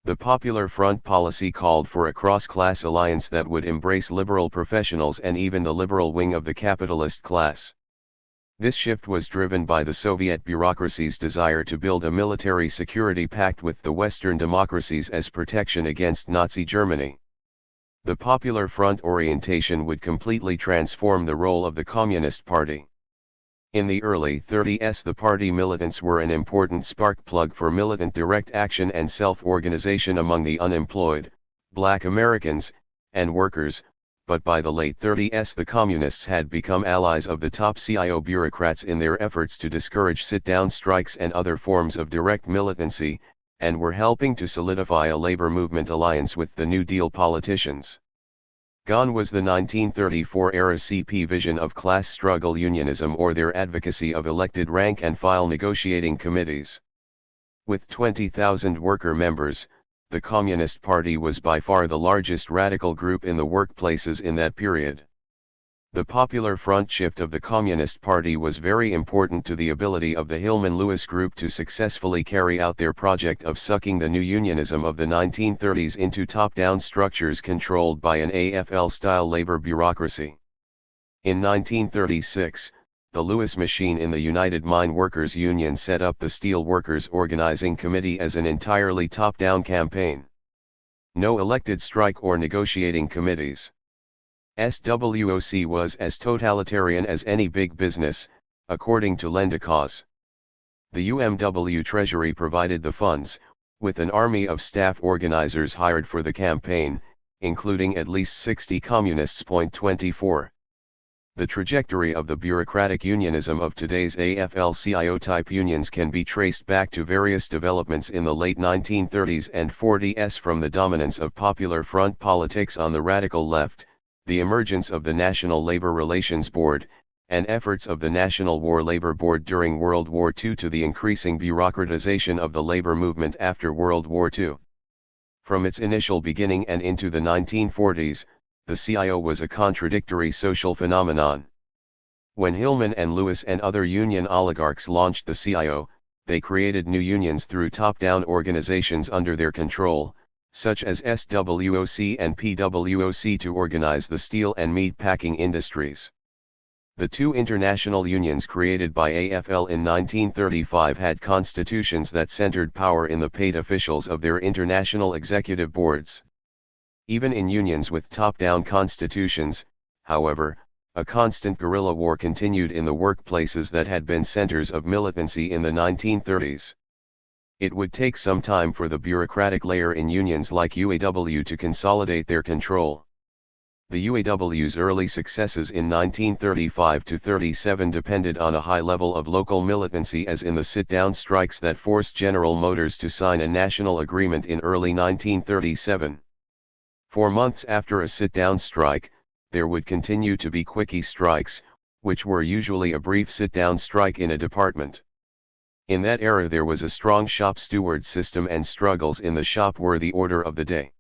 The Popular Front policy called for a cross-class alliance that would embrace liberal professionals and even the liberal wing of the capitalist class. This shift was driven by the Soviet bureaucracy's desire to build a military security pact with the Western democracies as protection against Nazi Germany. The Popular Front orientation would completely transform the role of the Communist Party. In the early 30s, the party militants were an important spark plug for militant direct action and self-organization among the unemployed, Black Americans, and workers, but by the late 30s the Communists had become allies of the top CIO bureaucrats in their efforts to discourage sit-down strikes and other forms of direct militancy, and were helping to solidify a labor movement alliance with the New Deal politicians. Gone was the 1934-era CP vision of class struggle unionism or their advocacy of elected rank-and-file negotiating committees. With 20,000 worker members, the Communist Party was by far the largest radical group in the workplaces in that period. The Popular Front shift of the Communist Party was very important to the ability of the Hillman-Lewis group to successfully carry out their project of sucking the new unionism of the 1930s into top-down structures controlled by an AFL-style labor bureaucracy. In 1936, the Lewis machine in the United Mine Workers Union set up the Steel Workers Organizing Committee as an entirely top-down campaign. No elected strike or negotiating committees. SWOC was as totalitarian as any big business, according to Lendakos. The UMW Treasury provided the funds, with an army of staff organizers hired for the campaign, including at least 60 communists. 24. The trajectory of the bureaucratic unionism of today's AFL-CIO-type unions can be traced back to various developments in the late 1930s and 40s, from the dominance of Popular Front politics on the radical left, the emergence of the National Labor Relations Board, and efforts of the National War Labor Board during World War II to the increasing bureaucratization of the labor movement after World War II. From its initial beginning and into the 1940s, the CIO was a contradictory social phenomenon. When Hillman and Lewis and other union oligarchs launched the CIO, they created new unions through top-down organizations under their control, such as SWOC and PWOC, to organize the steel and meat packing industries. The two international unions created by AFL in 1935 had constitutions that centered power in the paid officials of their international executive boards. Even in unions with top-down constitutions, however, a constant guerrilla war continued in the workplaces that had been centers of militancy in the 1930s. It would take some time for the bureaucratic layer in unions like UAW to consolidate their control. The UAW's early successes in 1935–37 depended on a high level of local militancy, as in the sit-down strikes that forced General Motors to sign a national agreement in early 1937. 4 months after a sit-down strike, there would continue to be quickie strikes, which were usually a brief sit-down strike in a department. In that era there was a strong shop steward system, and struggles in the shop were the order of the day.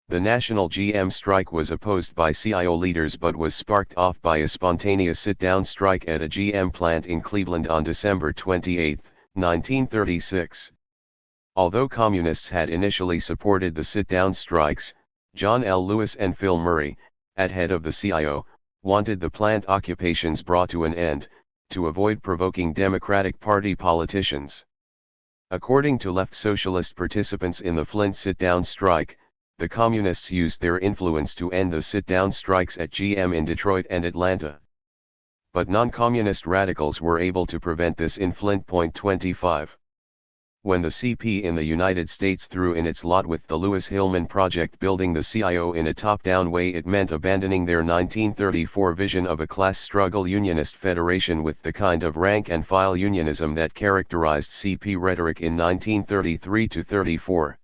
The national GM strike was opposed by CIO leaders but was sparked off by a spontaneous sit-down strike at a GM plant in Cleveland on December 28, 1936. Although communists had initially supported the sit-down strikes, John L. Lewis and Phil Murray, at head of the CIO, wanted the plant occupations brought to an end, to avoid provoking Democratic Party politicians. According to left socialist participants in the Flint sit-down strike, the communists used their influence to end the sit-down strikes at GM in Detroit and Atlanta. But non-communist radicals were able to prevent this in Flint. 25. When the CP in the United States threw in its lot with the Lewis-Hillman project building the CIO in a top-down way, it meant abandoning their 1934 vision of a class struggle unionist federation with the kind of rank-and-file unionism that characterized CP rhetoric in 1933–34.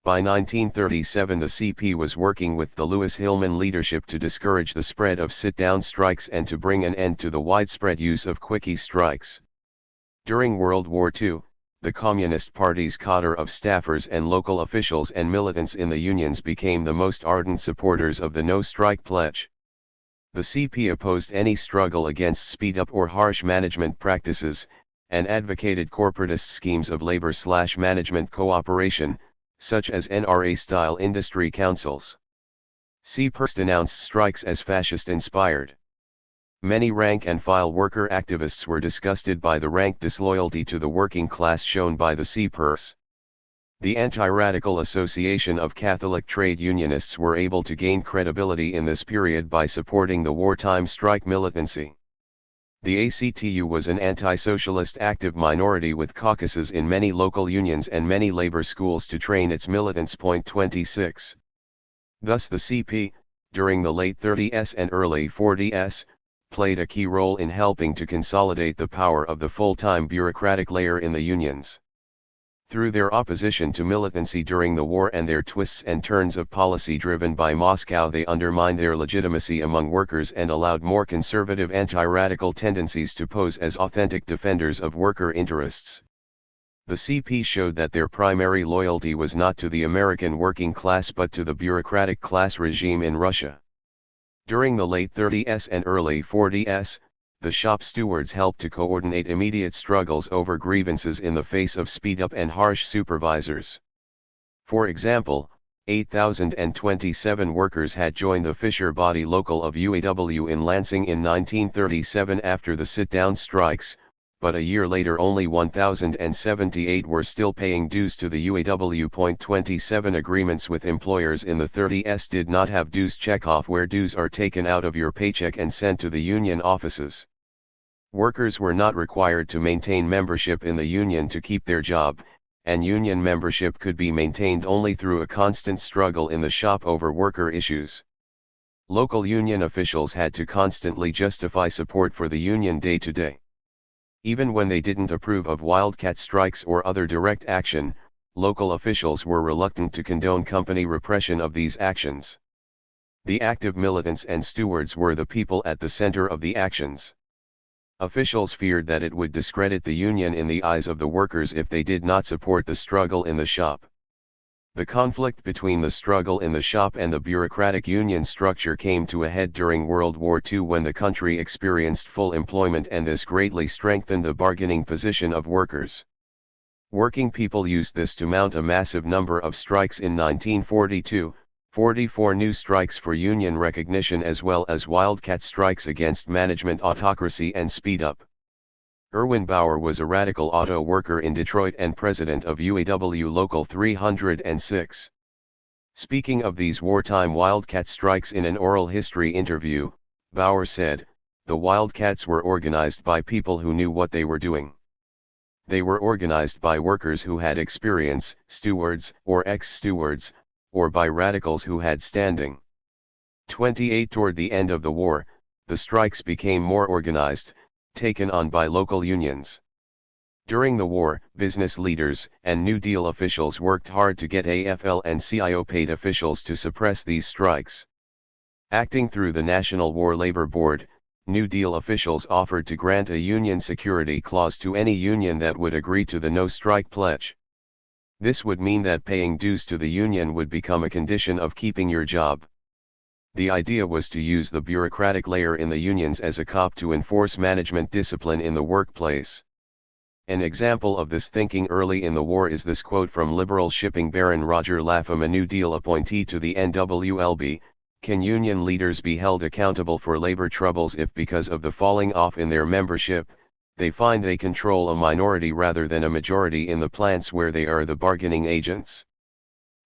By 1937 the CP was working with the Lewis-Hillman leadership to discourage the spread of sit-down strikes and to bring an end to the widespread use of quickie strikes. During World War II, the Communist Party's cadre of staffers and local officials and militants in the unions became the most ardent supporters of the no-strike pledge. The CP opposed any struggle against speed-up or harsh management practices, and advocated corporatist schemes of labor/management cooperation, such as NRA-style industry councils. CPERS denounced strikes as fascist-inspired. Many rank-and-file worker activists were disgusted by the rank disloyalty to the working class shown by the CPERS. The Anti-Radical Association of Catholic Trade Unionists were able to gain credibility in this period by supporting the wartime strike militancy. The ACTU was an anti-socialist active minority with caucuses in many local unions and many labor schools to train its militants. 26. Thus the CP, during the late 30s and early 40s, played a key role in helping to consolidate the power of the full-time bureaucratic layer in the unions. Through their opposition to militancy during the war and their twists and turns of policy driven by Moscow, they undermined their legitimacy among workers and allowed more conservative anti-radical tendencies to pose as authentic defenders of worker interests. The CP showed that their primary loyalty was not to the American working class but to the bureaucratic class regime in Russia. During the late 30s and early 40s, the shop stewards helped to coordinate immediate struggles over grievances in the face of speed-up and harsh supervisors. For example, 8,027 workers had joined the Fisher Body Local of UAW in Lansing in 1937 after the sit-down strikes, but a year later only 1,078 were still paying dues to the UAW. 27 Agreements with employers in the 30s did not have dues checkoff, where dues are taken out of your paycheck and sent to the union offices. Workers were not required to maintain membership in the union to keep their job, and union membership could be maintained only through a constant struggle in the shop over worker issues. Local union officials had to constantly justify support for the union day to day. Even when they didn't approve of wildcat strikes or other direct action, local officials were reluctant to condone company repression of these actions. The active militants and stewards were the people at the center of the actions. Officials feared that it would discredit the union in the eyes of the workers if they did not support the struggle in the shop. The conflict between the struggle in the shop and the bureaucratic union structure came to a head during World War II, when the country experienced full employment, and this greatly strengthened the bargaining position of workers. Working people used this to mount a massive number of strikes in 1942, 44 new strikes for union recognition, as well as wildcat strikes against management autocracy and speed-up. Irwin Bauer was a radical auto worker in Detroit and president of UAW Local 306. Speaking of these wartime wildcat strikes in an oral history interview, Bauer said, "The wildcats were organized by people who knew what they were doing. They were organized by workers who had experience, stewards or ex-stewards, or by radicals who had standing." 28 Toward the end of the war, the strikes became more organized, taken on by local unions. During the war, business leaders and New Deal officials worked hard to get AFL and CIO paid officials to suppress these strikes. Acting through the National War Labor Board, New Deal officials offered to grant a union security clause to any union that would agree to the no-strike pledge. This would mean that paying dues to the union would become a condition of keeping your job. The idea was to use the bureaucratic layer in the unions as a cop to enforce management discipline in the workplace. An example of this thinking early in the war is this quote from liberal shipping baron Roger Lapham, a New Deal appointee to the NWLB: "Can union leaders be held accountable for labor troubles if, because of the falling off in their membership, they find they control a minority rather than a majority in the plants where they are the bargaining agents?"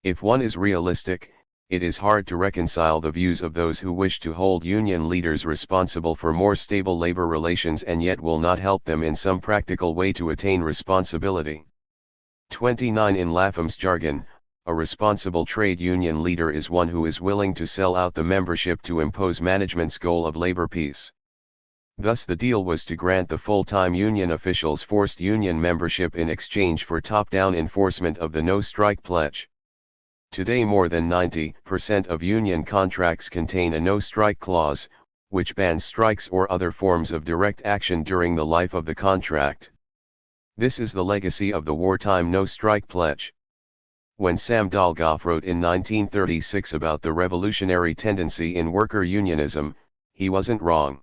If one is realistic, it is hard to reconcile the views of those who wish to hold union leaders responsible for more stable labor relations and yet will not help them in some practical way to attain responsibility. 29 In Lapham's jargon, a responsible trade union leader is one who is willing to sell out the membership to impose management's goal of labor peace. Thus the deal was to grant the full-time union officials forced union membership in exchange for top-down enforcement of the no-strike pledge. Today more than 90% of union contracts contain a no-strike clause, which bans strikes or other forms of direct action during the life of the contract. This is the legacy of the wartime no-strike pledge. When Sam Dolgoff wrote in 1936 about the revolutionary tendency in worker unionism, he wasn't wrong.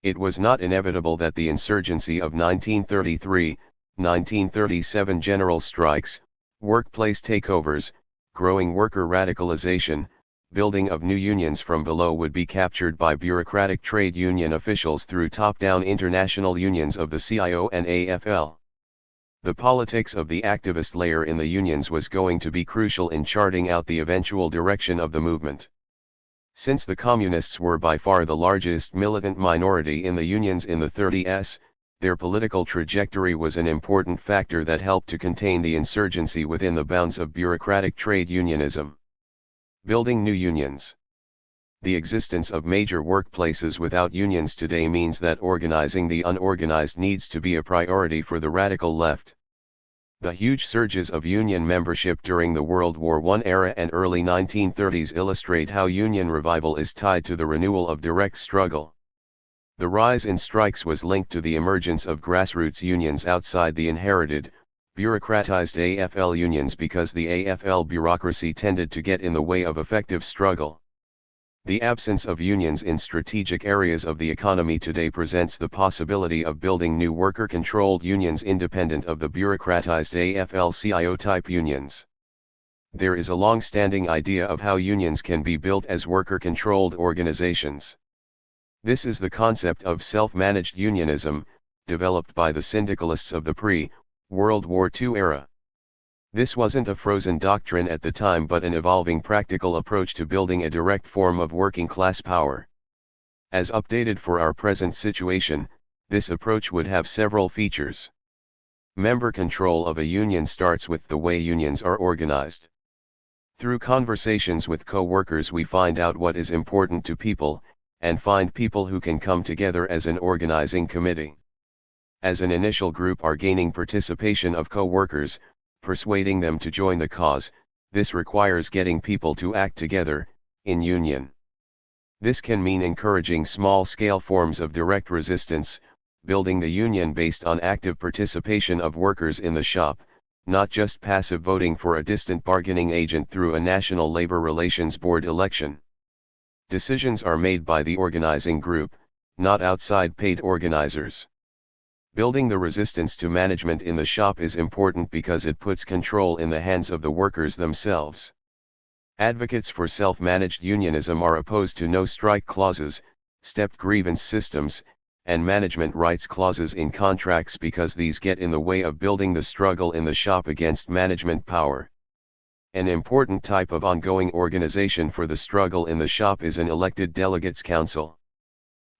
It was not inevitable that the insurgency of 1933-1937 general strikes, Workplace takeovers, growing worker radicalization, building of new unions from below would be captured by bureaucratic trade union officials through top-down international unions of the CIO and AFL. The politics of the activist layer in the unions was going to be crucial in charting out the eventual direction of the movement. Since the communists were by far the largest militant minority in the unions in the 30s, their political trajectory was an important factor that helped to contain the insurgency within the bounds of bureaucratic trade unionism. Building new unions. The existence of major workplaces without unions today means that organizing the unorganized needs to be a priority for the radical left. The huge surges of union membership during the World War I era and early 1930s illustrate how union revival is tied to the renewal of direct struggle. The rise in strikes was linked to the emergence of grassroots unions outside the inherited, bureaucratized AFL unions because the AFL bureaucracy tended to get in the way of effective struggle. The absence of unions in strategic areas of the economy today presents the possibility of building new worker-controlled unions independent of the bureaucratized AFL-CIO-type unions. There is a long-standing idea of how unions can be built as worker-controlled organizations. This is the concept of self-managed unionism, developed by the syndicalists of the pre-World War II era. This wasn't a frozen doctrine at the time but an evolving practical approach to building a direct form of working class power. As updated for our present situation, this approach would have several features. Member control of a union starts with the way unions are organized. Through conversations with co-workers we find out what is important to people, and find people who can come together as an organizing committee. As an initial group are gaining participation of co-workers, persuading them to join the cause, this requires getting people to act together, in union. This can mean encouraging small-scale forms of direct resistance, building the union based on active participation of workers in the shop, not just passive voting for a distant bargaining agent through a National Labor Relations Board election. Decisions are made by the organizing group, not outside paid organizers. Building the resistance to management in the shop is important because it puts control in the hands of the workers themselves. Advocates for self-managed unionism are opposed to no-strike clauses, stepped grievance systems, and management rights clauses in contracts because these get in the way of building the struggle in the shop against management power. An important type of ongoing organization for the struggle in the shop is an elected delegates council.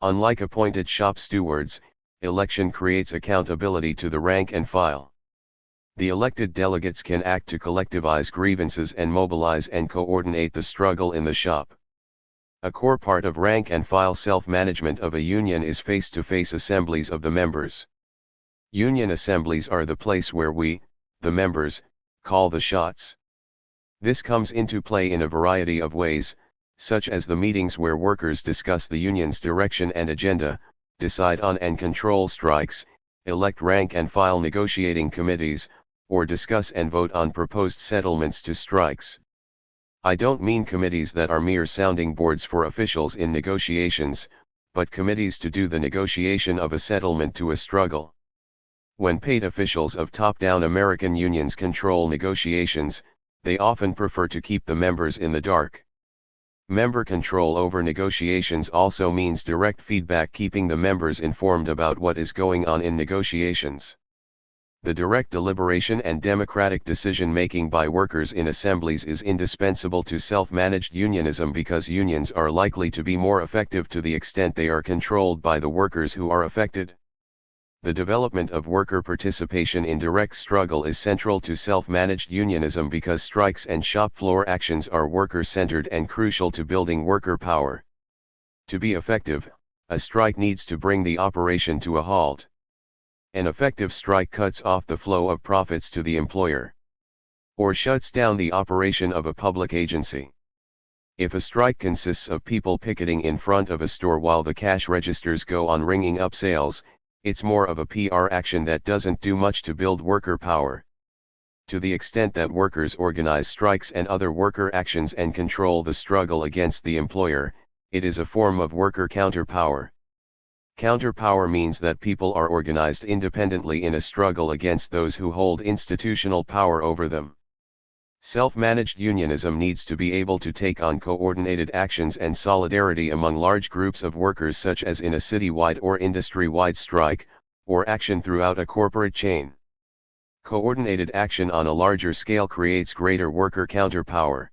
Unlike appointed shop stewards, election creates accountability to the rank and file. The elected delegates can act to collectivize grievances and mobilize and coordinate the struggle in the shop. A core part of rank and file self-management of a union is face-to-face assemblies of the members. Union assemblies are the place where we, the members, call the shots. This comes into play in a variety of ways, such as the meetings where workers discuss the union's direction and agenda, decide on and control strikes, elect rank and file negotiating committees, or discuss and vote on proposed settlements to strikes. I don't mean committees that are mere sounding boards for officials in negotiations, but committees to do the negotiation of a settlement to a struggle. When paid officials of top-down American unions control negotiations, they often prefer to keep the members in the dark. Member control over negotiations also means direct feedback, keeping the members informed about what is going on in negotiations. The direct deliberation and democratic decision-making by workers in assemblies is indispensable to self-managed unionism because unions are likely to be more effective to the extent they are controlled by the workers who are affected. The development of worker participation in direct struggle is central to self-managed unionism because strikes and shop floor actions are worker-centered and crucial to building worker power. To be effective, a strike needs to bring the operation to a halt. An effective strike cuts off the flow of profits to the employer, or shuts down the operation of a public agency. If a strike consists of people picketing in front of a store while the cash registers go on ringing up sales, it's more of a PR action that doesn't do much to build worker power. To the extent that workers organize strikes and other worker actions and control the struggle against the employer, it is a form of worker counterpower. Counterpower means that people are organized independently in a struggle against those who hold institutional power over them. Self-managed unionism needs to be able to take on coordinated actions and solidarity among large groups of workers, such as in a citywide or industry-wide strike, or action throughout a corporate chain. Coordinated action on a larger scale creates greater worker counterpower.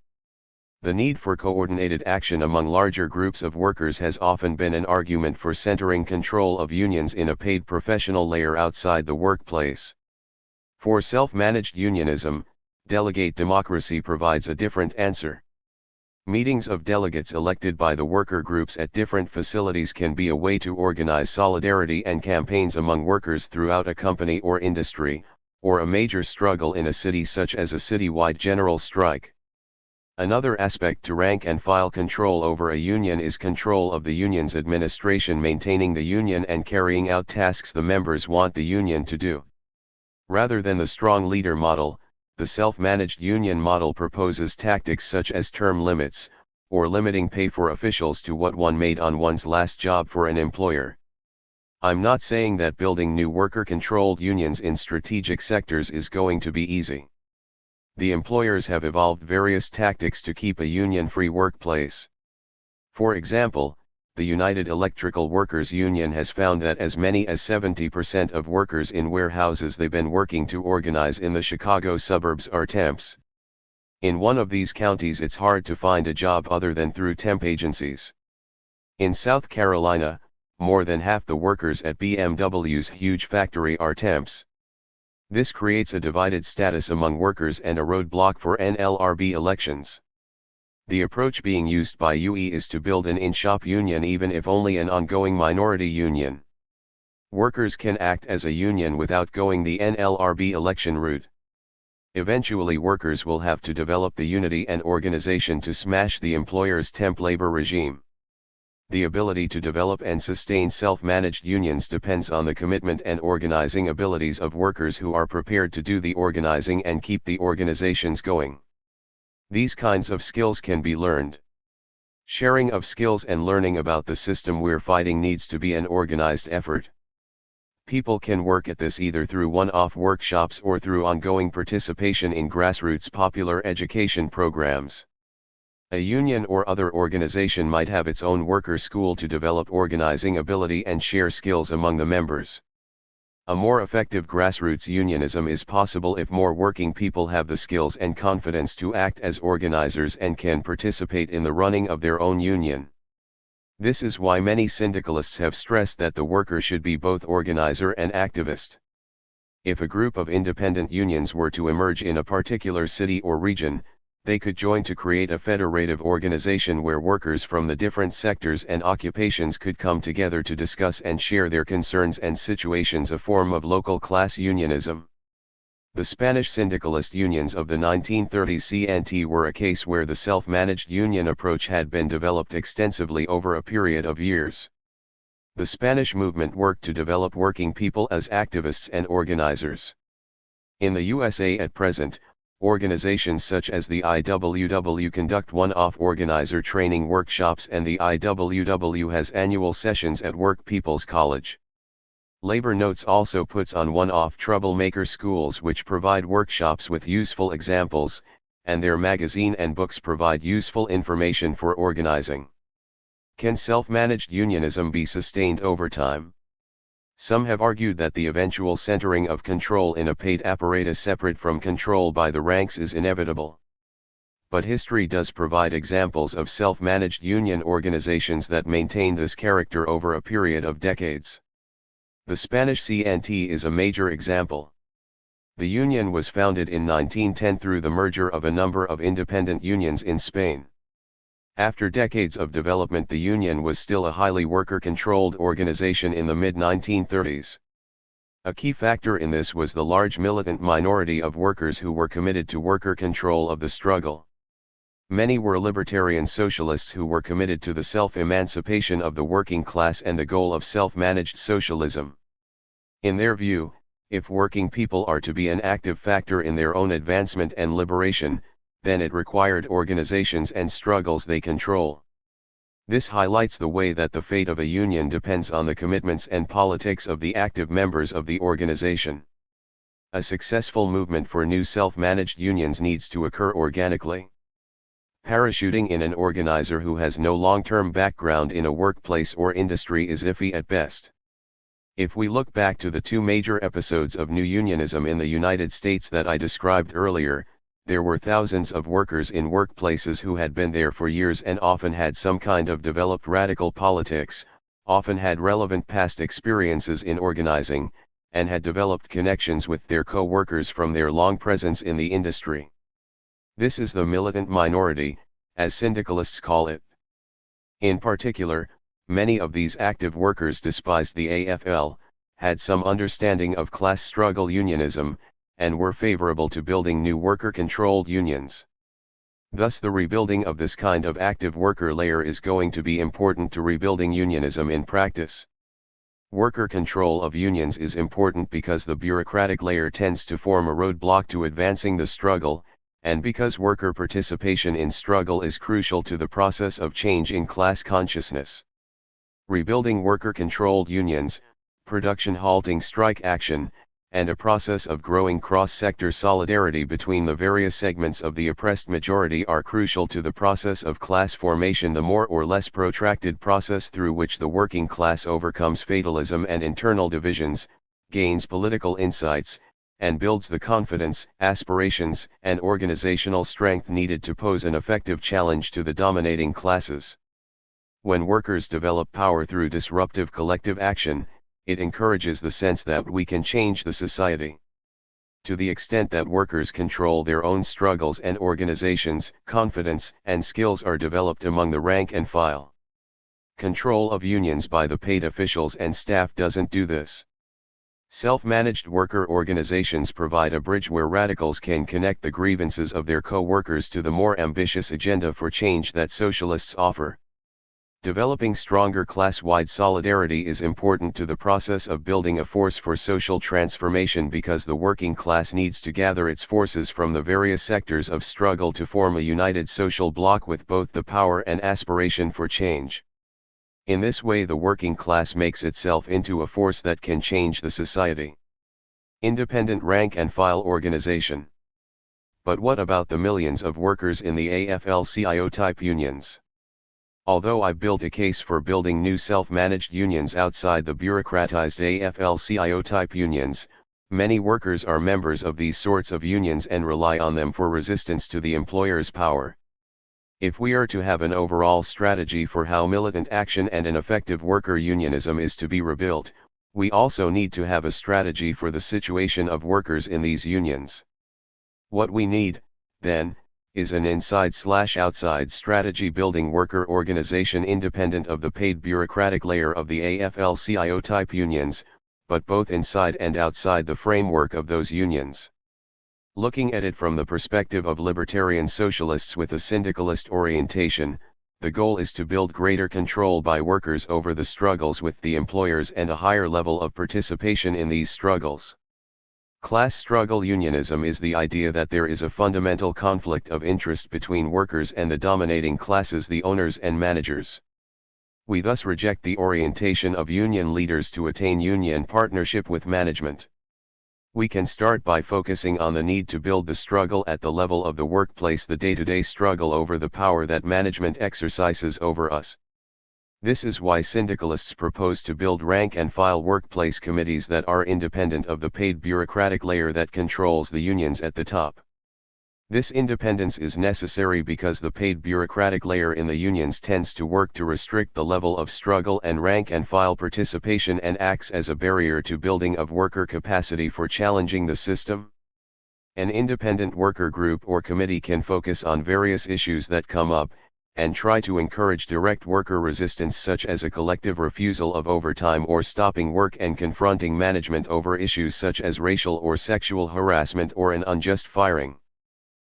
The need for coordinated action among larger groups of workers has often been an argument for centering control of unions in a paid professional layer outside the workplace. For self-managed unionism, delegate democracy provides a different answer. Meetings of delegates elected by the worker groups at different facilities can be a way to organize solidarity and campaigns among workers throughout a company or industry, or a major struggle in a city such as a citywide general strike. Another aspect to rank and file control over a union is control of the union's administration, maintaining the union and carrying out tasks the members want the union to do. Rather than the strong leader model, the self-managed union model proposes tactics such as term limits, or limiting pay for officials to what one made on one's last job for an employer. I'm not saying that building new worker-controlled unions in strategic sectors is going to be easy. The employers have evolved various tactics to keep a union-free workplace. For example, the United Electrical Workers Union has found that as many as 70% of workers in warehouses they've been working to organize in the Chicago suburbs are temps. In one of these counties it's hard to find a job other than through temp agencies. In South Carolina, more than half the workers at BMW's huge factory are temps. This creates a divided status among workers and a roadblock for NLRB elections. The approach being used by UE is to build an in-shop union, even if only an ongoing minority union. Workers can act as a union without going the NLRB election route. Eventually workers will have to develop the unity and organization to smash the employer's temp labor regime. The ability to develop and sustain self-managed unions depends on the commitment and organizing abilities of workers who are prepared to do the organizing and keep the organizations going. These kinds of skills can be learned. Sharing of skills and learning about the system we're fighting needs to be an organized effort. People can work at this either through one-off workshops or through ongoing participation in grassroots popular education programs. A union or other organization might have its own worker school to develop organizing ability and share skills among the members. A more effective grassroots unionism is possible if more working people have the skills and confidence to act as organizers and can participate in the running of their own union. This is why many syndicalists have stressed that the worker should be both organizer and activist. If a group of independent unions were to emerge in a particular city or region, they could join to create a federative organization where workers from the different sectors and occupations could come together to discuss and share their concerns and situations, a form of local class unionism. The Spanish syndicalist unions of the 1930s CNT were a case where the self-managed union approach had been developed extensively over a period of years. The Spanish movement worked to develop working people as activists and organizers. In the USA at present, organizations such as the IWW conduct one-off organizer training workshops, and the IWW has annual sessions at Work People's College. Labor Notes also puts on one-off troublemaker schools which provide workshops with useful examples, and their magazine and books provide useful information for organizing. Can self-managed unionism be sustained over time? Some have argued that the eventual centering of control in a paid apparatus separate from control by the ranks is inevitable. But history does provide examples of self-managed union organizations that maintain this character over a period of decades. The Spanish CNT is a major example. The union was founded in 1910 through the merger of a number of independent unions in Spain. After decades of development, the union was still a highly worker-controlled organization in the mid-1930s. A key factor in this was the large militant minority of workers who were committed to worker control of the struggle. Many were libertarian socialists who were committed to the self-emancipation of the working class and the goal of self-managed socialism. In their view, if working people are to be an active factor in their own advancement and liberation, then it required organizations and struggles they control. This highlights the way that the fate of a union depends on the commitments and politics of the active members of the organization. A successful movement for new self-managed unions needs to occur organically. Parachuting in an organizer who has no long-term background in a workplace or industry is iffy at best. If we look back to the two major episodes of new unionism in the United States that I described earlier, there were thousands of workers in workplaces who had been there for years and often had some kind of developed radical politics, often had relevant past experiences in organizing, and had developed connections with their co-workers from their long presence in the industry. This is the militant minority, as syndicalists call it. In particular, many of these active workers despised the AFL, had some understanding of class struggle unionism, and were favorable to building new worker-controlled unions. Thus the rebuilding of this kind of active worker layer is going to be important to rebuilding unionism in practice. Worker control of unions is important because the bureaucratic layer tends to form a roadblock to advancing the struggle, and because worker participation in struggle is crucial to the process of change in class consciousness. Rebuilding worker-controlled unions, production halting strike action, and a process of growing cross-sector solidarity between the various segments of the oppressed majority are crucial to the process of class formation, the more or less protracted process through which the working class overcomes fatalism and internal divisions, gains political insights, and builds the confidence, aspirations, and organizational strength needed to pose an effective challenge to the dominating classes. When workers develop power through disruptive collective action, it encourages the sense that we can change the society. To the extent that workers control their own struggles and organizations, confidence and skills are developed among the rank and file. Control of unions by the paid officials and staff doesn't do this. Self-managed worker organizations provide a bridge where radicals can connect the grievances of their co-workers to the more ambitious agenda for change that socialists offer. Developing stronger class-wide solidarity is important to the process of building a force for social transformation because the working class needs to gather its forces from the various sectors of struggle to form a united social bloc with both the power and aspiration for change. In this way, the working class makes itself into a force that can change the society. Independent rank and file organization. But what about the millions of workers in the AFL-CIO type unions? Although I built a case for building new self-managed unions outside the bureaucratized AFL-CIO type unions, many workers are members of these sorts of unions and rely on them for resistance to the employer's power. If we are to have an overall strategy for how militant action and an effective worker unionism is to be rebuilt, we also need to have a strategy for the situation of workers in these unions. What we need, then, is an inside/outside strategy building worker organization independent of the paid bureaucratic layer of the AFL-CIO type unions, but both inside and outside the framework of those unions. Looking at it from the perspective of libertarian socialists with a syndicalist orientation, the goal is to build greater control by workers over the struggles with the employers and a higher level of participation in these struggles. Class struggle unionism is the idea that there is a fundamental conflict of interest between workers and the dominating classes, the owners and managers. We thus reject the orientation of union leaders to attain union partnership with management. We can start by focusing on the need to build the struggle at the level of the workplace, the day-to-day struggle over the power that management exercises over us. This is why syndicalists propose to build rank-and-file workplace committees that are independent of the paid bureaucratic layer that controls the unions at the top. This independence is necessary because the paid bureaucratic layer in the unions tends to work to restrict the level of struggle and rank-and-file participation and acts as a barrier to building of worker capacity for challenging the system. An independent worker group or committee can focus on various issues that come up, and try to encourage direct worker resistance, such as a collective refusal of overtime or stopping work, and confronting management over issues such as racial or sexual harassment or an unjust firing.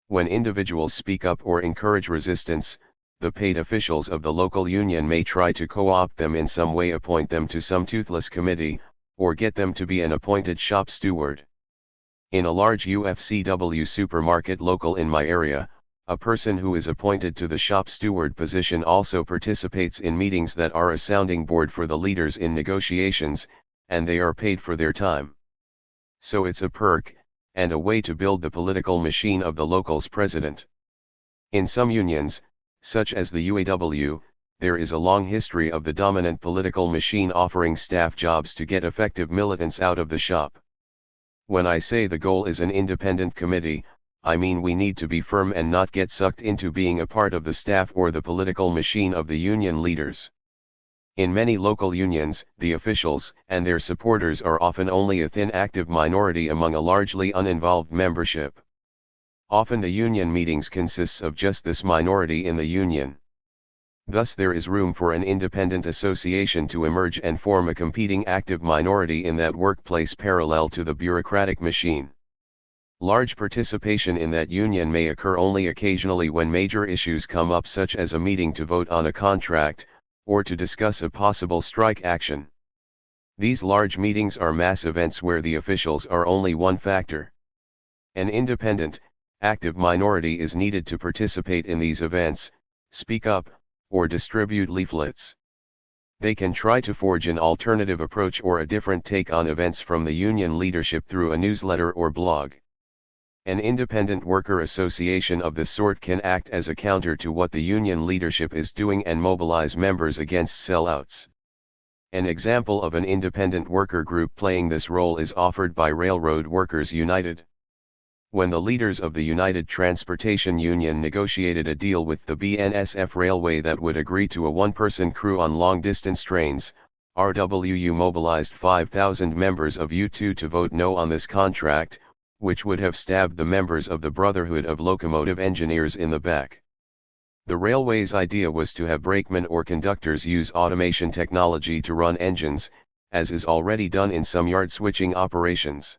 When individuals speak up or encourage resistance, the paid officials of the local union may try to co-opt them in some way, appoint them to some toothless committee, or get them to be an appointed shop steward. In a large UFCW supermarket local in my area, a person who is appointed to the shop steward position also participates in meetings that are a sounding board for the leaders in negotiations, and they are paid for their time. So it's a perk, and a way to build the political machine of the local's president. In some unions, such as the UAW, there is a long history of the dominant political machine offering staff jobs to get effective militants out of the shop. When I say the goal is an independent committee, I mean we need to be firm and not get sucked into being a part of the staff or the political machine of the union leaders. In many local unions, the officials and their supporters are often only a thin active minority among a largely uninvolved membership. Often the union meetings consists of just this minority in the union. Thus there is room for an independent association to emerge and form a competing active minority in that workplace parallel to the bureaucratic machine. Large participation in that union may occur only occasionally when major issues come up, such as a meeting to vote on a contract, or to discuss a possible strike action. These large meetings are mass events where the officials are only one factor. An independent, active minority is needed to participate in these events, speak up, or distribute leaflets. They can try to forge an alternative approach or a different take on events from the union leadership through a newsletter or blog. An independent worker association of this sort can act as a counter to what the union leadership is doing and mobilize members against sellouts. An example of an independent worker group playing this role is offered by Railroad Workers United. When the leaders of the United Transportation Union negotiated a deal with the BNSF Railway that would agree to a one-person crew on long-distance trains, RWU mobilized 5,000 members of U2 to vote no on this contract, which would have stabbed the members of the Brotherhood of Locomotive Engineers in the back. The railway's idea was to have brakemen or conductors use automation technology to run engines, as is already done in some yard switching operations.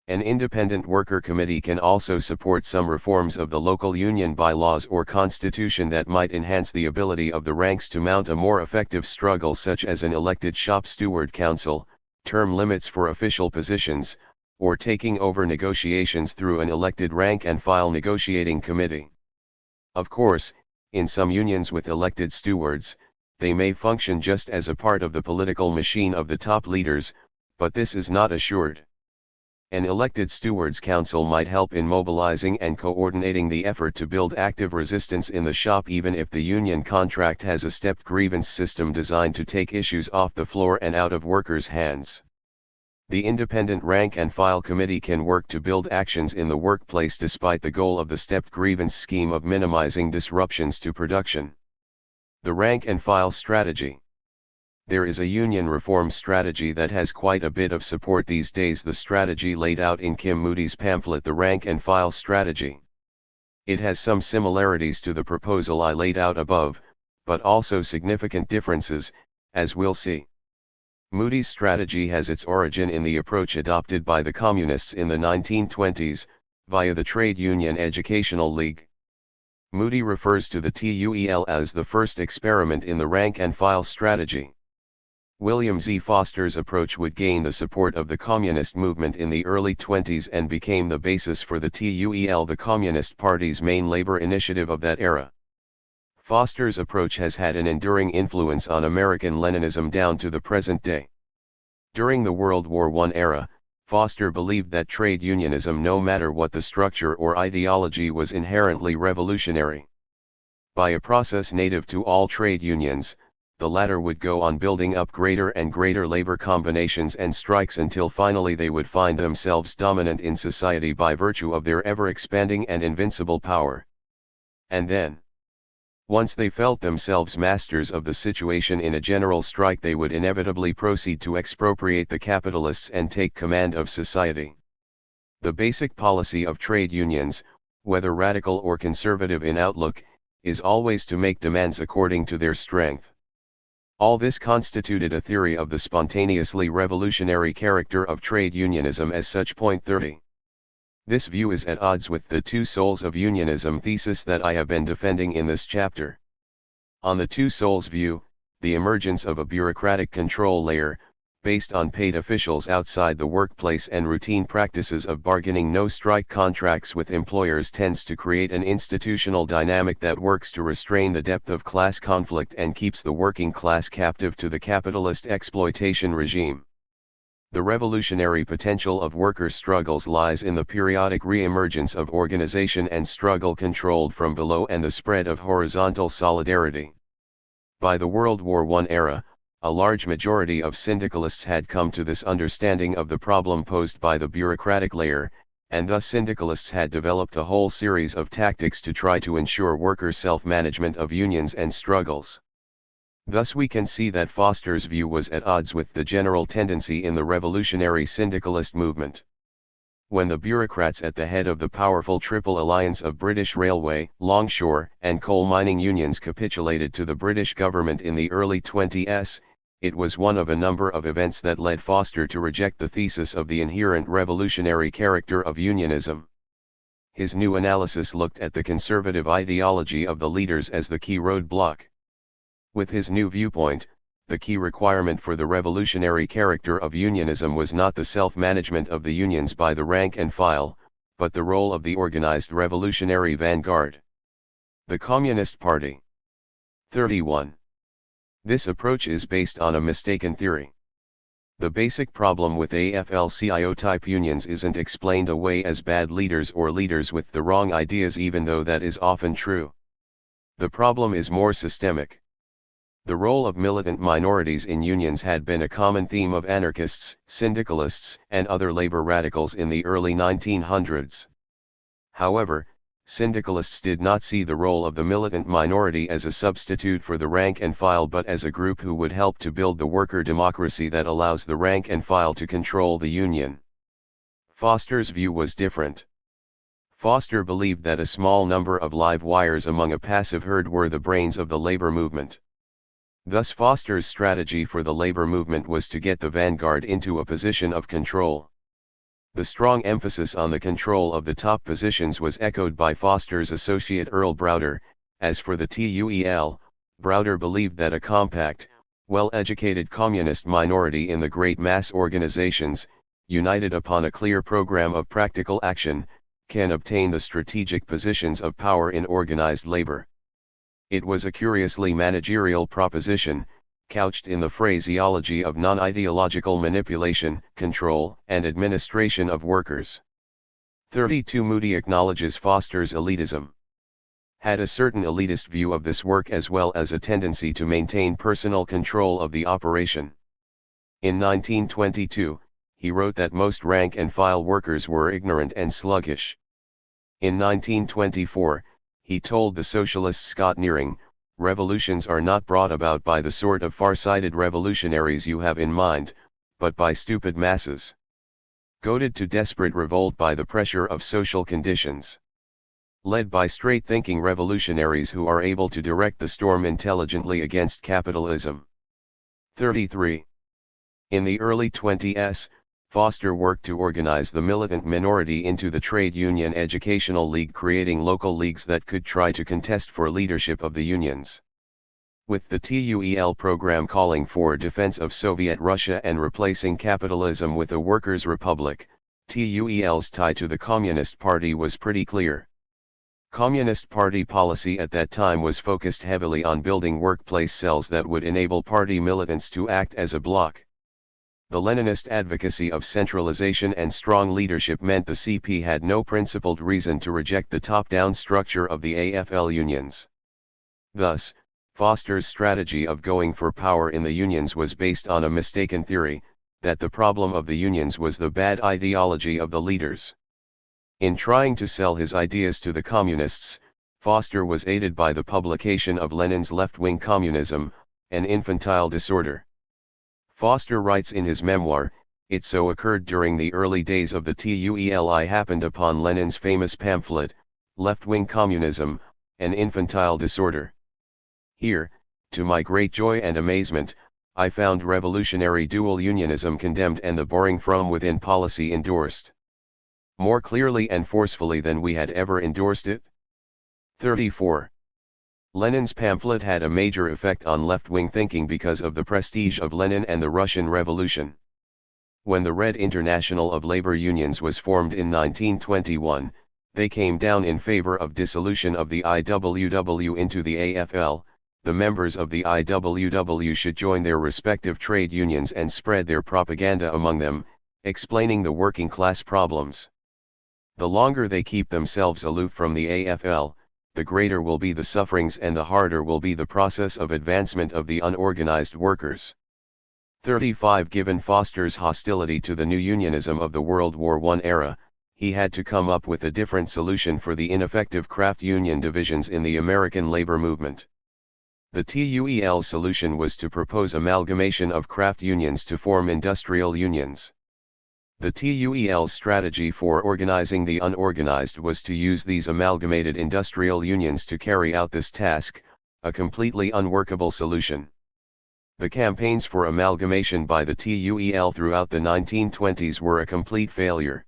An independent worker committee can also support some reforms of the local union bylaws or constitution that might enhance the ability of the ranks to mount a more effective struggle, such as an elected shop steward council, term limits for official positions, or taking over negotiations through an elected rank-and-file negotiating committee. Of course, in some unions with elected stewards, they may function just as a part of the political machine of the top leaders, but this is not assured. An elected stewards council might help in mobilizing and coordinating the effort to build active resistance in the shop, even if the union contract has a stepped grievance system designed to take issues off the floor and out of workers' hands. The independent rank-and-file committee can work to build actions in the workplace despite the goal of the stepped grievance scheme of minimizing disruptions to production. The rank-and-file strategy. There is a union reform strategy that has quite a bit of support these days, the strategy laid out in Kim Moody's pamphlet The Rank-and-File Strategy. It has some similarities to the proposal I laid out above, but also significant differences, as we'll see. Moody's strategy has its origin in the approach adopted by the Communists in the 1920s, via the Trade Union Educational League. Moody refers to the TUEL as the first experiment in the rank-and-file strategy. William Z. Foster's approach would gain the support of the communist movement in the early 20s and became the basis for the TUEL, the Communist Party's main labor initiative of that era. Foster's approach has had an enduring influence on American Leninism down to the present day. During the World War I era, Foster believed that trade unionism, no matter what the structure or ideology, was inherently revolutionary. By a process native to all trade unions, the latter would go on building up greater and greater labor combinations and strikes until finally they would find themselves dominant in society by virtue of their ever-expanding and invincible power. And then, once they felt themselves masters of the situation in a general strike, they would inevitably proceed to expropriate the capitalists and take command of society. The basic policy of trade unions, whether radical or conservative in outlook, is always to make demands according to their strength. All this constituted a theory of the spontaneously revolutionary character of trade unionism as such. Point 30. This view is at odds with the two souls of unionism thesis that I have been defending in this chapter. On the two souls view, the emergence of a bureaucratic control layer, based on paid officials outside the workplace and routine practices of bargaining no-strike contracts with employers, tends to create an institutional dynamic that works to restrain the depth of class conflict and keeps the working class captive to the capitalist exploitation regime. The revolutionary potential of worker struggles lies in the periodic re-emergence of organization and struggle controlled from below and the spread of horizontal solidarity. By the World War I era, a large majority of syndicalists had come to this understanding of the problem posed by the bureaucratic layer, and thus syndicalists had developed a whole series of tactics to try to ensure worker self-management of unions and struggles. Thus we can see that Foster's view was at odds with the general tendency in the revolutionary syndicalist movement. When the bureaucrats at the head of the powerful Triple Alliance of British Railway, Longshore, and coal mining unions capitulated to the British government in the early 20s, it was one of a number of events that led Foster to reject the thesis of the inherent revolutionary character of unionism. His new analysis looked at the conservative ideology of the leaders as the key roadblock. With his new viewpoint, the key requirement for the revolutionary character of unionism was not the self-management of the unions by the rank and file, but the role of the organized revolutionary vanguard. The Communist Party. 31. This approach is based on a mistaken theory. The basic problem with AFL-CIO-type unions isn't explained away as bad leaders or leaders with the wrong ideas, even though that is often true. The problem is more systemic. The role of militant minorities in unions had been a common theme of anarchists, syndicalists, and other labor radicals in the early 1900s. However, syndicalists did not see the role of the militant minority as a substitute for the rank and file, but as a group who would help to build the worker democracy that allows the rank and file to control the union. Foster's view was different. Foster believed that a small number of live wires among a passive herd were the brains of the labor movement. Thus Foster's strategy for the labor movement was to get the vanguard into a position of control. The strong emphasis on the control of the top positions was echoed by Foster's associate Earl Browder. As for the TUEL, Browder believed that a compact, well-educated communist minority in the great mass organizations, united upon a clear program of practical action, can obtain the strategic positions of power in organized labor. It was a curiously managerial proposition, couched in the phraseology of non-ideological manipulation, control, and administration of workers. 32. Moody acknowledges Foster's elitism. Had a certain elitist view of this work as well as a tendency to maintain personal control of the operation. In 1922, he wrote that most rank-and-file workers were ignorant and sluggish. In 1924, he told the socialist Scott Nearing, "Revolutions are not brought about by the sort of far-sighted revolutionaries you have in mind, but by stupid masses, goaded to desperate revolt by the pressure of social conditions, led by straight-thinking revolutionaries who are able to direct the storm intelligently against capitalism." 33. In the early 20s, Foster worked to organize the militant minority into the Trade Union Educational League, creating local leagues that could try to contest for leadership of the unions. With the TUEL program calling for defense of Soviet Russia and replacing capitalism with a workers' republic, TUEL's tie to the Communist Party was pretty clear. Communist Party policy at that time was focused heavily on building workplace cells that would enable party militants to act as a bloc. The Leninist advocacy of centralization and strong leadership meant the CP had no principled reason to reject the top-down structure of the AFL unions. Thus, Foster's strategy of going for power in the unions was based on a mistaken theory, that the problem of the unions was the bad ideology of the leaders. In trying to sell his ideas to the communists, Foster was aided by the publication of Lenin's left-wing Communism, an infantile disorder. Foster writes in his memoir, "It so occurred during the early days of the TUEL I happened upon Lenin's famous pamphlet, Left-Wing Communism, an Infantile Disorder. Here, to my great joy and amazement, I found revolutionary dual unionism condemned and the boring from within policy endorsed. More clearly and forcefully than we had ever endorsed it." 34. Lenin's pamphlet had a major effect on left-wing thinking because of the prestige of Lenin and the Russian Revolution. When the Red International of Labor Unions was formed in 1921, they came down in favor of dissolution of the IWW into the AFL, the members of the IWW should join their respective trade unions and spread their propaganda among them, explaining the working class problems. The longer they keep themselves aloof from the AFL, the greater will be the sufferings and the harder will be the process of advancement of the unorganized workers. 35. Given Foster's hostility to the new unionism of the World War I era, he had to come up with a different solution for the ineffective craft union divisions in the American labor movement. The TUEL solution was to propose amalgamation of craft unions to form industrial unions. The TUEL's strategy for organizing the unorganized was to use these amalgamated industrial unions to carry out this task, a completely unworkable solution. The campaigns for amalgamation by the TUEL throughout the 1920s were a complete failure.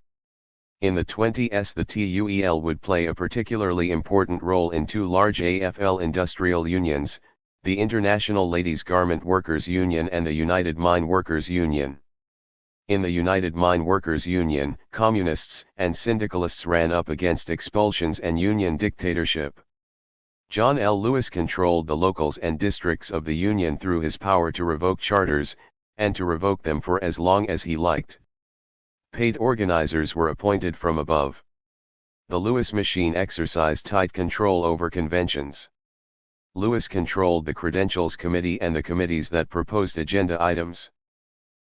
In the 20s, the TUEL would play a particularly important role in two large AFL industrial unions, the International Ladies Garment Workers Union and the United Mine Workers Union. In the United Mine Workers Union, communists and syndicalists ran up against expulsions and union dictatorship. John L. Lewis controlled the locals and districts of the union through his power to revoke charters, and to revoke them for as long as he liked. Paid organizers were appointed from above. The Lewis machine exercised tight control over conventions. Lewis controlled the Credentials Committee and the committees that proposed agenda items.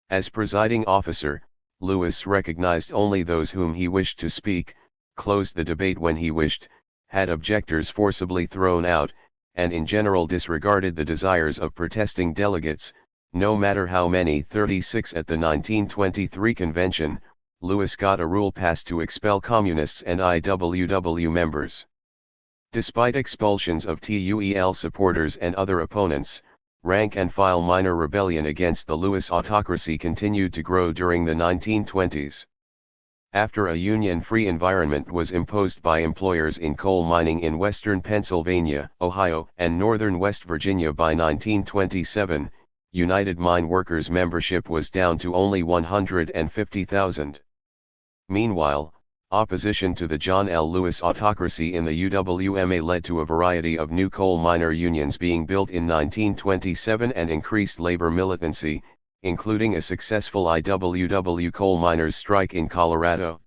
As presiding officer, Lewis recognized only those whom he wished to speak, closed the debate when he wished, had objectors forcibly thrown out, and in general disregarded the desires of protesting delegates, no matter how many. 36 At the 1923 convention, Lewis got a rule passed to expel communists and IWW members. Despite expulsions of TUEL supporters and other opponents, rank-and-file minor rebellion against the Lewis autocracy continued to grow during the 1920s. After a union-free environment was imposed by employers in coal mining in western Pennsylvania, Ohio, and northern West Virginia by 1927, United Mine Workers membership was down to only 150,000. Meanwhile, opposition to the John L. Lewis autocracy in the UWMA led to a variety of new coal miner unions being built in 1927 and increased labor militancy, including a successful IWW coal miners' strike in Colorado.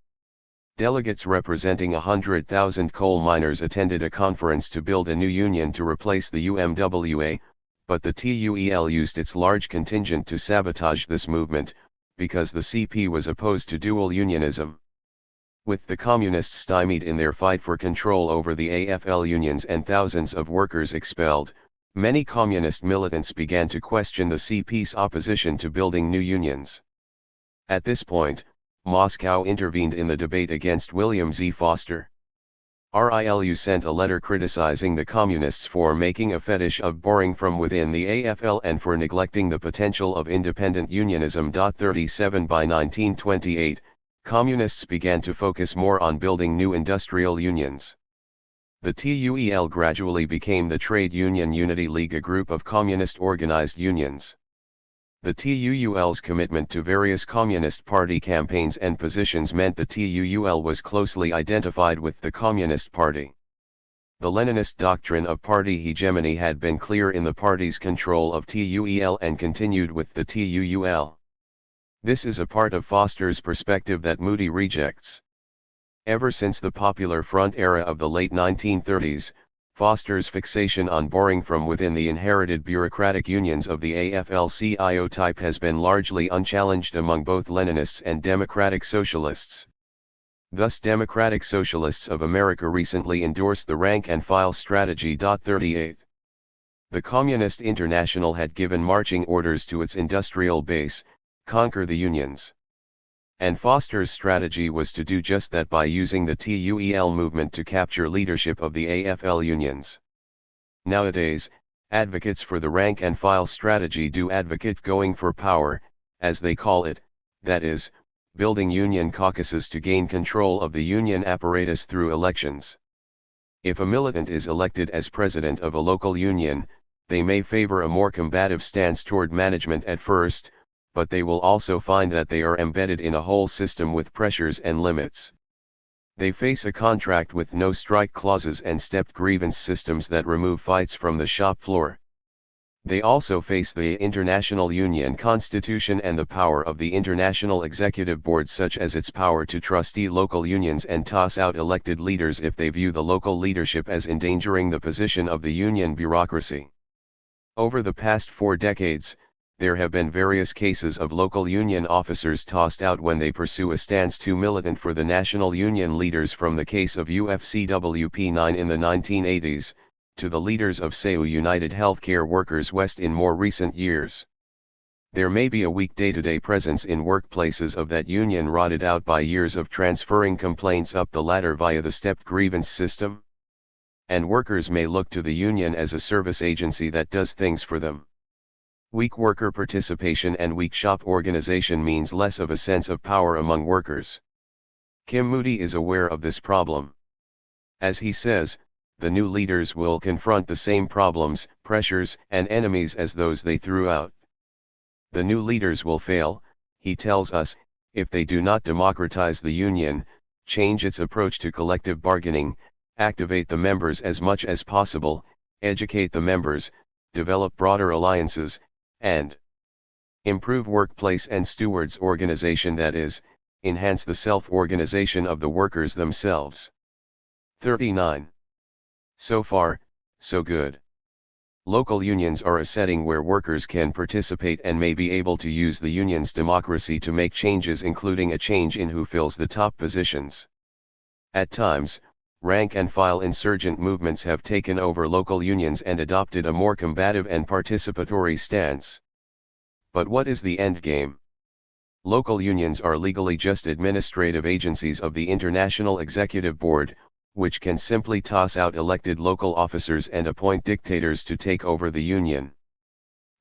Delegates representing 100,000 coal miners attended a conference to build a new union to replace the UMWA, but the TUEL used its large contingent to sabotage this movement, because the CP was opposed to dual unionism. With the communists stymied in their fight for control over the AFL unions and thousands of workers expelled, many communist militants began to question the CP's opposition to building new unions. At this point, Moscow intervened in the debate against William Z. Foster. RILU sent a letter criticizing the communists for making a fetish of boring from within the AFL and for neglecting the potential of independent unionism. 37 By 1928, communists began to focus more on building new industrial unions. The TUEL gradually became the Trade Union Unity League, a group of communist organized unions. The TUEL's commitment to various Communist Party campaigns and positions meant the TUEL was closely identified with the Communist Party. The Leninist doctrine of party hegemony had been clear in the party's control of TUEL and continued with the TUEL. This is a part of Foster's perspective that Moody rejects. Ever since the Popular Front era of the late 1930s, Foster's fixation on boring from within the inherited bureaucratic unions of the AFL-CIO type has been largely unchallenged among both Leninists and Democratic Socialists. Thus, Democratic Socialists of America recently endorsed the rank-and-file strategy. 38. The Communist International had given marching orders to its industrial base: conquer the unions. And Foster's strategy was to do just that by using the TUEL movement to capture leadership of the AFL unions. Nowadays, advocates for the rank-and-file strategy do advocate going for power, as they call it, that is, building union caucuses to gain control of the union apparatus through elections. If a militant is elected as president of a local union, they may favor a more combative stance toward management at first, but they will also find that they are embedded in a whole system with pressures and limits. They face a contract with no strike clauses and stepped grievance systems that remove fights from the shop floor. They also face the International Union Constitution and the power of the International Executive Board, such as its power to trustee local unions and toss out elected leaders if they view the local leadership as endangering the position of the union bureaucracy. Over the past 4 decades, there have been various cases of local union officers tossed out when they pursue a stance too militant for the national union leaders, from the case of UFCWP9 in the 1980s, to the leaders of SAU United Healthcare Workers West in more recent years. There may be a weak day-to-day presence in workplaces of that union rotted out by years of transferring complaints up the ladder via the stepped grievance system. And workers may look to the union as a service agency that does things for them. Weak worker participation and weak shop organization means less of a sense of power among workers. Kim Moody is aware of this problem. As he says, the new leaders will confront the same problems, pressures, and enemies as those they threw out. The new leaders will fail, he tells us, if they do not democratize the union, change its approach to collective bargaining, activate the members as much as possible, educate the members, develop broader alliances, and improve workplace and stewards organization, that is, enhance the self-organization of the workers themselves. 39. So far, so good. Local unions are a setting where workers can participate and may be able to use the union's democracy to make changes, including a change in who fills the top positions. At times, rank-and-file insurgent movements have taken over local unions and adopted a more combative and participatory stance. But what is the end game? Local unions are legally just administrative agencies of the International Executive Board, which can simply toss out elected local officers and appoint dictators to take over the union.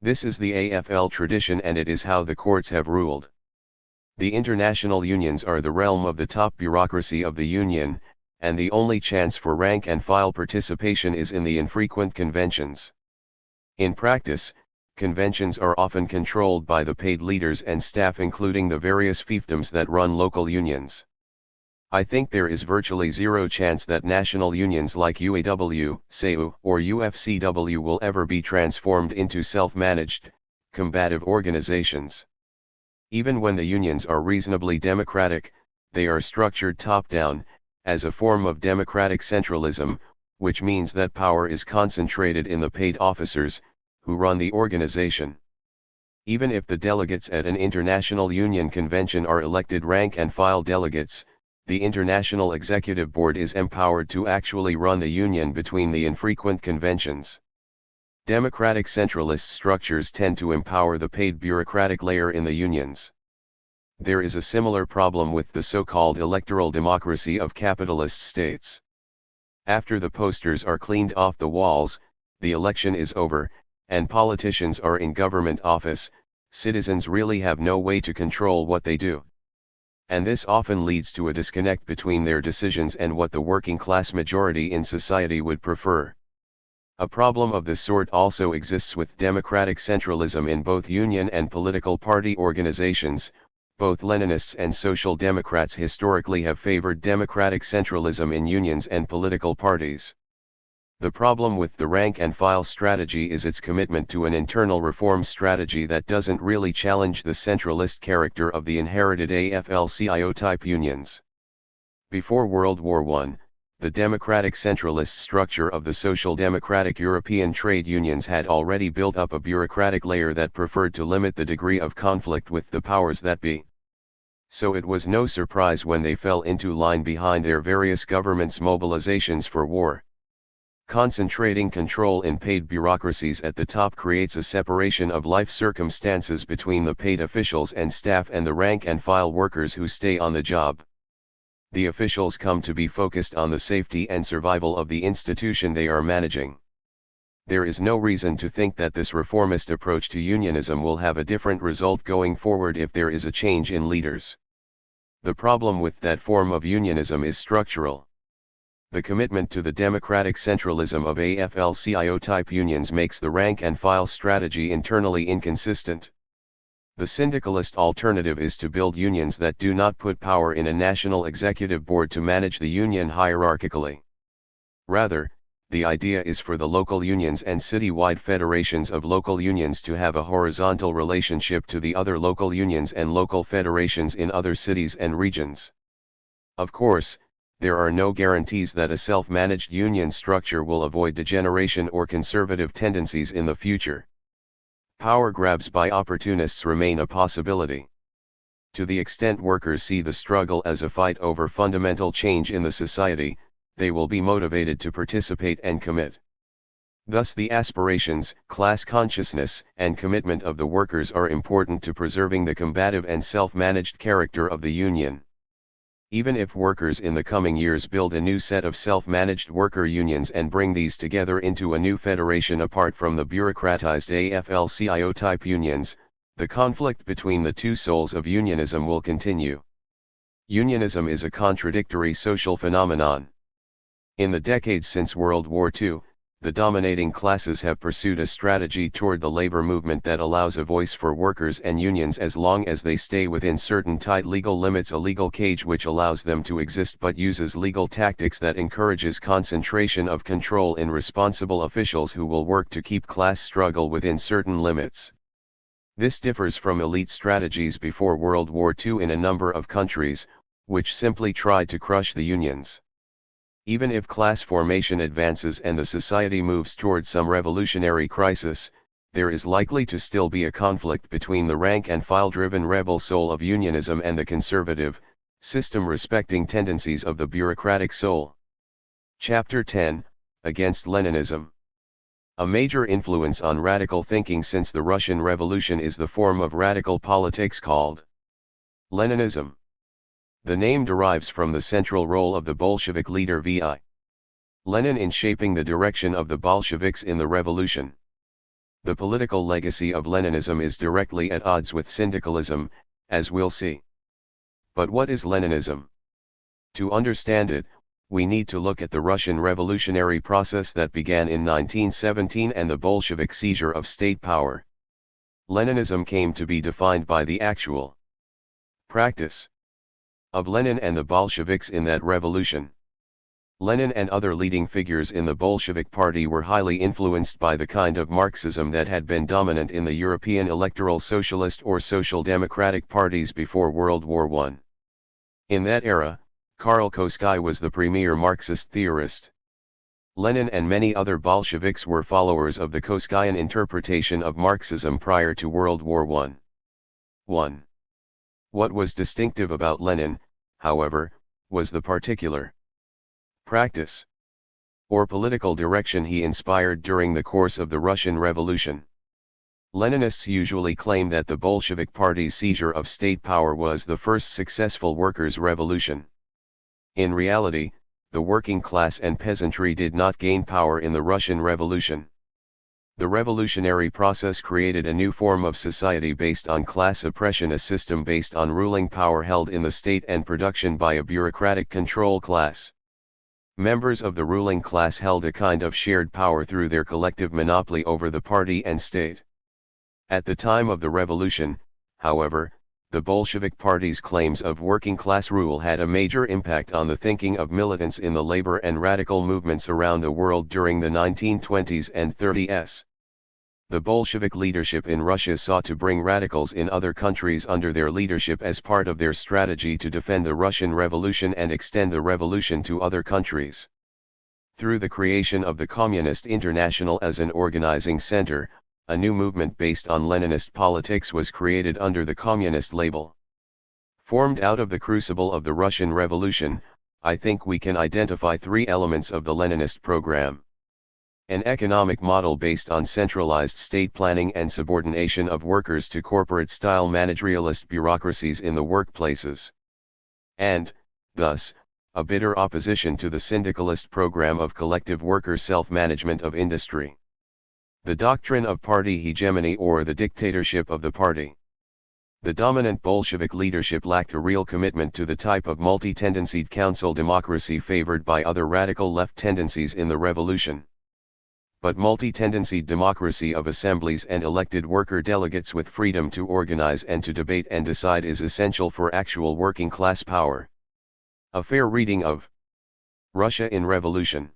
This is the AFL tradition, and it is how the courts have ruled. The international unions are the realm of the top bureaucracy of the union, and the only chance for rank-and-file participation is in the infrequent conventions. In practice, conventions are often controlled by the paid leaders and staff, including the various fiefdoms that run local unions. I think there is virtually zero chance that national unions like UAW, SAU, or UFCW will ever be transformed into self-managed, combative organizations. Even when the unions are reasonably democratic, they are structured top-down, as a form of democratic centralism, which means that power is concentrated in the paid officers, who run the organization. Even if the delegates at an international union convention are elected rank-and-file delegates, the International Executive Board is empowered to actually run the union between the infrequent conventions. Democratic centralist structures tend to empower the paid bureaucratic layer in the unions. There is a similar problem with the so-called electoral democracy of capitalist states. After the posters are cleaned off the walls, the election is over, and politicians are in government office, citizens really have no way to control what they do. And this often leads to a disconnect between their decisions and what the working class majority in society would prefer. A problem of this sort also exists with democratic centralism in both union and political party organizations. Both Leninists and Social Democrats historically have favored democratic centralism in unions and political parties. The problem with the rank-and-file strategy is its commitment to an internal reform strategy that doesn't really challenge the centralist character of the inherited AFL-CIO-type unions. Before World War I, the democratic centralist structure of the social democratic European trade unions had already built up a bureaucratic layer that preferred to limit the degree of conflict with the powers that be. So it was no surprise when they fell into line behind their various governments' mobilizations for war. Concentrating control in paid bureaucracies at the top creates a separation of life circumstances between the paid officials and staff and the rank-and-file workers who stay on the job. The officials come to be focused on the safety and survival of the institution they are managing. There is no reason to think that this reformist approach to unionism will have a different result going forward if there is a change in leaders. The problem with that form of unionism is structural. The commitment to the democratic centralism of AFL-CIO-type unions makes the rank-and-file strategy internally inconsistent. The syndicalist alternative is to build unions that do not put power in a national executive board to manage the union hierarchically. Rather, the idea is for the local unions and city-wide federations of local unions to have a horizontal relationship to the other local unions and local federations in other cities and regions. Of course, there are no guarantees that a self-managed union structure will avoid degeneration or conservative tendencies in the future. Power grabs by opportunists remain a possibility. To the extent workers see the struggle as a fight over fundamental change in the society, they will be motivated to participate and commit. Thus the aspirations, class consciousness, and commitment of the workers are important to preserving the combative and self-managed character of the union. Even if workers in the coming years build a new set of self-managed worker unions and bring these together into a new federation apart from the bureaucratized AFL-CIO type unions, the conflict between the two souls of unionism will continue. Unionism is a contradictory social phenomenon. In the decades since World War II, the dominating classes have pursued a strategy toward the labor movement that allows a voice for workers and unions as long as they stay within certain tight legal limits, a legal cage which allows them to exist but uses legal tactics that encourages concentration of control in responsible officials who will work to keep class struggle within certain limits. This differs from elite strategies before World War II in a number of countries, which simply tried to crush the unions. Even if class formation advances and the society moves toward some revolutionary crisis, there is likely to still be a conflict between the rank-and-file-driven rebel soul of unionism and the conservative, system-respecting tendencies of the bureaucratic soul. Chapter 10, Against Leninism. A major influence on radical thinking since the Russian Revolution is the form of radical politics called Leninism. The name derives from the central role of the Bolshevik leader V.I. Lenin in shaping the direction of the Bolsheviks in the revolution. The political legacy of Leninism is directly at odds with syndicalism, as we'll see. But what is Leninism? To understand it, we need to look at the Russian revolutionary process that began in 1917 and the Bolshevik seizure of state power. Leninism came to be defined by the actual practice of Lenin and the Bolsheviks in that revolution. Lenin and other leading figures in the Bolshevik Party were highly influenced by the kind of Marxism that had been dominant in the European electoral socialist or social democratic parties before World War I. In that era, Karl Koski was the premier Marxist theorist. Lenin and many other Bolsheviks were followers of the Koskian interpretation of Marxism prior to World War I. 1. What was distinctive about Lenin, however, was the particular practice or political direction he inspired during the course of the Russian Revolution. Leninists usually claim that the Bolshevik Party's seizure of state power was the first successful workers' revolution. In reality, the working class and peasantry did not gain power in the Russian Revolution. The revolutionary process created a new form of society based on class oppression, a system based on ruling power held in the state and production by a bureaucratic control class. Members of the ruling class held a kind of shared power through their collective monopoly over the party and state. At the time of the revolution, however, the Bolshevik Party's claims of working-class rule had a major impact on the thinking of militants in the labor and radical movements around the world during the 1920s and 30s. The Bolshevik leadership in Russia sought to bring radicals in other countries under their leadership as part of their strategy to defend the Russian Revolution and extend the revolution to other countries. Through the creation of the Communist International as an organizing center, a new movement based on Leninist politics was created under the communist label. Formed out of the crucible of the Russian Revolution, I think we can identify three elements of the Leninist program. An economic model based on centralized state planning and subordination of workers to corporate-style managerialist bureaucracies in the workplaces. And, thus, a bitter opposition to the syndicalist program of collective worker self-management of industry. The doctrine of party hegemony or the dictatorship of the party. The dominant Bolshevik leadership lacked a real commitment to the type of multi-tendencied council democracy favored by other radical left tendencies in the revolution. But multi-tendencied democracy of assemblies and elected worker delegates with freedom to organize and to debate and decide is essential for actual working class power. A fair reading of Russia in Revolution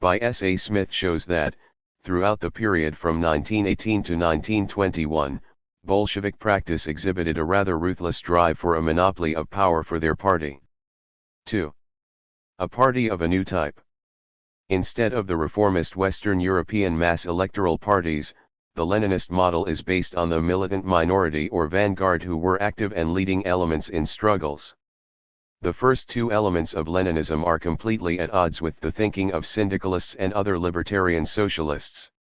by S.A. Smith shows that, throughout the period from 1918 to 1921, Bolshevik practice exhibited a rather ruthless drive for a monopoly of power for their party. 2. A party of a new type. Instead of the reformist Western European mass electoral parties, the Leninist model is based on the militant minority or vanguard who were active and leading elements in struggles. The first two elements of Leninism are completely at odds with the thinking of syndicalists and other libertarian socialists.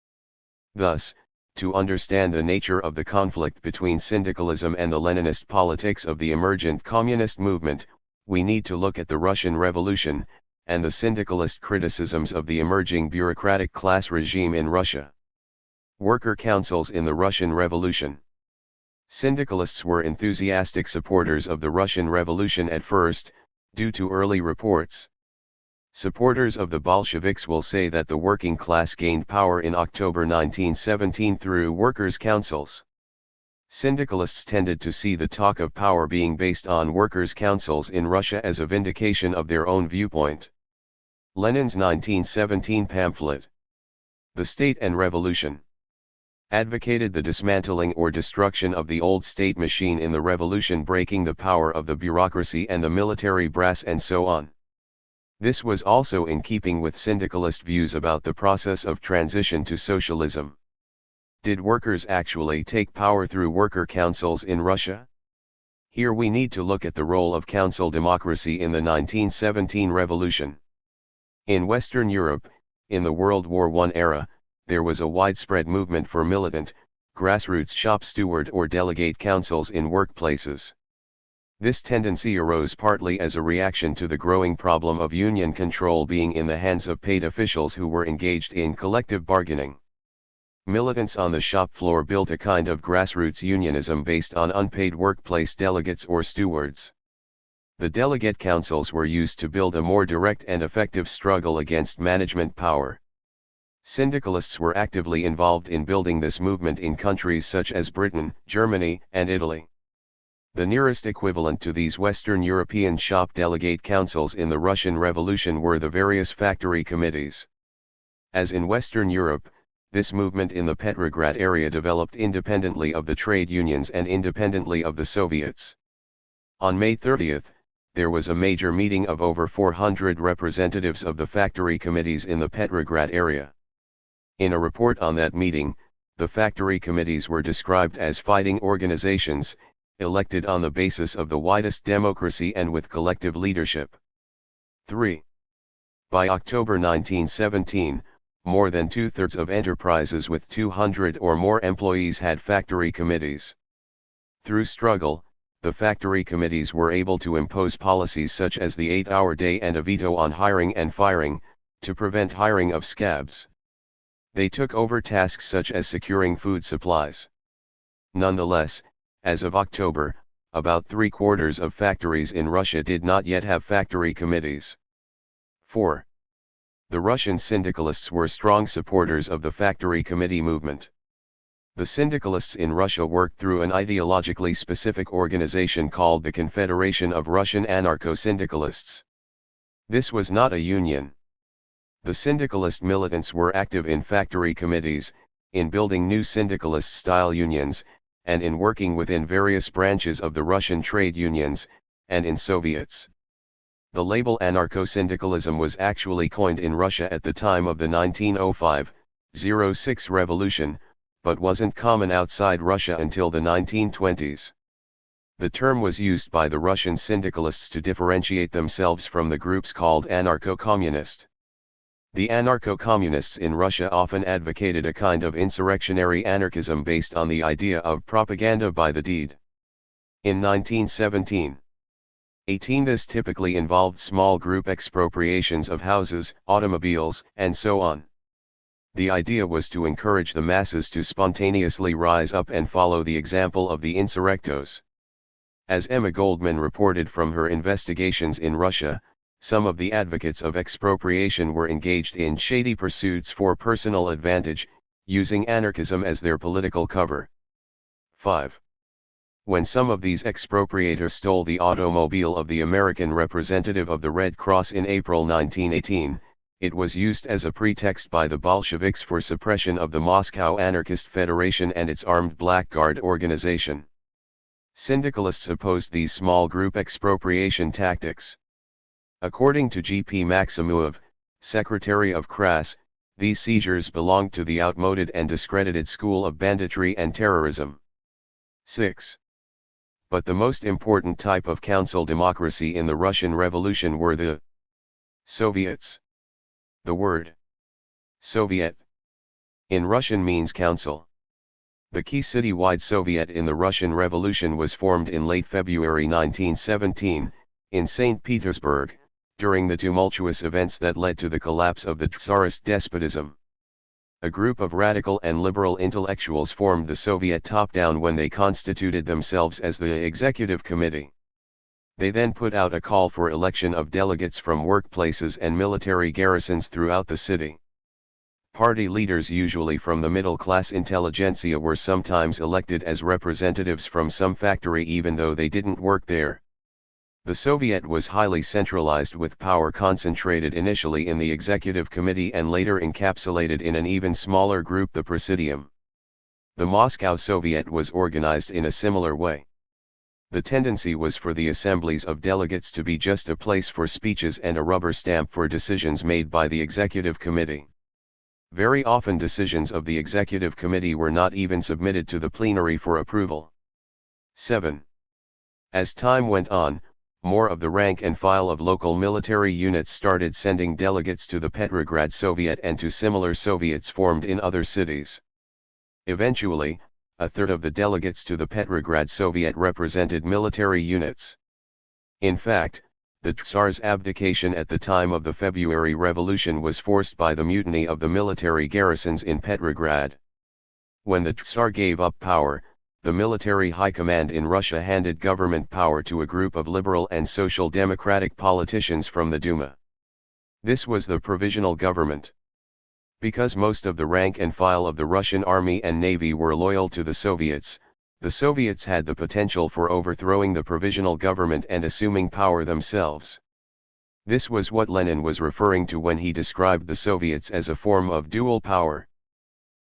Thus, to understand the nature of the conflict between syndicalism and the Leninist politics of the emergent communist movement, we need to look at the Russian Revolution, and the syndicalist criticisms of the emerging bureaucratic class regime in Russia. Worker councils in the Russian Revolution. Syndicalists were enthusiastic supporters of the Russian Revolution at first, due to early reports. Supporters of the Bolsheviks will say that the working class gained power in October 1917 through workers' councils. Syndicalists tended to see the talk of power being based on workers' councils in Russia as a vindication of their own viewpoint. Lenin's 1917 pamphlet, The State and Revolution, advocated the dismantling or destruction of the old state machine in the revolution, breaking the power of the bureaucracy and the military brass and so on. This was also in keeping with syndicalist views about the process of transition to socialism. Did workers actually take power through worker councils in Russia? Here we need to look at the role of council democracy in the 1917 revolution. In Western Europe, in the World War I era, there was a widespread movement for militant, grassroots shop steward or delegate councils in workplaces. This tendency arose partly as a reaction to the growing problem of union control being in the hands of paid officials who were engaged in collective bargaining. Militants on the shop floor built a kind of grassroots unionism based on unpaid workplace delegates or stewards. The delegate councils were used to build a more direct and effective struggle against management power. Syndicalists were actively involved in building this movement in countries such as Britain, Germany, and Italy. The nearest equivalent to these Western European shop delegate councils in the Russian Revolution were the various factory committees. As in Western Europe, this movement in the Petrograd area developed independently of the trade unions and independently of the Soviets. On May 30, there was a major meeting of over 400 representatives of the factory committees in the Petrograd area. In a report on that meeting, the factory committees were described as fighting organizations, elected on the basis of the widest democracy and with collective leadership. 3. By October 1917, more than two-thirds of enterprises with 200 or more employees had factory committees. Through struggle, the factory committees were able to impose policies such as the 8-hour day and a veto on hiring and firing, to prevent hiring of scabs. They took over tasks such as securing food supplies. Nonetheless, as of October, about 3/4 of factories in Russia did not yet have factory committees. 4. The Russian syndicalists were strong supporters of the factory committee movement. The syndicalists in Russia worked through an ideologically specific organization called the Confederation of Russian Anarcho-Syndicalists. This was not a union. The syndicalist militants were active in factory committees, in building new syndicalist-style unions, and in working within various branches of the Russian trade unions, and in Soviets. The label anarcho-syndicalism was actually coined in Russia at the time of the 1905-06 revolution, but wasn't common outside Russia until the 1920s. The term was used by the Russian syndicalists to differentiate themselves from the groups called anarcho-communist. The anarcho-communists in Russia often advocated a kind of insurrectionary anarchism based on the idea of propaganda by the deed. In 1917-18 this typically involved small group expropriations of houses, automobiles, and so on. The idea was to encourage the masses to spontaneously rise up and follow the example of the insurrectos. As Emma Goldman reported from her investigations in Russia, some of the advocates of expropriation were engaged in shady pursuits for personal advantage, using anarchism as their political cover. 5. When some of these expropriators stole the automobile of the American representative of the Red Cross in April 1918, It was used as a pretext by the Bolsheviks for suppression of the Moscow Anarchist Federation and its armed blackguard organization. Syndicalists opposed these small group expropriation tactics. According to G.P. Maximuov, secretary of KRAS, these seizures belonged to the outmoded and discredited school of banditry and terrorism. 6. But the most important type of council democracy in the Russian Revolution were the Soviets. The word Soviet in Russian means council. The key citywide Soviet in the Russian Revolution was formed in late February 1917, in St. Petersburg, during the tumultuous events that led to the collapse of the Tsarist despotism. A group of radical and liberal intellectuals formed the Soviet top-down when they constituted themselves as the Executive Committee. They then put out a call for election of delegates from workplaces and military garrisons throughout the city. Party leaders, usually from the middle-class intelligentsia, were sometimes elected as representatives from some factory even though they didn't work there. The Soviet was highly centralized, with power concentrated initially in the Executive Committee and later encapsulated in an even smaller group, the Presidium. The Moscow Soviet was organized in a similar way. The tendency was for the assemblies of delegates to be just a place for speeches and a rubber stamp for decisions made by the Executive Committee. Very often decisions of the Executive Committee were not even submitted to the plenary for approval. 7. As time went on, more of the rank and file of local military units started sending delegates to the Petrograd Soviet and to similar Soviets formed in other cities. Eventually, a third of the delegates to the Petrograd Soviet represented military units. In fact, the Tsar's abdication at the time of the February Revolution was forced by the mutiny of the military garrisons in Petrograd. When the Tsar gave up power, the military high command in Russia handed government power to a group of liberal and social democratic politicians from the Duma. This was the provisional government. Because most of the rank and file of the Russian army and navy were loyal to the Soviets had the potential for overthrowing the provisional government and assuming power themselves. This was what Lenin was referring to when he described the Soviets as a form of dual power.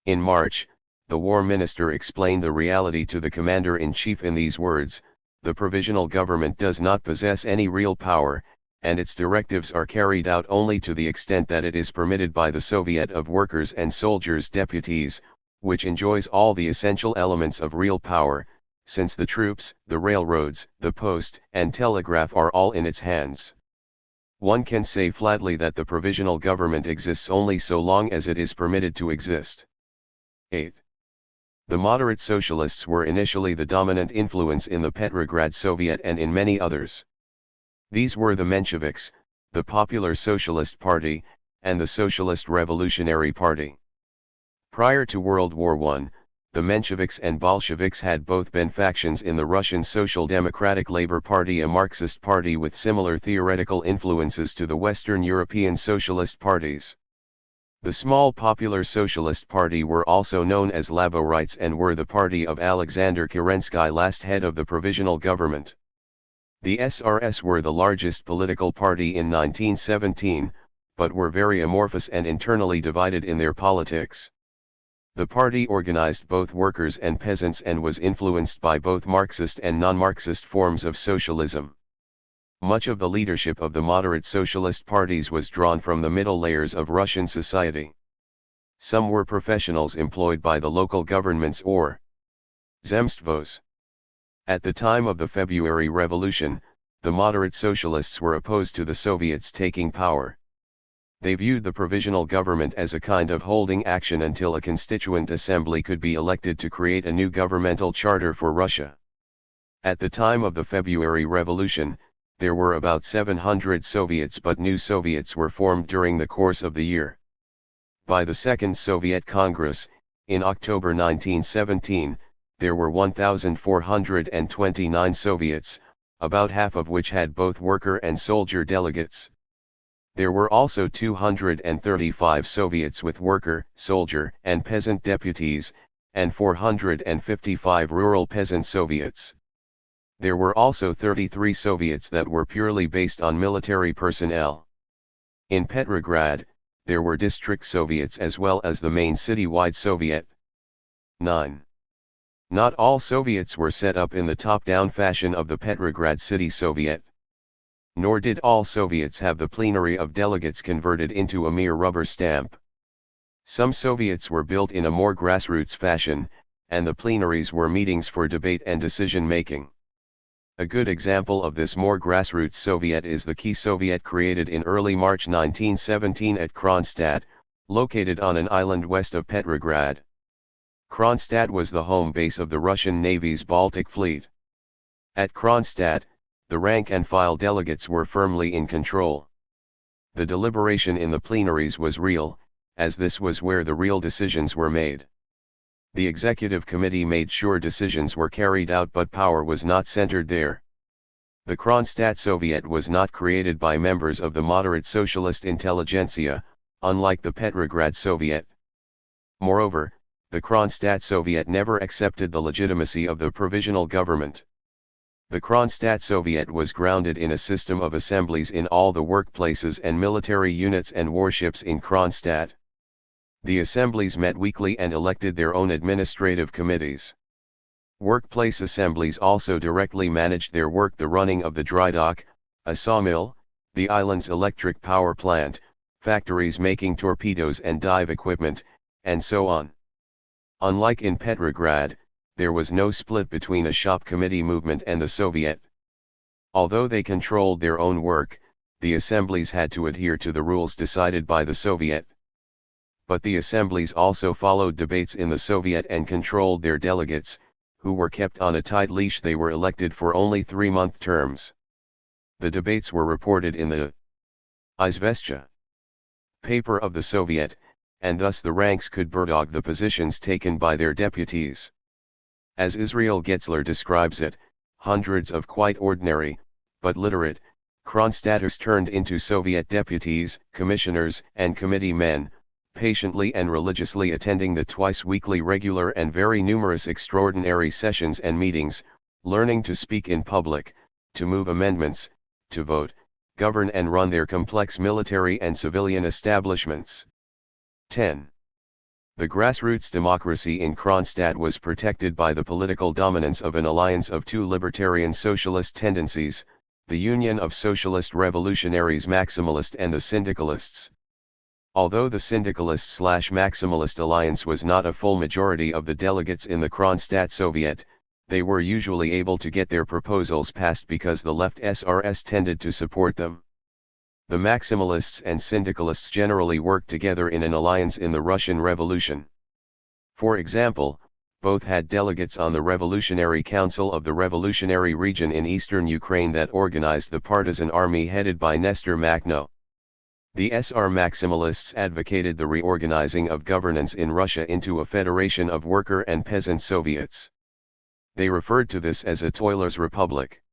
In March, the war minister explained the reality to the commander-in-chief in these words: the provisional government does not possess any real power, and its directives are carried out only to the extent that it is permitted by the Soviet of Workers' and Soldiers' Deputies, which enjoys all the essential elements of real power, since the troops, the railroads, the post and telegraph are all in its hands. One can say flatly that the provisional government exists only so long as it is permitted to exist. 8. The moderate socialists were initially the dominant influence in the Petrograd Soviet and in many others. These were the Mensheviks, the Popular Socialist Party, and the Socialist Revolutionary Party. Prior to World War I, the Mensheviks and Bolsheviks had both been factions in the Russian Social Democratic Labour Party, a Marxist party with similar theoretical influences to the Western European socialist parties. The small Popular Socialist Party were also known as Laborites and were the party of Alexander Kerensky, last head of the provisional government. The SRS were the largest political party in 1917, but were very amorphous and internally divided in their politics. The party organized both workers and peasants and was influenced by both Marxist and non-Marxist forms of socialism. Much of the leadership of the moderate socialist parties was drawn from the middle layers of Russian society. Some were professionals employed by the local governments or zemstvos. At the time of the February Revolution, the moderate socialists were opposed to the Soviets taking power. They viewed the provisional government as a kind of holding action until a constituent assembly could be elected to create a new governmental charter for Russia. At the time of the February Revolution, there were about 700 Soviets, but new Soviets were formed during the course of the year. By the Second Soviet Congress, in October 1917, there were 1,429 Soviets, about half of which had both worker and soldier delegates. There were also 235 Soviets with worker, soldier, and peasant deputies, and 455 rural peasant Soviets. There were also 33 Soviets that were purely based on military personnel. In Petrograd, there were district Soviets as well as the main city-wide Soviet. 9. Not all Soviets were set up in the top-down fashion of the Petrograd City Soviet. Nor did all Soviets have the plenary of delegates converted into a mere rubber stamp. Some Soviets were built in a more grassroots fashion, and the plenaries were meetings for debate and decision-making. A good example of this more grassroots Soviet is the Key Soviet created in early March 1917 at Kronstadt, located on an island west of Petrograd. Kronstadt was the home base of the Russian Navy's Baltic Fleet. At Kronstadt, the rank-and-file delegates were firmly in control. The deliberation in the plenaries was real, as this was where the real decisions were made. The executive committee made sure decisions were carried out, but power was not centered there. The Kronstadt Soviet was not created by members of the moderate socialist intelligentsia, unlike the Petrograd Soviet. Moreover, the Kronstadt Soviet never accepted the legitimacy of the provisional government. The Kronstadt Soviet was grounded in a system of assemblies in all the workplaces and military units and warships in Kronstadt. The assemblies met weekly and elected their own administrative committees. Workplace assemblies also directly managed their work: the running of the dry dock, a sawmill, the island's electric power plant, factories making torpedoes and dive equipment, and so on. Unlike in Petrograd, there was no split between a shop committee movement and the Soviet. Although they controlled their own work, the assemblies had to adhere to the rules decided by the Soviet. But the assemblies also followed debates in the Soviet and controlled their delegates, who were kept on a tight leash. They were elected for only 3-month terms. The debates were reported in the Izvestia paper of the Soviet, and thus the ranks could bulldog the positions taken by their deputies. As Israel Getzler describes it, hundreds of quite ordinary, but literate, Kronstadters turned into Soviet deputies, commissioners, and committee men, patiently and religiously attending the twice-weekly regular and very numerous extraordinary sessions and meetings, learning to speak in public, to move amendments, to vote, govern and run their complex military and civilian establishments. 10. The grassroots democracy in Kronstadt was protected by the political dominance of an alliance of two libertarian socialist tendencies, the Union of Socialist Revolutionaries Maximalist and the Syndicalists. Although the Syndicalist/Maximalist alliance was not a full majority of the delegates in the Kronstadt Soviet, they were usually able to get their proposals passed because the left SRS tended to support them. The Maximalists and Syndicalists generally worked together in an alliance in the Russian Revolution. For example, both had delegates on the Revolutionary Council of the Revolutionary Region in eastern Ukraine that organized the partisan army headed by Nestor Makhno. The SR Maximalists advocated the reorganizing of governance in Russia into a federation of worker and peasant Soviets. They referred to this as a Toilers' Republic.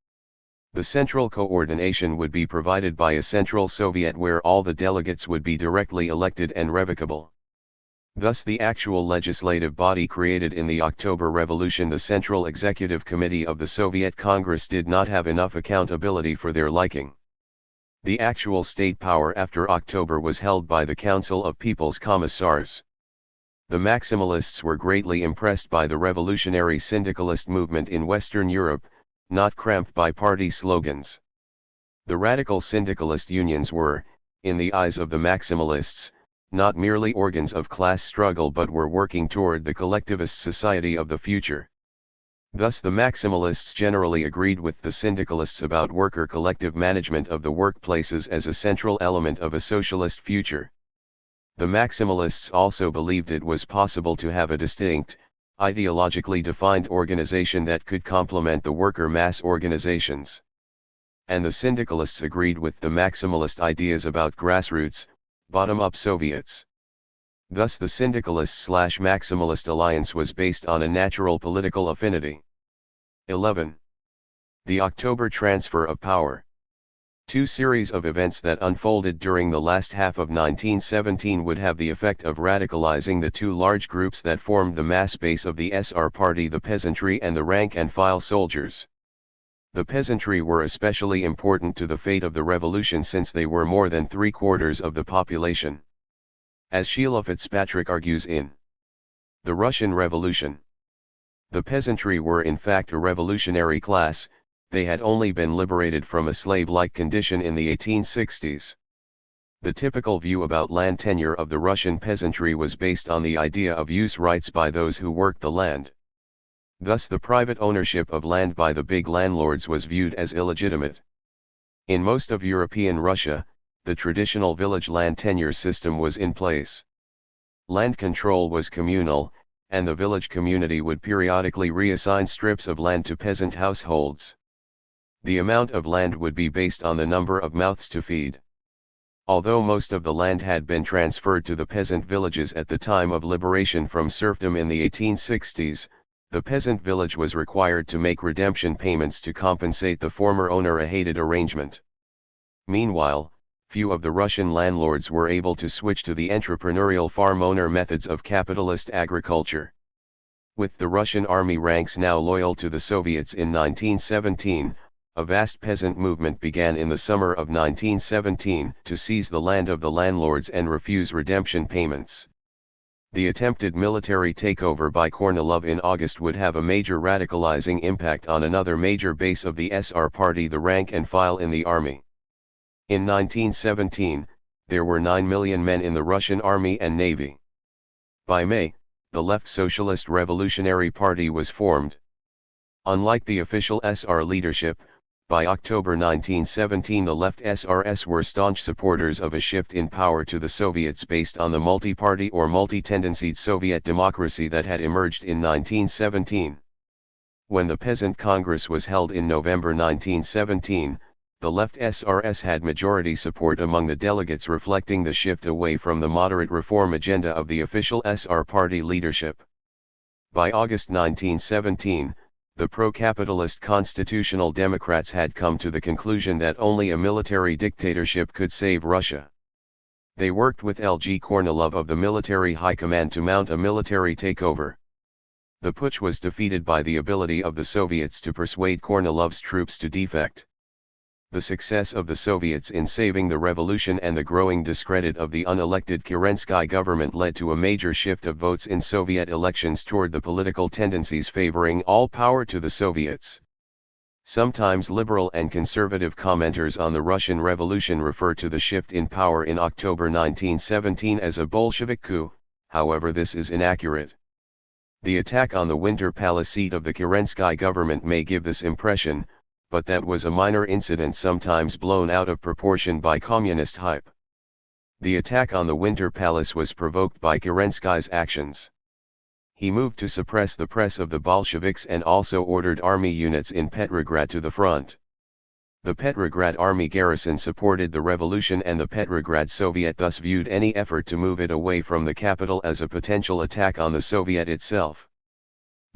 The central coordination would be provided by a central Soviet where all the delegates would be directly elected and revocable. Thus the actual legislative body created in the October Revolution, the Central Executive Committee of the Soviet Congress, did not have enough accountability for their liking. The actual state power after October was held by the Council of People's Commissars. The Maximalists were greatly impressed by the revolutionary syndicalist movement in Western Europe, not cramped by party slogans. The radical syndicalist unions were, in the eyes of the Maximalists, not merely organs of class struggle but were working toward the collectivist society of the future. Thus the Maximalists generally agreed with the Syndicalists about worker collective management of the workplaces as a central element of a socialist future. The Maximalists also believed it was possible to have a distinct, ideologically defined organization that could complement the worker mass organizations. And the Syndicalists agreed with the Maximalist ideas about grassroots, bottom-up Soviets. Thus the Syndicalist/Maximalist alliance was based on a natural political affinity. 11. The October transfer of power. Two series of events that unfolded during the last half of 1917 would have the effect of radicalizing the two large groups that formed the mass base of the SR Party: the peasantry and the rank-and-file soldiers. The peasantry were especially important to the fate of the revolution since they were more than 3/4 of the population. As Sheila Fitzpatrick argues in The Russian Revolution, the peasantry were in fact a revolutionary class. They had only been liberated from a slave-like condition in the 1860s. The typical view about land tenure of the Russian peasantry was based on the idea of use rights by those who worked the land. Thus the private ownership of land by the big landlords was viewed as illegitimate. In most of European Russia, the traditional village land tenure system was in place. Land control was communal, and the village community would periodically reassign strips of land to peasant households. The amount of land would be based on the number of mouths to feed. Although most of the land had been transferred to the peasant villages at the time of liberation from serfdom in the 1860s, the peasant village was required to make redemption payments to compensate the former owner, a hated arrangement. Meanwhile, few of the Russian landlords were able to switch to the entrepreneurial farm owner methods of capitalist agriculture. With the Russian army ranks now loyal to the Soviets in 1917, a vast peasant movement began in the summer of 1917 to seize the land of the landlords and refuse redemption payments. The attempted military takeover by Kornilov in August would have a major radicalizing impact on another major base of the SR Party, the rank and file in the army. In 1917, there were 9 million men in the Russian army and navy. By May, the Left Socialist Revolutionary Party was formed. Unlike the official SR leadership, by October 1917 the left SRS were staunch supporters of a shift in power to the Soviets based on the multi-party or multi-tendencied Soviet democracy that had emerged in 1917. When the Peasant Congress was held in November 1917, the left SRS had majority support among the delegates, reflecting the shift away from the moderate reform agenda of the official SR party leadership. By August 1917, the pro-capitalist Constitutional Democrats had come to the conclusion that only a military dictatorship could save Russia. They worked with L.G. Kornilov of the military high command to mount a military takeover. The putsch was defeated by the ability of the Soviets to persuade Kornilov's troops to defect. The success of the Soviets in saving the revolution and the growing discredit of the unelected Kerensky government led to a major shift of votes in Soviet elections toward the political tendencies favoring all power to the Soviets. Sometimes liberal and conservative commenters on the Russian Revolution refer to the shift in power in October 1917 as a Bolshevik coup, however this is inaccurate. The attack on the Winter Palace seat of the Kerensky government may give this impression, but that was a minor incident sometimes blown out of proportion by communist hype. The attack on the Winter Palace was provoked by Kerensky's actions. He moved to suppress the press of the Bolsheviks and also ordered army units in Petrograd to the front. The Petrograd army garrison supported the revolution, and the Petrograd Soviet thus viewed any effort to move it away from the capital as a potential attack on the Soviet itself.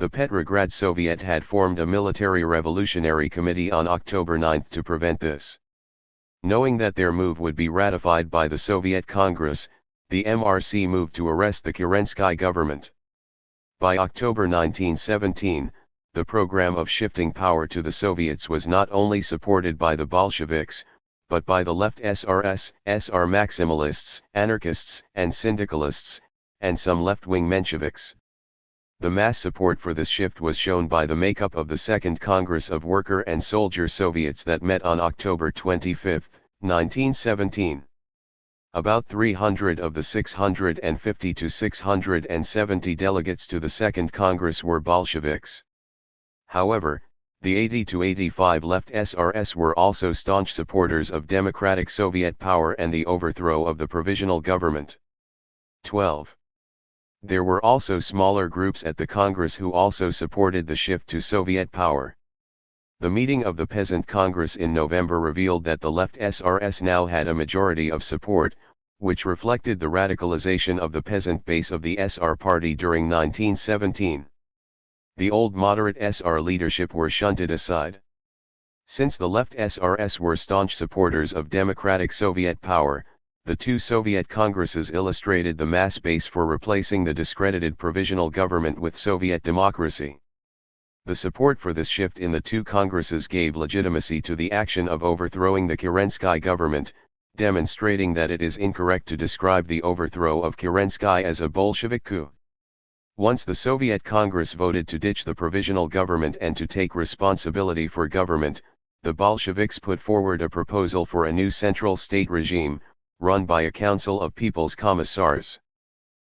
The Petrograd Soviet had formed a military revolutionary committee on October 9 to prevent this. Knowing that their move would be ratified by the Soviet Congress, the MRC moved to arrest the Kerensky government. By October 1917, the program of shifting power to the Soviets was not only supported by the Bolsheviks, but by the left SRS, SR Maximalists, anarchists, and syndicalists, and some left-wing Mensheviks. The mass support for this shift was shown by the makeup of the Second Congress of Worker and Soldier Soviets that met on October 25, 1917. About 300 of the 650 to 670 delegates to the Second Congress were Bolsheviks. However, the 80 to 85 left SRS were also staunch supporters of democratic Soviet power and the overthrow of the provisional government. 12. There were also smaller groups at the Congress who also supported the shift to Soviet power. The meeting of the Peasant Congress in November revealed that the left SRS now had a majority of support, which reflected the radicalization of the peasant base of the SR party during 1917. The old moderate SR leadership were shunted aside. Since the left SRS were staunch supporters of democratic Soviet power, the two Soviet Congresses illustrated the mass base for replacing the discredited provisional government with Soviet democracy. The support for this shift in the two Congresses gave legitimacy to the action of overthrowing the Kerensky government, demonstrating that it is incorrect to describe the overthrow of Kerensky as a Bolshevik coup. Once the Soviet Congress voted to ditch the provisional government and to take responsibility for government, the Bolsheviks put forward a proposal for a new central state regime, run by a council of people's commissars.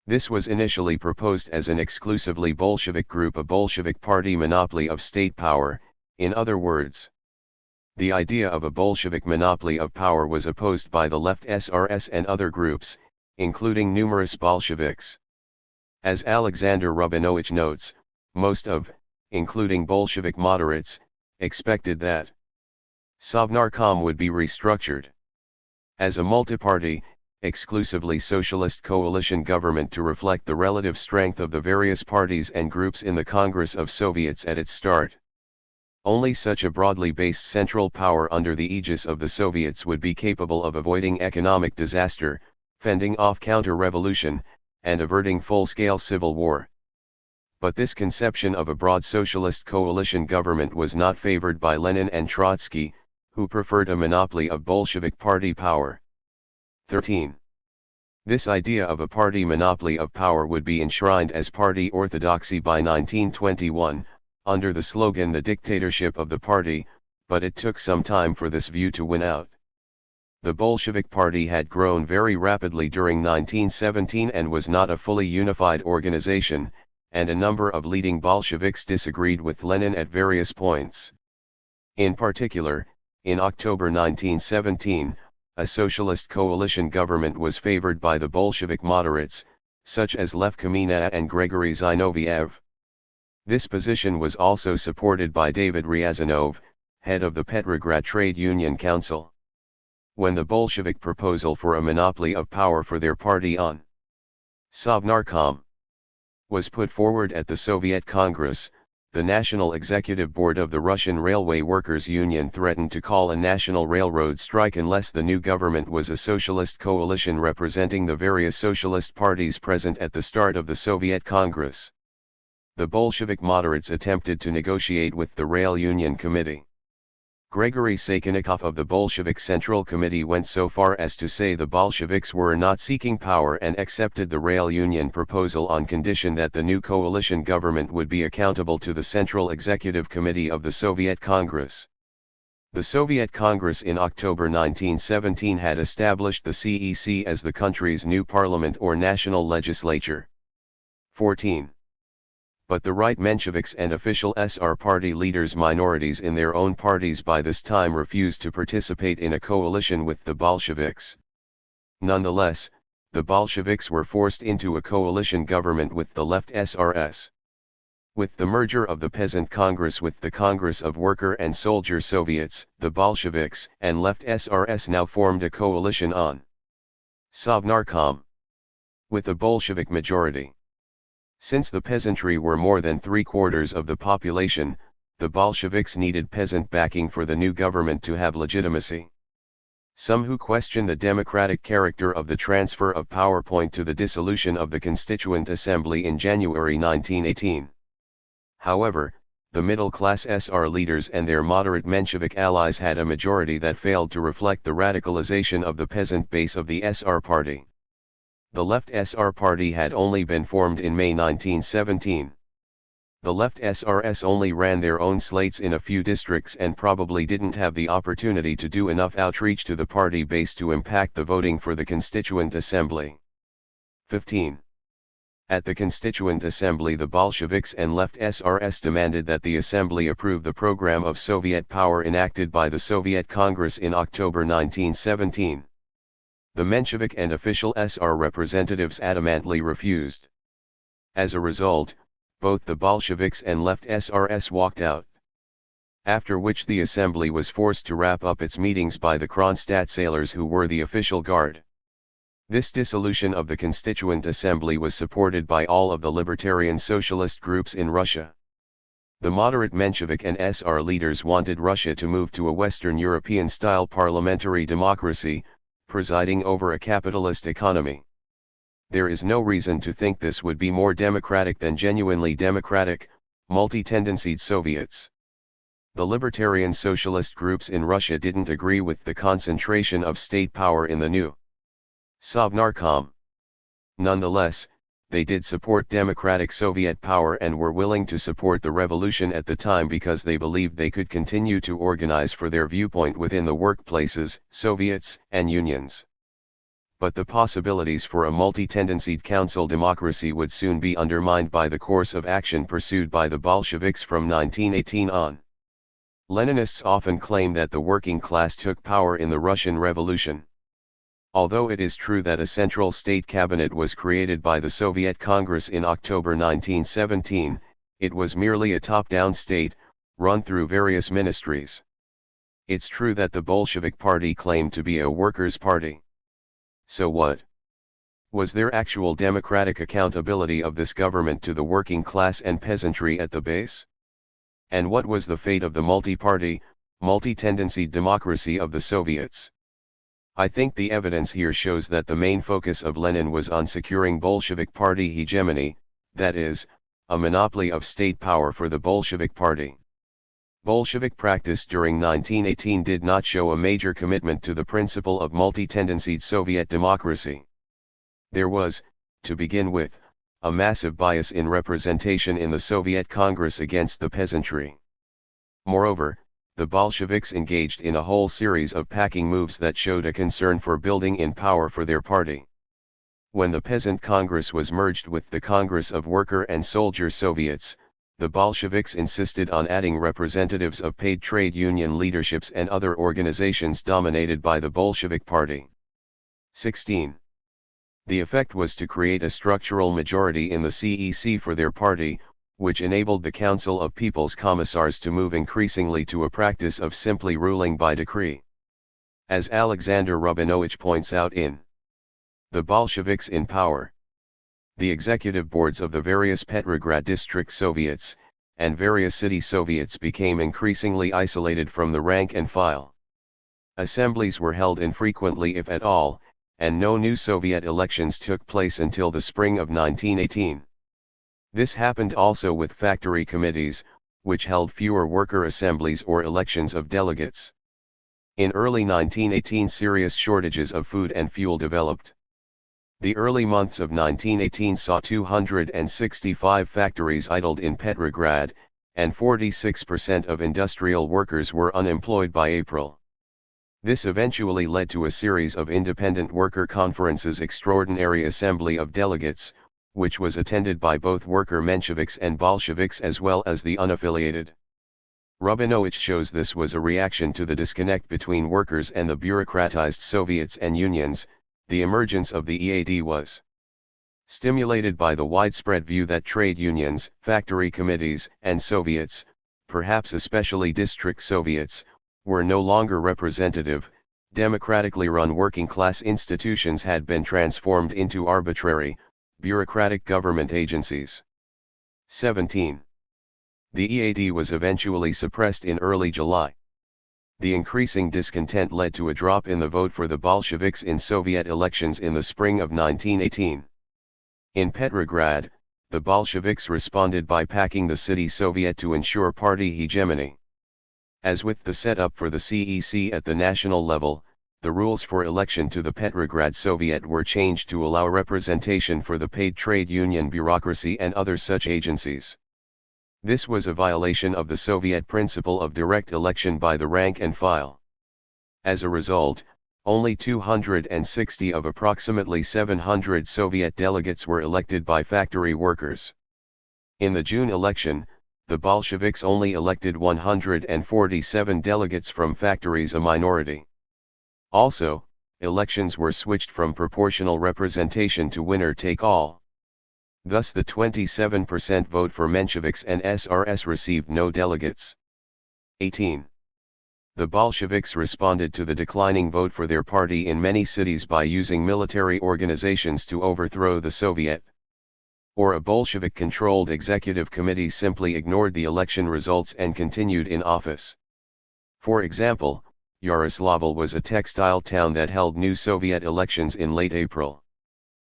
This was initially proposed as an exclusively Bolshevik group, a Bolshevik party monopoly of state power. In other words, the idea of a Bolshevik monopoly of power was opposed by the left SRS and other groups, including numerous Bolsheviks. As Alexander Rubinovich notes, most of, including Bolshevik moderates, expected that Sovnarkom would be restructured as a multi-party, exclusively socialist coalition government to reflect the relative strength of the various parties and groups in the Congress of Soviets at its start. Only such a broadly based central power under the aegis of the Soviets would be capable of avoiding economic disaster, fending off counter-revolution, and averting full-scale civil war. But this conception of a broad socialist coalition government was not favored by Lenin and Trotsky, who preferred a monopoly of Bolshevik party power. 13. This idea of a party monopoly of power would be enshrined as party orthodoxy by 1921, under the slogan "the dictatorship of the party," but it took some time for this view to win out. The Bolshevik Party had grown very rapidly during 1917 and was not a fully unified organization, and a number of leading Bolsheviks disagreed with Lenin at various points. In particular, in October 1917, a socialist coalition government was favored by the Bolshevik moderates, such as Lev Kamina and Gregory Zinoviev. This position was also supported by David Ryazanov, head of the Petrograd Trade Union Council. When the Bolshevik proposal for a monopoly of power for their party on Sovnarkom was put forward at the Soviet Congress, the National Executive Board of the Russian Railway Workers' Union threatened to call a national railroad strike unless the new government was a socialist coalition representing the various socialist parties present at the start of the Soviet Congress. The Bolshevik moderates attempted to negotiate with the Rail Union Committee. Gregory Sakhanikov of the Bolshevik Central Committee went so far as to say the Bolsheviks were not seeking power and accepted the Rail Union proposal on condition that the new coalition government would be accountable to the Central Executive Committee of the Soviet Congress. The Soviet Congress in October 1917 had established the CEC as the country's new parliament or national legislature. 14. But the right Mensheviks and official SR party leaders, minorities in their own parties, by this time refused to participate in a coalition with the Bolsheviks. Nonetheless, the Bolsheviks were forced into a coalition government with the left SRS. With the merger of the Peasant Congress with the Congress of Worker and Soldier Soviets, the Bolsheviks and left SRS now formed a coalition on Sovnarkom with a Bolshevik majority. Since the peasantry were more than 3/4 of the population, the Bolsheviks needed peasant backing for the new government to have legitimacy. Some who question the democratic character of the transfer of power point to the dissolution of the Constituent Assembly in January 1918. However, the middle-class SR leaders and their moderate Menshevik allies had a majority that failed to reflect the radicalization of the peasant base of the SR party. The left SR party had only been formed in May 1917. The left SRS only ran their own slates in a few districts and probably didn't have the opportunity to do enough outreach to the party base to impact the voting for the Constituent Assembly. 15. At the Constituent Assembly, the Bolsheviks and left SRS demanded that the Assembly approve the program of Soviet power enacted by the Soviet Congress in October 1917. The Menshevik and official SR representatives adamantly refused. As a result, both the Bolsheviks and left SRS walked out. After which the assembly was forced to wrap up its meetings by the Kronstadt sailors, who were the official guard. This dissolution of the Constituent Assembly was supported by all of the libertarian socialist groups in Russia. The moderate Menshevik and SR leaders wanted Russia to move to a Western European-style parliamentary democracy, presiding over a capitalist economy. There is no reason to think this would be more democratic than genuinely democratic, multi-tendencied Soviets. The libertarian socialist groups in Russia didn't agree with the concentration of state power in the new Sovnarkom. Nonetheless, they did support democratic Soviet power and were willing to support the revolution at the time because they believed they could continue to organize for their viewpoint within the workplaces, Soviets, and unions. But the possibilities for a multi-tendencied council democracy would soon be undermined by the course of action pursued by the Bolsheviks from 1918 on. Leninists often claim that the working class took power in the Russian Revolution. Although it is true that a central state cabinet was created by the Soviet Congress in October 1917, it was merely a top-down state, run through various ministries. It's true that the Bolshevik Party claimed to be a workers' party. So what? Was there actual democratic accountability of this government to the working class and peasantry at the base? And what was the fate of the multi-party, multi-tendencied democracy of the Soviets? I think the evidence here shows that the main focus of Lenin was on securing Bolshevik party hegemony, that is, a monopoly of state power for the Bolshevik party. Bolshevik practice during 1918 did not show a major commitment to the principle of multi-tendencied Soviet democracy. There was, to begin with, a massive bias in representation in the Soviet Congress against the peasantry. Moreover, the Bolsheviks engaged in a whole series of packing moves that showed a concern for building in power for their party. When the Peasant Congress was merged with the Congress of Worker and Soldier Soviets, the Bolsheviks insisted on adding representatives of paid trade union leaderships and other organizations dominated by the Bolshevik Party. 16. The effect was to create a structural majority in the CEC for their party, which enabled the Council of People's Commissars to move increasingly to a practice of simply ruling by decree. As Alexander Rubinovich points out in The Bolsheviks in Power, the executive boards of the various Petrograd district Soviets, and various city Soviets became increasingly isolated from the rank and file. Assemblies were held infrequently if at all, and no new Soviet elections took place until the spring of 1918. This happened also with factory committees, which held fewer worker assemblies or elections of delegates. In early 1918 serious shortages of food and fuel developed. The early months of 1918 saw 265 factories idled in Petrograd, and 46% of industrial workers were unemployed by April. This eventually led to a series of independent worker conferences, extraordinary assembly of delegates, which was attended by both worker Mensheviks and Bolsheviks as well as the unaffiliated. Rubinovich shows this was a reaction to the disconnect between workers and the bureaucratized Soviets and unions. The emergence of the EAD was stimulated by the widespread view that trade unions, factory committees, and Soviets, perhaps especially district Soviets, were no longer representative. Democratically run working-class institutions had been transformed into arbitrary, bureaucratic government agencies. 17. The EAD was eventually suppressed in early July. The increasing discontent led to a drop in the vote for the Bolsheviks in Soviet elections in the spring of 1918. In Petrograd, the Bolsheviks responded by packing the city Soviet to ensure party hegemony. As with the setup for the CEC at the national level, the rules for election to the Petrograd Soviet were changed to allow representation for the paid trade union bureaucracy and other such agencies. This was a violation of the Soviet principle of direct election by the rank and file. As a result, only 260 of approximately 700 Soviet delegates were elected by factory workers. In the June election, the Bolsheviks only elected 147 delegates from factories, a minority. Also, elections were switched from proportional representation to winner-take-all. Thus the 27% vote for Mensheviks and SRS received no delegates. 18. The Bolsheviks responded to the declining vote for their party in many cities by using military organizations to overthrow the Soviet. Or a Bolshevik-controlled executive committee simply ignored the election results and continued in office. For example, Yaroslavl was a textile town that held new Soviet elections in late April.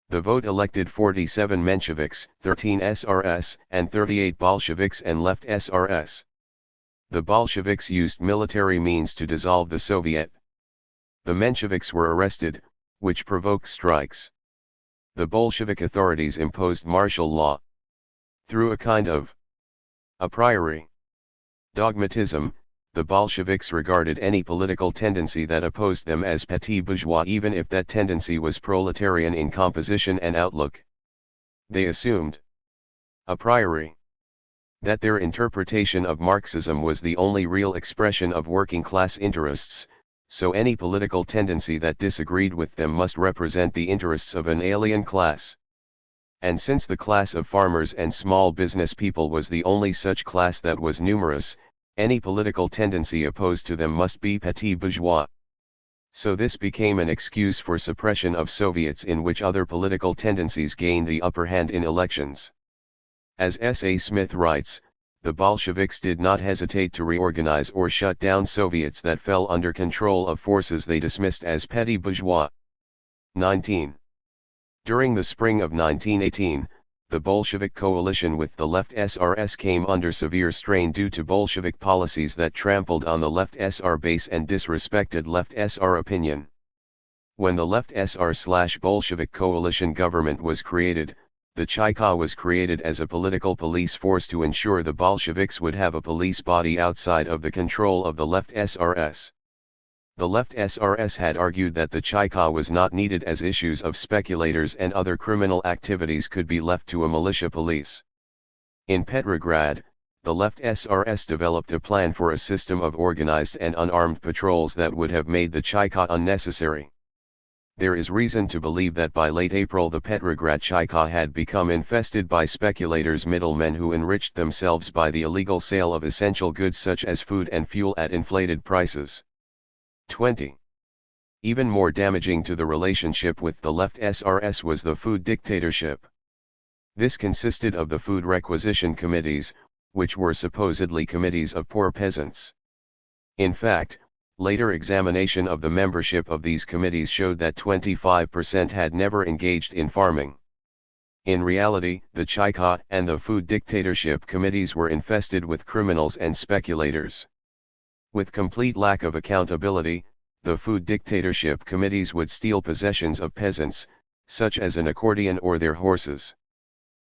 The vote elected 47 Mensheviks, 13 SRS, and 38 Bolsheviks and left SRS. The Bolsheviks used military means to dissolve the Soviet. The Mensheviks were arrested, which provoked strikes. The Bolshevik authorities imposed martial law. Through a kind of a priori dogmatism, the Bolsheviks regarded any political tendency that opposed them as petit bourgeois, even if that tendency was proletarian in composition and outlook. They assumed, a priori, that their interpretation of Marxism was the only real expression of working-class interests, so any political tendency that disagreed with them must represent the interests of an alien class. And since the class of farmers and small business people was the only such class that was numerous, any political tendency opposed to them must be petit bourgeois. So this became an excuse for suppression of Soviets in which other political tendencies gained the upper hand in elections. As S.A. Smith writes, the Bolsheviks did not hesitate to reorganize or shut down Soviets that fell under control of forces they dismissed as petit bourgeois. 19. During the spring of 1918, the Bolshevik coalition with the left SRS came under severe strain due to Bolshevik policies that trampled on the left SR base and disrespected left SR opinion. When the left SR/Bolshevik coalition government was created, the Cheka was created as a political police force to ensure the Bolsheviks would have a police body outside of the control of the left SRS. The left SRS had argued that the Cheka was not needed as issues of speculators and other criminal activities could be left to a militia police. In Petrograd, the left SRS developed a plan for a system of organized and unarmed patrols that would have made the Cheka unnecessary. There is reason to believe that by late April the Petrograd Cheka had become infested by speculators, middlemen who enriched themselves by the illegal sale of essential goods such as food and fuel at inflated prices. 20. Even more damaging to the relationship with the left SRS was the food dictatorship. This consisted of the food requisition committees, which were supposedly committees of poor peasants. In fact, later examination of the membership of these committees showed that 25% had never engaged in farming. In reality, the Cheka and the food dictatorship committees were infested with criminals and speculators. With complete lack of accountability, the food dictatorship committees would steal possessions of peasants, such as an accordion or their horses.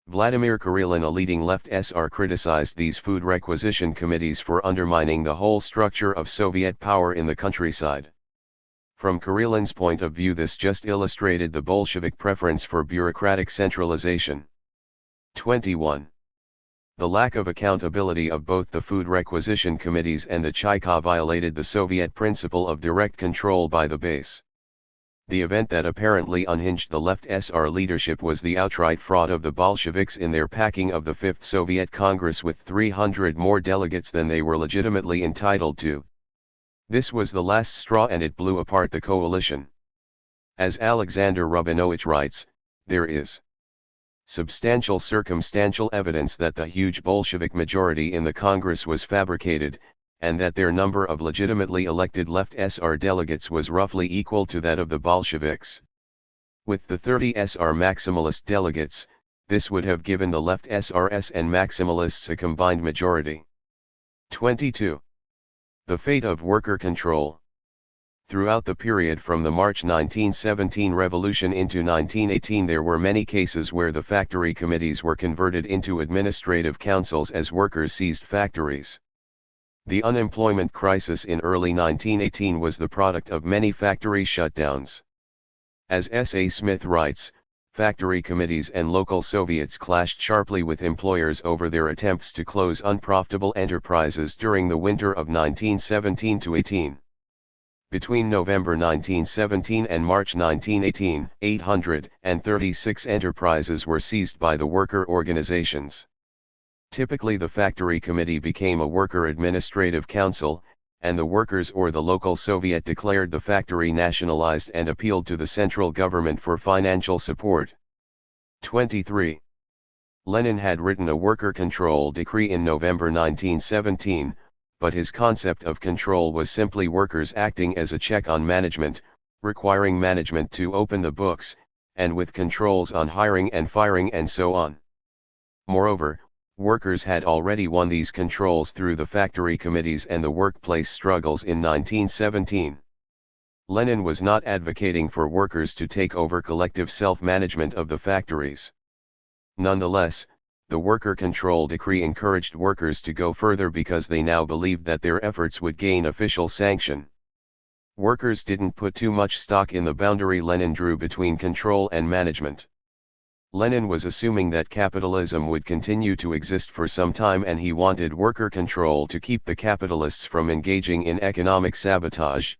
Vladimir Karelin, a leading left SR, criticized these food requisition committees for undermining the whole structure of Soviet power in the countryside. From Karelin's point of view, this just illustrated the Bolshevik preference for bureaucratic centralization. 21. The lack of accountability of both the food requisition committees and the Cheka violated the Soviet principle of direct control by the base. The event that apparently unhinged the left SR leadership was the outright fraud of the Bolsheviks in their packing of the Fifth Soviet Congress with 300 more delegates than they were legitimately entitled to. This was the last straw and it blew apart the coalition. As Alexander Rubinovich writes, there is substantial circumstantial evidence that the huge Bolshevik majority in the Congress was fabricated, and that their number of legitimately elected left SR delegates was roughly equal to that of the Bolsheviks. With the 30 SR maximalist delegates, this would have given the left SRS and maximalists a combined majority. 22. The fate of worker control. Throughout the period from the March 1917 revolution into 1918 there were many cases where the factory committees were converted into administrative councils as workers seized factories. The unemployment crisis in early 1918 was the product of many factory shutdowns. As S.A. Smith writes, factory committees and local Soviets clashed sharply with employers over their attempts to close unprofitable enterprises during the winter of 1917-18. Between November 1917 and March 1918, 836 enterprises were seized by the worker organizations. Typically the factory committee became a worker administrative council, and the workers or the local Soviet declared the factory nationalized and appealed to the central government for financial support. 23. Lenin had written a worker control decree in November 1917, but his concept of control was simply workers acting as a check on management, requiring management to open the books, and with controls on hiring and firing and so on. Moreover, Workers had already won these controls through the factory committees and the workplace struggles in 1917. Lenin was not advocating for workers to take over collective self-management of the factories. Nonetheless, the worker control decree encouraged workers to go further because they now believed that their efforts would gain official sanction. Workers didn't put too much stock in the boundary Lenin drew between control and management. Lenin was assuming that capitalism would continue to exist for some time, and he wanted worker control to keep the capitalists from engaging in economic sabotage.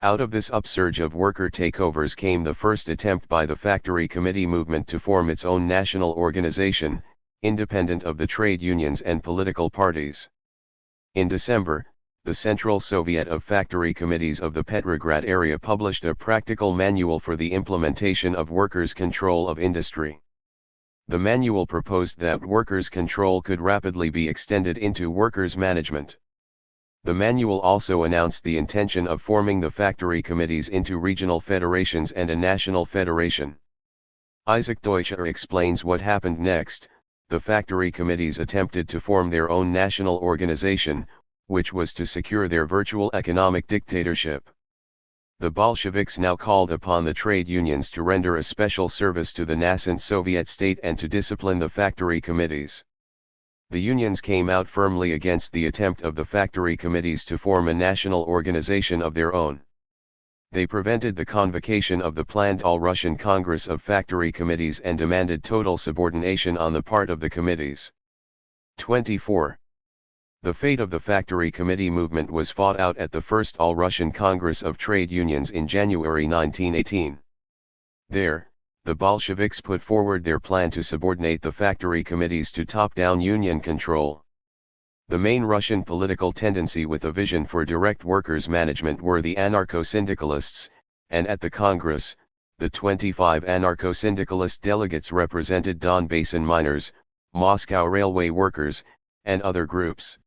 Out of this upsurge of worker takeovers came the first attempt by the factory committee movement to form its own national organization, independent of the trade unions and political parties. In December, the Central Soviet of Factory Committees of the Petrograd area published a practical manual for the implementation of workers' control of industry. The manual proposed that workers' control could rapidly be extended into workers' management. The manual also announced the intention of forming the factory committees into regional federations and a national federation. Isaac Deutscher explains what happened next. The factory committees attempted to form their own national organization, which was to secure their virtual economic dictatorship. The Bolsheviks now called upon the trade unions to render a special service to the nascent Soviet state and to discipline the factory committees. The unions came out firmly against the attempt of the factory committees to form a national organization of their own. They prevented the convocation of the planned All-Russian Congress of Factory Committees and demanded total subordination on the part of the committees. 24. The fate of the factory committee movement was fought out at the first All-Russian Congress of Trade Unions in January 1918. There, the Bolsheviks put forward their plan to subordinate the factory committees to top-down union control. The main Russian political tendency with a vision for direct workers' management were the anarcho-syndicalists, and at the Congress, the 25 anarcho-syndicalist delegates represented Don Basin miners, Moscow railway workers, and other groups.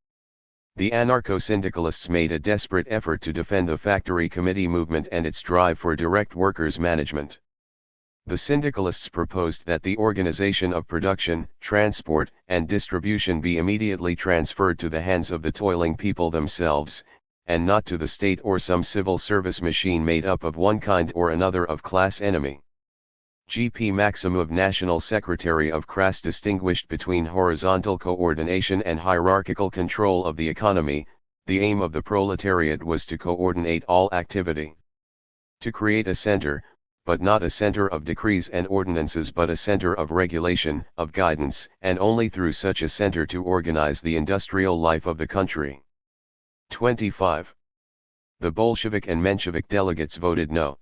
The anarcho-syndicalists made a desperate effort to defend the factory committee movement and its drive for direct workers' management. The syndicalists proposed that the organization of production, transport, and distribution be immediately transferred to the hands of the toiling people themselves, and not to the state or some civil service machine made up of one kind or another of class enemy. G.P. Maximov, National Secretary of KRAS, distinguished between horizontal coordination and hierarchical control of the economy. The aim of the proletariat was to coordinate all activity. To create a center, but not a center of decrees and ordinances, but a center of regulation, of guidance, and only through such a center to organize the industrial life of the country. 25. The Bolshevik and Menshevik delegates voted no.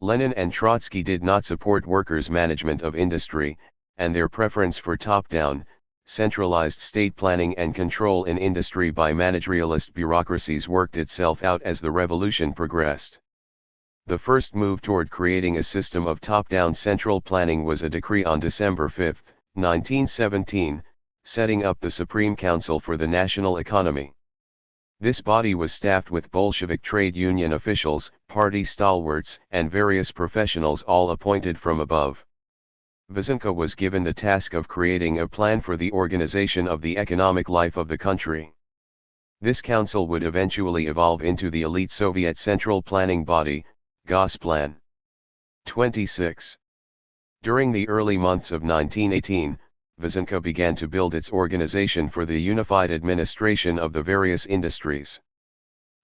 Lenin and Trotsky did not support workers' management of industry, and their preference for top-down, centralized state planning and control in industry by managerialist bureaucracies worked itself out as the revolution progressed. The first move toward creating a system of top-down central planning was a decree on December 5, 1917, setting up the Supreme Council for the National Economy. This body was staffed with Bolshevik trade union officials, party stalwarts, and various professionals, all appointed from above. Wetzel was given the task of creating a plan for the organization of the economic life of the country. This council would eventually evolve into the elite Soviet Central Planning Body, Gosplan. 26. During the early months of 1918, Wetzel began to build its organization for the unified administration of the various industries.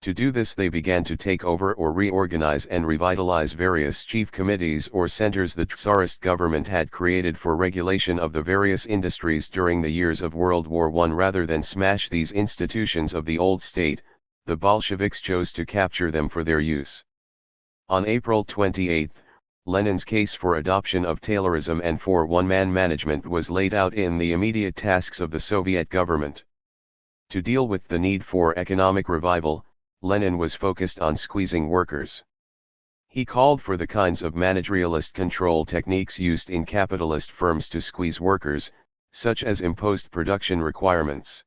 To do this, they began to take over or reorganize and revitalize various chief committees or centers the Tsarist government had created for regulation of the various industries during the years of World War I. Rather than smash these institutions of the old state, the Bolsheviks chose to capture them for their use. On April 28, Lenin's case for adoption of Taylorism and for one-man management was laid out in the immediate tasks of the Soviet government. To deal with the need for economic revival, Lenin was focused on squeezing workers. He called for the kinds of managerialist control techniques used in capitalist firms to squeeze workers, such as imposed production requirements.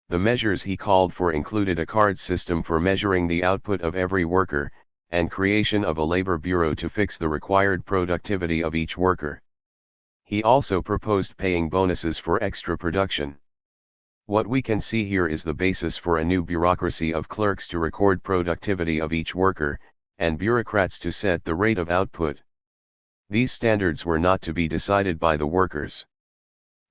The measures he called for included a card system for measuring the output of every worker, and creation of a labor bureau to fix the required productivity of each worker. He also proposed paying bonuses for extra production. What we can see here is the basis for a new bureaucracy of clerks to record productivity of each worker, and bureaucrats to set the rate of output. These standards were not to be decided by the workers.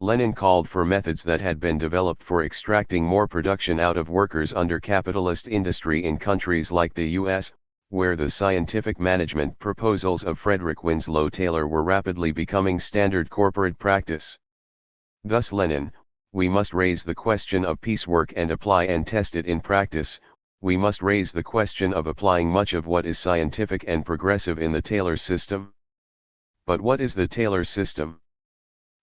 Lenin called for methods that had been developed for extracting more production out of workers under capitalist industry in countries like the US, where the scientific management proposals of Frederick Winslow Taylor were rapidly becoming standard corporate practice. Thus Lenin, we must raise the question of piecework and apply and test it in practice. We must raise the question of applying much of what is scientific and progressive in the Taylor system. But what is the Taylor system?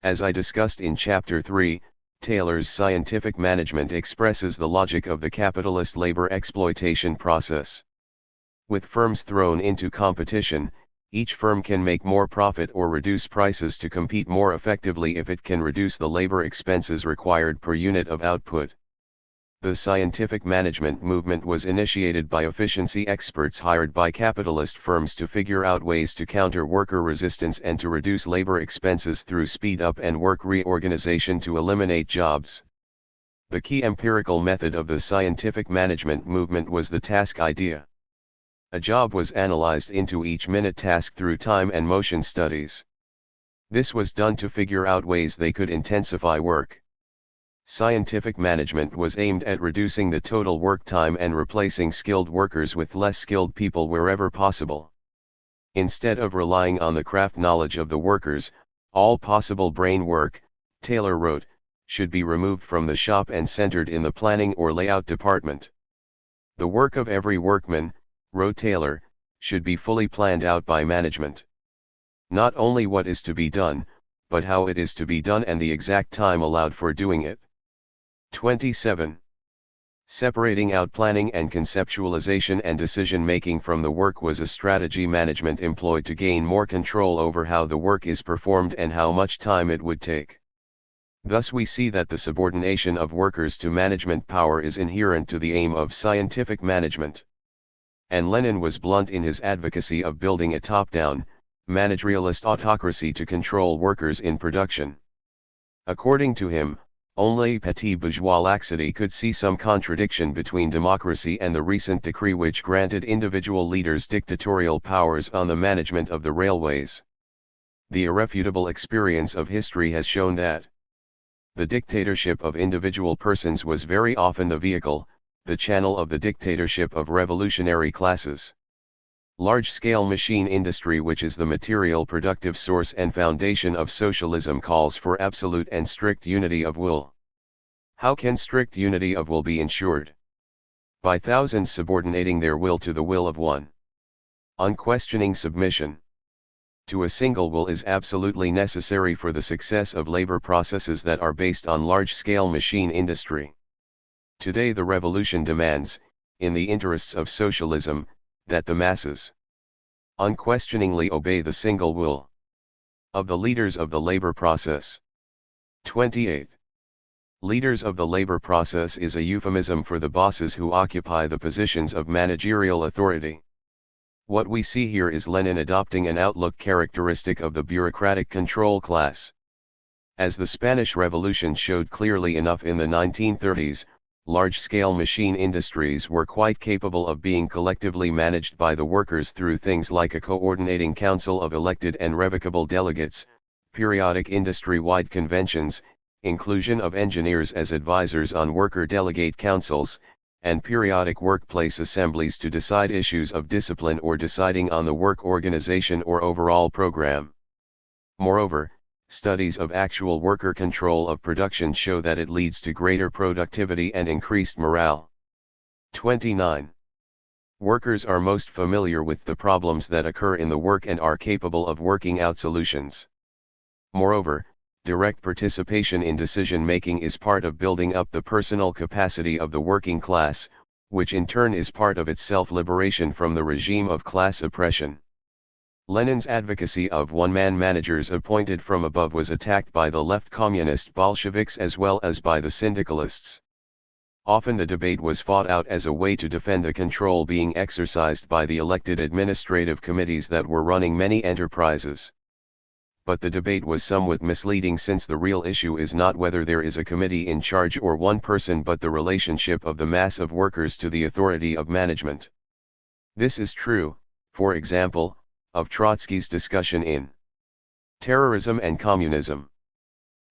As I discussed in Chapter 3, Taylor's scientific management expresses the logic of the capitalist labor exploitation process. With firms thrown into competition, each firm can make more profit or reduce prices to compete more effectively if it can reduce the labor expenses required per unit of output. The scientific management movement was initiated by efficiency experts hired by capitalist firms to figure out ways to counter worker resistance and to reduce labor expenses through speed up and work reorganization to eliminate jobs. The key empirical method of the scientific management movement was the task idea. A job was analyzed into each minute task through time and motion studies. This was done to figure out ways they could intensify work. Scientific management was aimed at reducing the total work time and replacing skilled workers with less skilled people wherever possible. Instead of relying on the craft knowledge of the workers, all possible brain work, Taylor wrote, should be removed from the shop and centered in the planning or layout department. The work of every workman, wrote Taylor, should be fully planned out by management. Not only what is to be done, but how it is to be done and the exact time allowed for doing it. 27. Separating out planning and conceptualization and decision-making from the work was a strategy management employed to gain more control over how the work is performed and how much time it would take. Thus we see that the subordination of workers to management power is inherent to the aim of scientific management. And Lenin was blunt in his advocacy of building a top-down, managerialist autocracy to control workers in production. According to him, only petit bourgeois laxity could see some contradiction between democracy and the recent decree which granted individual leaders dictatorial powers on the management of the railways. The irrefutable experience of history has shown that the dictatorship of individual persons was very often the vehicle, the channel of the dictatorship of revolutionary classes. Large-scale machine industry, which is the material productive source and foundation of socialism, calls for absolute and strict unity of will. How can strict unity of will be ensured? By thousands subordinating their will to the will of one. Unquestioning submission to a single will is absolutely necessary for the success of labor processes that are based on large-scale machine industry. Today the revolution demands, in the interests of socialism, that the masses unquestioningly obey the single will of the leaders of the labor process. 28. Leaders of the labor process is a euphemism for the bosses who occupy the positions of managerial authority. What we see here is Lenin adopting an outlook characteristic of the bureaucratic control class. As the Spanish Revolution showed clearly enough in the 1930s, large-scale machine industries were quite capable of being collectively managed by the workers through things like a coordinating council of elected and revocable delegates, periodic industry-wide conventions, inclusion of engineers as advisors on worker delegate councils, and periodic workplace assemblies to decide issues of discipline or deciding on the work organization or overall program. Moreover, studies of actual worker control of production show that it leads to greater productivity and increased morale. 29. Workers are most familiar with the problems that occur in the work and are capable of working out solutions. Moreover, direct participation in decision-making is part of building up the personal capacity of the working class, which in turn is part of its self-liberation from the regime of class oppression. Lenin's advocacy of one-man managers appointed from above was attacked by the left communist Bolsheviks as well as by the syndicalists. Often the debate was fought out as a way to defend the control being exercised by the elected administrative committees that were running many enterprises. but the debate was somewhat misleading since the real issue is not whether there is a committee in charge or one person but the relationship of the mass of workers to the authority of management. This is true, for example, of Trotsky's discussion in Terrorism and Communism,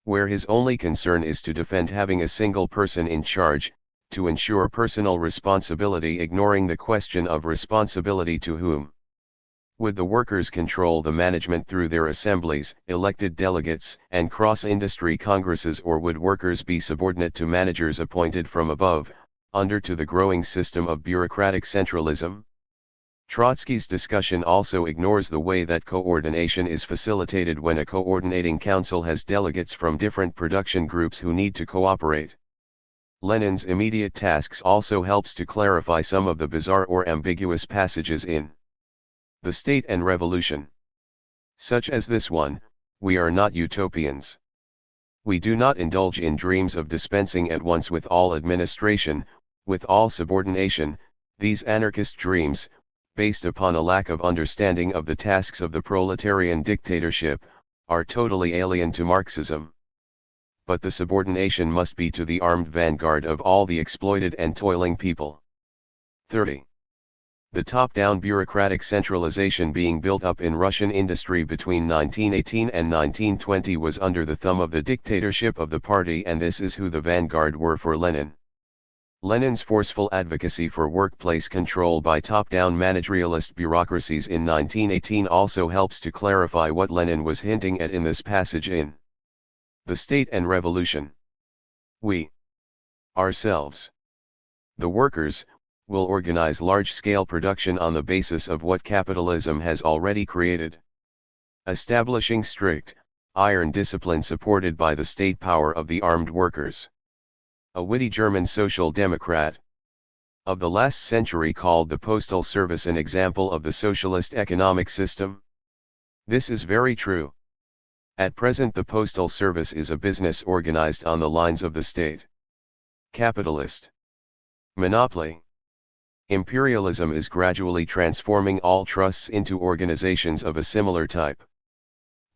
where his only concern is to defend having a single person in charge, to ensure personal responsibility, ignoring the question of responsibility to whom. Would the workers control the management through their assemblies, elected delegates, and cross-industry congresses, or would workers be subordinate to managers appointed from above, under to the growing system of bureaucratic centralism? Trotsky's discussion also ignores the way that coordination is facilitated when a coordinating council has delegates from different production groups who need to cooperate. Lenin's immediate tasks also helps to clarify some of the bizarre or ambiguous passages in The State and Revolution. Such as this one: we are not utopians. We do not indulge in dreams of dispensing at once with all administration, with all subordination. These anarchist dreams, based upon a lack of understanding of the tasks of the proletarian dictatorship, are totally alien to Marxism. But the subordination must be to the armed vanguard of all the exploited and toiling people. 30. The top-down bureaucratic centralization being built up in Russian industry between 1918 and 1920 was under the thumb of the dictatorship of the party, and this is who the vanguard were for Lenin. Lenin's forceful advocacy for workplace control by top-down managerialist bureaucracies in 1918 also helps to clarify what Lenin was hinting at in this passage in The State and Revolution. We, ourselves, the workers, will organize large-scale production on the basis of what capitalism has already created, establishing strict, iron discipline supported by the state power of the armed workers. A witty German social democrat of the last century called the postal service an example of the socialist economic system. This is very true. At present the postal service is a business organized on the lines of the state. Capitalist monopoly. Imperialism is gradually transforming all trusts into organizations of a similar type.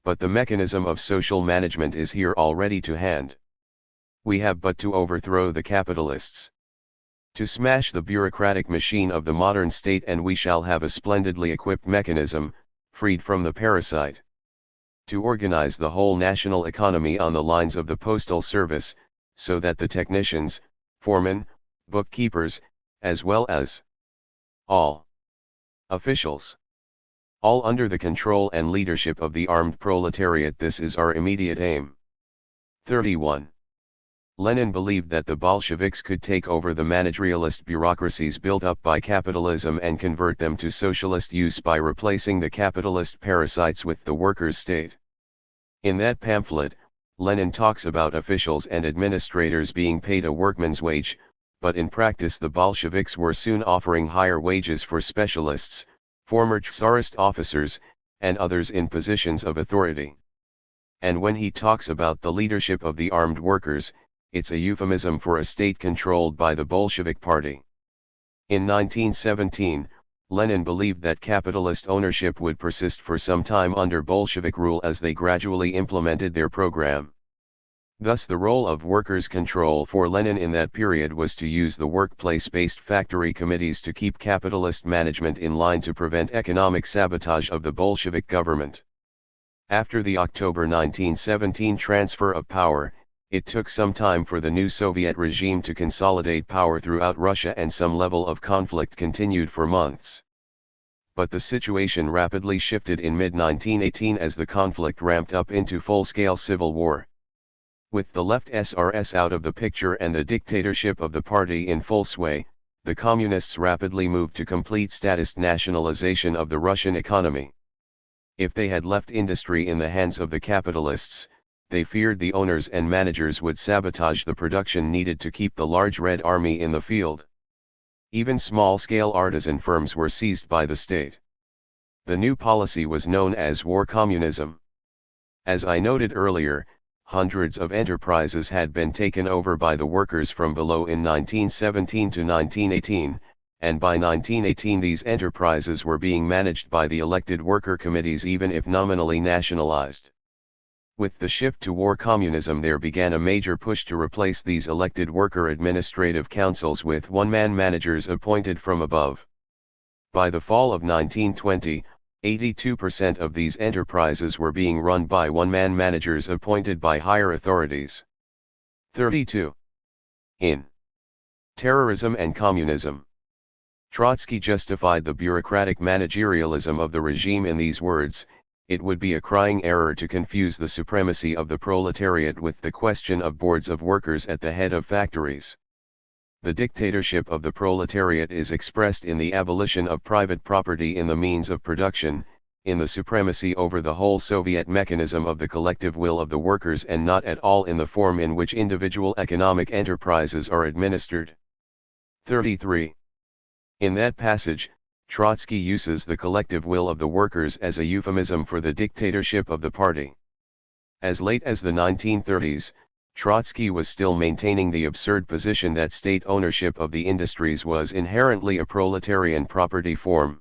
But the mechanism of social management is here already to hand. We have but to overthrow the capitalists, to smash the bureaucratic machine of the modern state, and we shall have a splendidly equipped mechanism, freed from the parasite, to organize the whole national economy on the lines of the postal service, so that the technicians, foremen, bookkeepers, as well as all officials, all under the control and leadership of the armed proletariat. This is our immediate aim. 31. Lenin believed that the Bolsheviks could take over the managerialist bureaucracies built up by capitalism and convert them to socialist use by replacing the capitalist parasites with the workers' state. In that pamphlet, Lenin talks about officials and administrators being paid a workman's wage, but in practice the Bolsheviks were soon offering higher wages for specialists, former Tsarist officers, and others in positions of authority. And when he talks about the leadership of the armed workers, it's a euphemism for a state controlled by the Bolshevik Party. In 1917, Lenin believed that capitalist ownership would persist for some time under Bolshevik rule as they gradually implemented their program. Thus the role of workers' control for Lenin in that period was to use the workplace-based factory committees to keep capitalist management in line to prevent economic sabotage of the Bolshevik government. After the October 1917 transfer of power, it took some time for the new Soviet regime to consolidate power throughout Russia, and some level of conflict continued for months. But the situation rapidly shifted in mid-1918 as the conflict ramped up into full-scale civil war. With the left SRS out of the picture and the dictatorship of the party in full sway, the communists rapidly moved to complete statist nationalization of the Russian economy. If they had left industry in the hands of the capitalists, they feared the owners and managers would sabotage the production needed to keep the large Red Army in the field. Even small-scale artisan firms were seized by the state. The new policy was known as war communism. As I noted earlier, hundreds of enterprises had been taken over by the workers from below in 1917 to 1918, and by 1918 these enterprises were being managed by the elected worker committees even if nominally nationalized. With the shift to war communism, there began a major push to replace these elected worker administrative councils with one-man managers appointed from above. By the fall of 1920, 82% of these enterprises were being run by one-man managers appointed by higher authorities. 32. In Terrorism and Communism. Trotsky justified the bureaucratic managerialism of the regime in these words: "It would be a crying error to confuse the supremacy of the proletariat with the question of boards of workers at the head of factories. The dictatorship of the proletariat is expressed in the abolition of private property in the means of production, in the supremacy over the whole Soviet mechanism of the collective will of the workers, and not at all in the form in which individual economic enterprises are administered." 33. In that passage, Trotsky uses the collective will of the workers as a euphemism for the dictatorship of the party. As late as the 1930s, Trotsky was still maintaining the absurd position that state ownership of the industries was inherently a proletarian property form.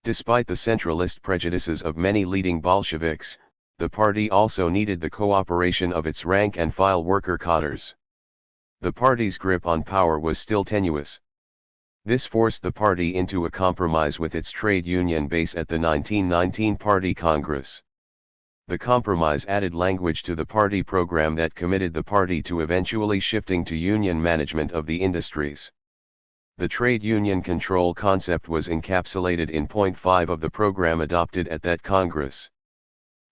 Despite the centralist prejudices of many leading Bolsheviks, the party also needed the cooperation of its rank-and-file worker cadres. The party's grip on power was still tenuous. This forced the party into a compromise with its trade union base at the 1919 Party Congress. The compromise added language to the party program that committed the party to eventually shifting to union management of the industries. The trade union control concept was encapsulated in Point 5 of the program adopted at that Congress.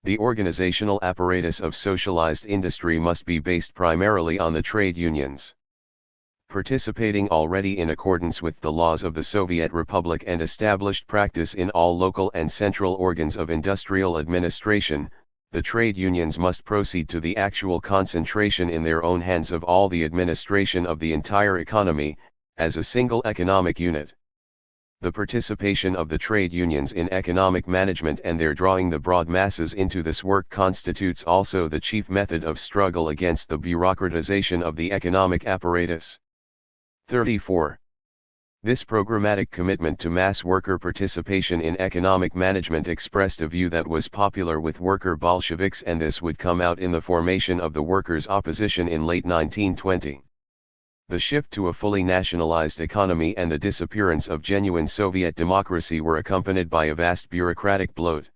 The organizational apparatus of socialized industry must be based primarily on the trade unions, participating already in accordance with the laws of the Soviet Republic and established practice in all local and central organs of industrial administration. The trade unions must proceed to the actual concentration in their own hands of all the administration of the entire economy, as a single economic unit. The participation of the trade unions in economic management and their drawing the broad masses into this work constitutes also the chief method of struggle against the bureaucratization of the economic apparatus. 34. This programmatic commitment to mass worker participation in economic management expressed a view that was popular with worker Bolsheviks, and this would come out in the formation of the workers' opposition in late 1920. The shift to a fully nationalized economy and the disappearance of genuine Soviet democracy were accompanied by a vast bureaucratic bloat.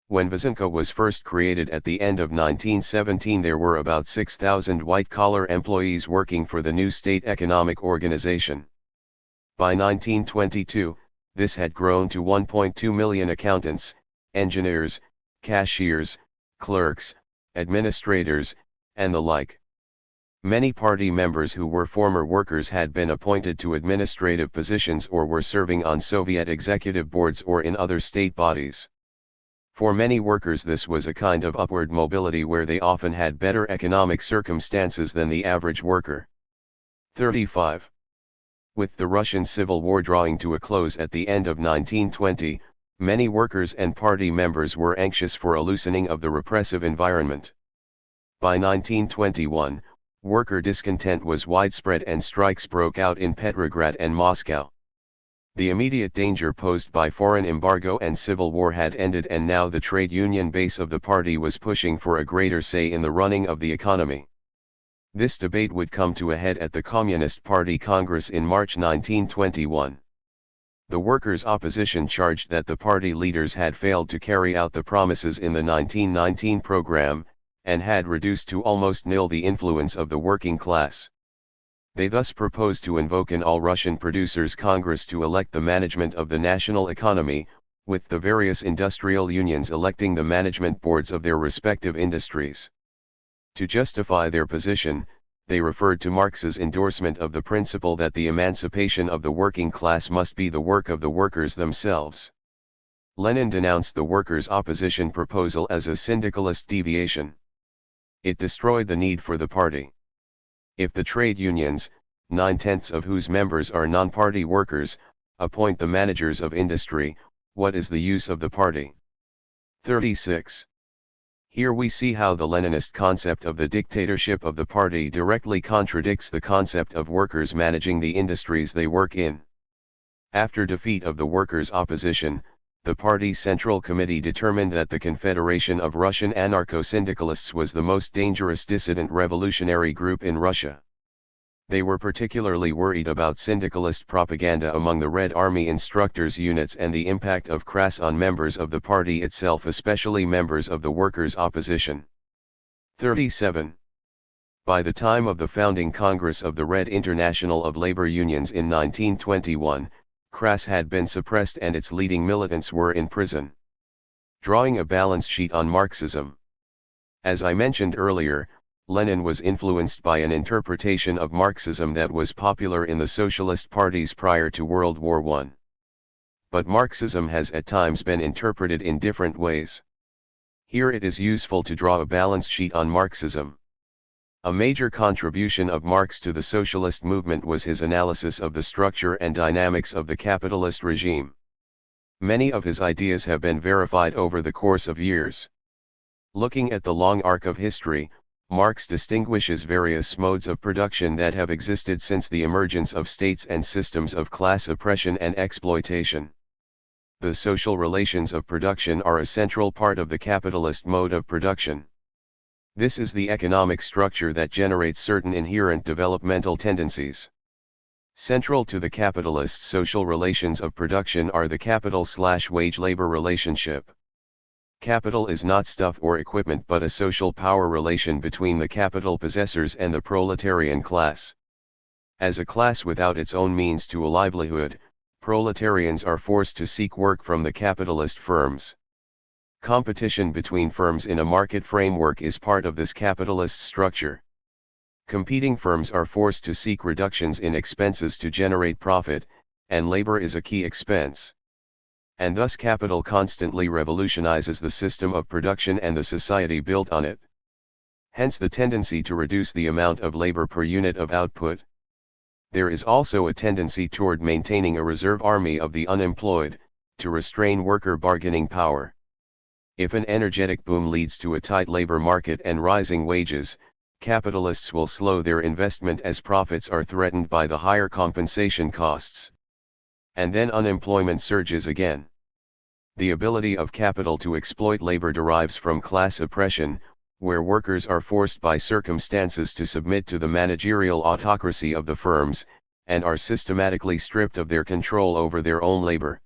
When Vysenko was first created at the end of 1917, there were about 6,000 white-collar employees working for the new state economic organization. By 1922, this had grown to 1.2 million accountants, engineers, cashiers, clerks, administrators, and the like. Many party members who were former workers had been appointed to administrative positions or were serving on Soviet executive boards or in other state bodies. For many workers, this was a kind of upward mobility where they often had better economic circumstances than the average worker. 35. With the Russian Civil War drawing to a close at the end of 1920, many workers and party members were anxious for a loosening of the repressive environment. By 1921, worker discontent was widespread and strikes broke out in Petrograd and Moscow. The immediate danger posed by foreign embargo and civil war had ended, and now the trade union base of the party was pushing for a greater say in the running of the economy. This debate would come to a head at the Communist Party Congress in March 1921. The workers' opposition charged that the party leaders had failed to carry out the promises in the 1919 program, and had reduced to almost nil the influence of the working class. They thus proposed to invoke an all-Russian producers' Congress to elect the management of the national economy, with the various industrial unions electing the management boards of their respective industries. To justify their position, they referred to Marx's endorsement of the principle that the emancipation of the working class must be the work of the workers themselves. Lenin denounced the workers' opposition proposal as a syndicalist deviation. It destroyed the need for the party. If the trade unions, 9/10 of whose members are non-party workers, appoint the managers of industry, what is the use of the party? 36. Here we see how the Leninist concept of the dictatorship of the party directly contradicts the concept of workers managing the industries they work in. After defeat of the workers' opposition, the party's Central Committee determined that the Confederation of Russian Anarcho-Syndicalists was the most dangerous dissident revolutionary group in Russia. They were particularly worried about syndicalist propaganda among the Red Army instructors units and the impact of crass on members of the party itself, especially members of the workers' opposition. 37. By the time of the founding Congress of the Red International of Labor Unions in 1921, crass had been suppressed and its leading militants were in prison. Drawing a balance sheet on Marxism. As I mentioned earlier, Lenin was influenced by an interpretation of Marxism that was popular in the socialist parties prior to World War I. But Marxism has at times been interpreted in different ways. Here it is useful to draw a balance sheet on Marxism. A major contribution of Marx to the socialist movement was his analysis of the structure and dynamics of the capitalist regime. Many of his ideas have been verified over the course of years. Looking at the long arc of history, Marx distinguishes various modes of production that have existed since the emergence of states and systems of class oppression and exploitation. The social relations of production are a central part of the capitalist mode of production. This is the economic structure that generates certain inherent developmental tendencies. Central to the capitalist social relations of production are the capital/wage-labor relationship. Capital is not stuff or equipment but a social power relation between the capital possessors and the proletarian class. As a class without its own means to a livelihood, proletarians are forced to seek work from the capitalist firms. Competition between firms in a market framework is part of this capitalist structure. Competing firms are forced to seek reductions in expenses to generate profit, and labor is a key expense. And thus capital constantly revolutionizes the system of production and the society built on it. Hence the tendency to reduce the amount of labor per unit of output. There is also a tendency toward maintaining a reserve army of the unemployed, to restrain worker bargaining power. If an energetic boom leads to a tight labor market and rising wages, capitalists will slow their investment as profits are threatened by the higher compensation costs. And then unemployment surges again. The ability of capital to exploit labor derives from class oppression, where workers are forced by circumstances to submit to the managerial autocracy of the firms, and are systematically stripped of their control over their own labor.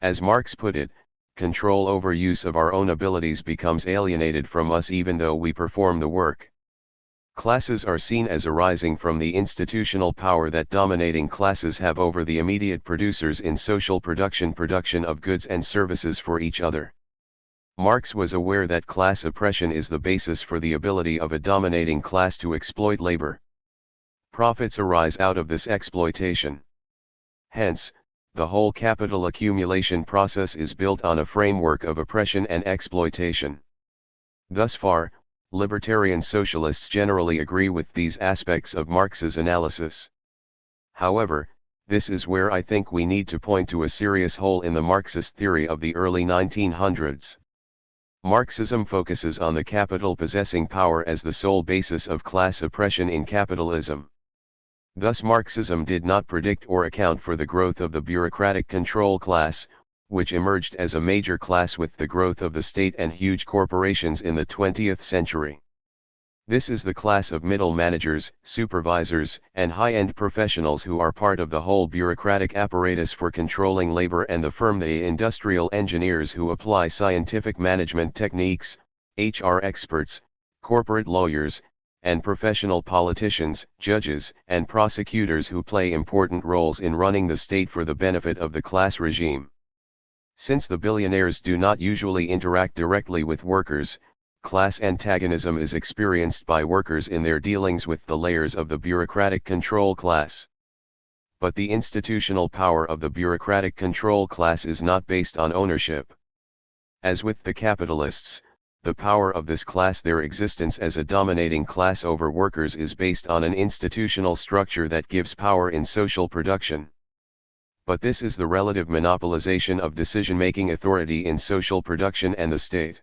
As Marx put it, control over use of our own abilities becomes alienated from us even though we perform the work. Classes are seen as arising from the institutional power that dominating classes have over the immediate producers in social production of goods and services for each other. Marx was aware that class oppression is the basis for the ability of a dominating class to exploit labor. Profits arise out of this exploitation. Hence, the whole capital accumulation process is built on a framework of oppression and exploitation. Thus far, libertarian socialists generally agree with these aspects of Marx's analysis. However, this is where I think we need to point to a serious hole in the Marxist theory of the early 1900s. Marxism focuses on the capital possessing power as the sole basis of class oppression in capitalism. Thus Marxism did not predict or account for the growth of the bureaucratic control class, which emerged as a major class with the growth of the state and huge corporations in the 20th century. This is the class of middle managers, supervisors, and high-end professionals who are part of the whole bureaucratic apparatus for controlling labor and the firm, the industrial engineers who apply scientific management techniques, HR experts, corporate lawyers, and professional politicians, judges, and prosecutors who play important roles in running the state for the benefit of the class regime. Since the billionaires do not usually interact directly with workers, class antagonism is experienced by workers in their dealings with the layers of the bureaucratic control class. But the institutional power of the bureaucratic control class is not based on ownership. As with the capitalists, the power of this class, their existence as a dominating class over workers, is based on an institutional structure that gives power in social production. But this is the relative monopolization of decision-making authority in social production and the state.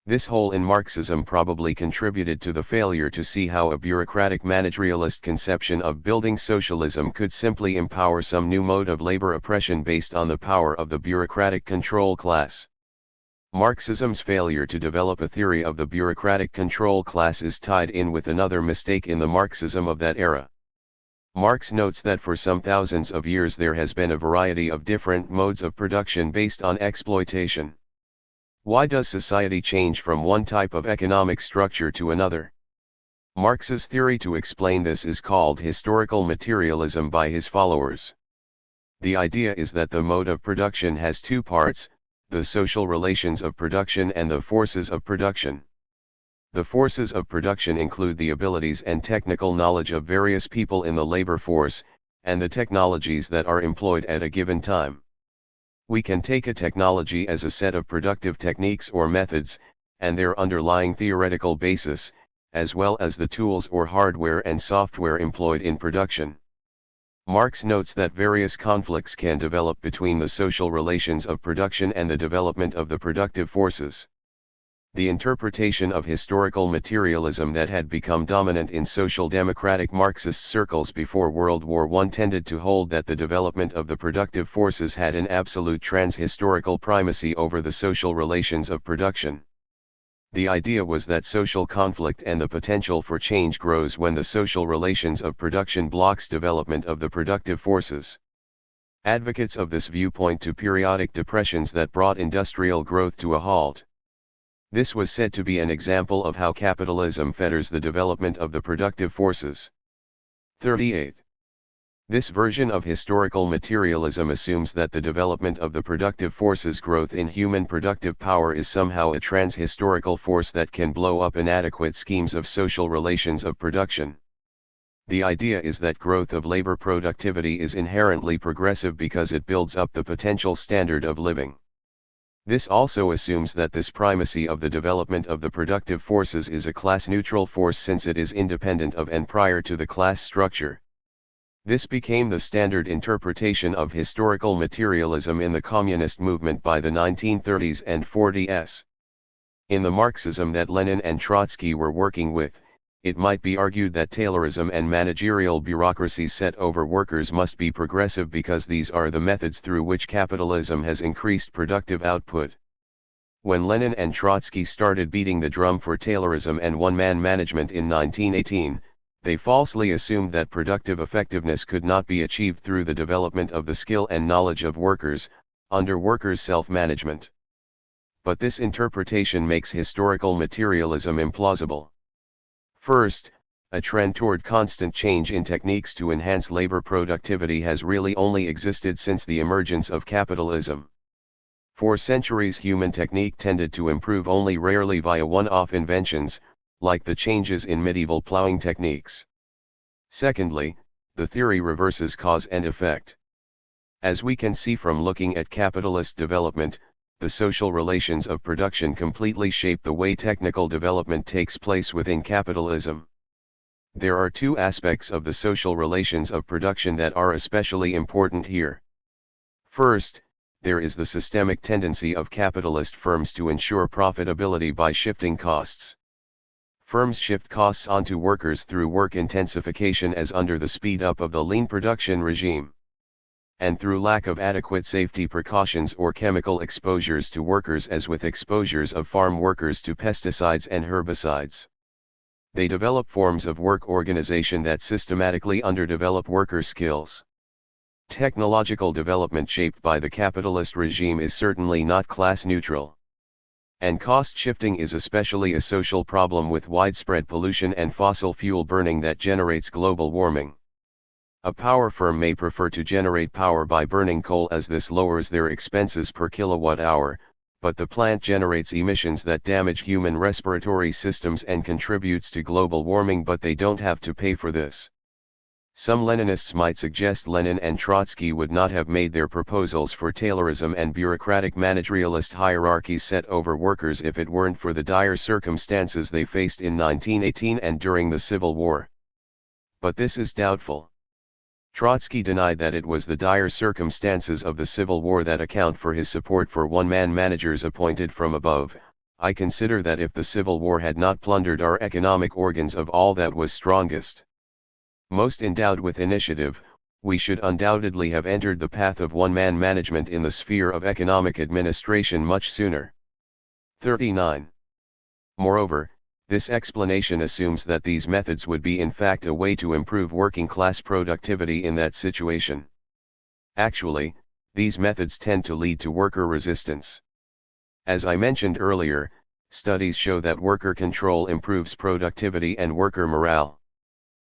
This hole in Marxism probably contributed to the failure to see how a bureaucratic managerialist conception of building socialism could simply empower some new mode of labor oppression based on the power of the bureaucratic control class. Marxism's failure to develop a theory of the bureaucratic control class is tied in with another mistake in the Marxism of that era. Marx notes that for some thousands of years there has been a variety of different modes of production based on exploitation. Why does society change from one type of economic structure to another? Marx's theory to explain this is called historical materialism by his followers. The idea is that the mode of production has two parts, the social relations of production and the forces of production. The forces of production include the abilities and technical knowledge of various people in the labor force, and the technologies that are employed at a given time. We can take a technology as a set of productive techniques or methods, and their underlying theoretical basis, as well as the tools or hardware and software employed in production. Marx notes that various conflicts can develop between the social relations of production and the development of the productive forces. The interpretation of historical materialism that had become dominant in social democratic Marxist circles before World War I tended to hold that the development of the productive forces had an absolute trans-historical primacy over the social relations of production. The idea was that social conflict and the potential for change grows when the social relations of production blocks development of the productive forces. Advocates of this view point to periodic depressions that brought industrial growth to a halt. This was said to be an example of how capitalism fetters the development of the productive forces. 38. This version of historical materialism assumes that the development of the productive forces' growth in human productive power is somehow a trans-historical force that can blow up inadequate schemes of social relations of production. The idea is that growth of labor productivity is inherently progressive because it builds up the potential standard of living. This also assumes that this primacy of the development of the productive forces is a class-neutral force since it is independent of and prior to the class structure. This became the standard interpretation of historical materialism in the communist movement by the 1930s and 40s. In the Marxism that Lenin and Trotsky were working with, it might be argued that Taylorism and managerial bureaucracy set over workers must be progressive because these are the methods through which capitalism has increased productive output. When Lenin and Trotsky started beating the drum for Taylorism and one-man management in 1918, they falsely assumed that productive effectiveness could not be achieved through the development of the skill and knowledge of workers, under workers' self-management. But this interpretation makes historical materialism implausible. First, a trend toward constant change in techniques to enhance labor productivity has really only existed since the emergence of capitalism. For centuries human technique tended to improve only rarely via one-off inventions, like the changes in medieval plowing techniques. Secondly, the theory reverses cause and effect. As we can see from looking at capitalist development, the social relations of production completely shape the way technical development takes place within capitalism. There are two aspects of the social relations of production that are especially important here. First, there is the systemic tendency of capitalist firms to ensure profitability by shifting costs. Firms shift costs onto workers through work intensification as under the speed up of the lean production regime, and through lack of adequate safety precautions or chemical exposures to workers as with exposures of farm workers to pesticides and herbicides. They develop forms of work organization that systematically underdevelop worker skills. Technological development shaped by the capitalist regime is certainly not class neutral. And cost shifting is especially a social problem with widespread pollution and fossil fuel burning that generates global warming. A power firm may prefer to generate power by burning coal as this lowers their expenses per kilowatt hour, but the plant generates emissions that damage human respiratory systems and contributes to global warming, but they don't have to pay for this. Some Leninists might suggest Lenin and Trotsky would not have made their proposals for Taylorism and bureaucratic managerialist hierarchies set over workers if it weren't for the dire circumstances they faced in 1918 and during the Civil War. But this is doubtful. Trotsky denied that it was the dire circumstances of the Civil War that account for his support for one-man managers appointed from above, I consider that if the Civil War had not plundered our economic organs of all that was strongest, most endowed with initiative, we should undoubtedly have entered the path of one-man management in the sphere of economic administration much sooner. 39. Moreover, this explanation assumes that these methods would be in fact a way to improve working-class productivity in that situation. Actually, these methods tend to lead to worker resistance. As I mentioned earlier, studies show that worker control improves productivity and worker morale.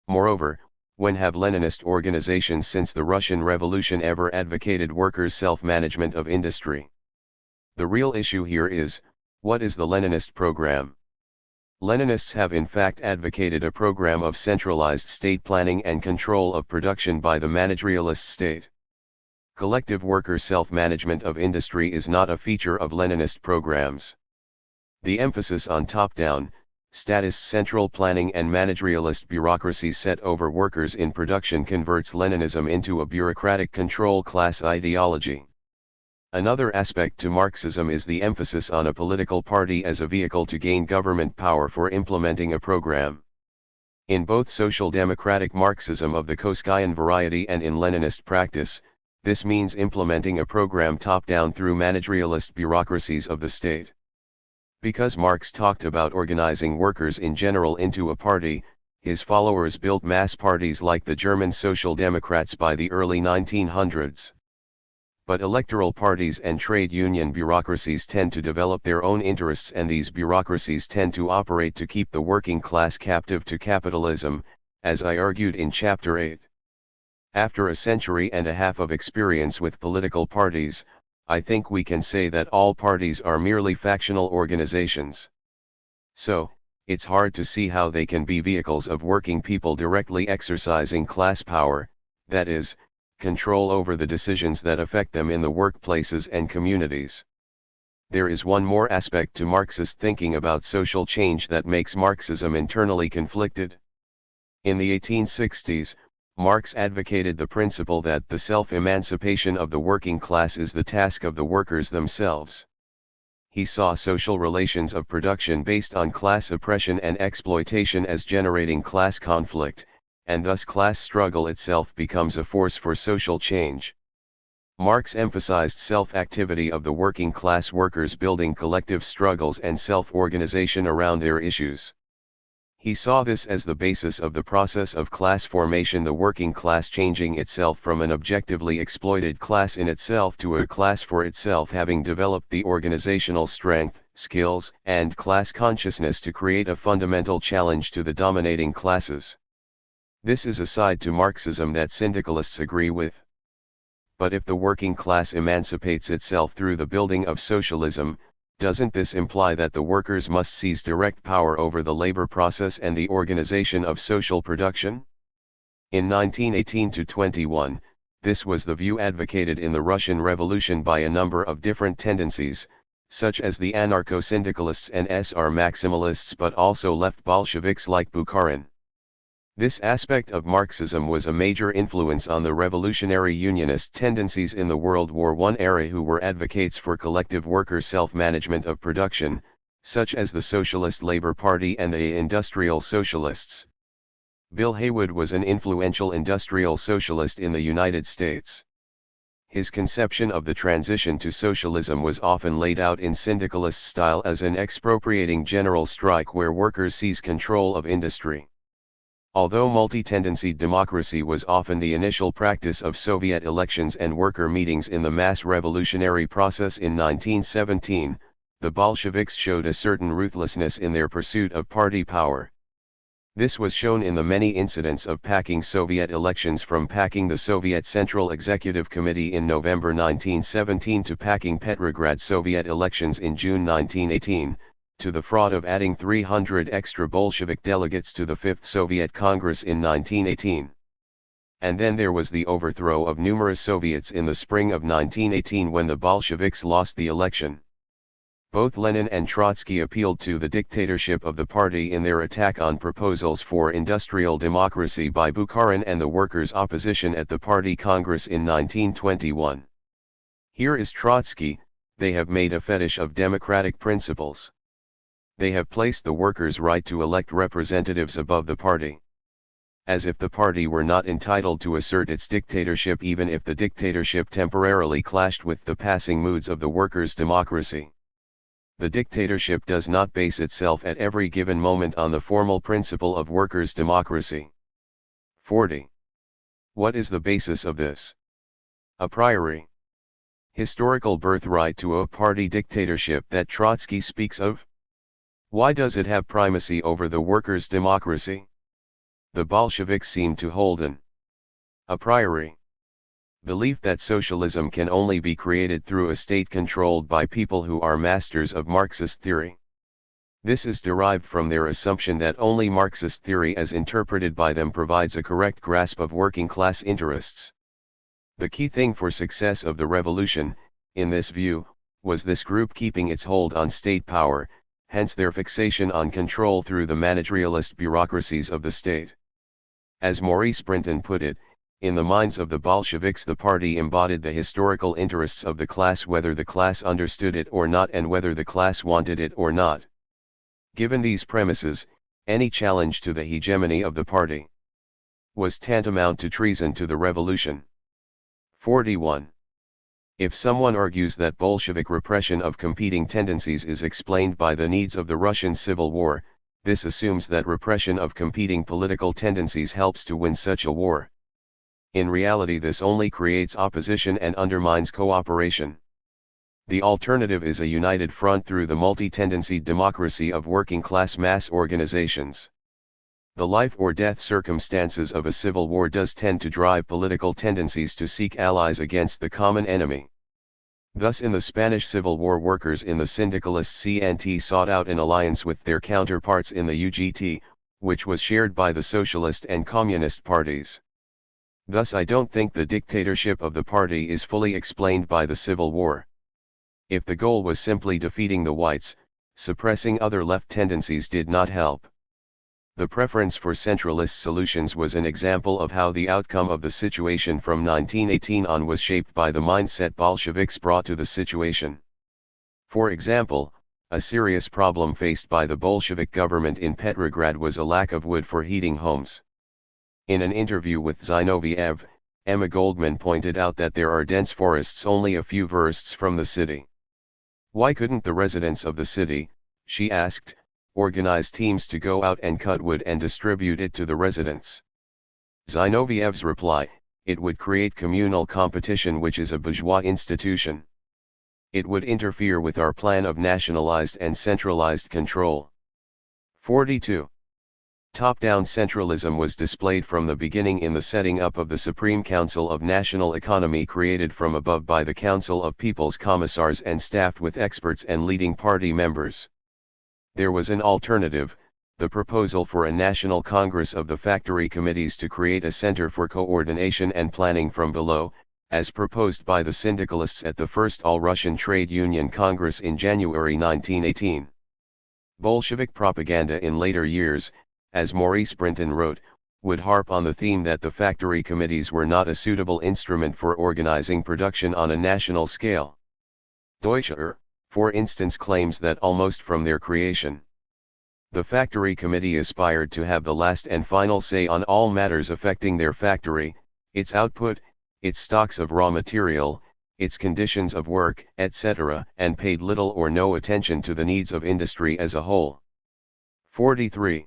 Moreover, when have Leninist organizations since the Russian Revolution ever advocated workers' self-management of industry? The real issue here is, what is the Leninist program? Leninists have in fact advocated a program of centralized state planning and control of production by the managerialist state. Collective worker self-management of industry is not a feature of Leninist programs. The emphasis on top-down, statist central planning and managerialist bureaucracy set over workers in production converts Leninism into a bureaucratic control class ideology. Another aspect to Marxism is the emphasis on a political party as a vehicle to gain government power for implementing a program. In both social democratic Marxism of the Koskayan variety and in Leninist practice, this means implementing a program top-down through managerialist bureaucracies of the state. Because Marx talked about organizing workers in general into a party, his followers built mass parties like the German Social Democrats by the early 1900s. But electoral parties and trade union bureaucracies tend to develop their own interests, and these bureaucracies tend to operate to keep the working class captive to capitalism, as I argued in Chapter 8. After a century and a half of experience with political parties, I think we can say that all parties are merely factional organizations. So, it's hard to see how they can be vehicles of working people directly exercising class power, that is, control over the decisions that affect them in the workplaces and communities. There is one more aspect to Marxist thinking about social change that makes Marxism internally conflicted. In the 1860s, Marx advocated the principle that the self-emancipation of the working class is the task of the workers themselves. He saw social relations of production based on class oppression and exploitation as generating class conflict, and thus class struggle itself becomes a force for social change. Marx emphasized self-activity of the working class workers building collective struggles and self-organization around their issues. He saw this as the basis of the process of class formation, the working class changing itself from an objectively exploited class in itself to a class for itself, having developed the organizational strength, skills, and class consciousness to create a fundamental challenge to the dominating classes. This is a side to Marxism that syndicalists agree with. But if the working class emancipates itself through the building of socialism, doesn't this imply that the workers must seize direct power over the labor process and the organization of social production? In 1918-21, this was the view advocated in the Russian Revolution by a number of different tendencies, such as the anarcho-syndicalists and SR maximalists, but also left Bolsheviks like Bukharin. This aspect of Marxism was a major influence on the revolutionary unionist tendencies in the World War I era, who were advocates for collective worker self-management of production, such as the Socialist Labor Party and the Industrial Socialists. Bill Haywood was an influential industrial socialist in the United States. His conception of the transition to socialism was often laid out in syndicalist style as an expropriating general strike where workers seize control of industry. Although multi-tendency democracy was often the initial practice of Soviet elections and worker meetings in the mass revolutionary process in 1917, the Bolsheviks showed a certain ruthlessness in their pursuit of party power. This was shown in the many incidents of packing Soviet elections, from packing the Soviet Central Executive Committee in November 1917 to packing Petrograd Soviet elections in June 1918, to the fraud of adding 300 extra Bolshevik delegates to the Fifth Soviet Congress in 1918. And then there was the overthrow of numerous Soviets in the spring of 1918 when the Bolsheviks lost the election. Both Lenin and Trotsky appealed to the dictatorship of the party in their attack on proposals for industrial democracy by Bukharin and the workers' opposition at the party Congress in 1921. Here is Trotsky: they have made a fetish of democratic principles. They have placed the workers' right to elect representatives above the party. As if the party were not entitled to assert its dictatorship even if the dictatorship temporarily clashed with the passing moods of the workers' democracy. The dictatorship does not base itself at every given moment on the formal principle of workers' democracy. 40. What is the basis of this? A priori. Historical birthright to a party dictatorship that Trotsky speaks of? Why does it have primacy over the workers' democracy? The Bolsheviks seem to hold an a priori belief that socialism can only be created through a state controlled by people who are masters of Marxist theory. This is derived from their assumption that only Marxist theory as interpreted by them provides a correct grasp of working class interests. The key thing for success of the revolution, in this view, was this group keeping its hold on state power, hence their fixation on control through the managerialist bureaucracies of the state. As Maurice Brinton put it, in the minds of the Bolsheviks the party embodied the historical interests of the class whether the class understood it or not and whether the class wanted it or not. Given these premises, any challenge to the hegemony of the party was tantamount to treason to the revolution. 41. If someone argues that Bolshevik repression of competing tendencies is explained by the needs of the Russian Civil War, this assumes that repression of competing political tendencies helps to win such a war. In reality, this only creates opposition and undermines cooperation. The alternative is a united front through the multi-tendency democracy of working-class mass organizations. The life or death circumstances of a civil war does tend to drive political tendencies to seek allies against the common enemy. Thus in the Spanish Civil War, workers in the syndicalist CNT sought out an alliance with their counterparts in the UGT, which was shared by the socialist and communist parties. Thus I don't think the dictatorship of the party is fully explained by the Civil War. If the goal was simply defeating the whites, suppressing other left tendencies did not help. The preference for centralist solutions was an example of how the outcome of the situation from 1918 on was shaped by the mindset Bolsheviks brought to the situation. For example, a serious problem faced by the Bolshevik government in Petrograd was a lack of wood for heating homes. In an interview with Zinoviev, Emma Goldman pointed out that there are dense forests only a few versts from the city. Why couldn't the residents of the city, she asked, organize teams to go out and cut wood and distribute it to the residents? Zinoviev's reply: it would create communal competition, which is a bourgeois institution. It would interfere with our plan of nationalized and centralized control. 42. Top-down centralism was displayed from the beginning in the setting up of the Supreme Council of National Economy, created from above by the Council of People's Commissars and staffed with experts and leading party members. There was an alternative, the proposal for a National Congress of the Factory Committees to create a center for coordination and planning from below, as proposed by the syndicalists at the First All-Russian Trade Union Congress in January 1918. Bolshevik propaganda in later years, as Maurice Brinton wrote, would harp on the theme that the factory committees were not a suitable instrument for organizing production on a national scale. Deutsche for instance, claims that almost from their creation, the factory committee aspired to have the last and final say on all matters affecting their factory, its output, its stocks of raw material, its conditions of work, etc., and paid little or no attention to the needs of industry as a whole. 43.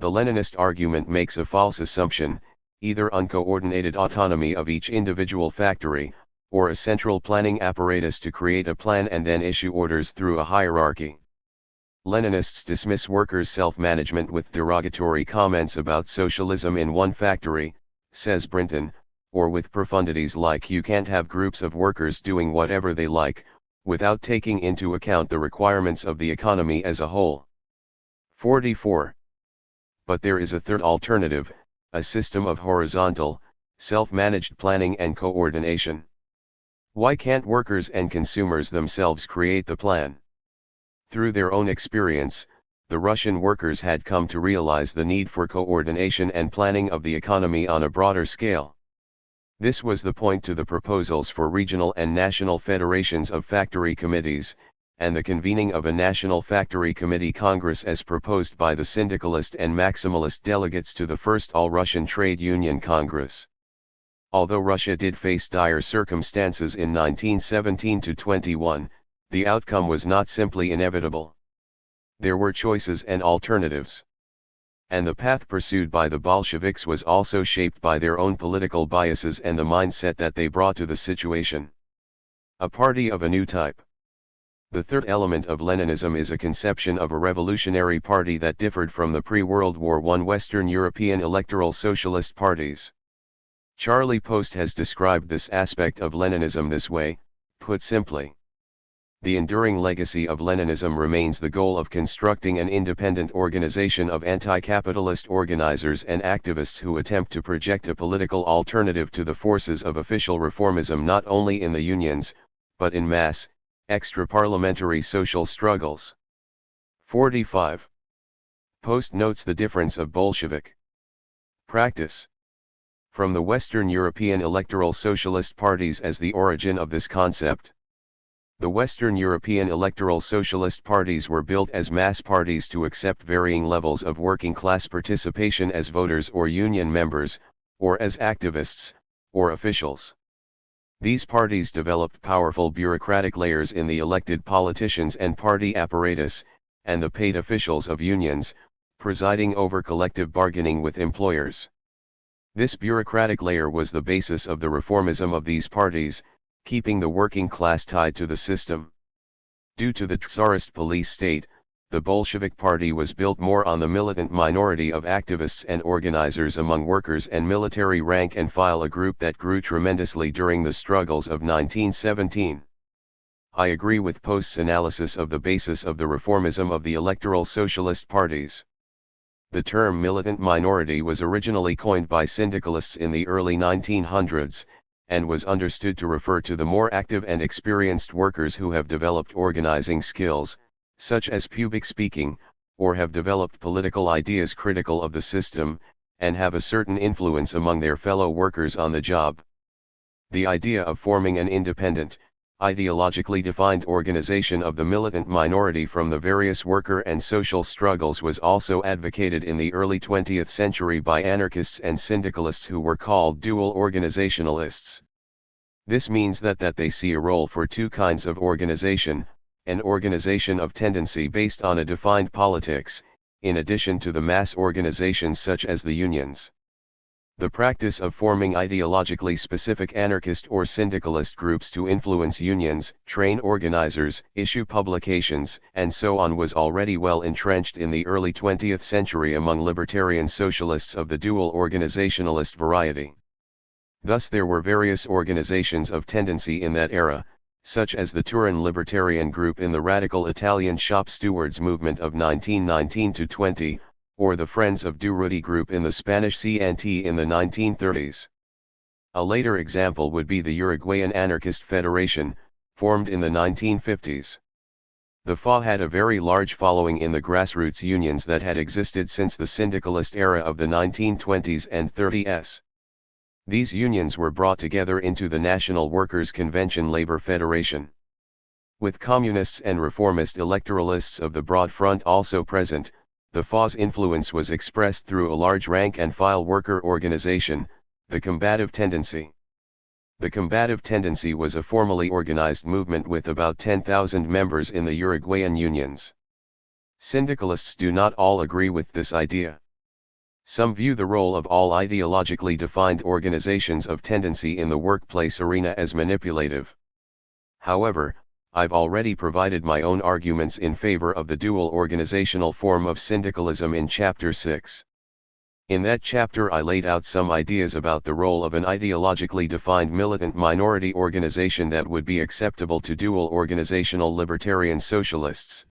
The Leninist argument makes a false assumption, either uncoordinated autonomy of each individual factory, or a central planning apparatus to create a plan and then issue orders through a hierarchy. Leninists dismiss workers' self-management with derogatory comments about socialism in one factory, says Brinton, or with profundities like "you can't have groups of workers doing whatever they like, without taking into account the requirements of the economy as a whole." 44. But there is a third alternative, a system of horizontal, self-managed planning and coordination. Why can't workers and consumers themselves create the plan? Through their own experience, the Russian workers had come to realize the need for coordination and planning of the economy on a broader scale. This was the point to the proposals for regional and national federations of factory committees, and the convening of a National Factory Committee Congress as proposed by the syndicalist and maximalist delegates to the First All-Russian Trade Union Congress. Although Russia did face dire circumstances in 1917-21, the outcome was not simply inevitable. There were choices and alternatives. And the path pursued by the Bolsheviks was also shaped by their own political biases and the mindset that they brought to the situation. A party of a new type. The third element of Leninism is a conception of a revolutionary party that differed from the pre-World War I Western European electoral socialist parties. Charlie Post has described this aspect of Leninism this way, put simply. The enduring legacy of Leninism remains the goal of constructing an independent organization of anti-capitalist organizers and activists who attempt to project a political alternative to the forces of official reformism not only in the unions, but in mass, extra-parliamentary social struggles. 45. Post notes the difference of Bolshevik practice from the Western European electoral socialist parties as the origin of this concept. The Western European electoral socialist parties were built as mass parties to accept varying levels of working class participation as voters or union members, or as activists, or officials. These parties developed powerful bureaucratic layers in the elected politicians and party apparatus, and the paid officials of unions, presiding over collective bargaining with employers. This bureaucratic layer was the basis of the reformism of these parties, keeping the working class tied to the system. Due to the Tsarist police state, the Bolshevik Party was built more on the militant minority of activists and organizers among workers and military rank and file, a group that grew tremendously during the struggles of 1917. I agree with Post's analysis of the basis of the reformism of the electoral socialist parties. The term militant minority was originally coined by syndicalists in the early 1900s, and was understood to refer to the more active and experienced workers who have developed organizing skills, such as public speaking, or have developed political ideas critical of the system, and have a certain influence among their fellow workers on the job. The idea of forming an independent, ideologically defined organization of the militant minority from the various worker and social struggles was also advocated in the early 20th century by anarchists and syndicalists who were called dual organizationalists. This means that they see a role for two kinds of organization, an organization of tendency based on a defined politics, in addition to the mass organizations such as the unions. The practice of forming ideologically specific anarchist or syndicalist groups to influence unions, train organizers, issue publications, and so on was already well entrenched in the early 20th century among libertarian socialists of the dual organizationalist variety. Thus there were various organizations of tendency in that era, such as the Turin Libertarian Group in the radical Italian shop stewards movement of 1919-20, or the Friends of Durruti group in the Spanish CNT in the 1930s. A later example would be the Uruguayan Anarchist Federation, formed in the 1950s. The FA had a very large following in the grassroots unions that had existed since the syndicalist era of the 1920s and 30s. These unions were brought together into the National Workers' Convention Labor Federation. With communists and reformist electoralists of the Broad Front also present, the FA's influence was expressed through a large rank-and-file worker organization, the Combative Tendency. The Combative Tendency was a formally organized movement with about 10,000 members in the Uruguayan unions. Syndicalists do not all agree with this idea. Some view the role of all ideologically defined organizations of tendency in the workplace arena as manipulative. However, I've already provided my own arguments in favor of the dual organizational form of syndicalism in Chapter 6. In that chapter I laid out some ideas about the role of an ideologically defined militant minority organization that would be acceptable to dual organizational libertarian socialists.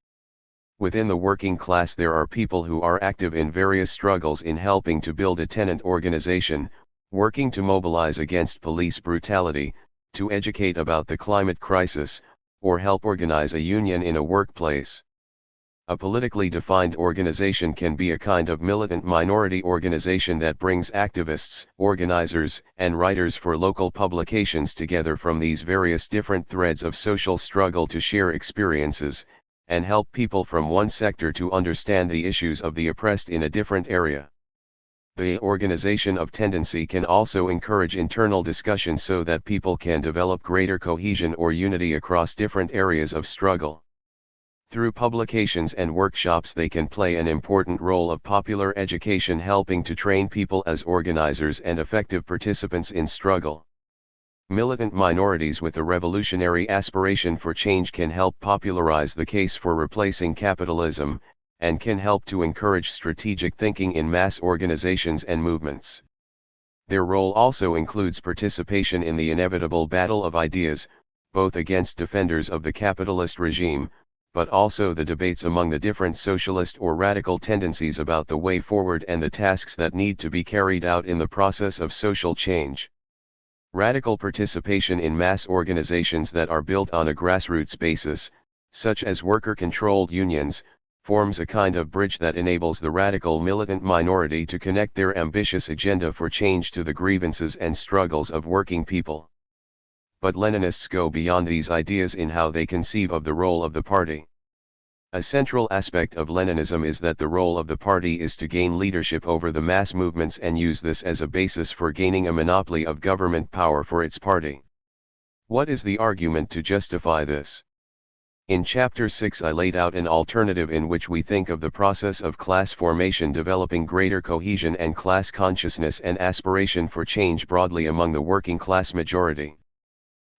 Within the working class there are people who are active in various struggles in helping to build a tenant organization, working to mobilize against police brutality, to educate about the climate crisis, or help organize a union in a workplace. A politically defined organization can be a kind of militant minority organization that brings activists, organizers, and writers for local publications together from these various different threads of social struggle to share experiences, and help people from one sector to understand the issues of the oppressed in a different area. The organization of tendency can also encourage internal discussion so that people can develop greater cohesion or unity across different areas of struggle. Through publications and workshops they can play an important role of popular education, helping to train people as organizers and effective participants in struggle. Militant minorities with a revolutionary aspiration for change can help popularize the case for replacing capitalism, and can help to encourage strategic thinking in mass organizations and movements. Their role also includes participation in the inevitable battle of ideas, both against defenders of the capitalist regime, but also the debates among the different socialist or radical tendencies about the way forward and the tasks that need to be carried out in the process of social change. Radical participation in mass organizations that are built on a grassroots basis, such as worker-controlled unions, forms a kind of bridge that enables the radical militant minority to connect their ambitious agenda for change to the grievances and struggles of working people. But Leninists go beyond these ideas in how they conceive of the role of the party. A central aspect of Leninism is that the role of the party is to gain leadership over the mass movements and use this as a basis for gaining a monopoly of government power for its party. What is the argument to justify this? In Chapter 6 I laid out an alternative in which we think of the process of class formation developing greater cohesion and class consciousness and aspiration for change broadly among the working class majority.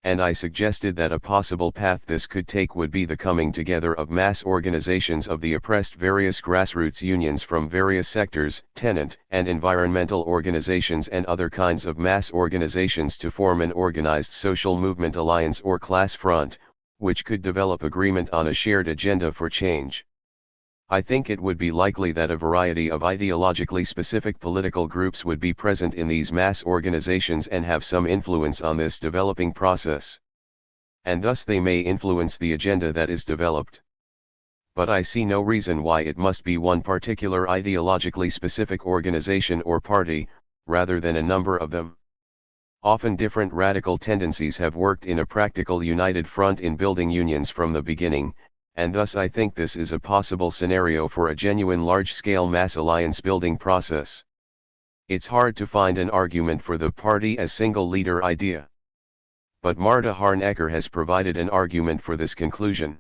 And I suggested that a possible path this could take would be the coming together of mass organizations of the oppressed, various grassroots unions from various sectors, tenant and environmental organizations and other kinds of mass organizations to form an organized social movement alliance or class front, which could develop agreement on a shared agenda for change. I think it would be likely that a variety of ideologically specific political groups would be present in these mass organizations and have some influence on this developing process. And thus they may influence the agenda that is developed. But I see no reason why it must be one particular ideologically specific organization or party, rather than a number of them. Often different radical tendencies have worked in a practical united front in building unions from the beginning, and thus I think this is a possible scenario for a genuine large-scale mass alliance building process. It's hard to find an argument for the party as single leader idea. But Marta Harnecker has provided an argument for this conclusion.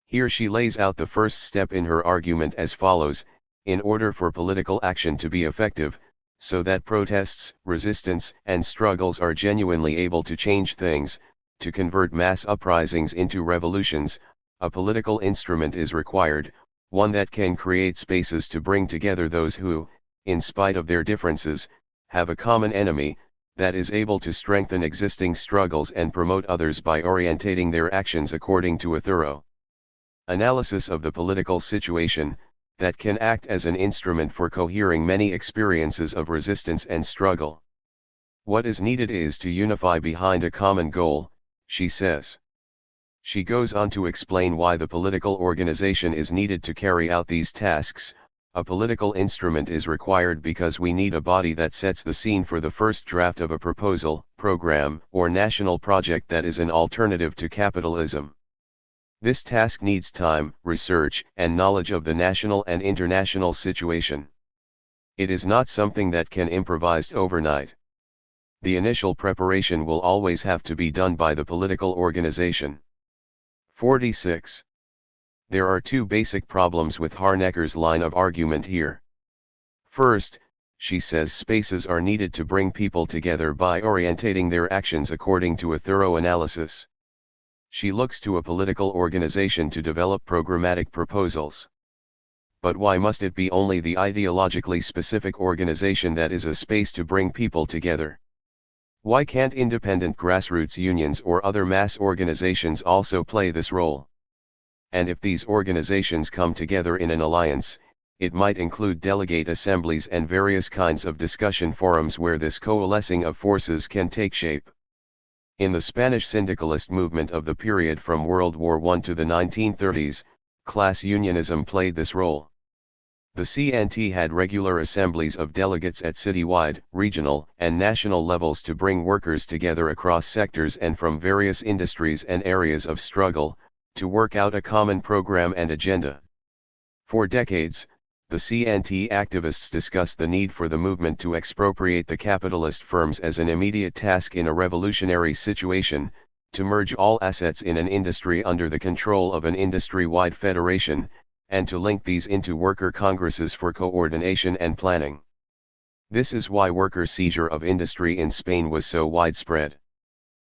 Here she lays out the first step in her argument as follows: in order for political action to be effective, so that protests, resistance, and struggles are genuinely able to change things, to convert mass uprisings into revolutions, a political instrument is required, one that can create spaces to bring together those who, in spite of their differences, have a common enemy, that is able to strengthen existing struggles and promote others by orientating their actions according to a thorough analysis of the political situation, that can act as an instrument for cohering many experiences of resistance and struggle. What is needed is to unify behind a common goal, she says. She goes on to explain why the political organization is needed to carry out these tasks. A political instrument is required because we need a body that sets the scene for the first draft of a proposal, program, or national project that is an alternative to capitalism. This task needs time, research, and knowledge of the national and international situation. It is not something that can be improvised overnight. The initial preparation will always have to be done by the political organization. 46. There are two basic problems with Harnecker's line of argument here. First, she says spaces are needed to bring people together by orientating their actions according to a thorough analysis. She looks to a political organization to develop programmatic proposals. But why must it be only the ideologically specific organization that is a space to bring people together? Why can't independent grassroots unions or other mass organizations also play this role? And if these organizations come together in an alliance, it might include delegate assemblies and various kinds of discussion forums where this coalescing of forces can take shape. In the Spanish syndicalist movement of the period from World War I to the 1930s, Class unionism played this role. The CNT had regular assemblies of delegates at citywide, regional, and national levels to bring workers together across sectors and from various industries and areas of struggle, to work out a common program and agenda. For decades, the CNT activists discussed the need for the movement to expropriate the capitalist firms as an immediate task in a revolutionary situation, to merge all assets in an industry under the control of an industry-wide federation, and to link these into worker congresses for coordination and planning. This is why worker seizure of industry in Spain was so widespread.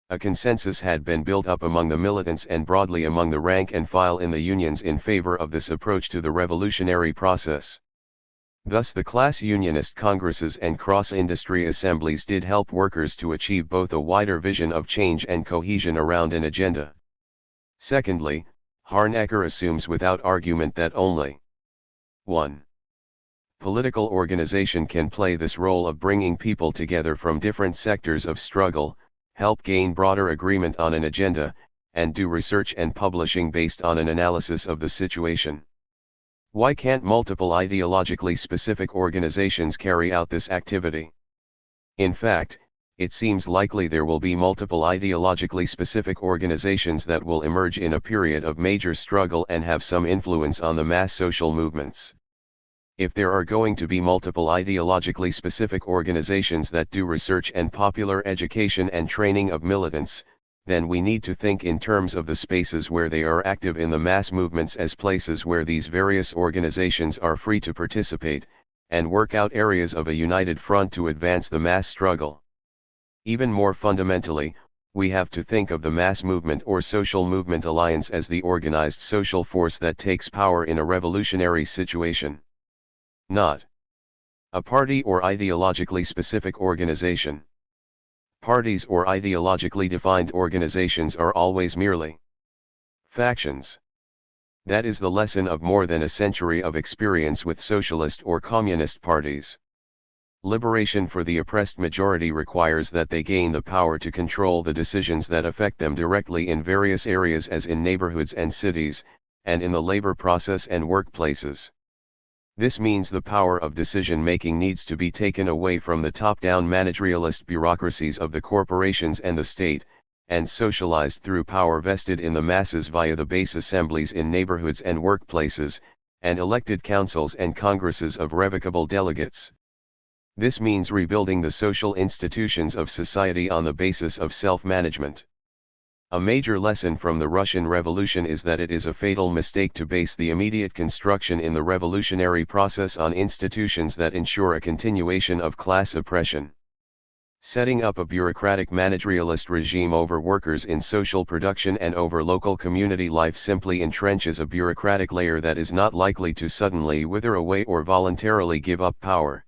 A consensus had been built up among the militants and broadly among the rank and file in the unions in favor of this approach to the revolutionary process. Thus the class unionist congresses and cross-industry assemblies did help workers to achieve both a wider vision of change and cohesion around an agenda. Secondly, Harnacker assumes without argument that only 1. Political organization can play this role of bringing people together from different sectors of struggle, help gain broader agreement on an agenda, and do research and publishing based on an analysis of the situation. Why can't multiple ideologically specific organizations carry out this activity? In fact, it seems likely there will be multiple ideologically specific organizations that will emerge in a period of major struggle and have some influence on the mass social movements. If there are going to be multiple ideologically specific organizations that do research and popular education and training of militants, then we need to think in terms of the spaces where they are active in the mass movements as places where these various organizations are free to participate, and work out areas of a united front to advance the mass struggle. Even more fundamentally, we have to think of the mass movement or social movement alliance as the organized social force that takes power in a revolutionary situation. Not a party or ideologically specific organization. Parties or ideologically defined organizations are always merely factions. That is the lesson of more than a century of experience with socialist or communist parties. Liberation for the oppressed majority requires that they gain the power to control the decisions that affect them directly in various areas as in neighborhoods and cities, and in the labor process and workplaces. This means the power of decision-making needs to be taken away from the top-down managerialist bureaucracies of the corporations and the state, and socialized through power vested in the masses via the base assemblies in neighborhoods and workplaces, and elected councils and congresses of revocable delegates. This means rebuilding the social institutions of society on the basis of self-management. A major lesson from the Russian Revolution is that it is a fatal mistake to base the immediate construction in the revolutionary process on institutions that ensure a continuation of class oppression. Setting up a bureaucratic managerialist regime over workers in social production and over local community life simply entrenches a bureaucratic layer that is not likely to suddenly wither away or voluntarily give up power.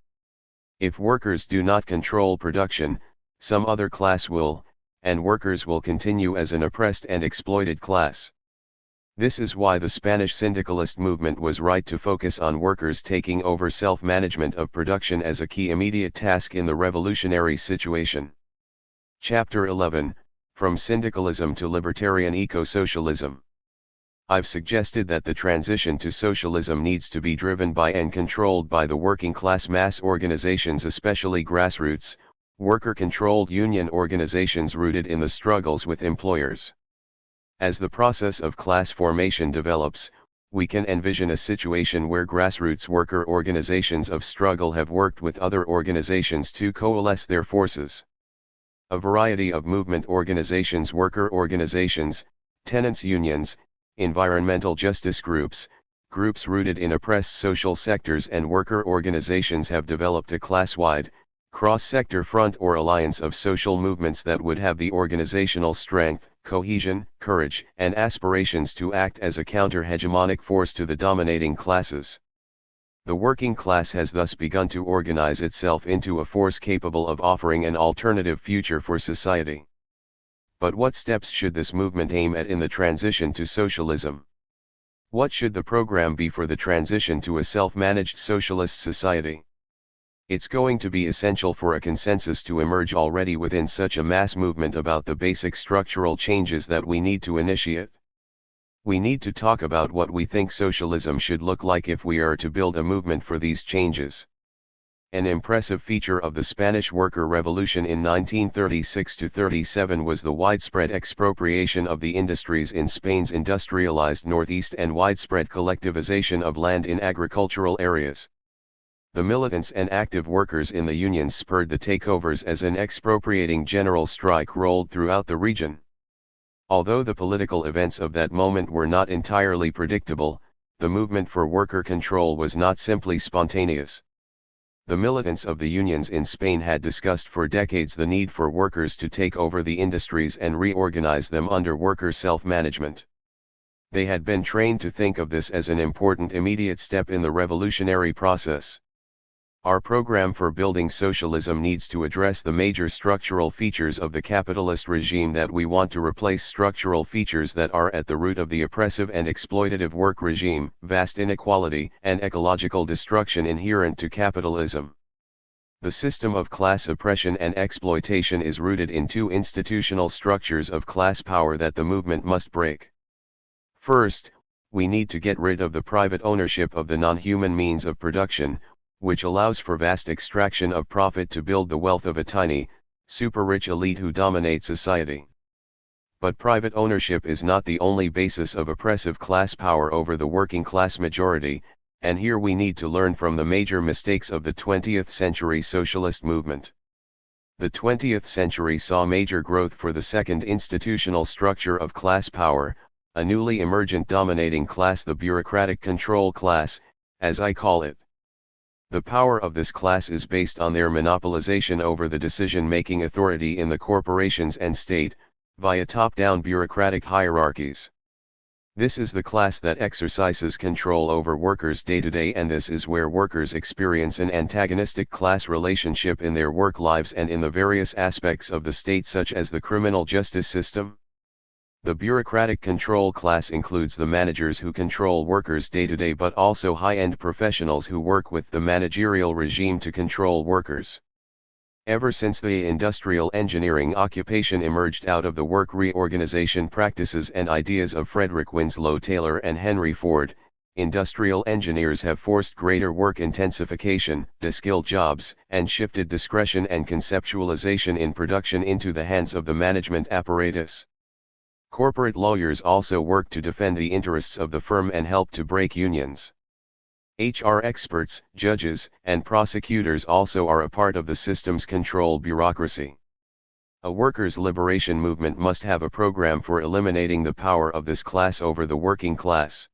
If workers do not control production, some other class will, and workers will continue as an oppressed and exploited class. This is why the Spanish syndicalist movement was right to focus on workers taking over self-management of production as a key immediate task in the revolutionary situation. Chapter 11, From Syndicalism to Libertarian Eco-Socialism. I've suggested that the transition to socialism needs to be driven by and controlled by the working class mass organizations, especially grassroots, worker-controlled union organizations rooted in the struggles with employers. As the process of class formation develops, we can envision a situation where grassroots worker organizations of struggle have worked with other organizations to coalesce their forces. A variety of movement organizations, worker organizations, tenants unions, environmental justice groups, groups rooted in oppressed social sectors and worker organizations have developed a class-wide, cross-sector front or alliance of social movements that would have the organizational strength, cohesion, courage, and aspirations to act as a counter-hegemonic force to the dominating classes. The working class has thus begun to organize itself into a force capable of offering an alternative future for society. But what steps should this movement aim at in the transition to socialism? What should the program be for the transition to a self-managed socialist society? It's going to be essential for a consensus to emerge already within such a mass movement about the basic structural changes that we need to initiate. We need to talk about what we think socialism should look like if we are to build a movement for these changes. An impressive feature of the Spanish worker revolution in 1936–37 was the widespread expropriation of the industries in Spain's industrialized northeast and widespread collectivization of land in agricultural areas. The militants and active workers in the unions spurred the takeovers as an expropriating general strike rolled throughout the region. Although the political events of that moment were not entirely predictable, the movement for worker control was not simply spontaneous. The militants of the unions in Spain had discussed for decades the need for workers to take over the industries and reorganize them under worker self-management. They had been trained to think of this as an important immediate step in the revolutionary process. Our program for building socialism needs to address the major structural features of the capitalist regime that we want to replace, structural features that are at the root of the oppressive and exploitative work regime, vast inequality, and ecological destruction inherent to capitalism. The system of class oppression and exploitation is rooted in two institutional structures of class power that the movement must break. First, we need to get rid of the private ownership of the non-human means of production, which allows for vast extraction of profit to build the wealth of a tiny, super-rich elite who dominate society. But private ownership is not the only basis of oppressive class power over the working class majority, and here we need to learn from the major mistakes of the 20th century socialist movement. The 20th century saw major growth for the second institutional structure of class power, a newly emergent dominating class, the bureaucratic control class, as I call it. The power of this class is based on their monopolization over the decision-making authority in the corporations and state, via top-down bureaucratic hierarchies. This is the class that exercises control over workers day-to-day, and this is where workers experience an antagonistic class relationship in their work lives and in the various aspects of the state, such as the criminal justice system. The bureaucratic control class includes the managers who control workers day-to-day, but also high-end professionals who work with the managerial regime to control workers. Ever since the industrial engineering occupation emerged out of the work reorganization practices and ideas of Frederick Winslow Taylor and Henry Ford, industrial engineers have forced greater work intensification, de-skilled jobs, and shifted discretion and conceptualization in production into the hands of the management apparatus. Corporate lawyers also work to defend the interests of the firm and help to break unions. HR experts, judges, and prosecutors also are a part of the system's control bureaucracy. A workers' liberation movement must have a program for eliminating the power of this class over the working class.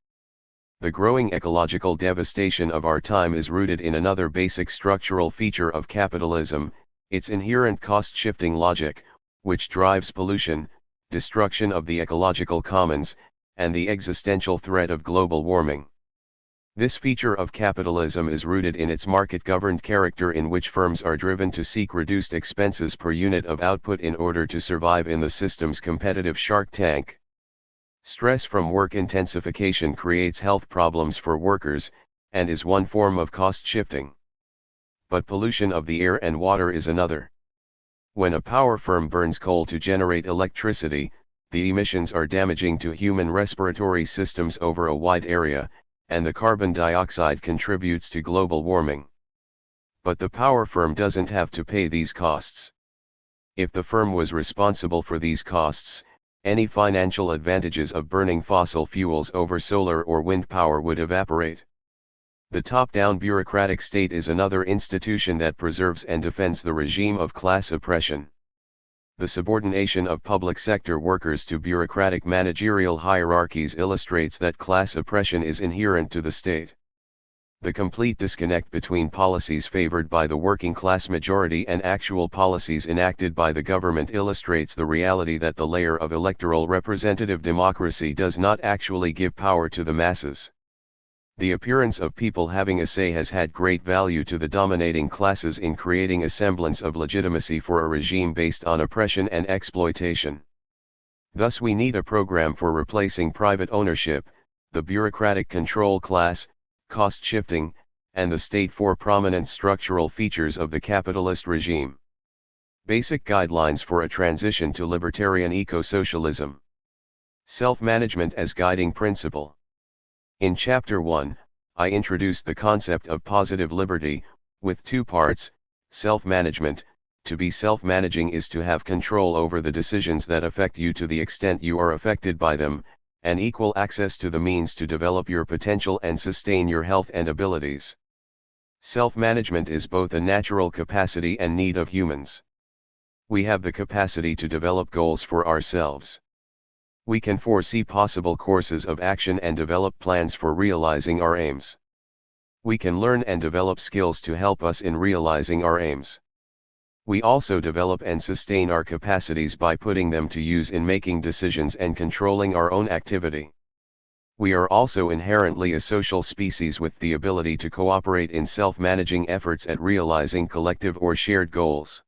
The growing ecological devastation of our time is rooted in another basic structural feature of capitalism, its inherent cost-shifting logic, which drives pollution, destruction of the ecological commons, and the existential threat of global warming. This feature of capitalism is rooted in its market-governed character, in which firms are driven to seek reduced expenses per unit of output in order to survive in the system's competitive shark tank. Stress from work intensification creates health problems for workers, and is one form of cost shifting. But pollution of the air and water is another. When a power firm burns coal to generate electricity, the emissions are damaging to human respiratory systems over a wide area, and the carbon dioxide contributes to global warming. But the power firm doesn't have to pay these costs. If the firm was responsible for these costs, any financial advantages of burning fossil fuels over solar or wind power would evaporate. The top-down bureaucratic state is another institution that preserves and defends the regime of class oppression. The subordination of public sector workers to bureaucratic managerial hierarchies illustrates that class oppression is inherent to the state. The complete disconnect between policies favored by the working class majority and actual policies enacted by the government illustrates the reality that the layer of electoral representative democracy does not actually give power to the masses. The appearance of people having a say has had great value to the dominating classes in creating a semblance of legitimacy for a regime based on oppression and exploitation. Thus we need a program for replacing private ownership, the bureaucratic control class, cost shifting, and the state, four prominent structural features of the capitalist regime. Basic guidelines for a transition to libertarian eco-socialism. Self-management as guiding principle. In Chapter 1, I introduced the concept of positive liberty, with two parts. Self-management. To be self-managing is to have control over the decisions that affect you to the extent you are affected by them, and equal access to the means to develop your potential and sustain your health and abilities. Self-management is both a natural capacity and need of humans. We have the capacity to develop goals for ourselves. We can foresee possible courses of action and develop plans for realizing our aims. We can learn and develop skills to help us in realizing our aims. We also develop and sustain our capacities by putting them to use in making decisions and controlling our own activity. We are also inherently a social species with the ability to cooperate in self-managing efforts at realizing collective or shared goals.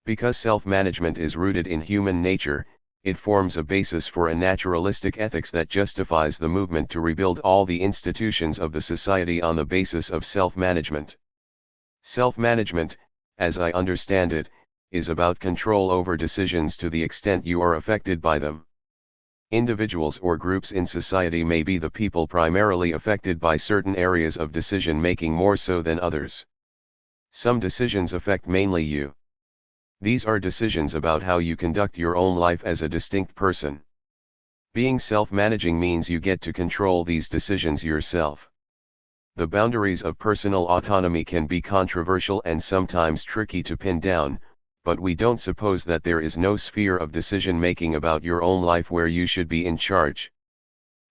Because self-management is rooted in human nature, it forms a basis for a naturalistic ethics that justifies the movement to rebuild all the institutions of the society on the basis of self-management. Self-management, as I understand it, is about control over decisions to the extent you are affected by them. Individuals or groups in society may be the people primarily affected by certain areas of decision-making more so than others. Some decisions affect mainly you. These are decisions about how you conduct your own life as a distinct person. Being self-managing means you get to control these decisions yourself. The boundaries of personal autonomy can be controversial and sometimes tricky to pin down, but we don't suppose that there is no sphere of decision-making about your own life where you should be in charge.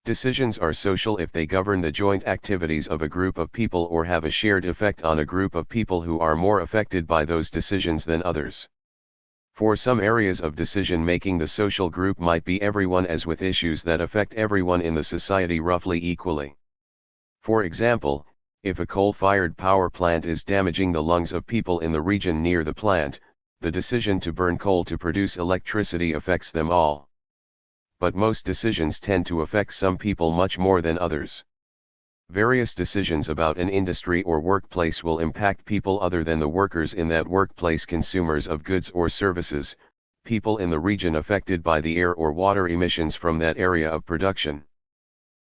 Decisions are social if they govern the joint activities of a group of people or have a shared effect on a group of people who are more affected by those decisions than others. For some areas of decision-making, the social group might be everyone, as with issues that affect everyone in the society roughly equally. For example, if a coal-fired power plant is damaging the lungs of people in the region near the plant, the decision to burn coal to produce electricity affects them all. But most decisions tend to affect some people much more than others. Various decisions about an industry or workplace will impact people other than the workers in that workplace, consumers of goods or services, people in the region affected by the air or water emissions from that area of production.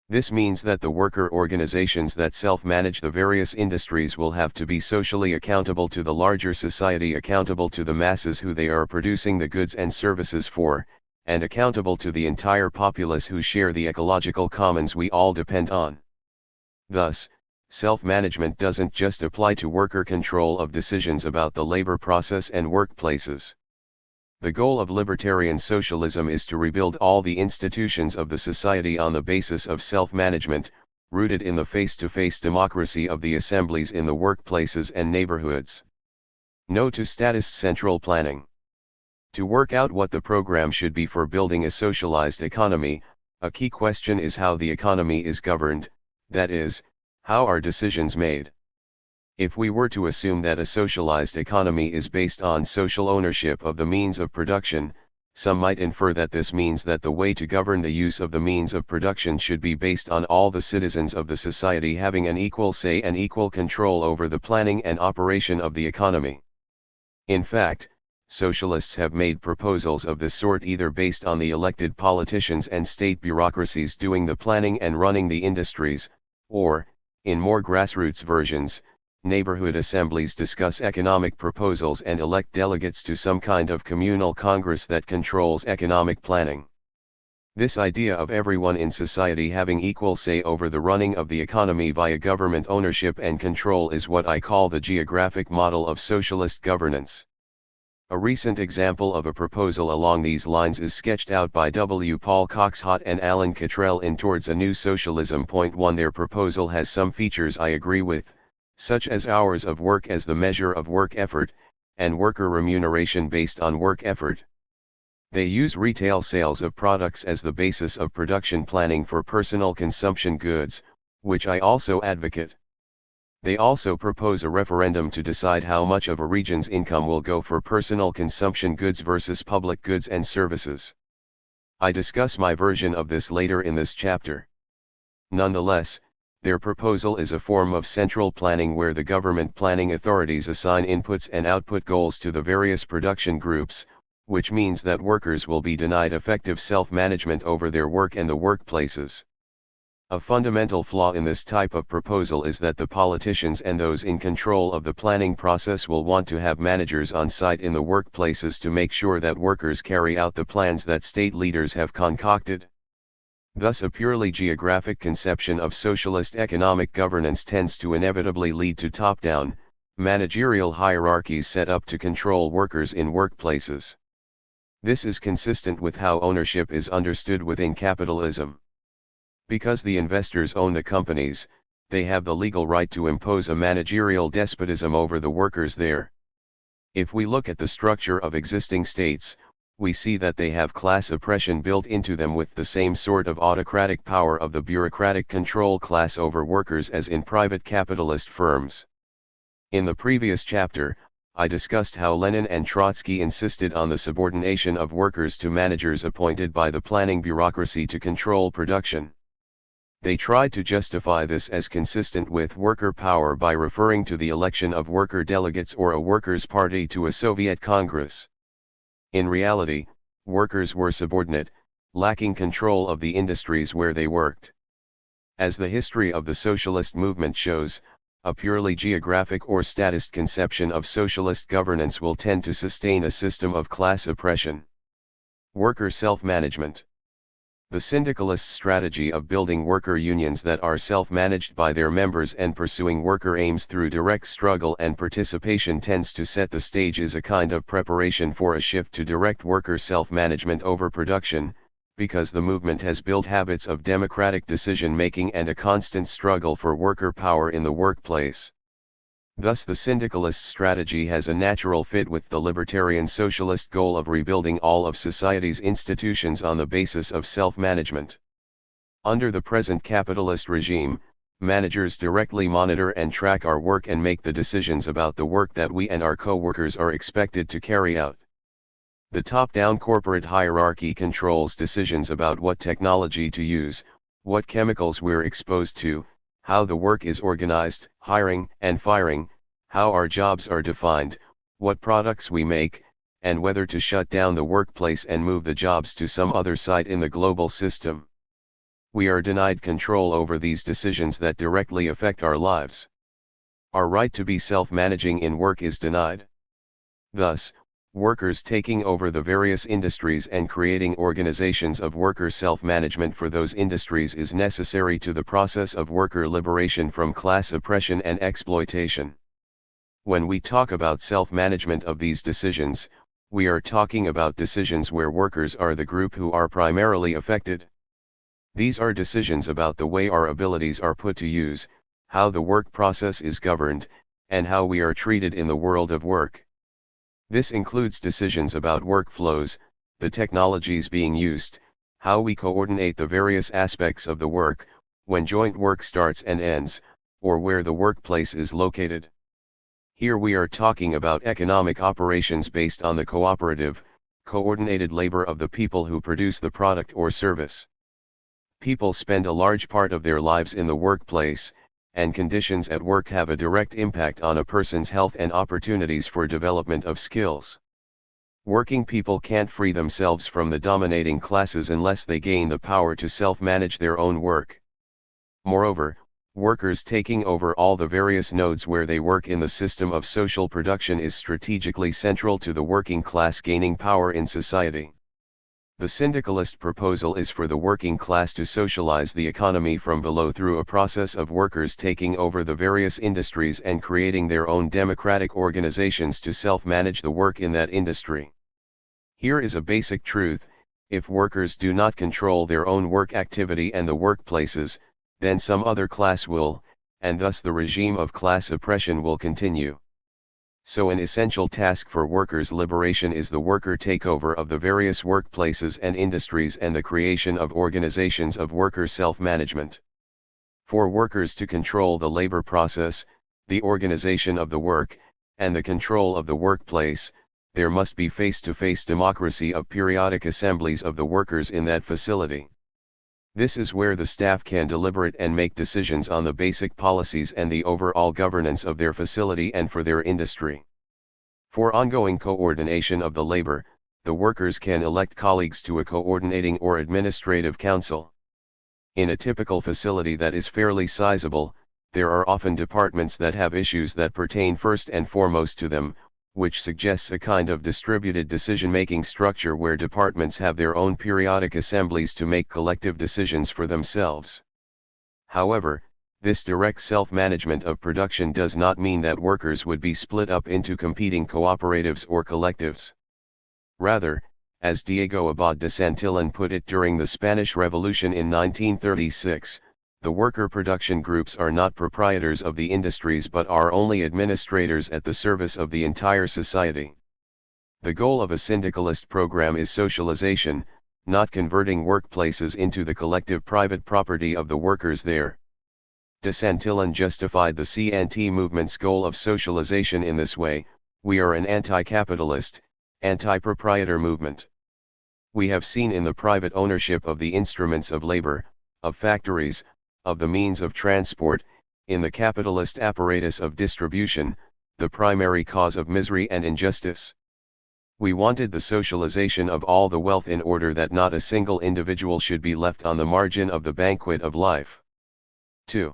This means that the worker organizations that self-manage the various industries will have to be socially accountable to the larger society, accountable to the masses who they are producing the goods and services for, and accountable to the entire populace who share the ecological commons we all depend on. Thus, self-management doesn't just apply to worker control of decisions about the labor process and workplaces. The goal of libertarian socialism is to rebuild all the institutions of the society on the basis of self-management, rooted in the face-to-face democracy of the assemblies in the workplaces and neighborhoods. No to statist central planning. To work out what the program should be for building a socialized economy, a key question is how the economy is governed, that is, how are decisions made? If we were to assume that a socialized economy is based on social ownership of the means of production, some might infer that this means that the way to govern the use of the means of production should be based on all the citizens of the society having an equal say and equal control over the planning and operation of the economy. In fact, socialists have made proposals of this sort either based on the elected politicians and state bureaucracies doing the planning and running the industries, or, in more grassroots versions, neighborhood assemblies discuss economic proposals and elect delegates to some kind of communal congress that controls economic planning. This idea of everyone in society having equal say over the running of the economy via government ownership and control is what I call the geographic model of socialist governance. A recent example of a proposal along these lines is sketched out by W. Paul Coxhott and Alan Cottrell in Towards a New Socialism. 1. Their proposal has some features I agree with, such as hours of work as the measure of work effort, and worker remuneration based on work effort. They use retail sales of products as the basis of production planning for personal consumption goods, which I also advocate. They also propose a referendum to decide how much of a region's income will go for personal consumption goods versus public goods and services. I discuss my version of this later in this chapter. Nonetheless, their proposal is a form of central planning where the government planning authorities assign inputs and output goals to the various production groups, which means that workers will be denied effective self-management over their work and the workplaces. A fundamental flaw in this type of proposal is that the politicians and those in control of the planning process will want to have managers on site in the workplaces to make sure that workers carry out the plans that state leaders have concocted. Thus, a purely geographic conception of socialist economic governance tends to inevitably lead to top-down, managerial hierarchies set up to control workers in workplaces. This is consistent with how ownership is understood within capitalism. Because the investors own the companies, they have the legal right to impose a managerial despotism over the workers there. If we look at the structure of existing states, we see that they have class oppression built into them with the same sort of autocratic power of the bureaucratic control class over workers as in private capitalist firms. In the previous chapter, I discussed how Lenin and Trotsky insisted on the subordination of workers to managers appointed by the planning bureaucracy to control production. They tried to justify this as consistent with worker power by referring to the election of worker delegates or a workers' party to a Soviet Congress. In reality, workers were subordinate, lacking control of the industries where they worked. As the history of the socialist movement shows, a purely geographic or statist conception of socialist governance will tend to sustain a system of class oppression. Worker self-management. The syndicalist strategy of building worker unions that are self-managed by their members and pursuing worker aims through direct struggle and participation tends to set the stage as a kind of preparation for a shift to direct worker self-management over production, because the movement has built habits of democratic decision-making and a constant struggle for worker power in the workplace. Thus the syndicalist strategy has a natural fit with the libertarian socialist goal of rebuilding all of society's institutions on the basis of self-management. Under the present capitalist regime, managers directly monitor and track our work and make the decisions about the work that we and our co-workers are expected to carry out. The top-down corporate hierarchy controls decisions about what technology to use, what chemicals we're exposed to, how the work is organized, hiring and firing, how our jobs are defined, what products we make, and whether to shut down the workplace and move the jobs to some other site in the global system. We are denied control over these decisions that directly affect our lives. Our right to be self-managing in work is denied. Thus, workers taking over the various industries and creating organizations of worker self-management for those industries is necessary to the process of worker liberation from class oppression and exploitation. When we talk about self-management of these decisions, we are talking about decisions where workers are the group who are primarily affected. These are decisions about the way our abilities are put to use, how the work process is governed, and how we are treated in the world of work. This includes decisions about workflows, the technologies being used, how we coordinate the various aspects of the work, when joint work starts and ends, or where the workplace is located. Here we are talking about economic operations based on the cooperative, coordinated labor of the people who produce the product or service. People spend a large part of their lives in the workplace, and conditions at work have a direct impact on a person's health and opportunities for development of skills. Working people can't free themselves from the dominating classes unless they gain the power to self-manage their own work. Moreover, workers taking over all the various nodes where they work in the system of social production is strategically central to the working class gaining power in society. The syndicalist proposal is for the working class to socialize the economy from below through a process of workers taking over the various industries and creating their own democratic organizations to self-manage the work in that industry. Here is a basic truth: if workers do not control their own work activity and the workplaces, then some other class will, and thus the regime of class oppression will continue. So an essential task for workers' liberation is the worker takeover of the various workplaces and industries and the creation of organizations of worker self-management. For workers to control the labor process, the organization of the work, and the control of the workplace, there must be face-to-face democracy of periodic assemblies of the workers in that facility. This is where the staff can deliberate and make decisions on the basic policies and the overall governance of their facility and for their industry. For ongoing coordination of the labor, the workers can elect colleagues to a coordinating or administrative council. In a typical facility that is fairly sizable, there are often departments that have issues that pertain first and foremost to them, which suggests a kind of distributed decision-making structure where departments have their own periodic assemblies to make collective decisions for themselves. However, this direct self-management of production does not mean that workers would be split up into competing cooperatives or collectives. Rather, as Diego Abad de Santillan put it during the Spanish Revolution in 1936, the worker production groups are not proprietors of the industries but are only administrators at the service of the entire society. The goal of a syndicalist program is socialization, not converting workplaces into the collective private property of the workers there. De Santillan justified the CNT movement's goal of socialization in this way: we are an anti-capitalist, anti-proprietor movement. We have seen in the private ownership of the instruments of labor, of factories, of the means of transport, in the capitalist apparatus of distribution, the primary cause of misery and injustice. We wanted the socialization of all the wealth in order that not a single individual should be left on the margin of the banquet of life. 2.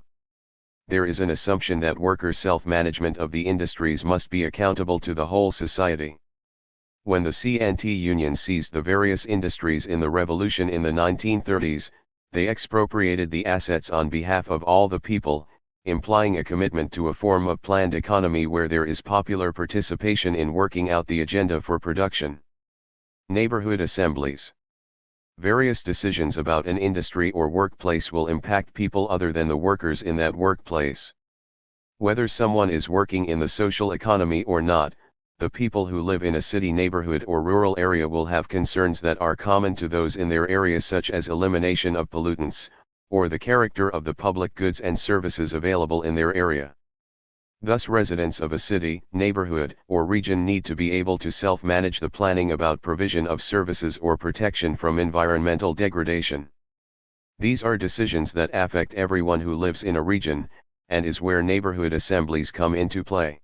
There is an assumption that worker self-management of the industries must be accountable to the whole society. When the CNT Union seized the various industries in the revolution in the 1930s, they expropriated the assets on behalf of all the people, implying a commitment to a form of planned economy where there is popular participation in working out the agenda for production. Neighborhood assemblies. Various decisions about an industry or workplace will impact people other than the workers in that workplace. Whether someone is working in the social economy or not, the people who live in a city neighborhood or rural area will have concerns that are common to those in their area, such as elimination of pollutants, or the character of the public goods and services available in their area. Thus, residents of a city, neighborhood, or region need to be able to self-manage the planning about provision of services or protection from environmental degradation. These are decisions that affect everyone who lives in a region, and is where neighborhood assemblies come into play.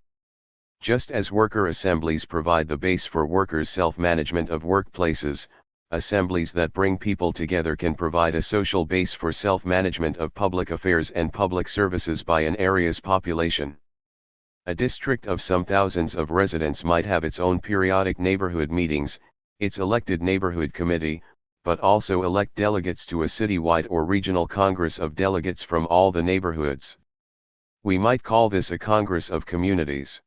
Just as worker assemblies provide the base for workers' self-management of workplaces, assemblies that bring people together can provide a social base for self-management of public affairs and public services by an area's population. A district of some thousands of residents might have its own periodic neighborhood meetings, its elected neighborhood committee, but also elect delegates to a citywide or regional congress of delegates from all the neighborhoods. We might call this a Congress of Communities.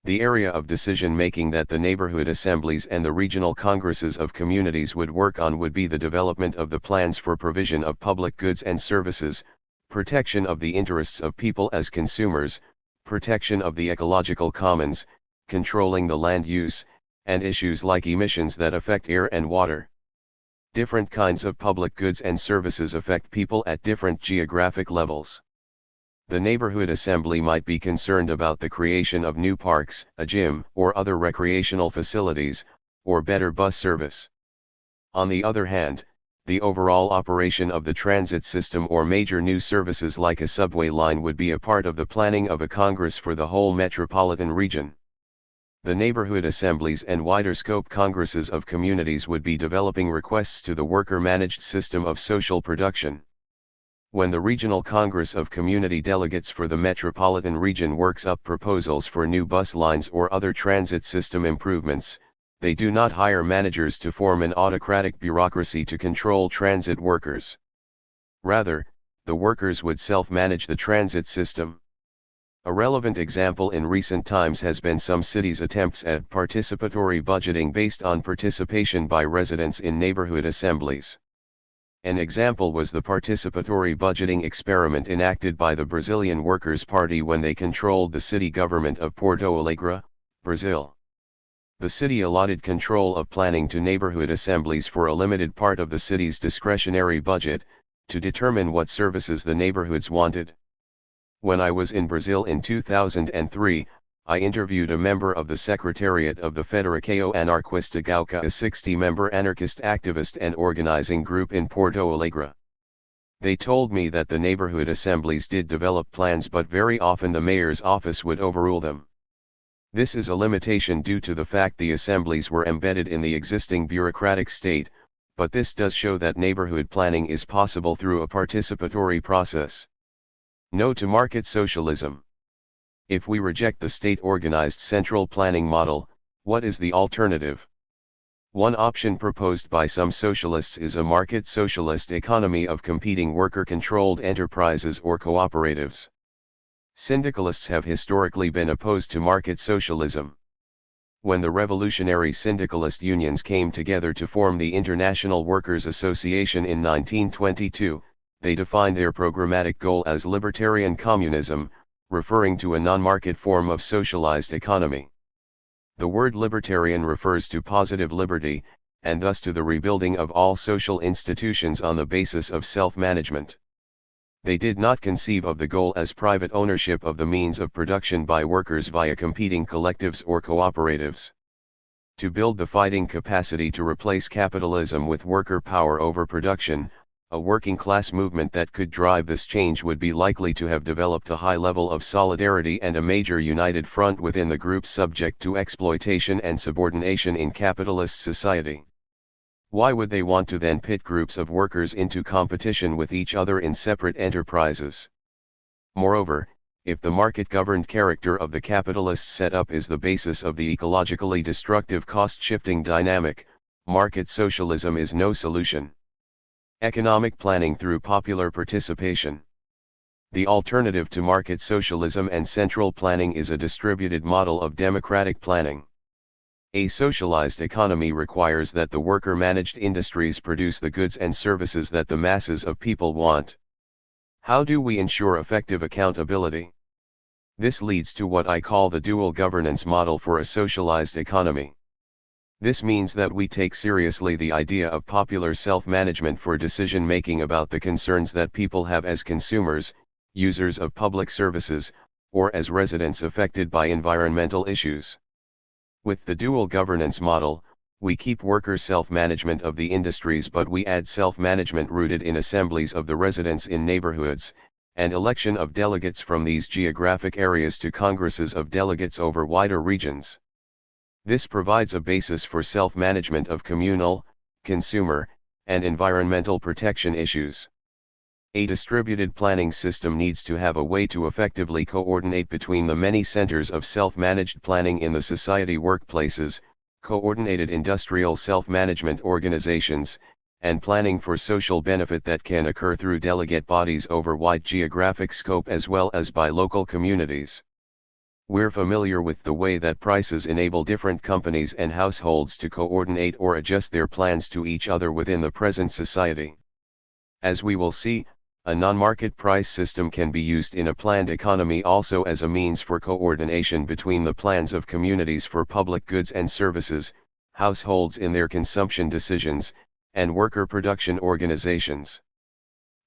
The area of decision-making that the neighborhood assemblies and the regional congresses of communities would work on would be the development of the plans for provision of public goods and services, protection of the interests of people as consumers, protection of the ecological commons, controlling the land use, and issues like emissions that affect air and water. Different kinds of public goods and services affect people at different geographic levels. The neighborhood assembly might be concerned about the creation of new parks, a gym, or other recreational facilities, or better bus service. On the other hand, the overall operation of the transit system or major new services like a subway line would be a part of the planning of a Congress for the whole metropolitan region. The neighborhood assemblies and wider scope congresses of communities would be developing requests to the worker-managed system of social production. When the Regional Congress of Community Delegates for the metropolitan region works up proposals for new bus lines or other transit system improvements, they do not hire managers to form an autocratic bureaucracy to control transit workers. Rather, the workers would self-manage the transit system. A relevant example in recent times has been some cities' attempts at participatory budgeting based on participation by residents in neighborhood assemblies. An example was the participatory budgeting experiment enacted by the Brazilian Workers' Party when they controlled the city government of Porto Alegre, Brazil. The city allotted control of planning to neighborhood assemblies for a limited part of the city's discretionary budget, to determine what services the neighborhoods wanted. When I was in Brazil in 2003, I interviewed a member of the Secretariat of the Federação Anarquista Gauca, a 60-member anarchist activist and organizing group in Porto Alegre. They told me that the neighborhood assemblies did develop plans, but very often the mayor's office would overrule them. This is a limitation due to the fact the assemblies were embedded in the existing bureaucratic state, but this does show that neighborhood planning is possible through a participatory process. No to market socialism. If we reject the state-organized central planning model, what is the alternative? One option proposed by some socialists is a market socialist economy of competing worker-controlled enterprises or cooperatives. Syndicalists have historically been opposed to market socialism. When the revolutionary syndicalist unions came together to form the International Workers' Association in 1922, they defined their programmatic goal as libertarian communism, referring to a non-market form of socialized economy. The word libertarian refers to positive liberty, and thus to the rebuilding of all social institutions on the basis of self-management. They did not conceive of the goal as private ownership of the means of production by workers via competing collectives or cooperatives. To build the fighting capacity to replace capitalism with worker power over production, a working class movement that could drive this change would be likely to have developed a high level of solidarity and a major united front within the groups subject to exploitation and subordination in capitalist society. Why would they want to then pit groups of workers into competition with each other in separate enterprises? Moreover, if the market-governed character of the capitalist setup is the basis of the ecologically destructive cost-shifting dynamic, market socialism is no solution. Economic planning through popular participation. The alternative to market socialism and central planning is a distributed model of democratic planning. A socialized economy requires that the worker-managed industries produce the goods and services that the masses of people want. How do we ensure effective accountability? This leads to what I call the dual governance model for a socialized economy. This means that we take seriously the idea of popular self-management for decision-making about the concerns that people have as consumers, users of public services, or as residents affected by environmental issues. With the dual governance model, we keep worker self-management of the industries but we add self-management rooted in assemblies of the residents in neighborhoods, and election of delegates from these geographic areas to congresses of delegates over wider regions. This provides a basis for self-management of communal, consumer, and environmental protection issues. A distributed planning system needs to have a way to effectively coordinate between the many centers of self-managed planning in the society workplaces, coordinated industrial self-management organizations, and planning for social benefit that can occur through delegate bodies over wide geographic scope as well as by local communities. We're familiar with the way that prices enable different companies and households to coordinate or adjust their plans to each other within the present society. As we will see, a non-market price system can be used in a planned economy also as a means for coordination between the plans of communities for public goods and services, households in their consumption decisions, and worker production organizations.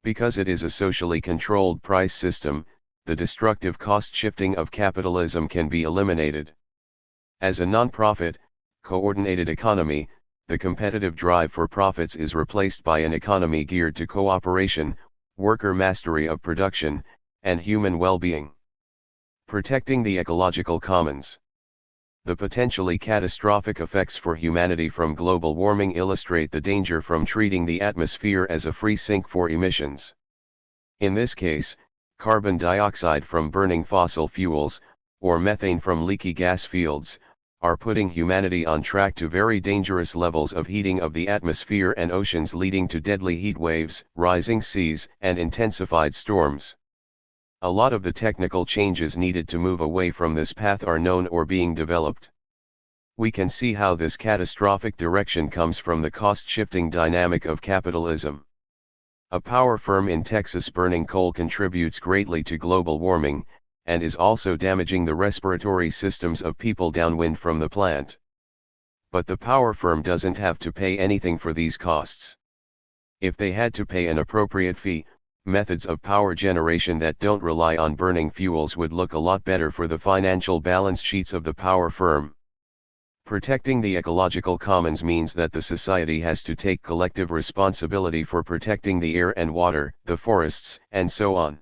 Because it is a socially controlled price system, the destructive cost shifting of capitalism can be eliminated. As a non-profit, coordinated economy, the competitive drive for profits is replaced by an economy geared to cooperation, worker mastery of production, and human well-being. Protecting the ecological commons. The potentially catastrophic effects for humanity from global warming illustrate the danger from treating the atmosphere as a free sink for emissions. In this case, carbon dioxide from burning fossil fuels, or methane from leaky gas fields, are putting humanity on track to very dangerous levels of heating of the atmosphere and oceans leading to deadly heat waves, rising seas, and intensified storms. A lot of the technical changes needed to move away from this path are known or being developed. We can see how this catastrophic direction comes from the cost-shifting dynamic of capitalism. A power firm in Texas burning coal contributes greatly to global warming, and is also damaging the respiratory systems of people downwind from the plant. But the power firm doesn't have to pay anything for these costs. If they had to pay an appropriate fee, methods of power generation that don't rely on burning fuels would look a lot better for the financial balance sheets of the power firm. Protecting the ecological commons means that the society has to take collective responsibility for protecting the air and water, the forests, and so on.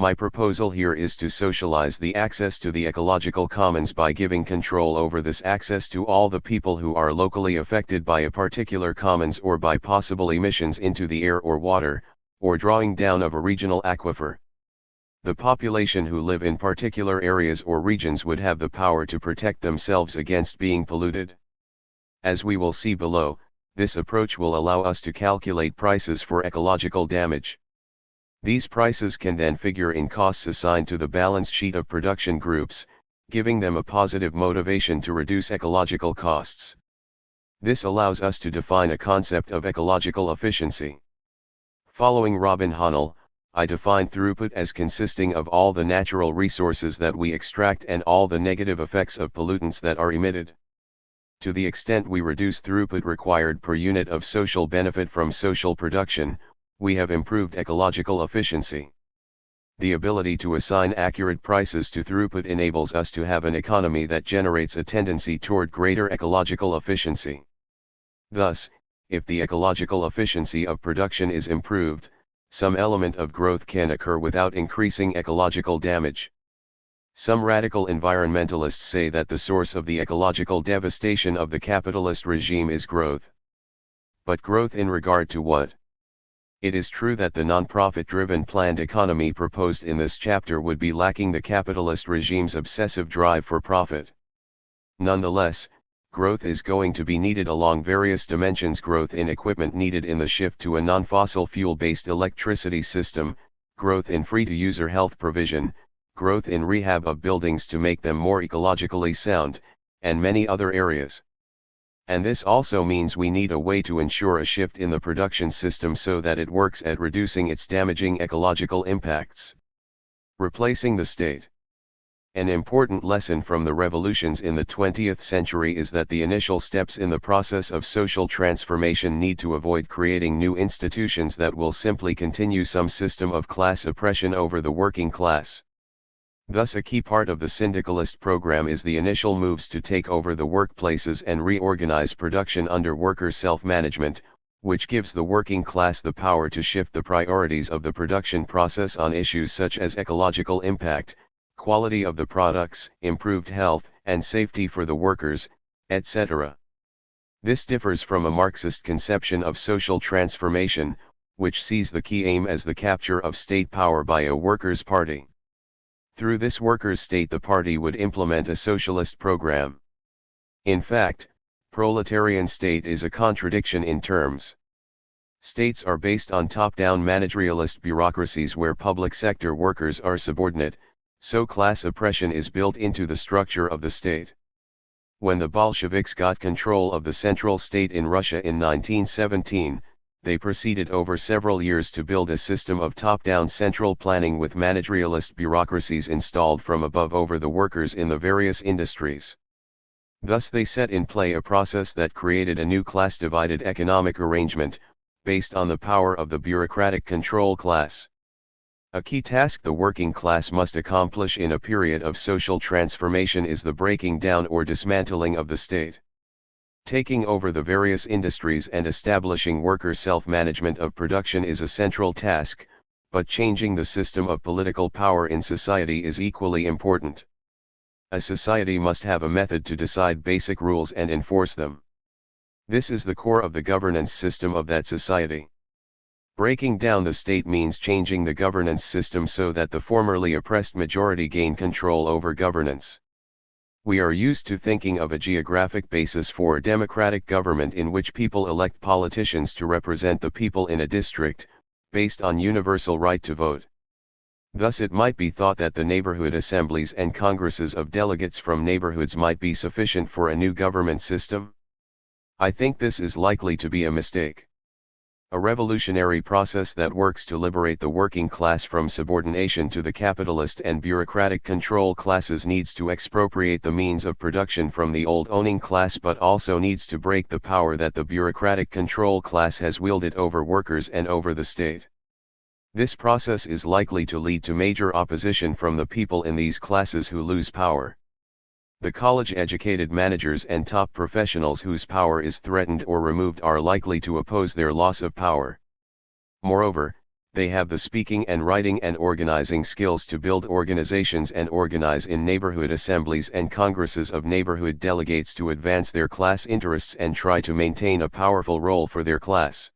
My proposal here is to socialize the access to the ecological commons by giving control over this access to all the people who are locally affected by a particular commons or by possible emissions into the air or water, or drawing down of a regional aquifer. The population who live in particular areas or regions would have the power to protect themselves against being polluted. As we will see below, this approach will allow us to calculate prices for ecological damage. These prices can then figure in costs assigned to the balance sheet of production groups, giving them a positive motivation to reduce ecological costs. This allows us to define a concept of ecological efficiency. Following Robin Hahnel, I define throughput as consisting of all the natural resources that we extract and all the negative effects of pollutants that are emitted. To the extent we reduce throughput required per unit of social benefit from social production, we have improved ecological efficiency. The ability to assign accurate prices to throughput enables us to have an economy that generates a tendency toward greater ecological efficiency. Thus, if the ecological efficiency of production is improved, some element of growth can occur without increasing ecological damage. Some radical environmentalists say that the source of the ecological devastation of the capitalist regime is growth. But growth in regard to what? It is true that the non-profit-driven planned economy proposed in this chapter would be lacking the capitalist regime's obsessive drive for profit. Nonetheless, growth is going to be needed along various dimensions: growth in equipment needed in the shift to a non-fossil fuel-based electricity system, growth in free-to-user health provision, growth in rehab of buildings to make them more ecologically sound, and many other areas. And this also means we need a way to ensure a shift in the production system so that it works at reducing its damaging ecological impacts. Replacing the state. An important lesson from the revolutions in the 20th century is that the initial steps in the process of social transformation need to avoid creating new institutions that will simply continue some system of class oppression over the working class. Thus, a key part of the syndicalist program is the initial moves to take over the workplaces and reorganize production under worker self-management, which gives the working class the power to shift the priorities of the production process on issues such as ecological impact, quality of the products, improved health and safety for the workers, etc. This differs from a Marxist conception of social transformation, which sees the key aim as the capture of state power by a workers' party. Through this workers' state, the party would implement a socialist program. In fact, proletarian state is a contradiction in terms. States are based on top-down managerialist bureaucracies where public sector workers are subordinate, so class oppression is built into the structure of the state. When the Bolsheviks got control of the central state in Russia in 1917, they proceeded over several years to build a system of top-down central planning with managerialist bureaucracies installed from above over the workers in the various industries. Thus they set in play a process that created a new class-divided economic arrangement, based on the power of the bureaucratic control class. A key task the working class must accomplish in a period of social transformation is the breaking down or dismantling of the state. Taking over the various industries and establishing worker self-management of production is a central task, but changing the system of political power in society is equally important. A society must have a method to decide basic rules and enforce them. This is the core of the governance system of that society. Breaking down the state means changing the governance system so that the formerly oppressed majority gain control over governance. We are used to thinking of a geographic basis for democratic government in which people elect politicians to represent the people in a district, based on universal right to vote. Thus it might be thought that the neighborhood assemblies and congresses of delegates from neighborhoods might be sufficient for a new government system. I think this is likely to be a mistake. A revolutionary process that works to liberate the working class from subordination to the capitalist and bureaucratic control classes needs to expropriate the means of production from the old owning class, but also needs to break the power that the bureaucratic control class has wielded over workers and over the state. This process is likely to lead to major opposition from the people in these classes who lose power. The college-educated managers and top professionals whose power is threatened or removed are likely to oppose their loss of power. Moreover, they have the speaking and writing and organizing skills to build organizations and organize in neighborhood assemblies and congresses of neighborhood delegates to advance their class interests and try to maintain a powerful role for their class.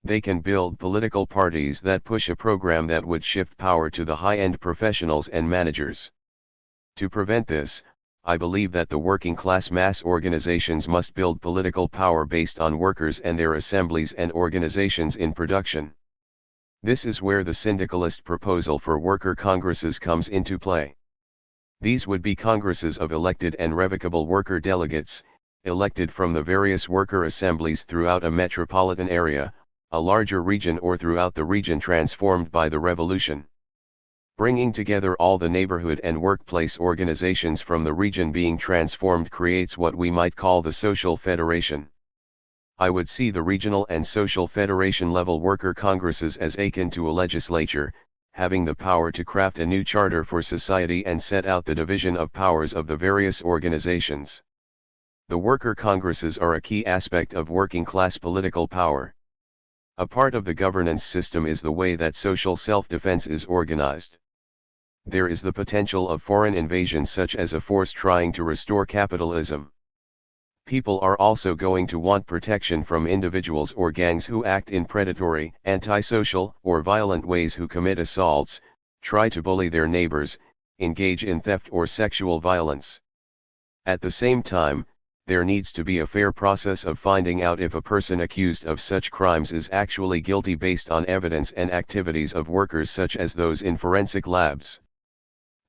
They can build political parties that push a program that would shift power to the high-end professionals and managers. To prevent this, I believe that the working class mass organizations must build political power based on workers and their assemblies and organizations in production. This is where the syndicalist proposal for worker congresses comes into play. These would be congresses of elected and revocable worker delegates, elected from the various worker assemblies throughout a metropolitan area, a larger region, or throughout the region transformed by the revolution. Bringing together all the neighborhood and workplace organizations from the region being transformed creates what we might call the social federation. I would see the regional and social federation level worker congresses as akin to a legislature, having the power to craft a new charter for society and set out the division of powers of the various organizations. The worker congresses are a key aspect of working class political power. A part of the governance system is the way that social self-defense is organized. There is the potential of foreign invasion, such as a force trying to restore capitalism. People are also going to want protection from individuals or gangs who act in predatory, antisocial, or violent ways, who commit assaults, try to bully their neighbors, engage in theft or sexual violence. At the same time, there needs to be a fair process of finding out if a person accused of such crimes is actually guilty based on evidence and activities of workers such as those in forensic labs.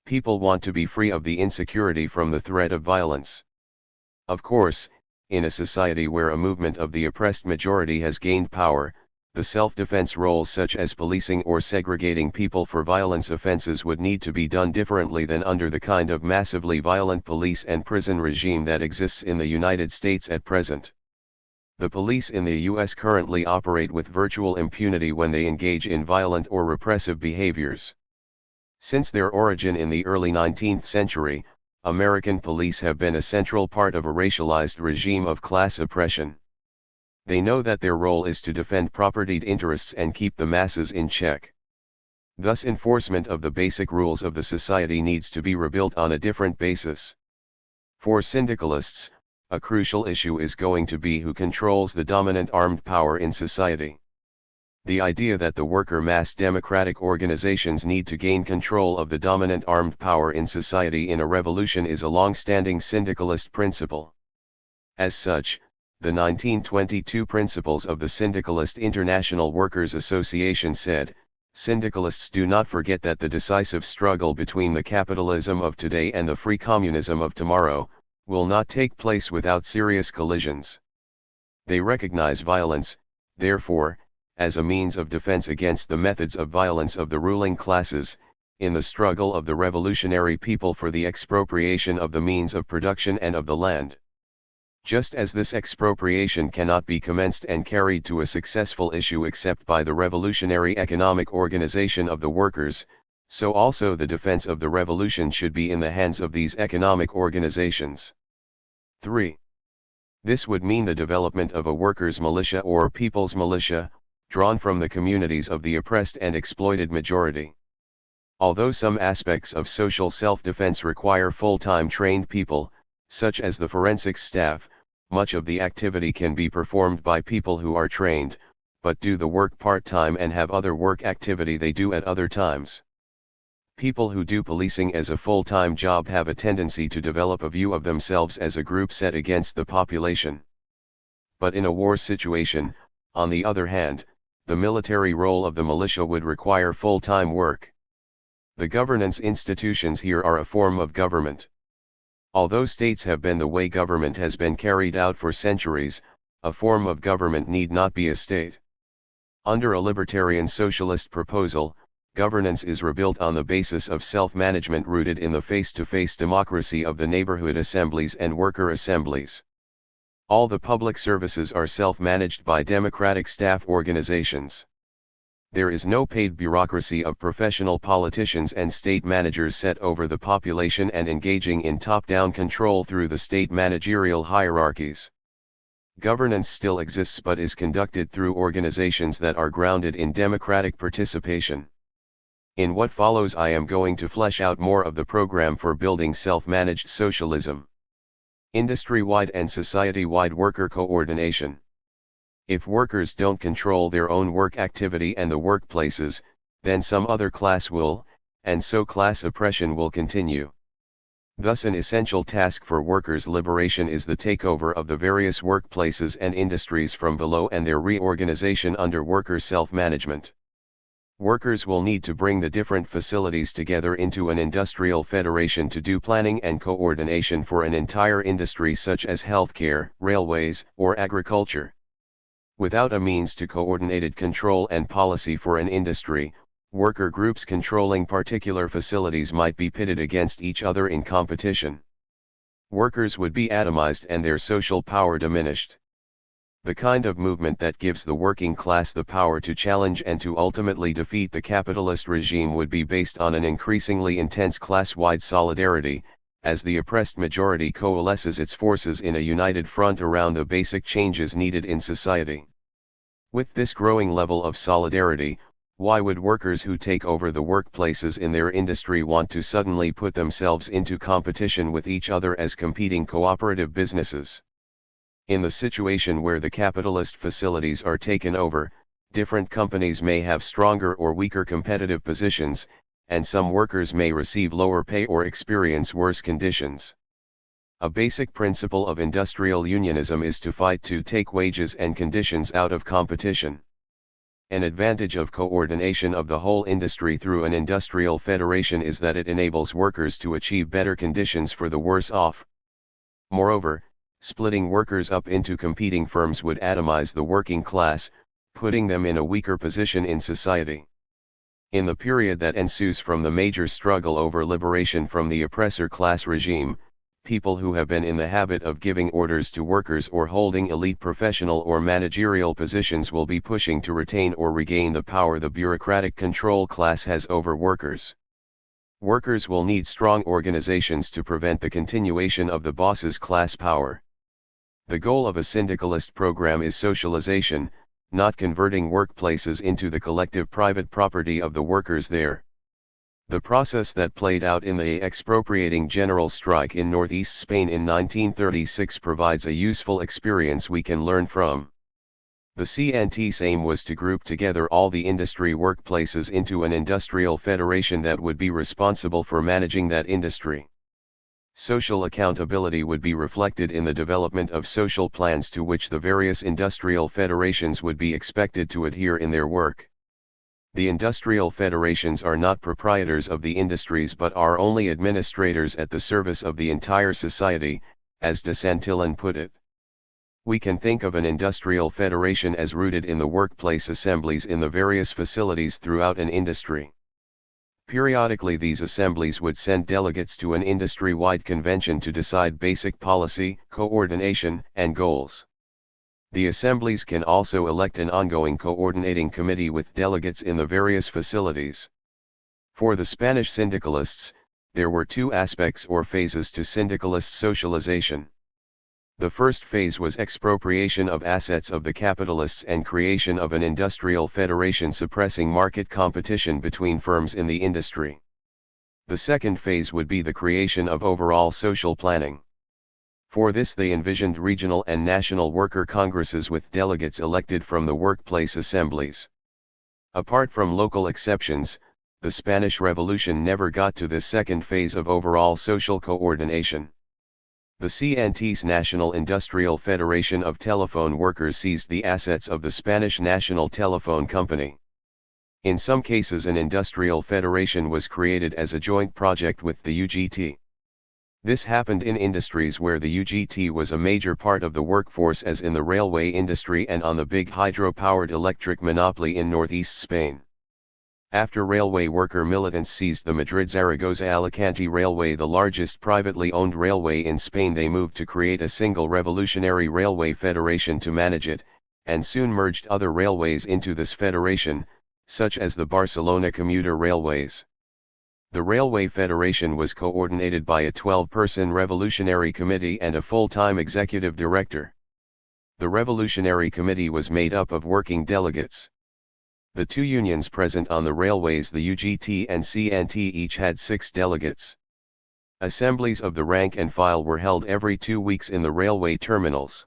People want to be free of the insecurity from the threat of violence. Of course, in a society where a movement of the oppressed majority has gained power, the self-defense roles such as policing or segregating people for violence offenses would need to be done differently than under the kind of massively violent police and prison regime that exists in the United States at present. The police in the U.S. currently operate with virtual impunity when they engage in violent or repressive behaviors. Since their origin in the early 19th century, American police have been a central part of a racialized regime of class oppression. They know that their role is to defend propertied interests and keep the masses in check. Thus, enforcement of the basic rules of the society needs to be rebuilt on a different basis. For syndicalists, a crucial issue is going to be who controls the dominant armed power in society. The idea that the worker mass democratic organizations need to gain control of the dominant armed power in society in a revolution is a long-standing syndicalist principle. As such, the 1922 Principles of the Syndicalist International Workers Association said, "Syndicalists do not forget that the decisive struggle between the capitalism of today and the free communism of tomorrow will not take place without serious collisions." They recognize violence, therefore, as a means of defense against the methods of violence of the ruling classes, in the struggle of the revolutionary people for the expropriation of the means of production and of the land. Just as this expropriation cannot be commenced and carried to a successful issue except by the revolutionary economic organization of the workers, so also the defense of the revolution should be in the hands of these economic organizations. 3. This would mean the development of a workers' militia or people's militia, drawn from the communities of the oppressed and exploited majority. Although some aspects of social self-defense require full-time trained people, such as the forensics staff, much of the activity can be performed by people who are trained, but do the work part-time and have other work activity they do at other times. People who do policing as a full-time job have a tendency to develop a view of themselves as a group set against the population. But in a war situation, on the other hand, the military role of the militia would require full-time work. The governance institutions here are a form of government. Although states have been the way government has been carried out for centuries, a form of government need not be a state. Under a libertarian socialist proposal, governance is rebuilt on the basis of self-management rooted in the face-to-face democracy of the neighborhood assemblies and worker assemblies. All the public services are self-managed by democratic staff organizations. There is no paid bureaucracy of professional politicians and state managers set over the population and engaging in top-down control through the state managerial hierarchies. Governance still exists but is conducted through organizations that are grounded in democratic participation. In what follows I am going to flesh out more of the program for building self-managed socialism. Industry-wide and society-wide worker coordination. If workers don't control their own work activity and the workplaces, then some other class will, and so class oppression will continue. Thus an essential task for workers' liberation is the takeover of the various workplaces and industries from below and their reorganization under worker self-management. Workers will need to bring the different facilities together into an industrial federation to do planning and coordination for an entire industry such as healthcare, railways, or agriculture. Without a means to coordinated control and policy for an industry, worker groups controlling particular facilities might be pitted against each other in competition. Workers would be atomized and their social power diminished. The kind of movement that gives the working class the power to challenge and to ultimately defeat the capitalist regime would be based on an increasingly intense class-wide solidarity, as the oppressed majority coalesces its forces in a united front around the basic changes needed in society. With this growing level of solidarity, why would workers who take over the workplaces in their industry want to suddenly put themselves into competition with each other as competing cooperative businesses? In the situation where the capitalist facilities are taken over, different companies may have stronger or weaker competitive positions, and some workers may receive lower pay or experience worse conditions. A basic principle of industrial unionism is to fight to take wages and conditions out of competition. An advantage of coordination of the whole industry through an industrial federation is that it enables workers to achieve better conditions for the worse off. Moreover, splitting workers up into competing firms would atomize the working class, putting them in a weaker position in society. In the period that ensues from the major struggle over liberation from the oppressor class regime, people who have been in the habit of giving orders to workers or holding elite professional or managerial positions will be pushing to retain or regain the power the bureaucratic control class has over workers. Workers will need strong organizations to prevent the continuation of the boss's class power. The goal of a syndicalist program is socialization, not converting workplaces into the collective private property of the workers there. The process that played out in the expropriating general strike in northeast Spain in 1936 provides a useful experience we can learn from. The CNT's aim was to group together all the industry workplaces into an industrial federation that would be responsible for managing that industry. Social accountability would be reflected in the development of social plans to which the various industrial federations would be expected to adhere in their work. The industrial federations are not proprietors of the industries but are only administrators at the service of the entire society, as de Saint-Hilon put it. We can think of an industrial federation as rooted in the workplace assemblies in the various facilities throughout an industry. Periodically these assemblies would send delegates to an industry-wide convention to decide basic policy, coordination, and goals. The assemblies can also elect an ongoing coordinating committee with delegates in the various facilities. For the Spanish syndicalists, there were two aspects or phases to syndicalist socialization. The first phase was expropriation of assets of the capitalists and creation of an industrial federation suppressing market competition between firms in the industry. The second phase would be the creation of overall social planning. For this they envisioned regional and national worker congresses with delegates elected from the workplace assemblies. Apart from local exceptions, the Spanish Revolution never got to this second phase of overall social coordination. The CNT's National Industrial Federation of Telephone Workers seized the assets of the Spanish National Telephone Company. In some cases an industrial federation was created as a joint project with the UGT. This happened in industries where the UGT was a major part of the workforce as in the railway industry and on the big hydro-powered electric monopoly in northeast Spain. After railway worker militants seized the Madrid-Zaragoza-Alicante Railway, the largest privately owned railway in Spain, they moved to create a single revolutionary railway federation to manage it, and soon merged other railways into this federation, such as the Barcelona commuter railways. The Railway Federation was coordinated by a 12-person revolutionary committee and a full-time executive director. The Revolutionary Committee was made up of working delegates. The two unions present on the railways, the UGT and CNT, each had 6 delegates. Assemblies of the rank and file were held every 2 weeks in the railway terminals.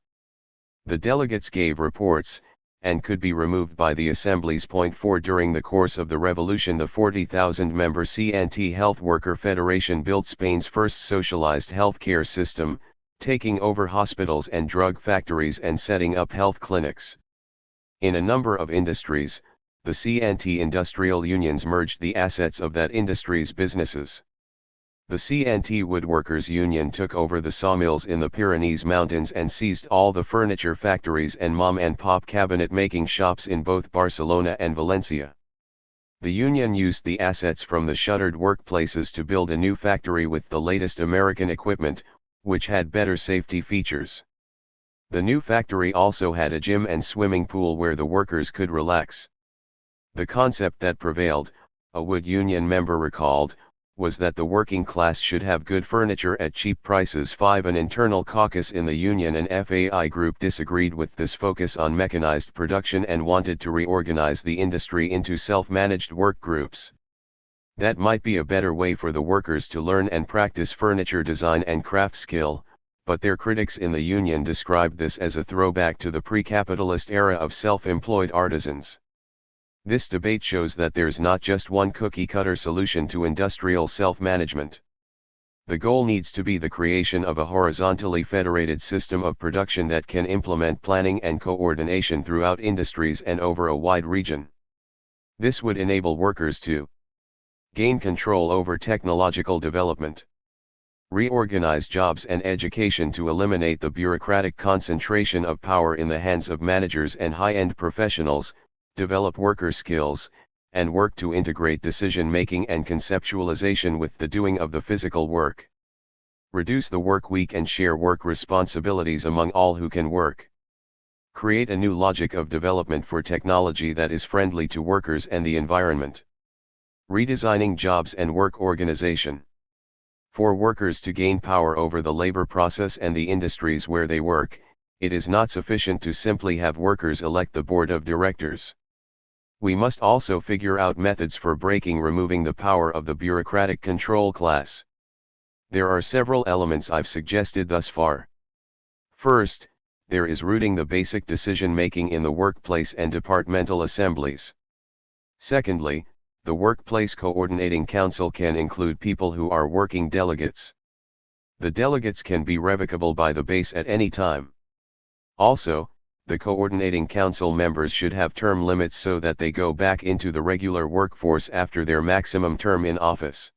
The delegates gave reports, and could be removed by the assemblies. Point 4. During the course of the revolution, the 40,000-member CNT Health Worker Federation built Spain's first socialized healthcare system, taking over hospitals and drug factories and setting up health clinics. In a number of industries, the CNT industrial unions merged the assets of that industry's businesses. The CNT Woodworkers Union took over the sawmills in the Pyrenees Mountains and seized all the furniture factories and mom-and-pop cabinet-making shops in both Barcelona and Valencia. The union used the assets from the shuttered workplaces to build a new factory with the latest American equipment, which had better safety features. The new factory also had a gym and swimming pool where the workers could relax. The concept that prevailed, a Wood Union member recalled, was that the working class should have good furniture at cheap prices. 5. An internal caucus in the union and FAI group disagreed with this focus on mechanized production and wanted to reorganize the industry into self-managed work groups. That might be a better way for the workers to learn and practice furniture design and craft skill, but their critics in the union described this as a throwback to the pre-capitalist era of self-employed artisans. This debate shows that there's not just one cookie-cutter solution to industrial self-management. The goal needs to be the creation of a horizontally federated system of production that can implement planning and coordination throughout industries and over a wide region. This would enable workers to gain control over technological development, reorganize jobs and education to eliminate the bureaucratic concentration of power in the hands of managers and high-end professionals, develop worker skills, and work to integrate decision-making and conceptualization with the doing of the physical work. Reduce the work week and share work responsibilities among all who can work. Create a new logic of development for technology that is friendly to workers and the environment. Redesigning jobs and work organization. For workers to gain power over the labor process and the industries where they work, it is not sufficient to simply have workers elect the board of directors. We must also figure out methods for removing the power of the bureaucratic control class. There are several elements I've suggested thus far. First, there is rooting the basic decision-making in the workplace and departmental assemblies. Secondly, the Workplace Coordinating Council can include people who are working delegates. The delegates can be revocable by the base at any time. Also, the Coordinating Council members should have term limits so that they go back into the regular workforce after their maximum term in office.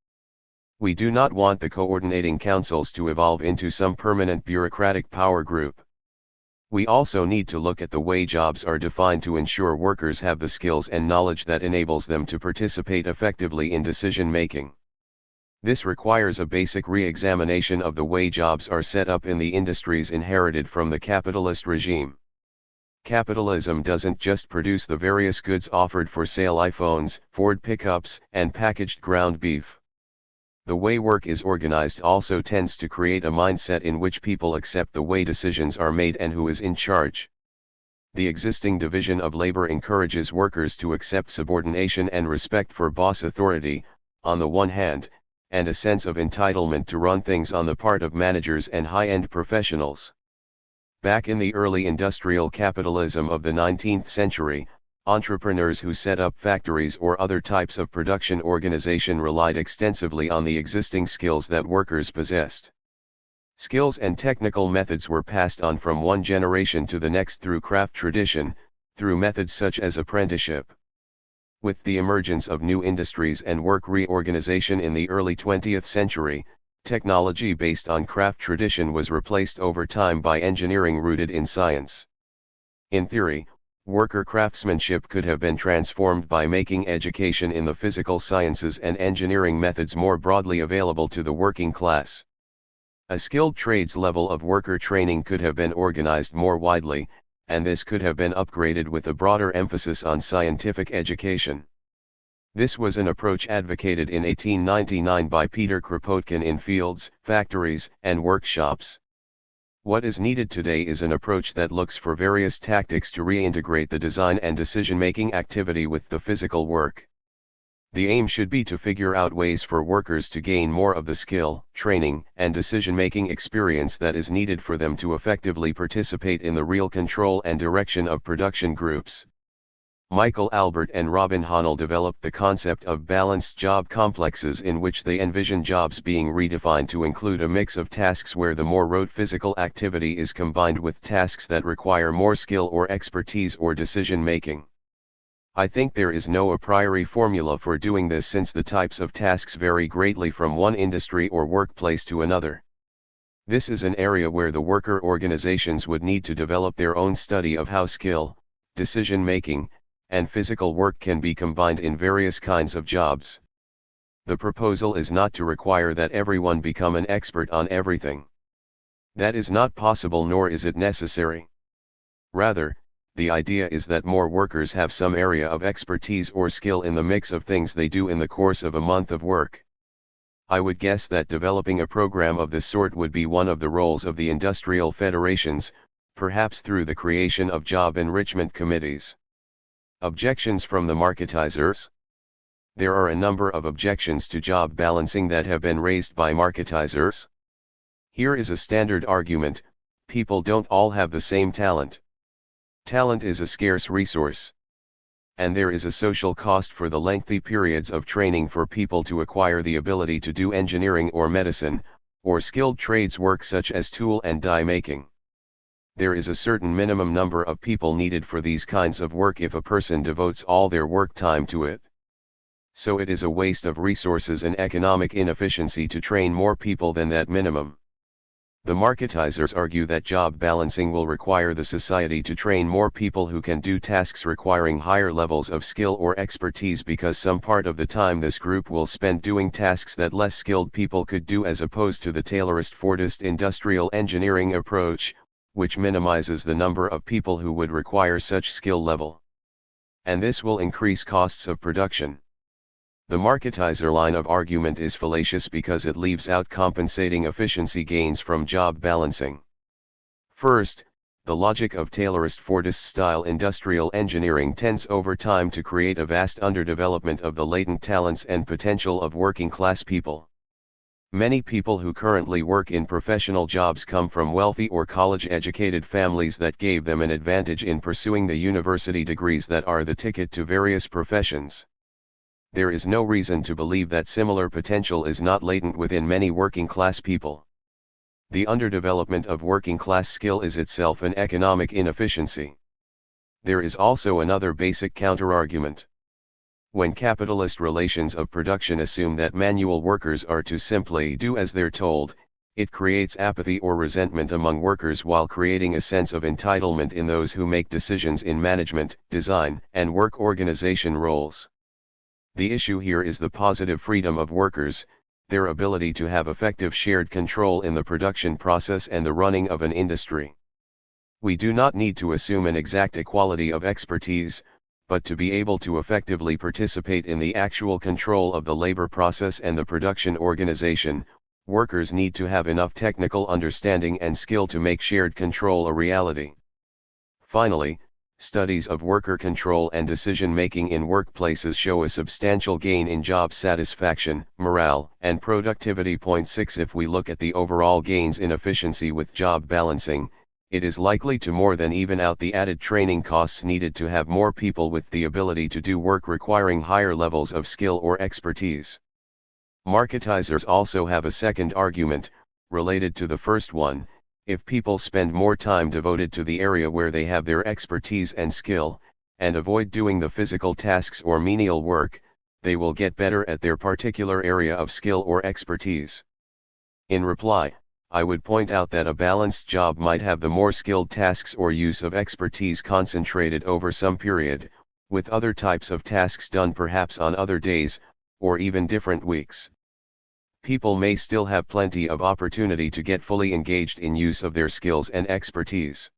We do not want the Coordinating Councils to evolve into some permanent bureaucratic power group. We also need to look at the way jobs are defined to ensure workers have the skills and knowledge that enables them to participate effectively in decision-making. This requires a basic re-examination of the way jobs are set up in the industries inherited from the capitalist regime. Capitalism doesn't just produce the various goods offered for sale: iPhones, Ford pickups, and packaged ground beef. The way work is organized also tends to create a mindset in which people accept the way decisions are made and who is in charge. The existing division of labor encourages workers to accept subordination and respect for boss authority, on the one hand, and a sense of entitlement to run things on the part of managers and high-end professionals. Back in the early industrial capitalism of the 19th century, entrepreneurs who set up factories or other types of production organization relied extensively on the existing skills that workers possessed. Skills and technical methods were passed on from one generation to the next through craft tradition, through methods such as apprenticeship. With the emergence of new industries and work reorganization in the early 20th century, technology based on craft tradition was replaced over time by engineering rooted in science. In theory, worker craftsmanship could have been transformed by making education in the physical sciences and engineering methods more broadly available to the working class. A skilled trades level of worker training could have been organized more widely, and this could have been upgraded with a broader emphasis on scientific education. This was an approach advocated in 1899 by Peter Kropotkin in Fields, Factories, and Workshops. What is needed today is an approach that looks for various tactics to reintegrate the design and decision-making activity with the physical work. The aim should be to figure out ways for workers to gain more of the skill, training, and decision-making experience that is needed for them to effectively participate in the real control and direction of production groups. Michael Albert and Robin Hahnel developed the concept of balanced job complexes, in which they envision jobs being redefined to include a mix of tasks where the more rote physical activity is combined with tasks that require more skill or expertise or decision-making. I think there is no a priori formula for doing this, since the types of tasks vary greatly from one industry or workplace to another. This is an area where the worker organizations would need to develop their own study of how skill, decision-making, and physical work can be combined in various kinds of jobs. The proposal is not to require that everyone become an expert on everything. That is not possible, nor is it necessary. Rather, the idea is that more workers have some area of expertise or skill in the mix of things they do in the course of a month of work. I would guess that developing a program of this sort would be one of the roles of the industrial federations, perhaps through the creation of job enrichment committees. Objections from the marketizers. There are a number of objections to job balancing that have been raised by marketizers. Here is a standard argument: people don't all have the same talent. Talent is a scarce resource. And there is a social cost for the lengthy periods of training for people to acquire the ability to do engineering or medicine, or skilled trades work such as tool and die making. There is a certain minimum number of people needed for these kinds of work if a person devotes all their work time to it. So it is a waste of resources and economic inefficiency to train more people than that minimum. The marketizers argue that job balancing will require the society to train more people who can do tasks requiring higher levels of skill or expertise, because some part of the time this group will spend doing tasks that less skilled people could do, as opposed to the Taylorist-Fordist industrial engineering approach, which minimizes the number of people who would require such skill level. And this will increase costs of production. The marketizer line of argument is fallacious because it leaves out compensating efficiency gains from job balancing. First, the logic of Taylorist-Fordist-style industrial engineering tends over time to create a vast underdevelopment of the latent talents and potential of working-class people. Many people who currently work in professional jobs come from wealthy or college-educated families that gave them an advantage in pursuing the university degrees that are the ticket to various professions. There is no reason to believe that similar potential is not latent within many working-class people. The underdevelopment of working-class skill is itself an economic inefficiency. There is also another basic counterargument. When capitalist relations of production assume that manual workers are to simply do as they're told, it creates apathy or resentment among workers, while creating a sense of entitlement in those who make decisions in management, design, and work organization roles. The issue here is the positive freedom of workers, their ability to have effective shared control in the production process and the running of an industry. We do not need to assume an exact equality of expertise, but to be able to effectively participate in the actual control of the labor process and the production organization, workers need to have enough technical understanding and skill to make shared control a reality. Finally, studies of worker control and decision-making in workplaces show a substantial gain in job satisfaction, morale, and productivity. 6 If we look at the overall gains in efficiency with job balancing, it is likely to more than even out the added training costs needed to have more people with the ability to do work requiring higher levels of skill or expertise. Marketizers also have a second argument, related to the first one. If people spend more time devoted to the area where they have their expertise and skill, and avoid doing the physical tasks or menial work, they will get better at their particular area of skill or expertise. In reply, I would point out that a balanced job might have the more skilled tasks or use of expertise concentrated over some period, with other types of tasks done perhaps on other days, or even different weeks. People may still have plenty of opportunity to get fully engaged in use of their skills and expertise.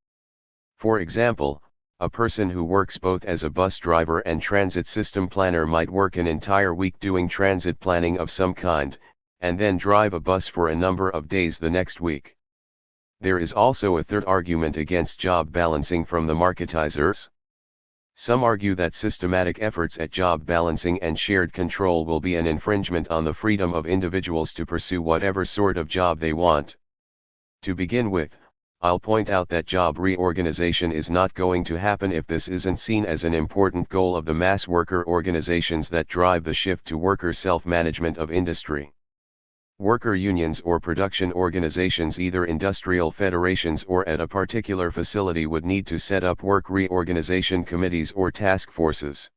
For example, a person who works both as a bus driver and transit system planner might work an entire week doing transit planning of some kind, and then drive a bus for a number of days the next week. There is also a third argument against job balancing from the marketizers. Some argue that systematic efforts at job balancing and shared control will be an infringement on the freedom of individuals to pursue whatever sort of job they want. To begin with, I'll point out that job reorganization is not going to happen if this isn't seen as an important goal of the mass worker organizations that drive the shift to worker self-management of industry. Worker unions or production organizations, either industrial federations or at a particular facility, would need to set up work reorganization committees or task forces.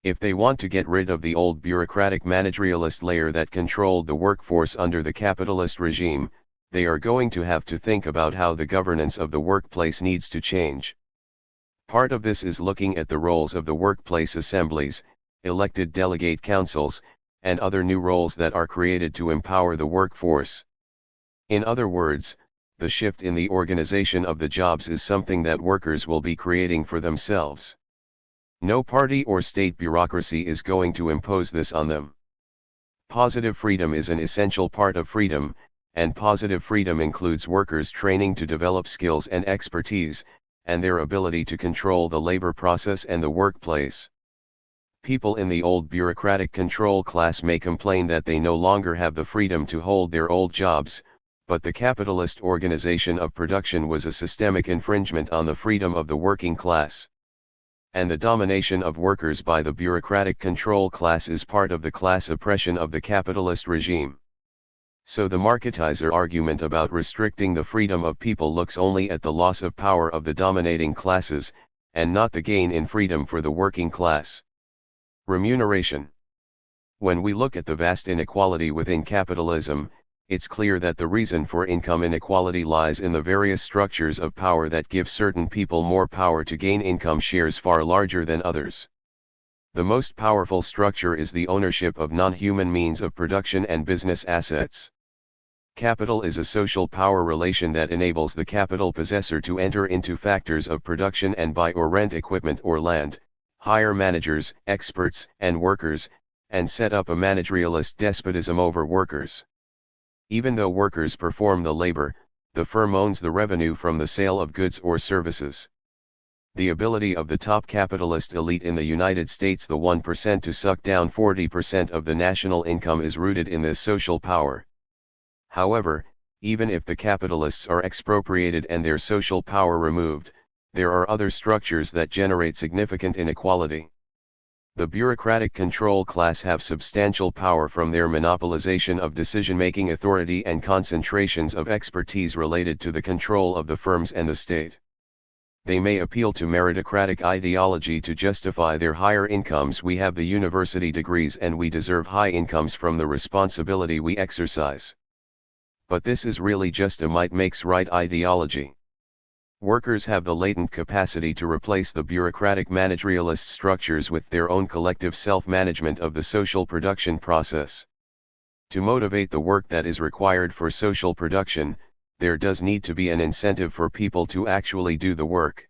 If they want to get rid of the old bureaucratic managerialist layer that controlled the workforce under the capitalist regime, they are going to have to think about how the governance of the workplace needs to change. Part of this is looking at the roles of the workplace assemblies, elected delegate councils, and other new roles that are created to empower the workforce. In other words, the shift in the organization of the jobs is something that workers will be creating for themselves. No party or state bureaucracy is going to impose this on them. Positive freedom is an essential part of freedom, and positive freedom includes workers' training to develop skills and expertise, and their ability to control the labor process and the workplace. People in the old bureaucratic control class may complain that they no longer have the freedom to hold their old jobs, but the capitalist organization of production was a systemic infringement on the freedom of the working class. And the domination of workers by the bureaucratic control class is part of the class oppression of the capitalist regime. So the marketizer argument about restricting the freedom of people looks only at the loss of power of the dominating classes, and not the gain in freedom for the working class. Remuneration. When we look at the vast inequality within capitalism, it's clear that the reason for income inequality lies in the various structures of power that give certain people more power to gain income shares far larger than others. The most powerful structure is the ownership of non-human means of production and business assets. Capital is a social power relation that enables the capital possessor to enter into factors of production and buy or rent equipment or land, hire managers, experts, and workers, and set up a managerialist despotism over workers. Even though workers perform the labor, the firm owns the revenue from the sale of goods or services. The ability of the top capitalist elite in the United States, the 1%, to suck down 40% of the national income is rooted in this social power. However, even if the capitalists are expropriated and their social power removed, there are other structures that generate significant inequality. The bureaucratic control class have substantial power from their monopolization of decision-making authority and concentrations of expertise related to the control of the firms and the state. They may appeal to meritocratic ideology to justify their higher incomes. We have the university degrees and we deserve high incomes from the responsibility we exercise. But this is really just a might makes right ideology. Workers have the latent capacity to replace the bureaucratic managerialist structures with their own collective self-management of the social production process. To motivate the work that is required for social production, there does need to be an incentive for people to actually do the work.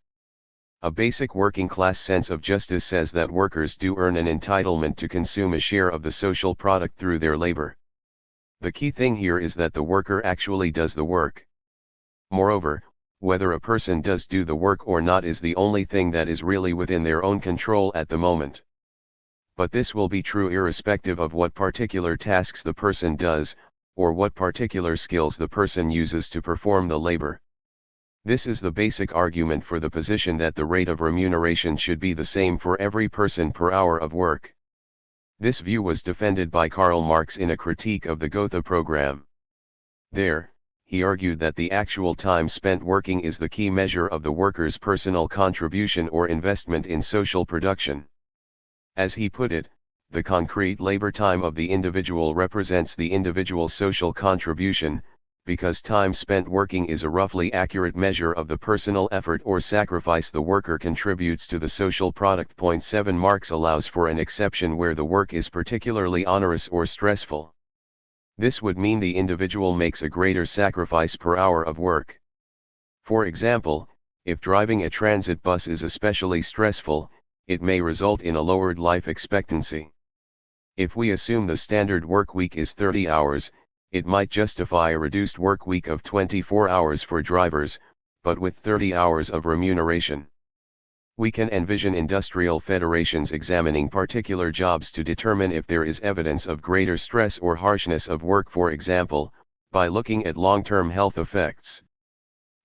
A basic working class sense of justice says that workers do earn an entitlement to consume a share of the social product through their labor. The key thing here is that the worker actually does the work. Moreover, whether a person does do the work or not is the only thing that is really within their own control at the moment. But this will be true irrespective of what particular tasks the person does, or what particular skills the person uses to perform the labor. This is the basic argument for the position that the rate of remuneration should be the same for every person per hour of work. This view was defended by Karl Marx in a critique of the Gotha program. There, he argued that the actual time spent working is the key measure of the worker's personal contribution or investment in social production. As he put it, the concrete labor time of the individual represents the individual's social contribution, because time spent working is a roughly accurate measure of the personal effort or sacrifice the worker contributes to the social product. 7 Marx allows for an exception where the work is particularly onerous or stressful. This would mean the individual makes a greater sacrifice per hour of work. For example, if driving a transit bus is especially stressful, it may result in a lowered life expectancy. If we assume the standard work week is 30 hours, it might justify a reduced work week of 24 hours for drivers, but with 30 hours of remuneration. We can envision industrial federations examining particular jobs to determine if there is evidence of greater stress or harshness of work, for example, by looking at long-term health effects.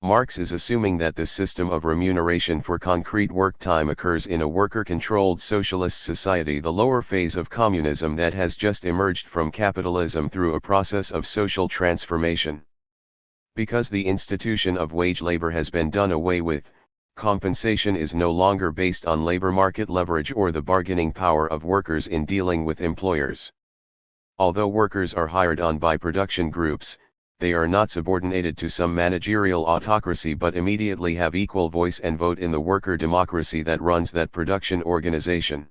Marx is assuming that this system of remuneration for concrete work time occurs in a worker-controlled socialist society, the lower phase of communism that has just emerged from capitalism through a process of social transformation. Because the institution of wage labor has been done away with, compensation is no longer based on labor market leverage or the bargaining power of workers in dealing with employers. Although workers are hired on by production groups, they are not subordinated to some managerial autocracy but immediately have equal voice and vote in the worker democracy that runs that production organization.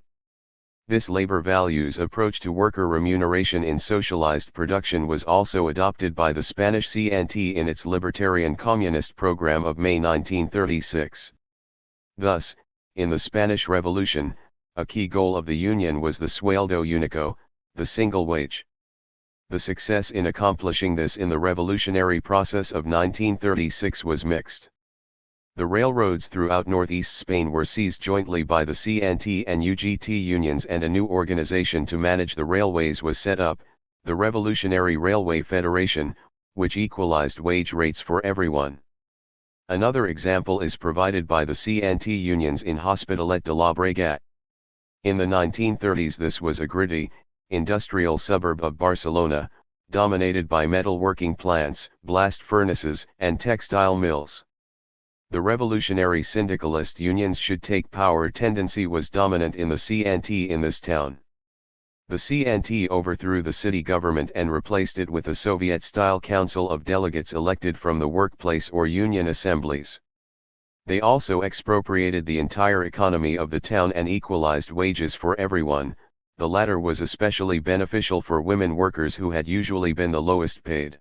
This labor values approach to worker remuneration in socialized production was also adopted by the Spanish CNT in its libertarian communist program of May 1936. Thus, in the Spanish Revolution, a key goal of the Union was the sueldo único, the single wage. The success in accomplishing this in the revolutionary process of 1936 was mixed. The railroads throughout northeast Spain were seized jointly by the CNT and UGT unions, and a new organization to manage the railways was set up, the Revolutionary Railway Federation, which equalized wage rates for everyone. Another example is provided by the CNT unions in Hospitalet de Llobregat. In the 1930s this was a gritty, industrial suburb of Barcelona, dominated by metalworking plants, blast furnaces, and textile mills. The revolutionary syndicalist unions should take power tendency was dominant in the CNT in this town. The CNT overthrew the city government and replaced it with a Soviet-style council of delegates elected from the workplace or union assemblies. They also expropriated the entire economy of the town and equalized wages for everyone. The latter was especially beneficial for women workers who had usually been the lowest paid.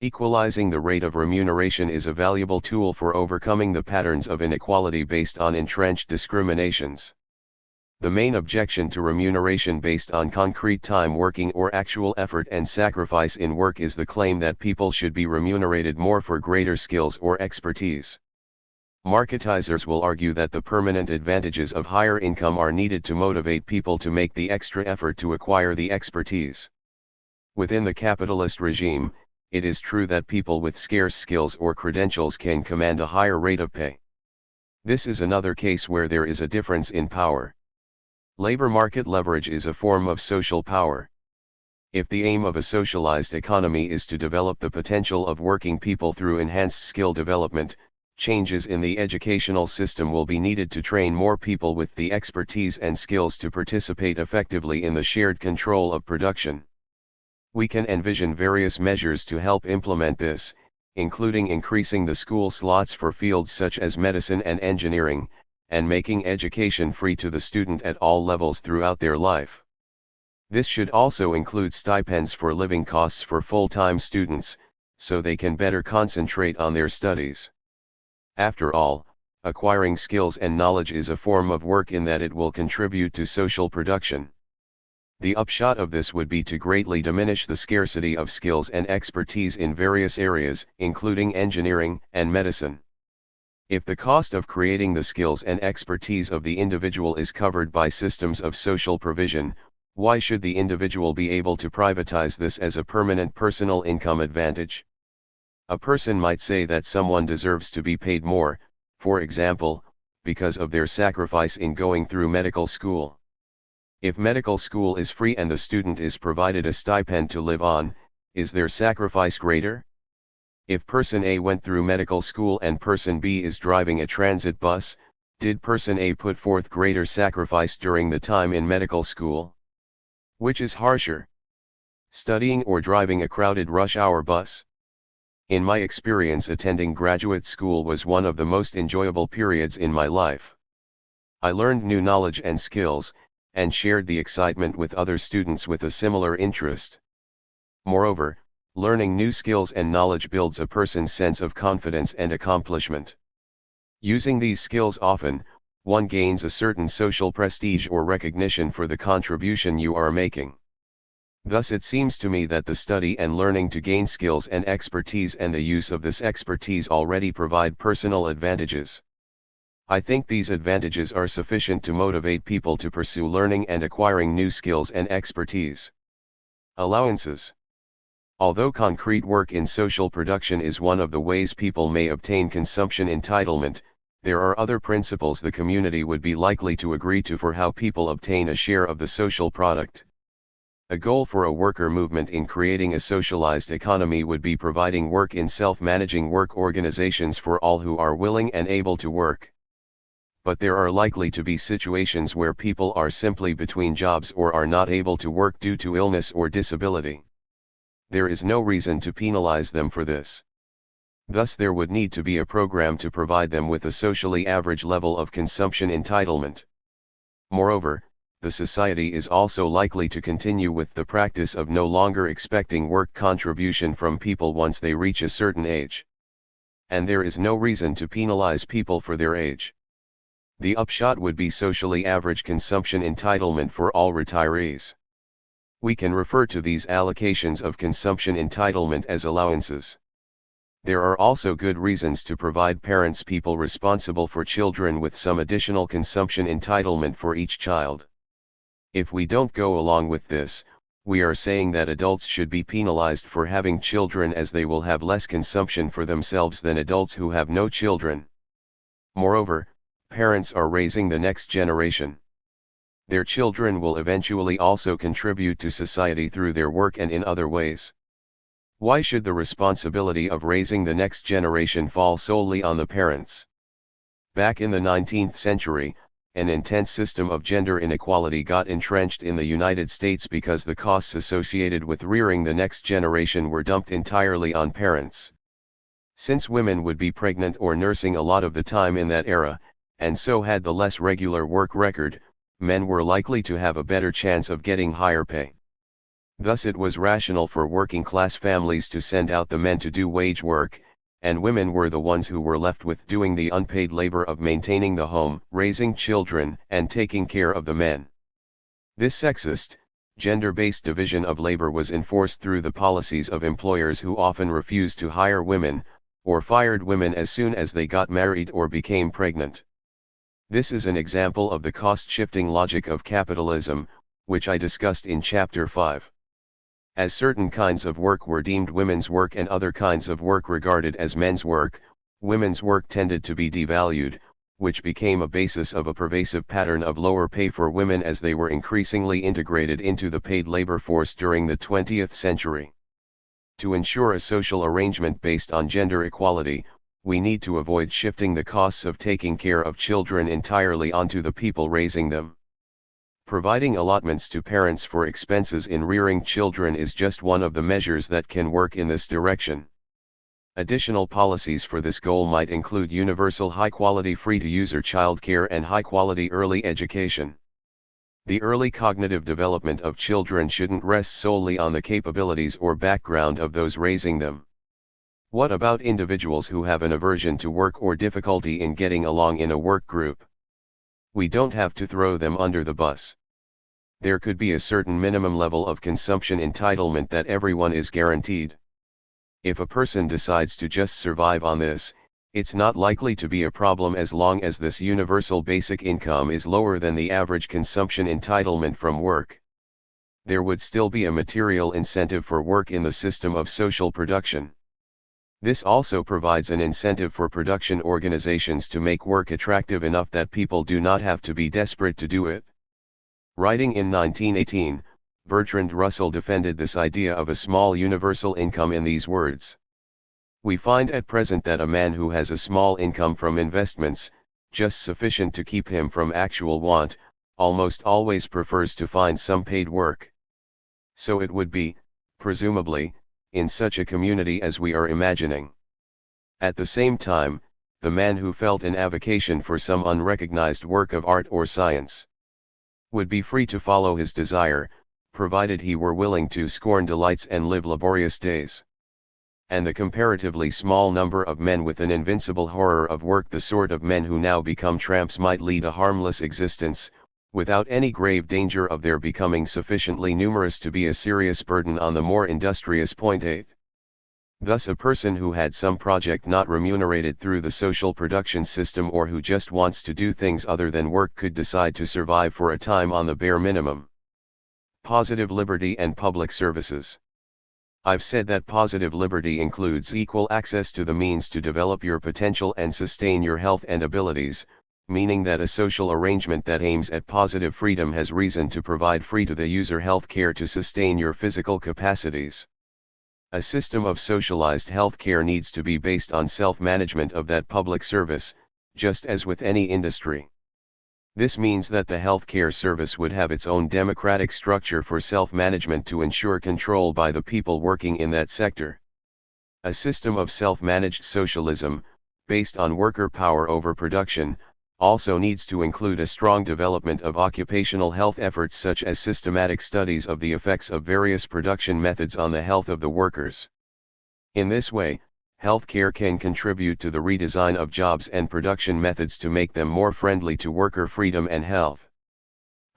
Equalizing the rate of remuneration is a valuable tool for overcoming the patterns of inequality based on entrenched discriminations. The main objection to remuneration based on concrete time working or actual effort and sacrifice in work is the claim that people should be remunerated more for greater skills or expertise. Marketizers will argue that the permanent advantages of higher income are needed to motivate people to make the extra effort to acquire the expertise. Within the capitalist regime, it is true that people with scarce skills or credentials can command a higher rate of pay. This is another case where there is a difference in power. Labor market leverage is a form of social power. If the aim of a socialized economy is to develop the potential of working people through enhanced skill development, changes in the educational system will be needed to train more people with the expertise and skills to participate effectively in the shared control of production. We can envision various measures to help implement this, including increasing the school slots for fields such as medicine and engineering, and making education free to the student at all levels throughout their life. This should also include stipends for living costs for full-time students, so they can better concentrate on their studies. After all, acquiring skills and knowledge is a form of work in that it will contribute to social production. The upshot of this would be to greatly diminish the scarcity of skills and expertise in various areas, including engineering and medicine. If the cost of creating the skills and expertise of the individual is covered by systems of social provision, why should the individual be able to privatize this as a permanent personal income advantage? A person might say that someone deserves to be paid more, for example, because of their sacrifice in going through medical school. If medical school is free and the student is provided a stipend to live on, is their sacrifice greater? If person A went through medical school and person B is driving a transit bus, did person A put forth greater sacrifice during the time in medical school? Which is harsher? Studying or driving a crowded rush-hour bus? In my experience, attending graduate school was one of the most enjoyable periods in my life. I learned new knowledge and skills, and shared the excitement with other students with a similar interest. Moreover, learning new skills and knowledge builds a person's sense of confidence and accomplishment. Using these skills often, one gains a certain social prestige or recognition for the contribution you are making. Thus it seems to me that the study and learning to gain skills and expertise and the use of this expertise already provide personal advantages. I think these advantages are sufficient to motivate people to pursue learning and acquiring new skills and expertise. Allowances. Although concrete work in social production is one of the ways people may obtain consumption entitlement, there are other principles the community would be likely to agree to for how people obtain a share of the social product. A goal for a worker movement in creating a socialized economy would be providing work in self-managing work organizations for all who are willing and able to work. But there are likely to be situations where people are simply between jobs or are not able to work due to illness or disability. There is no reason to penalize them for this. Thus there would need to be a program to provide them with a socially average level of consumption entitlement. Moreover, the society is also likely to continue with the practice of no longer expecting work contribution from people once they reach a certain age. And there is no reason to penalize people for their age. The upshot would be socially average consumption entitlement for all retirees. We can refer to these allocations of consumption entitlement as allowances. There are also good reasons to provide parents people responsible for children with some additional consumption entitlement for each child. If we don't go along with this, we are saying that adults should be penalized for having children as they will have less consumption for themselves than adults who have no children. Moreover, parents are raising the next generation. Their children will eventually also contribute to society through their work and in other ways. Why should the responsibility of raising the next generation fall solely on the parents? Back in the 19th century, an intense system of gender inequality got entrenched in the United States because the costs associated with rearing the next generation were dumped entirely on parents. Since women would be pregnant or nursing a lot of the time in that era, and so had the less regular work record, men were likely to have a better chance of getting higher pay. Thus it was rational for working-class families to send out the men to do wage work, and women were the ones who were left with doing the unpaid labor of maintaining the home, raising children, and taking care of the men. This sexist, gender-based division of labor was enforced through the policies of employers who often refused to hire women, or fired women as soon as they got married or became pregnant. This is an example of the cost-shifting logic of capitalism, which I discussed in Chapter 5. As certain kinds of work were deemed women's work and other kinds of work regarded as men's work, women's work tended to be devalued, which became a basis of a pervasive pattern of lower pay for women as they were increasingly integrated into the paid labor force during the 20th century. To ensure a social arrangement based on gender equality, we need to avoid shifting the costs of taking care of children entirely onto the people raising them. Providing allotments to parents for expenses in rearing children is just one of the measures that can work in this direction. Additional policies for this goal might include universal high-quality free-to-user childcare and high-quality early education. The early cognitive development of children shouldn't rest solely on the capabilities or background of those raising them. What about individuals who have an aversion to work or difficulty in getting along in a work group? We don't have to throw them under the bus. There could be a certain minimum level of consumption entitlement that everyone is guaranteed. If a person decides to just survive on this, it's not likely to be a problem as long as this universal basic income is lower than the average consumption entitlement from work. There would still be a material incentive for work in the system of social production. This also provides an incentive for production organizations to make work attractive enough that people do not have to be desperate to do it. Writing in 1918, Bertrand Russell defended this idea of a small universal income in these words. We find at present that a man who has a small income from investments, just sufficient to keep him from actual want, almost always prefers to find some paid work. So it would be, presumably, in such a community as we are imagining. At the same time, the man who felt an avocation for some unrecognized work of art or science would be free to follow his desire, provided he were willing to scorn delights and live laborious days. And the comparatively small number of men with an invincible horror of work, the sort of men who now become tramps, might lead a harmless existence, without any grave danger of their becoming sufficiently numerous to be a serious burden on the more industrious. Point 8. Thus a person who had some project not remunerated through the social production system, or who just wants to do things other than work, could decide to survive for a time on the bare minimum. Positive liberty and public services. I've said that positive liberty includes equal access to the means to develop your potential and sustain your health and abilities, meaning that a social arrangement that aims at positive freedom has reason to provide free to the user health care to sustain your physical capacities. A system of socialized health care needs to be based on self-management of that public service, just as with any industry. This means that the healthcare service would have its own democratic structure for self-management to ensure control by the people working in that sector. A system of self-managed socialism, based on worker power over production, also needs to include a strong development of occupational health efforts, such as systematic studies of the effects of various production methods on the health of the workers. In this way, healthcare can contribute to the redesign of jobs and production methods to make them more friendly to worker freedom and health.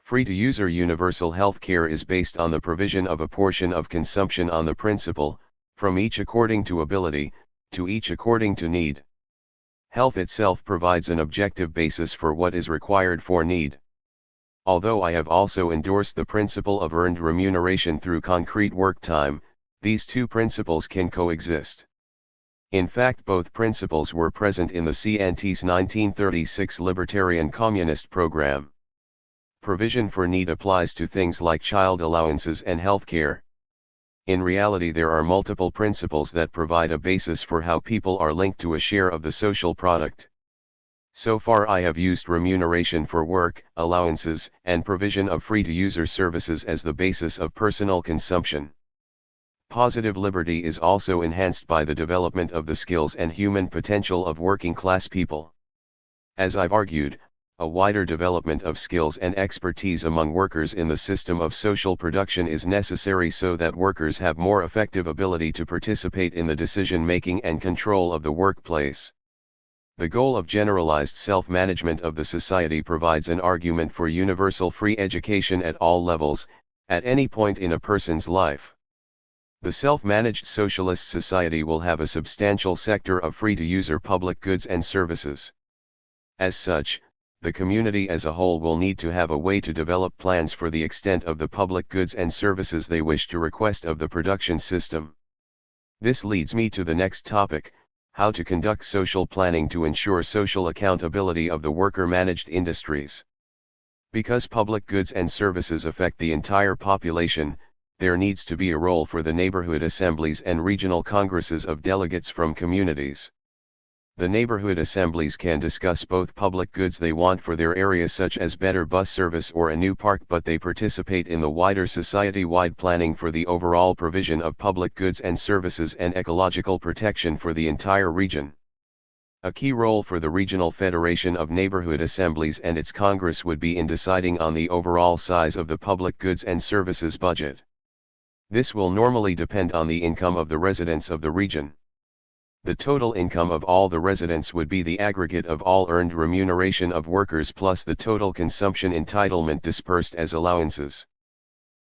Free-to-user universal healthcare is based on the provision of a portion of consumption on the principle, from each according to ability, to each according to need. Health itself provides an objective basis for what is required for need. Although I have also endorsed the principle of earned remuneration through concrete work time, these two principles can coexist. In fact, both principles were present in the CNT's 1936 Libertarian Communist program. Provision for need applies to things like child allowances and health care. In reality, there are multiple principles that provide a basis for how people are linked to a share of the social product. So far I have used remuneration for work, allowances, and provision of free-to-user services as the basis of personal consumption. Positive liberty is also enhanced by the development of the skills and human potential of working-class people. As I've argued, a wider development of skills and expertise among workers in the system of social production is necessary so that workers have more effective ability to participate in the decision-making and control of the workplace. The goal of generalized self-management of the society provides an argument for universal free education at all levels, at any point in a person's life. The self-managed socialist society will have a substantial sector of free-to-user public goods and services. As such, the community as a whole will need to have a way to develop plans for the extent of the public goods and services they wish to request of the production system. This leads me to the next topic: how to conduct social planning to ensure social accountability of the worker-managed industries. Because public goods and services affect the entire population, there needs to be a role for the neighborhood assemblies and regional congresses of delegates from communities. The neighborhood assemblies can discuss both public goods they want for their area, such as better bus service or a new park, but they participate in the wider society-wide planning for the overall provision of public goods and services and ecological protection for the entire region. A key role for the Regional Federation of Neighborhood Assemblies and its Congress would be in deciding on the overall size of the public goods and services budget. This will normally depend on the income of the residents of the region. The total income of all the residents would be the aggregate of all earned remuneration of workers plus the total consumption entitlement dispersed as allowances.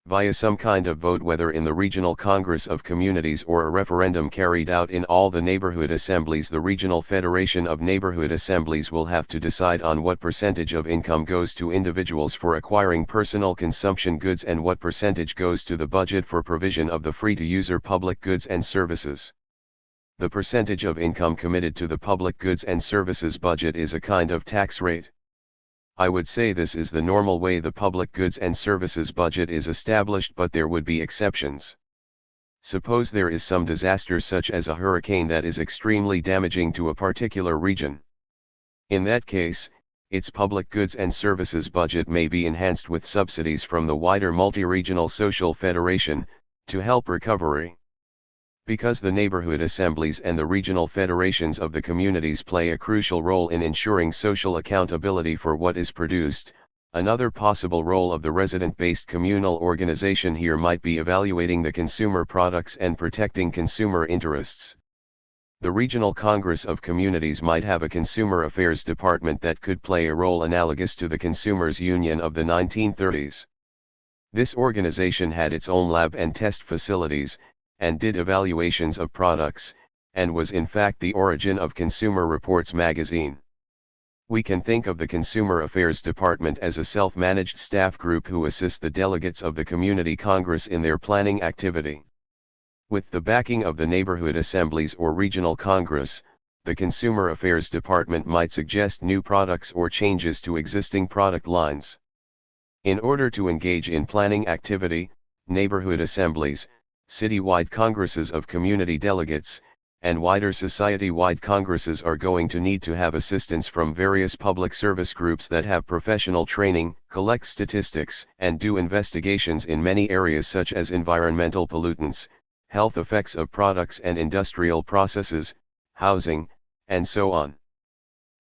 Via some kind of vote, whether in the Regional Congress of Communities or a referendum carried out in all the neighborhood assemblies, the Regional Federation of Neighborhood Assemblies will have to decide on what percentage of income goes to individuals for acquiring personal consumption goods and what percentage goes to the budget for provision of the free-to-user public goods and services. The percentage of income committed to the public goods and services budget is a kind of tax rate. I would say this is the normal way the public goods and services budget is established, but there would be exceptions. Suppose there is some disaster such as a hurricane that is extremely damaging to a particular region. In that case, its public goods and services budget may be enhanced with subsidies from the wider multi-regional social federation, to help recovery. Because the neighborhood assemblies and the regional federations of the communities play a crucial role in ensuring social accountability for what is produced, another possible role of the resident-based communal organization here might be evaluating the consumer products and protecting consumer interests. The Regional Congress of Communities might have a consumer affairs department that could play a role analogous to the Consumers Union of the 1930s. This organization had its own lab and test facilities, and did evaluations of products, and was in fact the origin of Consumer Reports magazine. We can think of the Consumer Affairs Department as a self-managed staff group who assist the delegates of the Community Congress in their planning activity. With the backing of the neighborhood assemblies or regional congress, the Consumer Affairs Department might suggest new products or changes to existing product lines. In order to engage in planning activity, neighborhood assemblies, city-wide congresses of community delegates, and wider society-wide congresses are going to need to have assistance from various public service groups that have professional training, collect statistics, and do investigations in many areas such as environmental pollutants, health effects of products and industrial processes, housing, and so on.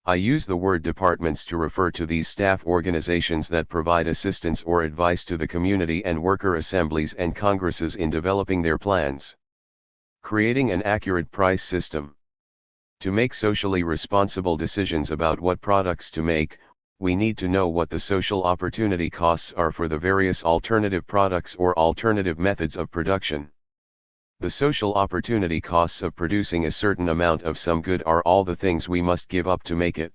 I use the word departments to refer to these staff organizations that provide assistance or advice to the community and worker assemblies and congresses in developing their plans. Creating an accurate price system. To make socially responsible decisions about what products to make, we need to know what the social opportunity costs are for the various alternative products or alternative methods of production. The social opportunity costs of producing a certain amount of some good are all the things we must give up to make it.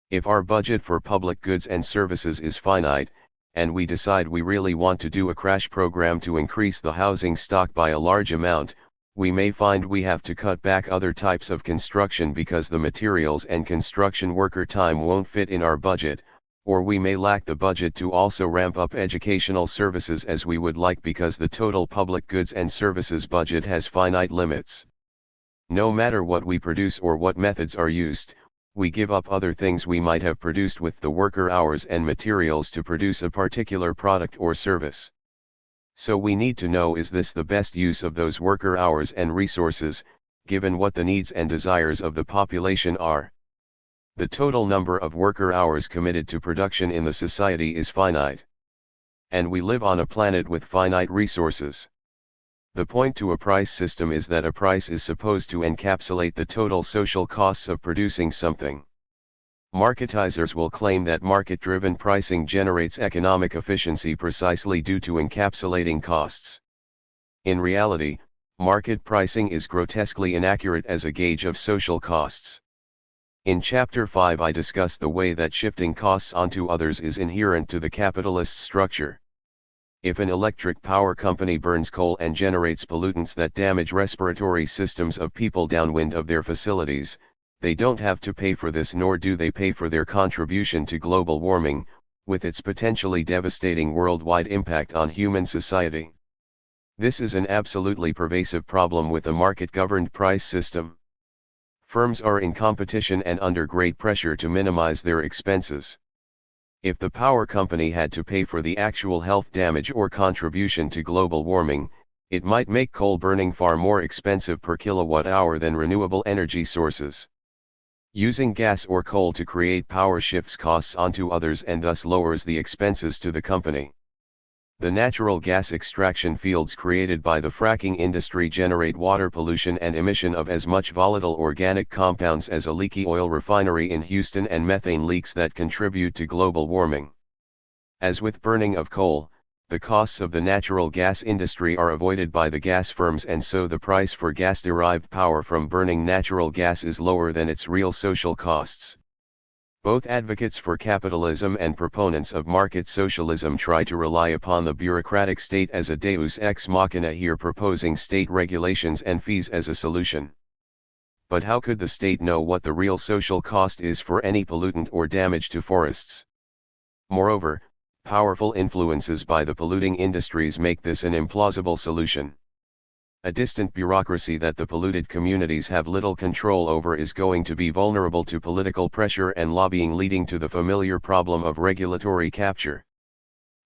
If our budget for public goods and services is finite, and we decide we really want to do a crash program to increase the housing stock by a large amount, we may find we have to cut back other types of construction because the materials and construction worker time won't fit in our budget, or we may lack the budget to also ramp up educational services as we would like because the total public goods and services budget has finite limits. No matter what we produce or what methods are used, we give up other things we might have produced with the worker hours and materials to produce a particular product or service. So we need to know, is this the best use of those worker hours and resources, given what the needs and desires of the population are? The total number of worker hours committed to production in the society is finite. And we live on a planet with finite resources. The point to a price system is that a price is supposed to encapsulate the total social costs of producing something. Marketizers will claim that market-driven pricing generates economic efficiency precisely due to encapsulating costs. In reality, market pricing is grotesquely inaccurate as a gauge of social costs. In Chapter 5 I discuss the way that shifting costs onto others is inherent to the capitalist structure. If an electric power company burns coal and generates pollutants that damage respiratory systems of people downwind of their facilities, they don't have to pay for this, nor do they pay for their contribution to global warming, with its potentially devastating worldwide impact on human society. This is an absolutely pervasive problem with a market-governed price system. Firms are in competition and under great pressure to minimize their expenses. If the power company had to pay for the actual health damage or contribution to global warming, it might make coal burning far more expensive per kilowatt hour than renewable energy sources. Using gas or coal to create power shifts costs onto others and thus lowers the expenses to the company. The natural gas extraction fields created by the fracking industry generate water pollution and emission of as much volatile organic compounds as a leaky oil refinery in Houston and methane leaks that contribute to global warming. As with burning of coal, the costs of the natural gas industry are avoided by the gas firms, and so the price for gas-derived power from burning natural gas is lower than its real social costs. Both advocates for capitalism and proponents of market socialism try to rely upon the bureaucratic state as a deus ex machina, here proposing state regulations and fees as a solution. But how could the state know what the real social cost is for any pollutant or damage to forests? Moreover, powerful influences by the polluting industries make this an implausible solution. A distant bureaucracy that the polluted communities have little control over is going to be vulnerable to political pressure and lobbying, leading to the familiar problem of regulatory capture.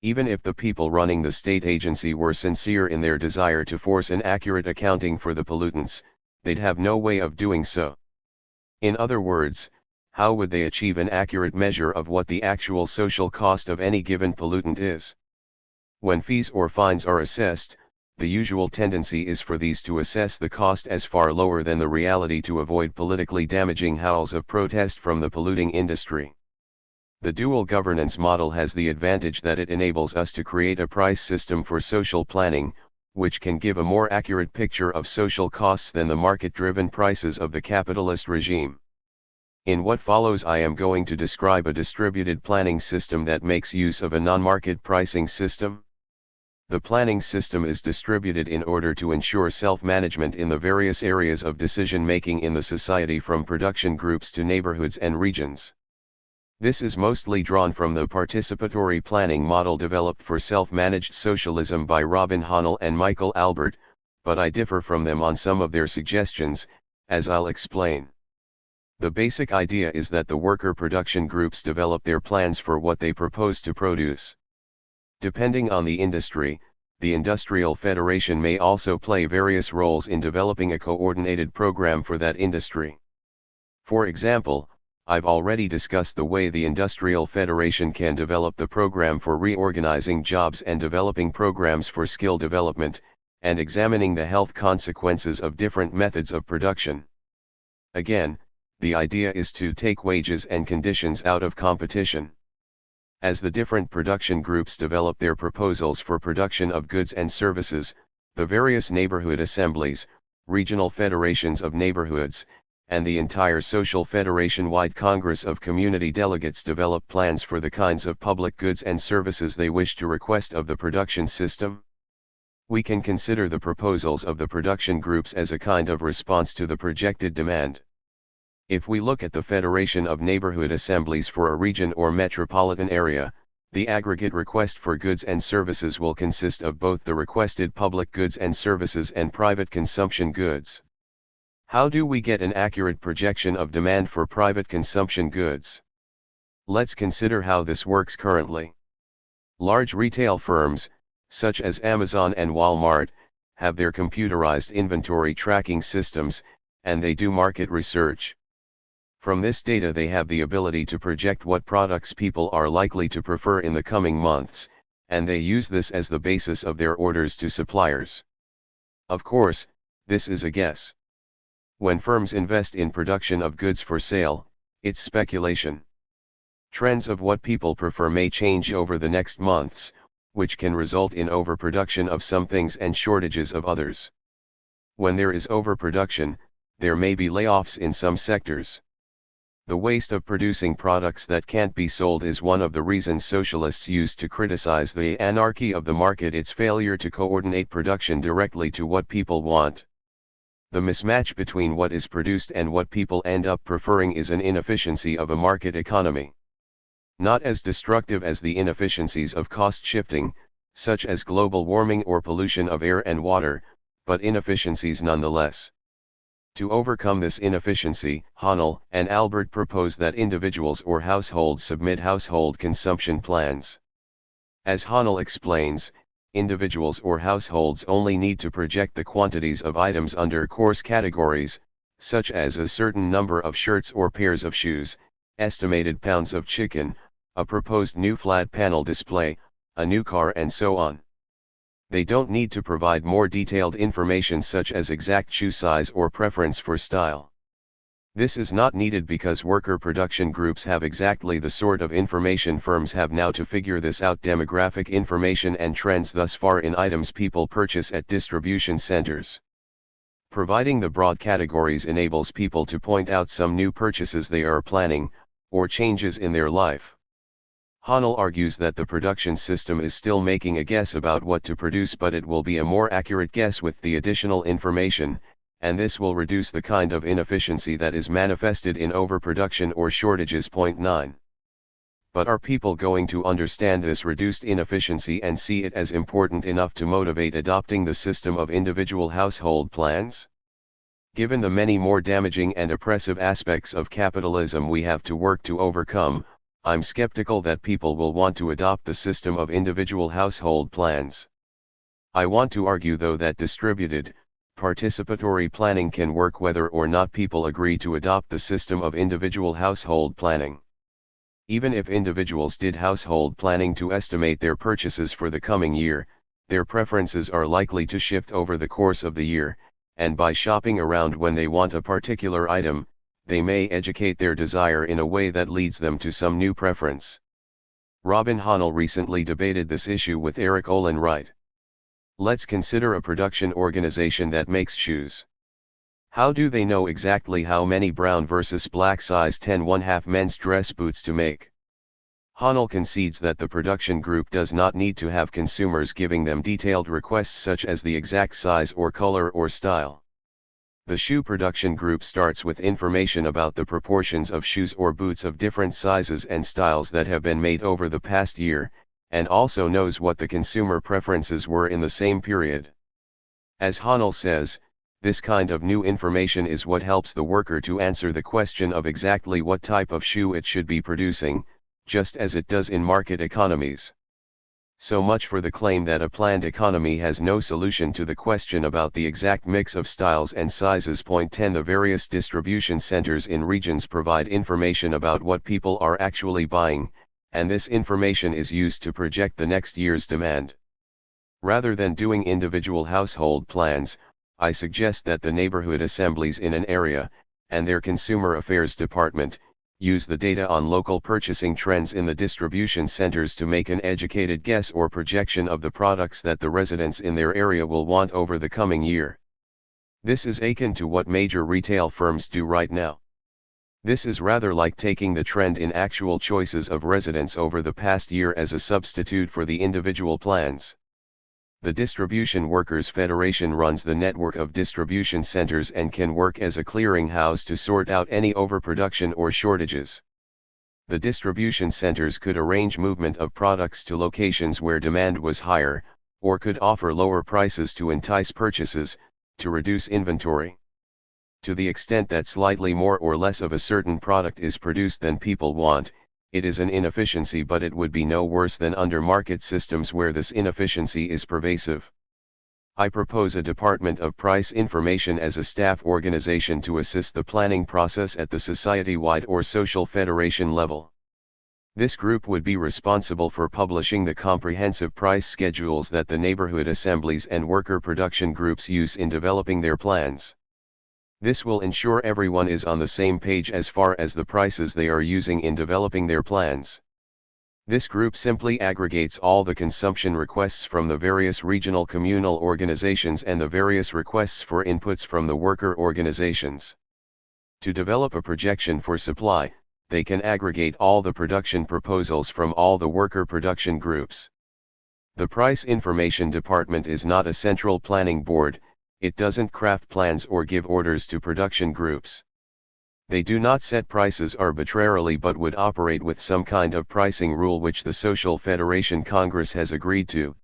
Even if the people running the state agency were sincere in their desire to force an accurate accounting for the pollutants, they'd have no way of doing so. In other words, how would they achieve an accurate measure of what the actual social cost of any given pollutant is? When fees or fines are assessed, the usual tendency is for these to assess the cost as far lower than the reality to avoid politically damaging howls of protest from the polluting industry. The dual governance model has the advantage that it enables us to create a price system for social planning, which can give a more accurate picture of social costs than the market-driven prices of the capitalist regime. In what follows, I am going to describe a distributed planning system that makes use of a non-market pricing system. The planning system is distributed in order to ensure self-management in the various areas of decision-making in the society, from production groups to neighborhoods and regions. This is mostly drawn from the participatory planning model developed for self-managed socialism by Robin Hahnel and Michael Albert, but I differ from them on some of their suggestions, as I'll explain. The basic idea is that the worker production groups develop their plans for what they propose to produce. Depending on the industry, the Industrial Federation may also play various roles in developing a coordinated program for that industry. For example, I've already discussed the way the Industrial Federation can develop the program for reorganizing jobs and developing programs for skill development, and examining the health consequences of different methods of production. Again, the idea is to take wages and conditions out of competition. As the different production groups develop their proposals for production of goods and services, the various neighborhood assemblies, regional federations of neighborhoods, and the entire Social Federation-wide Congress of Community Delegates develop plans for the kinds of public goods and services they wish to request of the production system. We can consider the proposals of the production groups as a kind of response to the projected demand. If we look at the Federation of Neighborhood Assemblies for a region or metropolitan area, the aggregate request for goods and services will consist of both the requested public goods and services and private consumption goods. How do we get an accurate projection of demand for private consumption goods? Let's consider how this works currently. Large retail firms, such as Amazon and Walmart, have their computerized inventory tracking systems, and they do market research. From this data they have the ability to project what products people are likely to prefer in the coming months, and they use this as the basis of their orders to suppliers. Of course, this is a guess. When firms invest in production of goods for sale, it's speculation. Trends of what people prefer may change over the next months, which can result in overproduction of some things and shortages of others. When there is overproduction, there may be layoffs in some sectors. The waste of producing products that can't be sold is one of the reasons socialists use to criticize the anarchy of the market, its failure to coordinate production directly to what people want. The mismatch between what is produced and what people end up preferring is an inefficiency of a market economy. Not as destructive as the inefficiencies of cost shifting, such as global warming or pollution of air and water, but inefficiencies nonetheless. To overcome this inefficiency, Hahnel and Albert propose that individuals or households submit household consumption plans. As Hahnel explains, individuals or households only need to project the quantities of items under coarse categories, such as a certain number of shirts or pairs of shoes, estimated pounds of chicken, a proposed new flat panel display, a new car, and so on. They don't need to provide more detailed information such as exact shoe size or preference for style. This is not needed because worker production groups have exactly the sort of information firms have now to figure this out: demographic information and trends thus far in items people purchase at distribution centers. Providing the broad categories enables people to point out some new purchases they are planning, or changes in their life. Hahnel argues that the production system is still making a guess about what to produce, but it will be a more accurate guess with the additional information, and this will reduce the kind of inefficiency that is manifested in overproduction or shortages. Point 9. But are people going to understand this reduced inefficiency and see it as important enough to motivate adopting the system of individual household plans? Given the many more damaging and oppressive aspects of capitalism we have to work to overcome, I'm skeptical that people will want to adopt the system of individual household plans. I want to argue, though, that distributed, participatory planning can work whether or not people agree to adopt the system of individual household planning. Even if individuals did household planning to estimate their purchases for the coming year, Their preferences are likely to shift over the course of the year, and by shopping around when they want a particular item, they may educate their desire in a way that leads them to some new preference. Robin Hahnel recently debated this issue with Eric Olin Wright. Let's consider a production organization that makes shoes. How do they know exactly how many brown versus black size 10½ men's dress boots to make? Hahnel concedes that the production group does not need to have consumers giving them detailed requests such as the exact size or color or style. The shoe production group starts with information about the proportions of shoes or boots of different sizes and styles that have been made over the past year, and also knows what the consumer preferences were in the same period. As Hahnel says, this kind of new information is what helps the worker to answer the question of exactly what type of shoe it should be producing, just as it does in market economies. So much for the claim that a planned economy has no solution to the question about the exact mix of styles and sizes. Point 10. The various distribution centers in regions provide information about what people are actually buying, and this information is used to project the next year's demand. Rather than doing individual household plans, I suggest that the neighborhood assemblies in an area, and their consumer affairs department, use the data on local purchasing trends in the distribution centers to make an educated guess or projection of the products that the residents in their area will want over the coming year. This is akin to what major retail firms do right now. This is rather like taking the trend in actual choices of residents over the past year as a substitute for the individual plans. The Distribution Workers Federation runs the network of distribution centers and can work as a clearinghouse to sort out any overproduction or shortages. The distribution centers could arrange movement of products to locations where demand was higher, or could offer lower prices to entice purchases, to reduce inventory. To the extent that slightly more or less of a certain product is produced than people want, it is an inefficiency, but it would be no worse than under market systems where this inefficiency is pervasive. I propose a Department of Price Information as a staff organization to assist the planning process at the society-wide or social federation level. This group would be responsible for publishing the comprehensive price schedules that the neighborhood assemblies and worker production groups use in developing their plans. This will ensure everyone is on the same page as far as the prices they are using in developing their plans. This group simply aggregates all the consumption requests from the various regional communal organizations and the various requests for inputs from the worker organizations. To develop a projection for supply, they can aggregate all the production proposals from all the worker production groups. The Price Information Department is not a central planning board. It doesn't craft plans or give orders to production groups. They do not set prices arbitrarily but would operate with some kind of pricing rule which the Social Federation Congress has agreed to.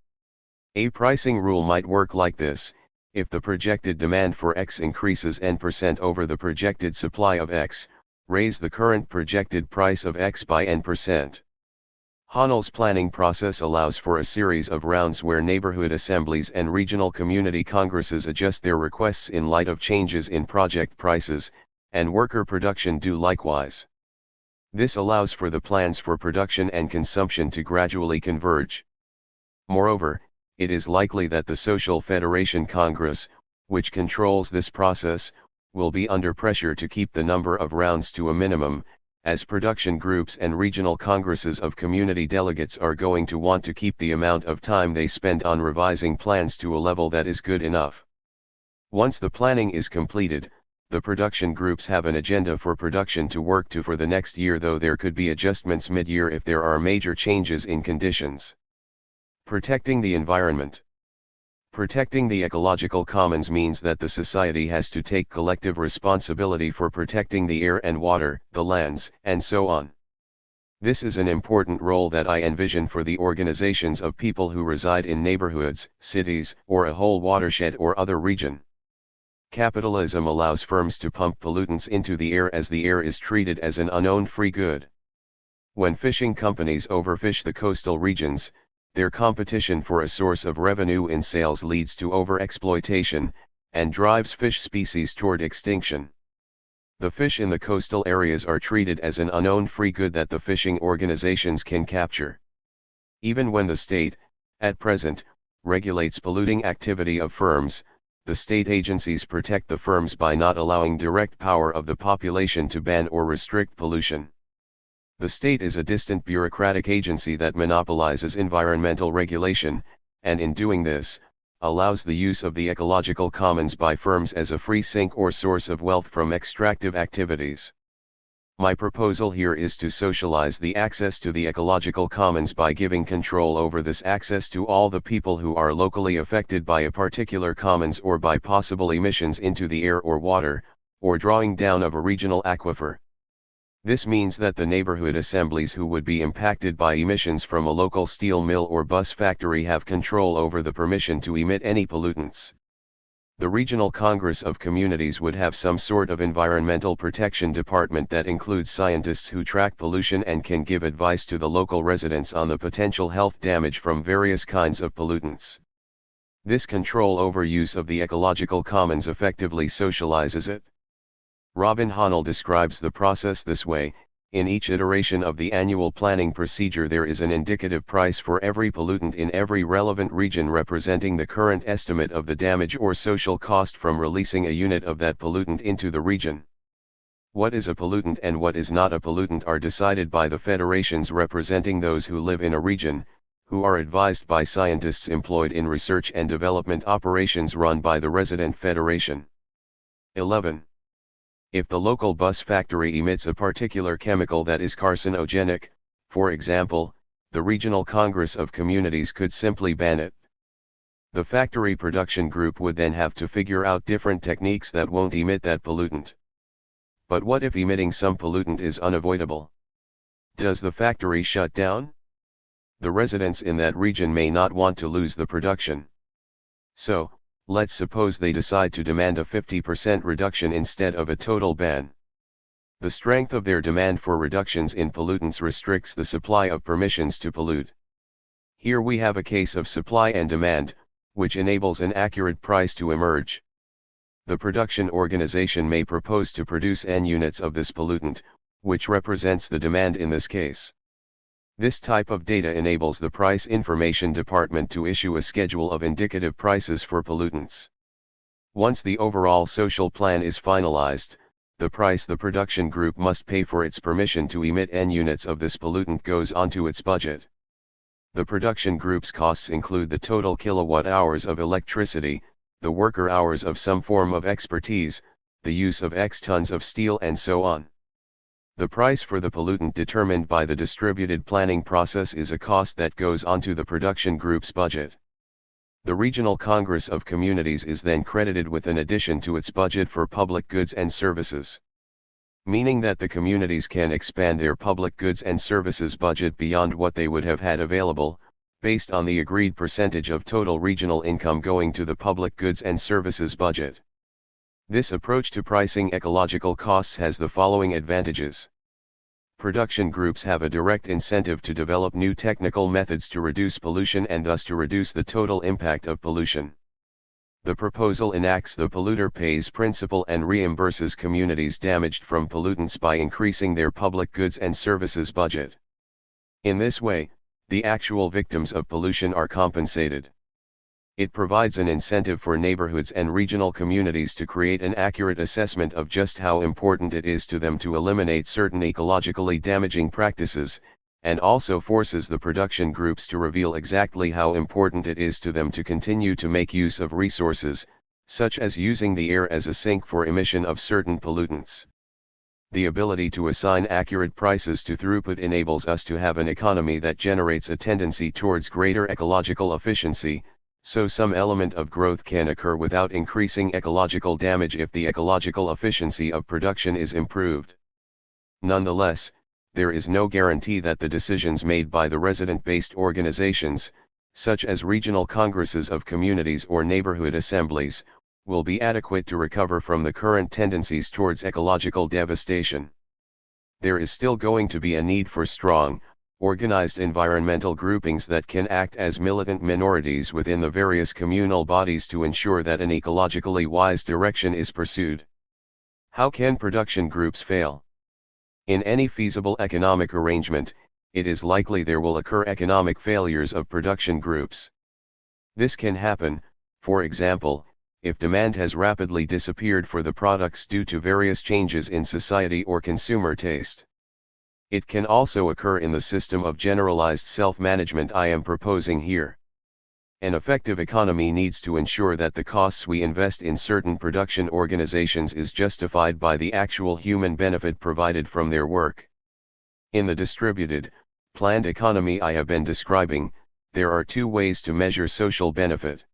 A pricing rule might work like this: if the projected demand for X increases N% over the projected supply of X, raise the current projected price of X by N%. Hahnel's planning process allows for a series of rounds where neighborhood assemblies and regional community congresses adjust their requests in light of changes in project prices, and worker production do likewise. This allows for the plans for production and consumption to gradually converge. Moreover, it is likely that the Social Federation Congress, which controls this process, will be under pressure to keep the number of rounds to a minimum, as production groups and regional congresses of community delegates are going to want to keep the amount of time they spend on revising plans to a level that is good enough. Once the planning is completed, the production groups have an agenda for production to work to for the next year, though there could be adjustments mid-year if there are major changes in conditions. Protecting the environment. Protecting the ecological commons means that the society has to take collective responsibility for protecting the air and water, the lands, and so on. This is an important role that I envision for the organizations of people who reside in neighborhoods, cities, or a whole watershed or other region. Capitalism allows firms to pump pollutants into the air as the air is treated as an unowned free good. When fishing companies overfish the coastal regions, their competition for a source of revenue in sales leads to overexploitation, and drives fish species toward extinction. The fish in the coastal areas are treated as an unowned free good that the fishing organizations can capture. Even when the state, at present, regulates polluting activity of firms. The state agencies protect the firms by not allowing direct power of the population to ban or restrict pollution. The state is a distant bureaucratic agency that monopolizes environmental regulation, and in doing this, allows the use of the ecological commons by firms as a free sink or source of wealth from extractive activities. My proposal here is to socialize the access to the ecological commons by giving control over this access to all the people who are locally affected by a particular commons or by possible emissions into the air or water, or drawing down of a regional aquifer. This means that the neighborhood assemblies who would be impacted by emissions from a local steel mill or bus factory have control over the permission to emit any pollutants. The Regional Congress of Communities would have some sort of environmental protection department that includes scientists who track pollution and can give advice to the local residents on the potential health damage from various kinds of pollutants. This control over use of the ecological commons effectively socializes it. Robin Hahnel describes the process this way: in each iteration of the annual planning procedure there is an indicative price for every pollutant in every relevant region representing the current estimate of the damage or social cost from releasing a unit of that pollutant into the region. What is a pollutant and what is not a pollutant are decided by the federations representing those who live in a region, who are advised by scientists employed in research and development operations run by the resident federation. 11. If the local bus factory emits a particular chemical that is carcinogenic, for example, the Regional Congress of Communities could simply ban it. The factory production group would then have to figure out different techniques that won't emit that pollutant. But what if emitting some pollutant is unavoidable? Does the factory shut down? The residents in that region may not want to lose the production. So, let's suppose they decide to demand a 50% reduction instead of a total ban. The strength of their demand for reductions in pollutants restricts the supply of permissions to pollute. Here we have a case of supply and demand, which enables an accurate price to emerge. The production organization may propose to produce N units of this pollutant, which represents the demand in this case. This type of data enables the Price Information Department to issue a schedule of indicative prices for pollutants. Once the overall social plan is finalized, the price the production group must pay for its permission to emit N units of this pollutant goes onto its budget. The production group's costs include the total kilowatt hours of electricity, the worker hours of some form of expertise, the use of X tons of steel and so on. The price for the pollutant determined by the distributed planning process is a cost that goes onto the production group's budget. The Regional Congress of Communities is then credited with an addition to its budget for public goods and services. Meaning that the communities can expand their public goods and services budget beyond what they would have had available, based on the agreed percentage of total regional income going to the public goods and services budget. This approach to pricing ecological costs has the following advantages. Production groups have a direct incentive to develop new technical methods to reduce pollution and thus to reduce the total impact of pollution. The proposal enacts the polluter pays principle and reimburses communities damaged from pollutants by increasing their public goods and services budget. In this way, the actual victims of pollution are compensated. It provides an incentive for neighborhoods and regional communities to create an accurate assessment of just how important it is to them to eliminate certain ecologically damaging practices, and also forces the production groups to reveal exactly how important it is to them to continue to make use of resources, such as using the air as a sink for emission of certain pollutants. The ability to assign accurate prices to throughput enables us to have an economy that generates a tendency towards greater ecological efficiency, so some element of growth can occur without increasing ecological damage if the ecological efficiency of production is improved. Nonetheless, there is no guarantee that the decisions made by the resident-based organizations, such as regional congresses of communities or neighborhood assemblies, will be adequate to recover from the current tendencies towards ecological devastation. There is still going to be a need for strong, organized environmental groupings that can act as militant minorities within the various communal bodies to ensure that an ecologically wise direction is pursued. How can production groups fail? In any feasible economic arrangement, it is likely there will occur economic failures of production groups. This can happen, for example, if demand has rapidly disappeared for the products due to various changes in society or consumer taste. It can also occur in the system of generalized self-management I am proposing here. An effective economy needs to ensure that the costs we invest in certain production organizations is justified by the actual human benefit provided from their work. In the distributed, planned economy I have been describing, there are two ways to measure social benefit.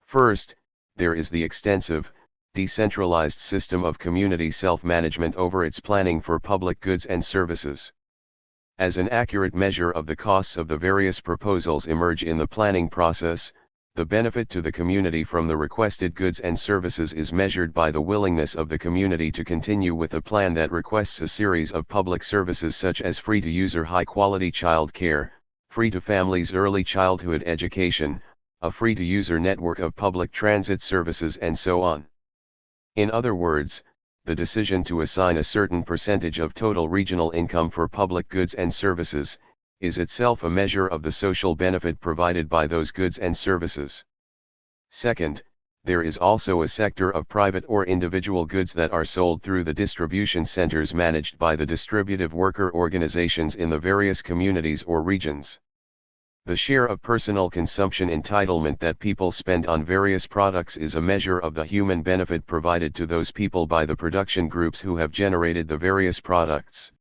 First, there is the extensive, decentralized system of community self-management over its planning for public goods and services. As an accurate measure of the costs of the various proposals emerge in the planning process, the benefit to the community from the requested goods and services is measured by the willingness of the community to continue with a plan that requests a series of public services such as free-to-use or high-quality child care, free-to-families early childhood education, a free-to-user network of public transit services and so on. In other words, the decision to assign a certain percentage of total regional income for public goods and services, is itself a measure of the social benefit provided by those goods and services. Second, there is also a sector of private or individual goods that are sold through the distribution centers managed by the distributive worker organizations in the various communities or regions. The share of personal consumption entitlement that people spend on various products is a measure of the human benefit provided to those people by the production groups who have generated the various products.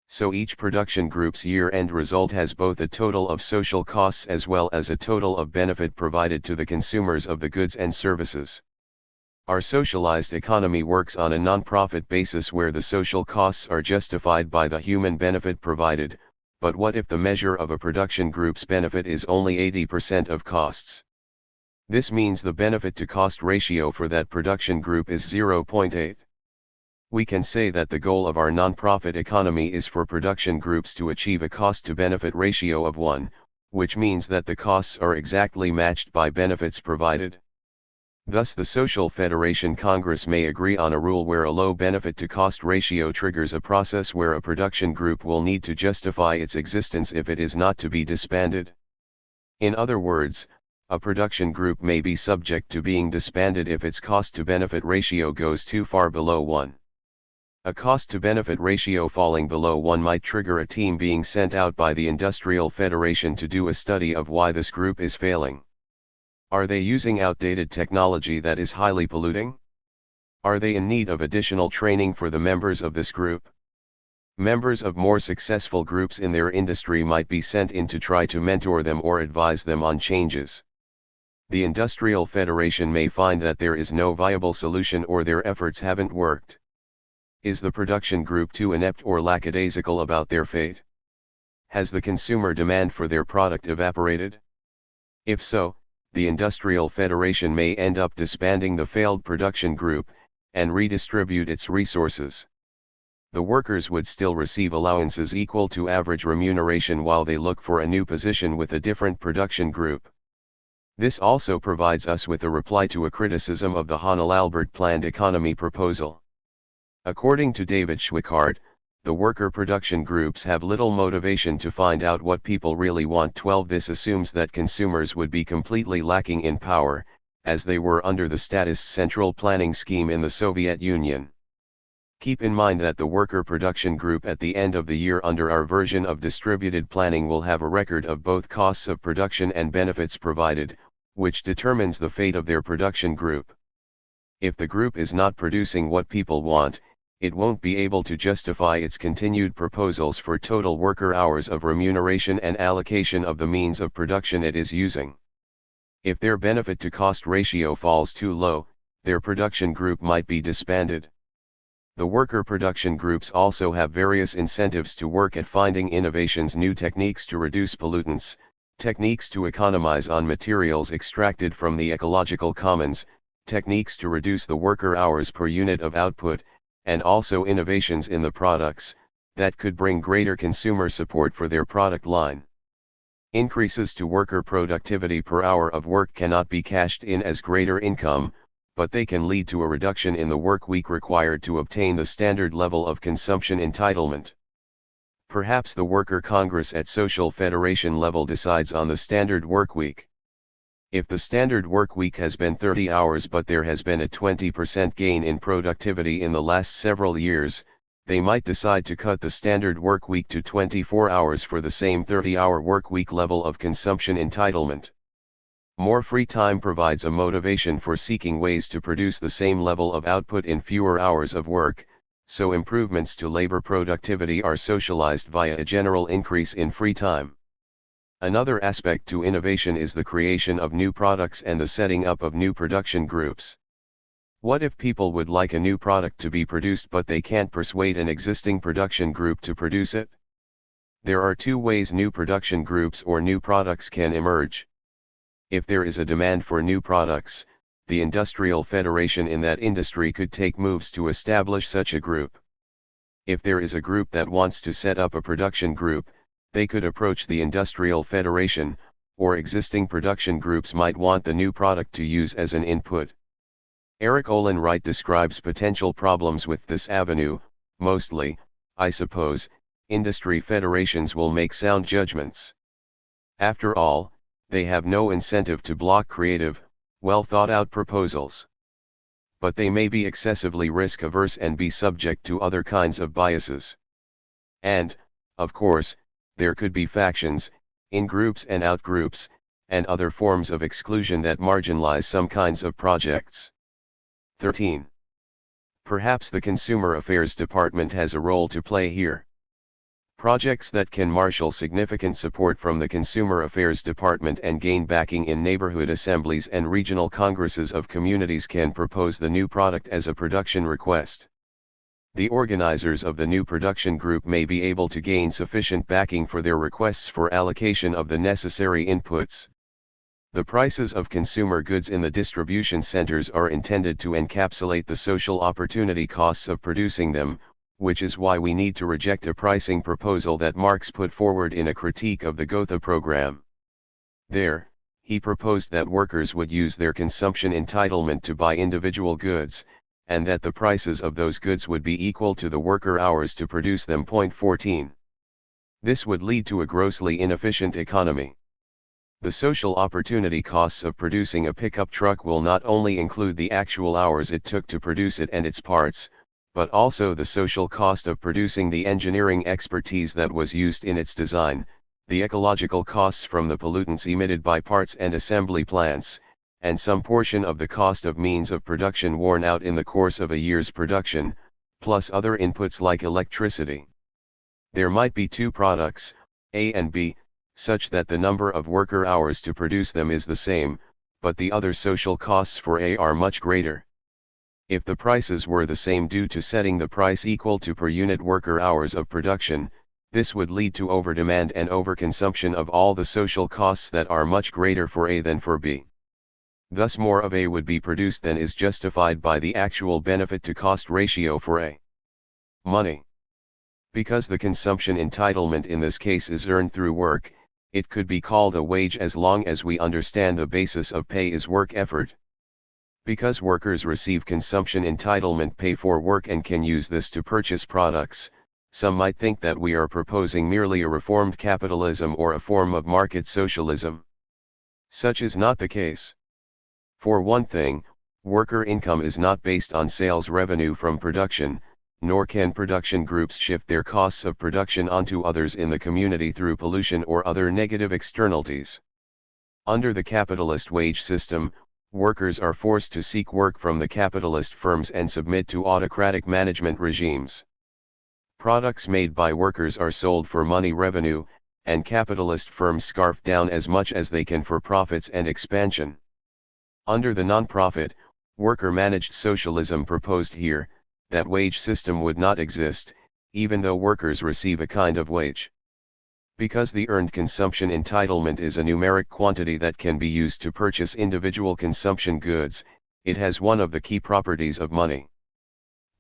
So each production group's year-end result has both a total of social costs as well as a total of benefit provided to the consumers of the goods and services. Our socialized economy works on a non-profit basis where the social costs are justified by the human benefit provided. But what if the measure of a production group's benefit is only 80% of costs? This means the benefit-to-cost ratio for that production group is 0.8. We can say that the goal of our non-profit economy is for production groups to achieve a cost-to-benefit ratio of 1, which means that the costs are exactly matched by benefits provided. Thus the Social Federation Congress may agree on a rule where a low benefit-to-cost ratio triggers a process where a production group will need to justify its existence if it is not to be disbanded. In other words, a production group may be subject to being disbanded if its cost-to-benefit ratio goes too far below 1. A cost-to-benefit ratio falling below 1 might trigger a team being sent out by the Industrial Federation to do a study of why this group is failing. Are they using outdated technology that is highly polluting? Are they in need of additional training for the members of this group? Members of more successful groups in their industry might be sent in to try to mentor them or advise them on changes. The Industrial Federation may find that there is no viable solution or their efforts haven't worked. Is the production group too inept or lackadaisical about their fate? Has the consumer demand for their product evaporated? If so, the Industrial Federation may end up disbanding the failed production group, and redistribute its resources. The workers would still receive allowances equal to average remuneration while they look for a new position with a different production group. This also provides us with a reply to a criticism of the Honnold-Albert planned economy proposal. According to David Schweikart, the worker production groups have little motivation to find out what people really want. 12 This assumes that consumers would be completely lacking in power, as they were under the statist central planning scheme in the Soviet Union. Keep in mind that the worker production group at the end of the year under our version of distributed planning will have a record of both costs of production and benefits provided, which determines the fate of their production group. If the group is not producing what people want, it won't be able to justify its continued proposals for total worker hours of remuneration and allocation of the means of production it is using. If their benefit-to-cost ratio falls too low, their production group might be disbanded. The worker production groups also have various incentives to work at finding innovations, new techniques to reduce pollutants, techniques to economize on materials extracted from the ecological commons, techniques to reduce the worker hours per unit of output, and also innovations in the products, that could bring greater consumer support for their product line. Increases to worker productivity per hour of work cannot be cashed in as greater income, but they can lead to a reduction in the work week required to obtain the standard level of consumption entitlement. Perhaps the Worker Congress at Social Federation level decides on the standard work week. If the standard work week has been 30 hours but there has been a 20% gain in productivity in the last several years, they might decide to cut the standard work week to 24 hours for the same 30-hour work week level of consumption entitlement. More free time provides a motivation for seeking ways to produce the same level of output in fewer hours of work, so improvements to labor productivity are socialized via a general increase in free time. Another aspect to innovation is the creation of new products and the setting up of new production groups. What if people would like a new product to be produced but they can't persuade an existing production group to produce it? There are two ways new production groups or new products can emerge. If there is a demand for new products, the industrial federation in that industry could take moves to establish such a group. If there is a group that wants to set up a production group, they could approach the industrial federation, or existing production groups might want the new product to use as an input. Eric Olin Wright describes potential problems with this avenue. Mostly, I suppose, industry federations will make sound judgments. After all, they have no incentive to block creative, well-thought-out proposals. But they may be excessively risk-averse and be subject to other kinds of biases. And, of course, there could be factions, in-groups and out-groups, and other forms of exclusion that marginalize some kinds of projects. 13. Perhaps the Consumer Affairs Department has a role to play here. Projects that can marshal significant support from the Consumer Affairs Department and gain backing in neighborhood assemblies and regional congresses of communities can propose the new product as a production request. The organizers of the new production group may be able to gain sufficient backing for their requests for allocation of the necessary inputs. The prices of consumer goods in the distribution centers are intended to encapsulate the social opportunity costs of producing them, which is why we need to reject a pricing proposal that Marx put forward in a critique of the Gotha program. There, he proposed that workers would use their consumption entitlement to buy individual goods, and that the prices of those goods would be equal to the worker hours to produce them. 14. This would lead to a grossly inefficient economy. The social opportunity costs of producing a pickup truck will not only include the actual hours it took to produce it and its parts, but also the social cost of producing the engineering expertise that was used in its design, the ecological costs from the pollutants emitted by parts and assembly plants, and some portion of the cost of means of production worn out in the course of a year's production, plus other inputs like electricity. There might be two products, A and B, such that the number of worker hours to produce them is the same, but the other social costs for A are much greater. If the prices were the same due to setting the price equal to per unit worker hours of production, this would lead to overdemand and overconsumption of all the social costs that are much greater for A than for B. Thus more of A would be produced than is justified by the actual benefit to cost ratio for A. Money. Because the consumption entitlement in this case is earned through work, it could be called a wage as long as we understand the basis of pay is work effort. Because workers receive consumption entitlement pay for work and can use this to purchase products, some might think that we are proposing merely a reformed capitalism or a form of market socialism. Such is not the case. For one thing, worker income is not based on sales revenue from production, nor can production groups shift their costs of production onto others in the community through pollution or other negative externalities. Under the capitalist wage system, workers are forced to seek work from the capitalist firms and submit to autocratic management regimes. Products made by workers are sold for money revenue, and capitalist firms scarf down as much as they can for profits and expansion. Under the non-profit, worker-managed socialism proposed here, that wage system would not exist, even though workers receive a kind of wage. Because the earned consumption entitlement is a numeric quantity that can be used to purchase individual consumption goods, it has one of the key properties of money.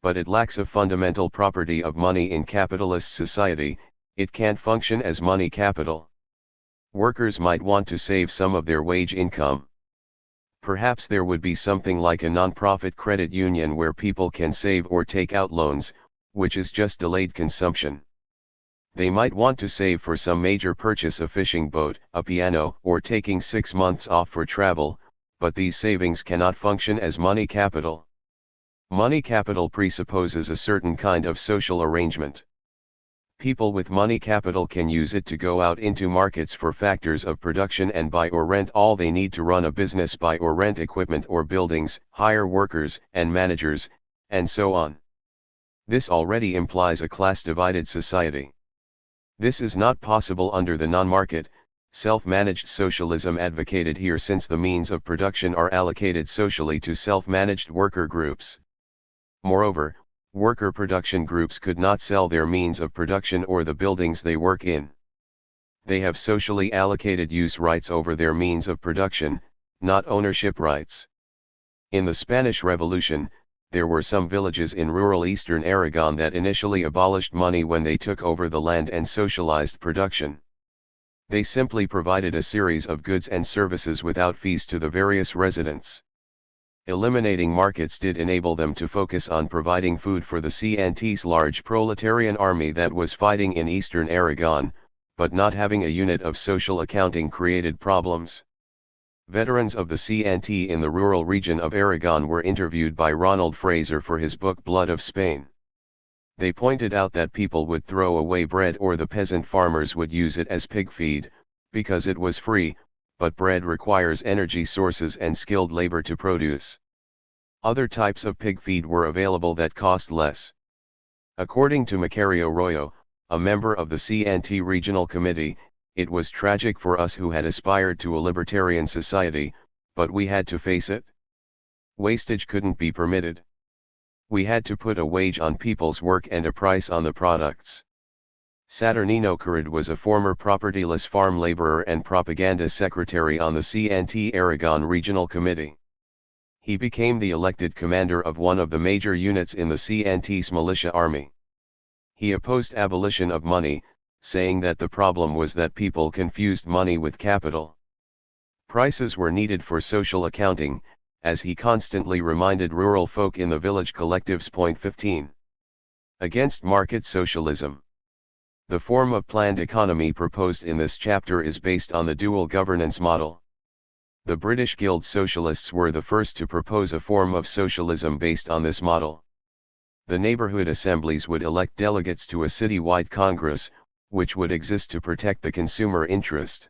But it lacks a fundamental property of money in capitalist society, it can't function as money capital. Workers might want to save some of their wage income. Perhaps there would be something like a non-profit credit union where people can save or take out loans, which is just delayed consumption. They might want to save for some major purchase: a fishing boat, a piano, or taking 6 months off for travel, but these savings cannot function as money capital. Money capital presupposes a certain kind of social arrangement. People with money capital can use it to go out into markets for factors of production and buy or rent all they need to run a business, buy or rent equipment or buildings, hire workers and managers, and so on. This already implies a class-divided society. This is not possible under the non-market, self-managed socialism advocated here, since the means of production are allocated socially to self-managed worker groups. Moreover, worker production groups could not sell their means of production or the buildings they work in. They have socially allocated use rights over their means of production, not ownership rights. In the Spanish Revolution, there were some villages in rural eastern Aragon that initially abolished money when they took over the land and socialized production. They simply provided a series of goods and services without fees to the various residents. Eliminating markets did enable them to focus on providing food for the CNT's large proletarian army that was fighting in eastern Aragon, but not having a unit of social accounting created problems. Veterans of the CNT in the rural region of Aragon were interviewed by Ronald Fraser for his book Blood of Spain. They pointed out that people would throw away bread, or the peasant farmers would use it as pig feed, because it was free, but bread requires energy sources and skilled labor to produce. Other types of pig feed were available that cost less. According to Macario Royo, a member of the CNT Regional Committee, it was tragic for us who had aspired to a libertarian society, but we had to face it. Wastage couldn't be permitted. We had to put a wage on people's work and a price on the products. Saturnino Carrid was a former propertyless farm laborer and propaganda secretary on the CNT Aragon Regional Committee. He became the elected commander of one of the major units in the CNT's militia army. He opposed abolition of money, saying that the problem was that people confused money with capital. Prices were needed for social accounting, as he constantly reminded rural folk in the village collectives. Point 15. Against market socialism. The form of planned economy proposed in this chapter is based on the dual governance model. The British Guild Socialists were the first to propose a form of socialism based on this model. The neighborhood assemblies would elect delegates to a city-wide congress, which would exist to protect the consumer interest.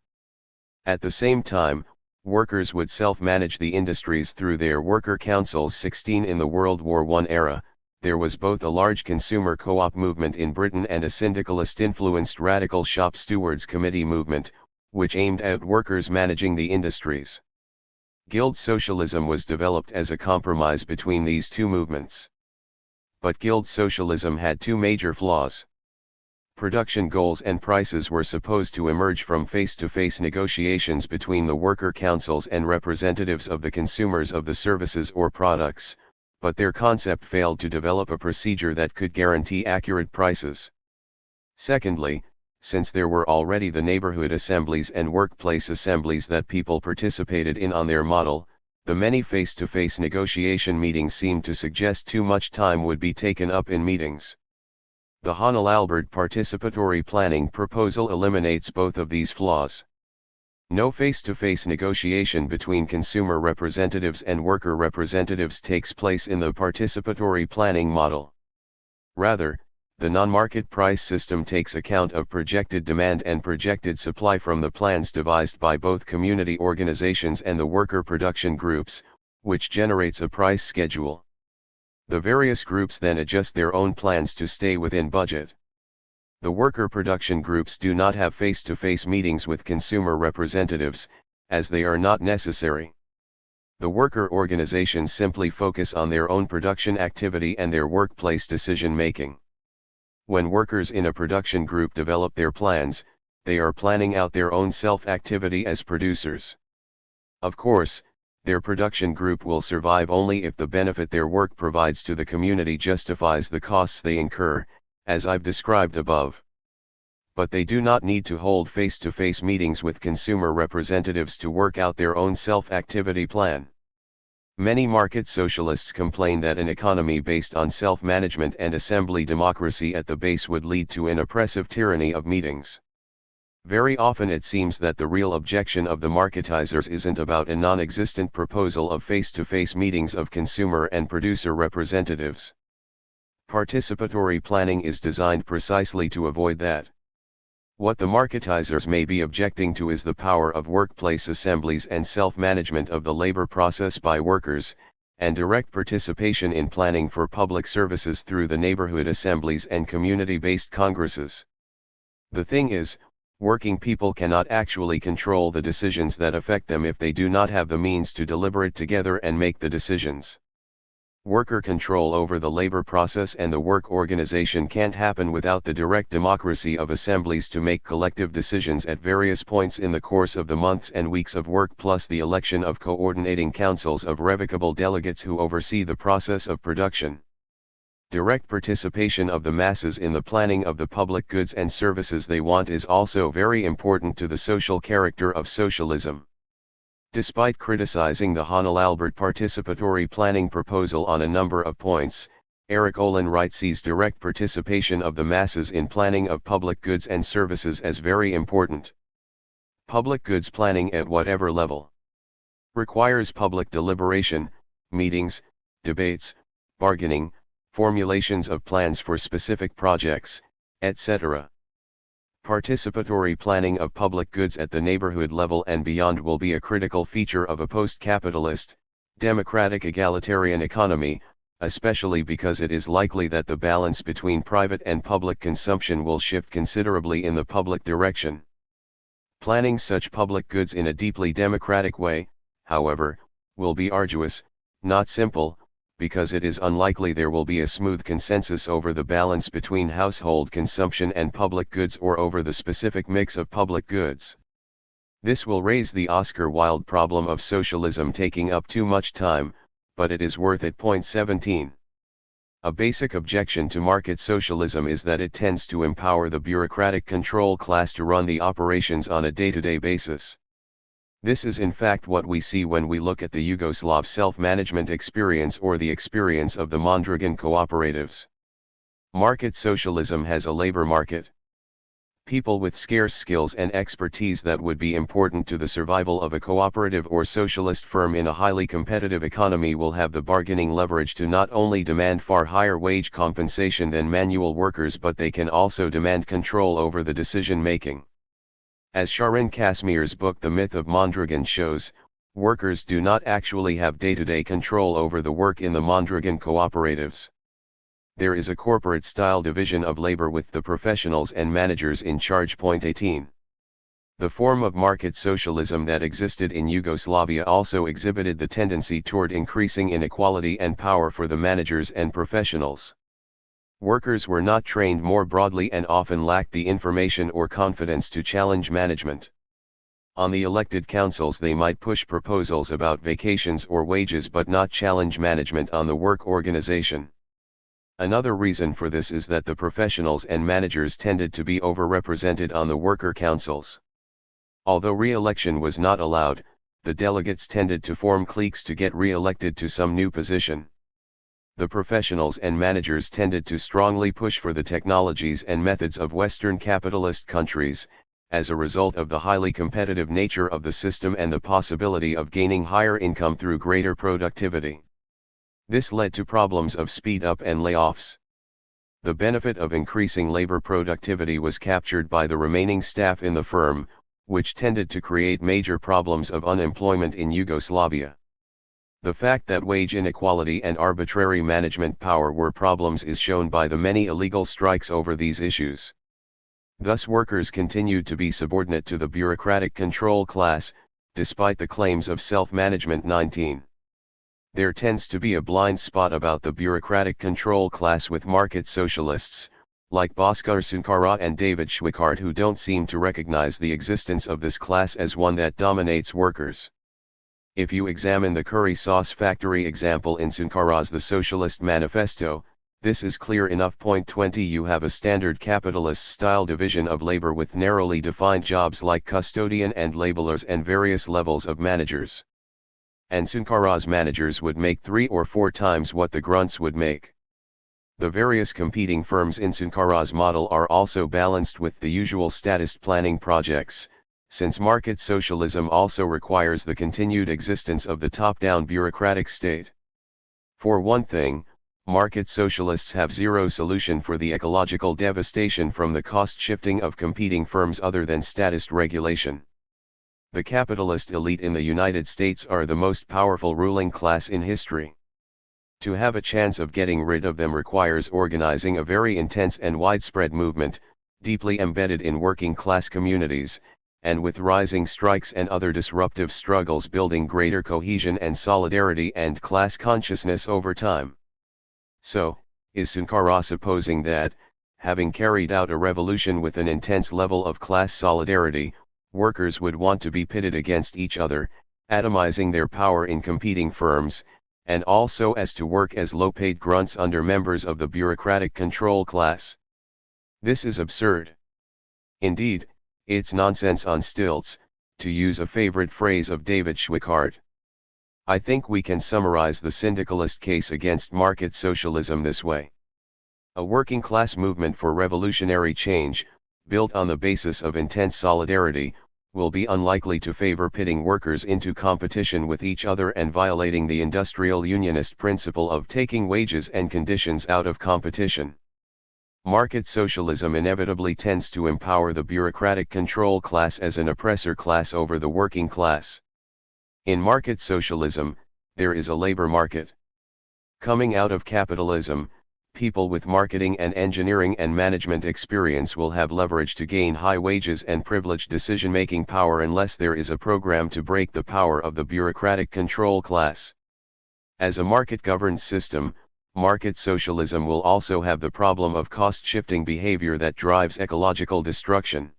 At the same time, workers would self-manage the industries through their worker councils. 16. In the World War I era, there was both a large consumer co-op movement in Britain and a syndicalist-influenced radical shop stewards committee movement, which aimed at workers managing the industries. Guild socialism was developed as a compromise between these two movements. But guild socialism had two major flaws. Production goals and prices were supposed to emerge from face-to-face negotiations between the worker councils and representatives of the consumers of the services or products, but their concept failed to develop a procedure that could guarantee accurate prices. Secondly, since there were already the neighborhood assemblies and workplace assemblies that people participated in on their model, the many face-to-face negotiation meetings seemed to suggest too much time would be taken up in meetings. The Honnel-Albert participatory planning proposal eliminates both of these flaws. No face-to-face negotiation between consumer representatives and worker representatives takes place in the participatory planning model. Rather, the non-market price system takes account of projected demand and projected supply from the plans devised by both community organizations and the worker production groups, which generates a price schedule. The various groups then adjust their own plans to stay within budget. The worker production groups do not have face-to-face meetings with consumer representatives, as they are not necessary. The worker organizations simply focus on their own production activity and their workplace decision-making. When workers in a production group develop their plans, they are planning out their own self-activity as producers. Of course, their production group will survive only if the benefit their work provides to the community justifies the costs they incur, as I've described above. But they do not need to hold face-to-face meetings with consumer representatives to work out their own self-activity plan. Many market socialists complain that an economy based on self-management and assembly democracy at the base would lead to an oppressive tyranny of meetings. Very often it seems that the real objection of the marketizers isn't about a non-existent proposal of face-to-face meetings of consumer and producer representatives. Participatory planning is designed precisely to avoid that. What the marketizers may be objecting to is the power of workplace assemblies and self-management of the labor process by workers, and direct participation in planning for public services through the neighborhood assemblies and community-based congresses. The thing is, working people cannot actually control the decisions that affect them if they do not have the means to deliberate together and make the decisions. Worker control over the labor process and the work organization can't happen without the direct democracy of assemblies to make collective decisions at various points in the course of the months and weeks of work, plus the election of coordinating councils of revocable delegates who oversee the process of production. Direct participation of the masses in the planning of the public goods and services they want is also very important to the social character of socialism. Despite criticizing the Hannah-Albert participatory planning proposal on a number of points, Eric Olin Wright sees direct participation of the masses in planning of public goods and services as very important. Public goods planning at whatever level requires public deliberation, meetings, debates, bargaining, formulations of plans for specific projects, etc. Participatory planning of public goods at the neighborhood level and beyond will be a critical feature of a post-capitalist, democratic egalitarian economy, especially because it is likely that the balance between private and public consumption will shift considerably in the public direction. Planning such public goods in a deeply democratic way, however, will be arduous, not simple, because it is unlikely there will be a smooth consensus over the balance between household consumption and public goods or over the specific mix of public goods. This will raise the Oscar Wilde problem of socialism taking up too much time, but it is worth it. Point 17. A basic objection to market socialism is that it tends to empower the bureaucratic control class to run the operations on a day-to-day basis. This is in fact what we see when we look at the Yugoslav self-management experience or the experience of the Mondragon cooperatives. Market socialism has a labor market. People with scarce skills and expertise that would be important to the survival of a cooperative or socialist firm in a highly competitive economy will have the bargaining leverage to not only demand far higher wage compensation than manual workers, but they can also demand control over the decision-making. As Sharon Kashmir's book The Myth of Mondragon shows, workers do not actually have day-to-day control over the work in the Mondragon cooperatives. There is a corporate-style division of labor with the professionals and managers in charge. Point 18. The form of market socialism that existed in Yugoslavia also exhibited the tendency toward increasing inequality and power for the managers and professionals. Workers were not trained more broadly and often lacked the information or confidence to challenge management. On the elected councils they might push proposals about vacations or wages but not challenge management on the work organization. Another reason for this is that the professionals and managers tended to be overrepresented on the worker councils. Although re-election was not allowed, the delegates tended to form cliques to get re-elected to some new position. The professionals and managers tended to strongly push for the technologies and methods of Western capitalist countries, as a result of the highly competitive nature of the system and the possibility of gaining higher income through greater productivity. This led to problems of speed up and layoffs. The benefit of increasing labor productivity was captured by the remaining staff in the firm, which tended to create major problems of unemployment in Yugoslavia. The fact that wage inequality and arbitrary management power were problems is shown by the many illegal strikes over these issues. Thus workers continued to be subordinate to the bureaucratic control class, despite the claims of self-management. 19. There tends to be a blind spot about the bureaucratic control class with market socialists, like Bhaskar Sunkara and David Schweikart, who don't seem to recognize the existence of this class as one that dominates workers. If you examine the curry sauce factory example in Sunkara's The Socialist Manifesto, this is clear enough. Point 20. You have a standard capitalist-style division of labor with narrowly defined jobs like custodian and labelers and various levels of managers. and Sunkara's managers would make 3 or 4 times what the grunts would make. The various competing firms in Sunkara's model are also balanced with the usual statist planning projects, since market socialism also requires the continued existence of the top-down bureaucratic state. For one thing, market socialists have zero solution for the ecological devastation from the cost shifting of competing firms other than statist regulation. The capitalist elite in the United States are the most powerful ruling class in history. To have a chance of getting rid of them requires organizing a very intense and widespread movement, deeply embedded in working class communities, and with rising strikes and other disruptive struggles building greater cohesion and solidarity and class consciousness over time. So, is Sunkara supposing that, having carried out a revolution with an intense level of class solidarity, workers would want to be pitted against each other, atomizing their power in competing firms, and also as to work as low-paid grunts under members of the bureaucratic control class? This is absurd. Indeed, it's nonsense on stilts, to use a favorite phrase of David Schweikart. I think we can summarize the syndicalist case against market socialism this way. A working class movement for revolutionary change, built on the basis of intense solidarity, will be unlikely to favor pitting workers into competition with each other and violating the industrial unionist principle of taking wages and conditions out of competition. Market socialism inevitably tends to empower the bureaucratic control class as an oppressor class over the working class. In market socialism, there is a labor market. Coming out of capitalism, people with marketing and engineering and management experience will have leverage to gain high wages and privileged decision-making power unless there is a program to break the power of the bureaucratic control class. As a market-governed system, market socialism will also have the problem of cost-shifting behavior that drives ecological destruction.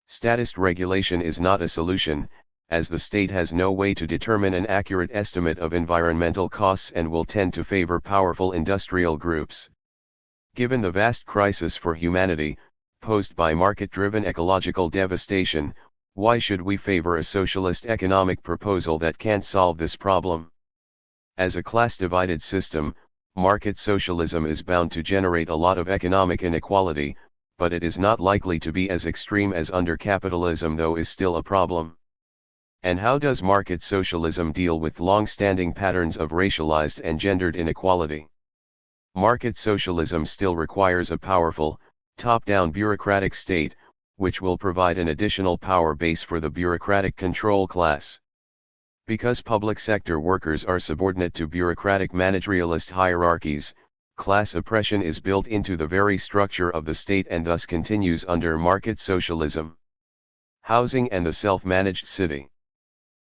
Statist regulation is not a solution, as the state has no way to determine an accurate estimate of environmental costs and will tend to favor powerful industrial groups. Given the vast crisis for humanity, posed by market-driven ecological devastation, why should we favor a socialist economic proposal that can't solve this problem? As a class-divided system, market socialism is bound to generate a lot of economic inequality, but it is not likely to be as extreme as under capitalism, though is still a problem. And how does market socialism deal with long-standing patterns of racialized and gendered inequality? Market socialism still requires a powerful, top-down bureaucratic state, which will provide an additional power base for the bureaucratic control class. Because public sector workers are subordinate to bureaucratic managerialist hierarchies, class oppression is built into the very structure of the state and thus continues under market socialism. Housing and the self-managed city.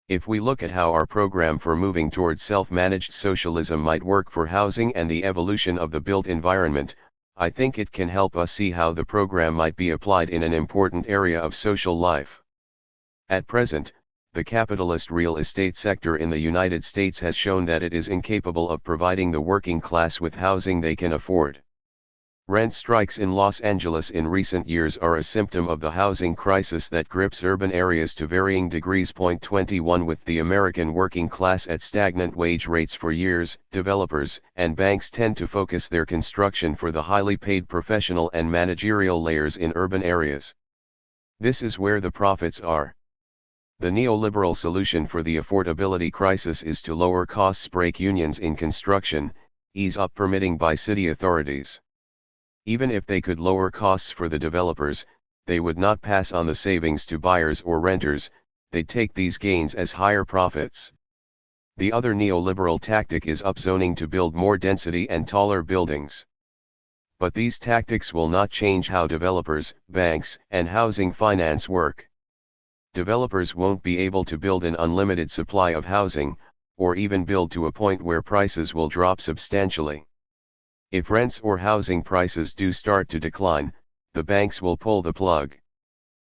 If we look at how our program for moving towards self-managed socialism might work for housing and the evolution of the built environment, I think it can help us see how the program might be applied in an important area of social life. At present, the capitalist real estate sector in the United States has shown that it is incapable of providing the working class with housing they can afford. Rent strikes in Los Angeles in recent years are a symptom of the housing crisis that grips urban areas to varying degrees. 21 With the American working class at stagnant wage rates for years, developers and banks tend to focus their construction for the highly paid professional and managerial layers in urban areas. This is where the profits are. The neoliberal solution for the affordability crisis is to lower costs, break unions in construction, ease up permitting by city authorities. Even if they could lower costs for the developers, they would not pass on the savings to buyers or renters, they'd take these gains as higher profits. The other neoliberal tactic is upzoning to build more density and taller buildings. But these tactics will not change how developers, banks, and housing finance work. Developers won't be able to build an unlimited supply of housing, or even build to a point where prices will drop substantially. If rents or housing prices do start to decline, the banks will pull the plug.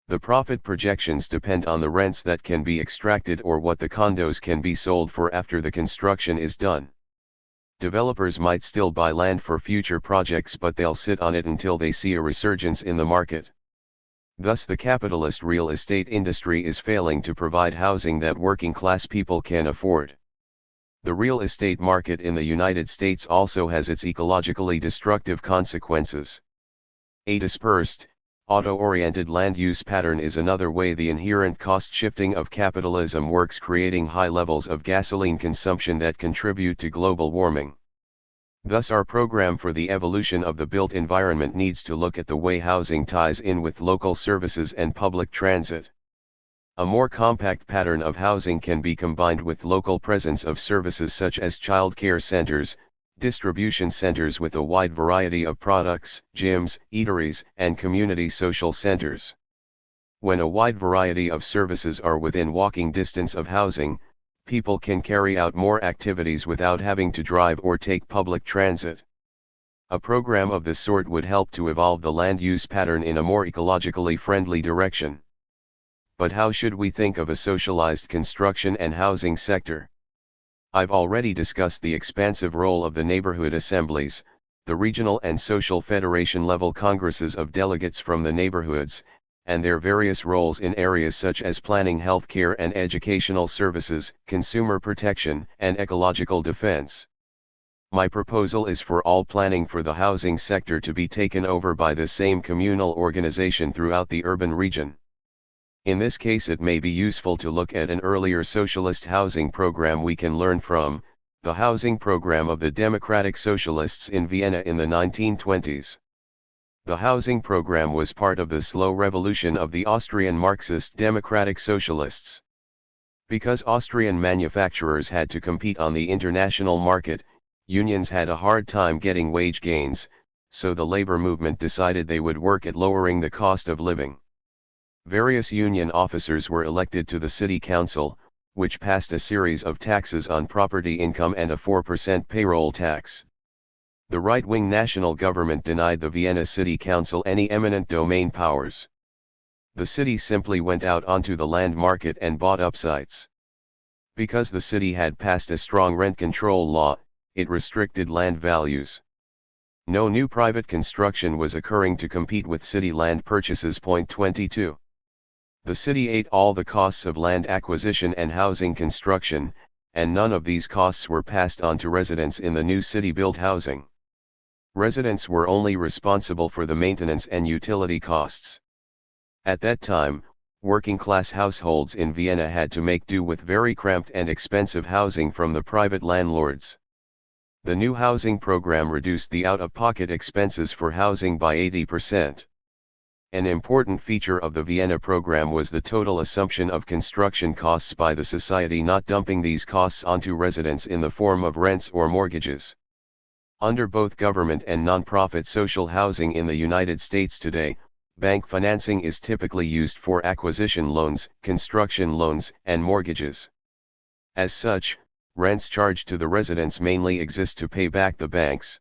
The profit projections depend on the rents that can be extracted or what the condos can be sold for after the construction is done. Developers might still buy land for future projects, but they'll sit on it until they see a resurgence in the market. Thus the capitalist real estate industry is failing to provide housing that working class people can afford. The real estate market in the United States also has its ecologically destructive consequences. A dispersed, auto-oriented land use pattern is another way the inherent cost shifting of capitalism works, creating high levels of gasoline consumption that contribute to global warming. Thus, our program for the evolution of the built environment needs to look at the way housing ties in with local services and public transit. A more compact pattern of housing can be combined with local presence of services such as child care centers, distribution centers with a wide variety of products, gyms, eateries, and community social centers. When a wide variety of services are within walking distance of housing, people can carry out more activities without having to drive or take public transit. A program of this sort would help to evolve the land use pattern in a more ecologically friendly direction. But how should we think of a socialized construction and housing sector? I've already discussed the expansive role of the neighborhood assemblies, the regional and social federation level congresses of delegates from the neighborhoods, and their various roles in areas such as planning, healthcare and educational services, consumer protection, and ecological defense. My proposal is for all planning for the housing sector to be taken over by the same communal organization throughout the urban region. In this case, it may be useful to look at an earlier socialist housing program we can learn from, the housing program of the Democratic Socialists in Vienna in the 1920s. The housing program was part of the slow revolution of the Austrian Marxist Democratic Socialists. Because Austrian manufacturers had to compete on the international market, unions had a hard time getting wage gains, so the labor movement decided they would work at lowering the cost of living. Various union officers were elected to the city council, which passed a series of taxes on property income and a 4% payroll tax. The right-wing national government denied the Vienna City Council any eminent domain powers. The city simply went out onto the land market and bought up sites. Because the city had passed a strong rent control law, it restricted land values. No new private construction was occurring to compete with city land purchases. Point 22. The city ate all the costs of land acquisition and housing construction, and none of these costs were passed on to residents in the new city-built housing. Residents were only responsible for the maintenance and utility costs. At that time, working-class households in Vienna had to make do with very cramped and expensive housing from the private landlords. The new housing program reduced the out-of-pocket expenses for housing by 80%. An important feature of the Vienna program was the total assumption of construction costs by the society, not dumping these costs onto residents in the form of rents or mortgages. Under both government and non-profit social housing in the United States today, bank financing is typically used for acquisition loans, construction loans, and mortgages. As such, rents charged to the residents mainly exist to pay back the banks.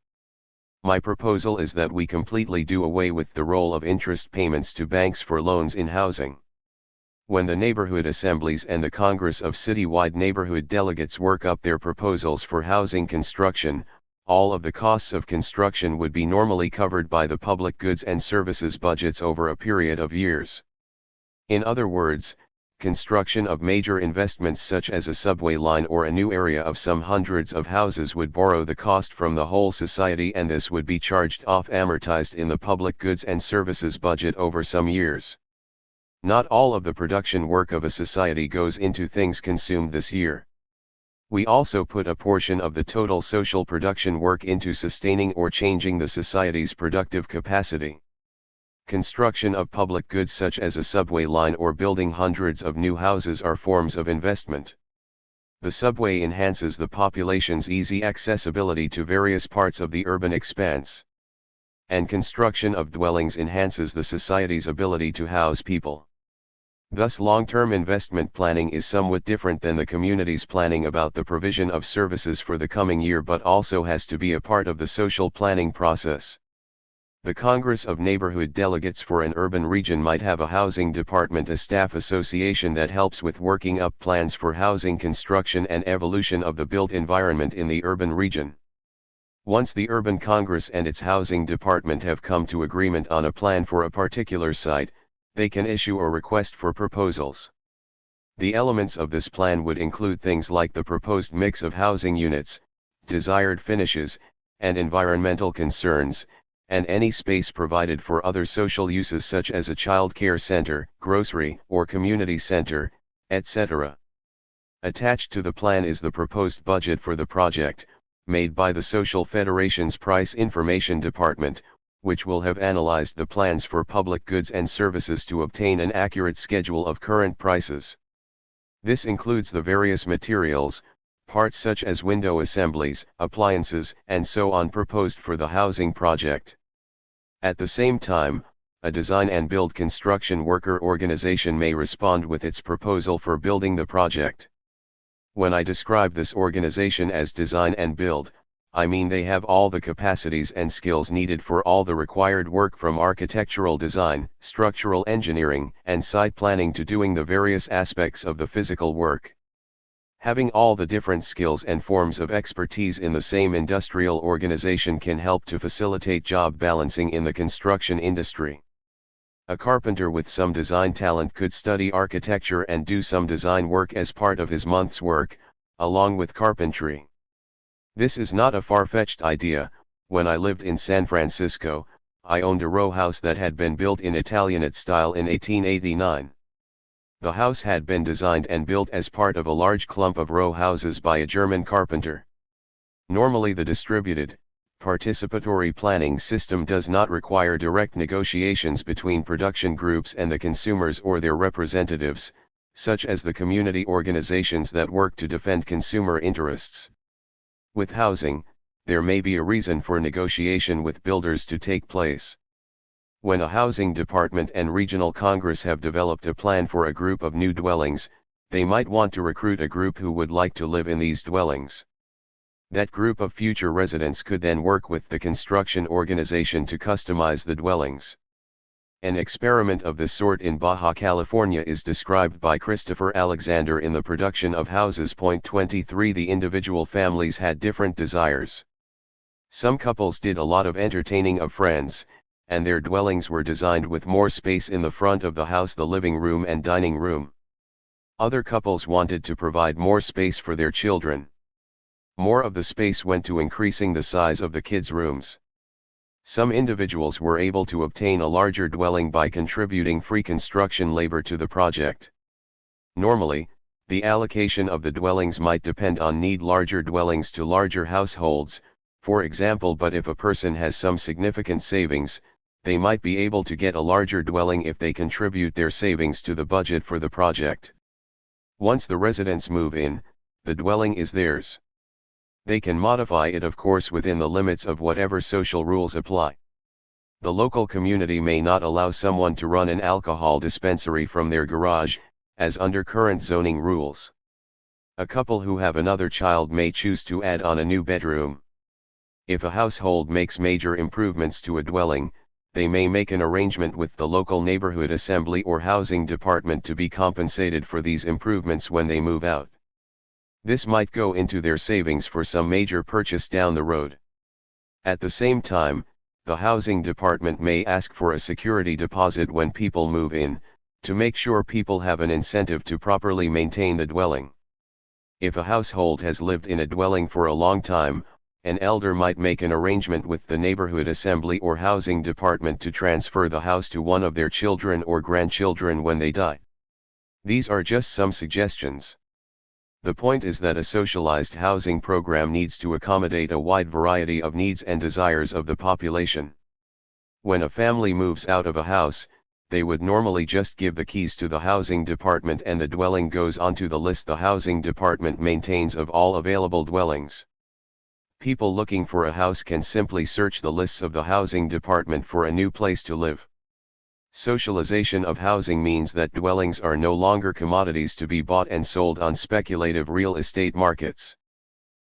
My proposal is that we completely do away with the role of interest payments to banks for loans in housing. When the neighborhood assemblies and the Congress of Citywide Neighborhood Delegates work up their proposals for housing construction, all of the costs of construction would be normally covered by the public goods and services budgets over a period of years. In other words, construction of major investments such as a subway line or a new area of some hundreds of houses would borrow the cost from the whole society, and this would be charged off, amortized in the public goods and services budget over some years. Not all of the production work of a society goes into things consumed this year. We also put a portion of the total social production work into sustaining or changing the society's productive capacity. Construction of public goods such as a subway line or building hundreds of new houses are forms of investment. The subway enhances the population's easy accessibility to various parts of the urban expanse. And construction of dwellings enhances the society's ability to house people. Thus, long-term investment planning is somewhat different than the community's planning about the provision of services for the coming year, but also has to be a part of the social planning process. The Congress of Neighborhood Delegates for an urban region might have a housing department, a staff association that helps with working up plans for housing construction and evolution of the built environment in the urban region. Once the Urban Congress and its housing department have come to agreement on a plan for a particular site, they can issue a request for proposals. The elements of this plan would include things like the proposed mix of housing units, desired finishes, and environmental concerns, and any space provided for other social uses such as a child care center, grocery, or community center, etc. Attached to the plan is the proposed budget for the project, made by the Social Federation's Price Information Department, which will have analyzed the plans for public goods and services to obtain an accurate schedule of current prices. This includes the various materials, parts such as window assemblies, appliances, and so on proposed for the housing project. At the same time, a design and build construction worker organization may respond with its proposal for building the project. When I describe this organization as design and build, I mean they have all the capacities and skills needed for all the required work from architectural design, structural engineering, and site planning to doing the various aspects of the physical work. Having all the different skills and forms of expertise in the same industrial organization can help to facilitate job balancing in the construction industry. A carpenter with some design talent could study architecture and do some design work as part of his month's work, along with carpentry. This is not a far-fetched idea. When I lived in San Francisco, I owned a row house that had been built in Italianate style in 1889. The house had been designed and built as part of a large clump of row houses by a German carpenter. Normally the distributed, participatory planning system does not require direct negotiations between production groups and the consumers or their representatives, such as the community organizations that work to defend consumer interests. With housing, there may be a reason for negotiation with builders to take place. When a housing department and regional congress have developed a plan for a group of new dwellings, they might want to recruit a group who would like to live in these dwellings. That group of future residents could then work with the construction organization to customize the dwellings. An experiment of this sort in Baja California is described by Christopher Alexander in the production of Houses. 23. The individual families had different desires. Some couples did a lot of entertaining of friends, and their dwellings were designed with more space in the front of the house, the living room and dining room. Other couples wanted to provide more space for their children. More of the space went to increasing the size of the kids' rooms. Some individuals were able to obtain a larger dwelling by contributing free construction labor to the project. Normally, the allocation of the dwellings might depend on need larger dwellings to larger households, for example, but if a person has some significant savings, they might be able to get a larger dwelling if they contribute their savings to the budget for the project. Once the residents move in, the dwelling is theirs. They can modify it, of course, within the limits of whatever social rules apply. The local community may not allow someone to run an alcohol dispensary from their garage, as under current zoning rules. A couple who have another child may choose to add on a new bedroom. If a household makes major improvements to a dwelling, they may make an arrangement with the local neighborhood assembly or housing department to be compensated for these improvements when they move out. This might go into their savings for some major purchase down the road. At the same time, the housing department may ask for a security deposit when people move in, to make sure people have an incentive to properly maintain the dwelling. If a household has lived in a dwelling for a long time, an elder might make an arrangement with the neighborhood assembly or housing department to transfer the house to one of their children or grandchildren when they die. These are just some suggestions. The point is that a socialized housing program needs to accommodate a wide variety of needs and desires of the population. When a family moves out of a house, they would normally just give the keys to the housing department and the dwelling goes onto the list the housing department maintains of all available dwellings. People looking for a house can simply search the lists of the housing department for a new place to live. Socialization of housing means that dwellings are no longer commodities to be bought and sold on speculative real estate markets.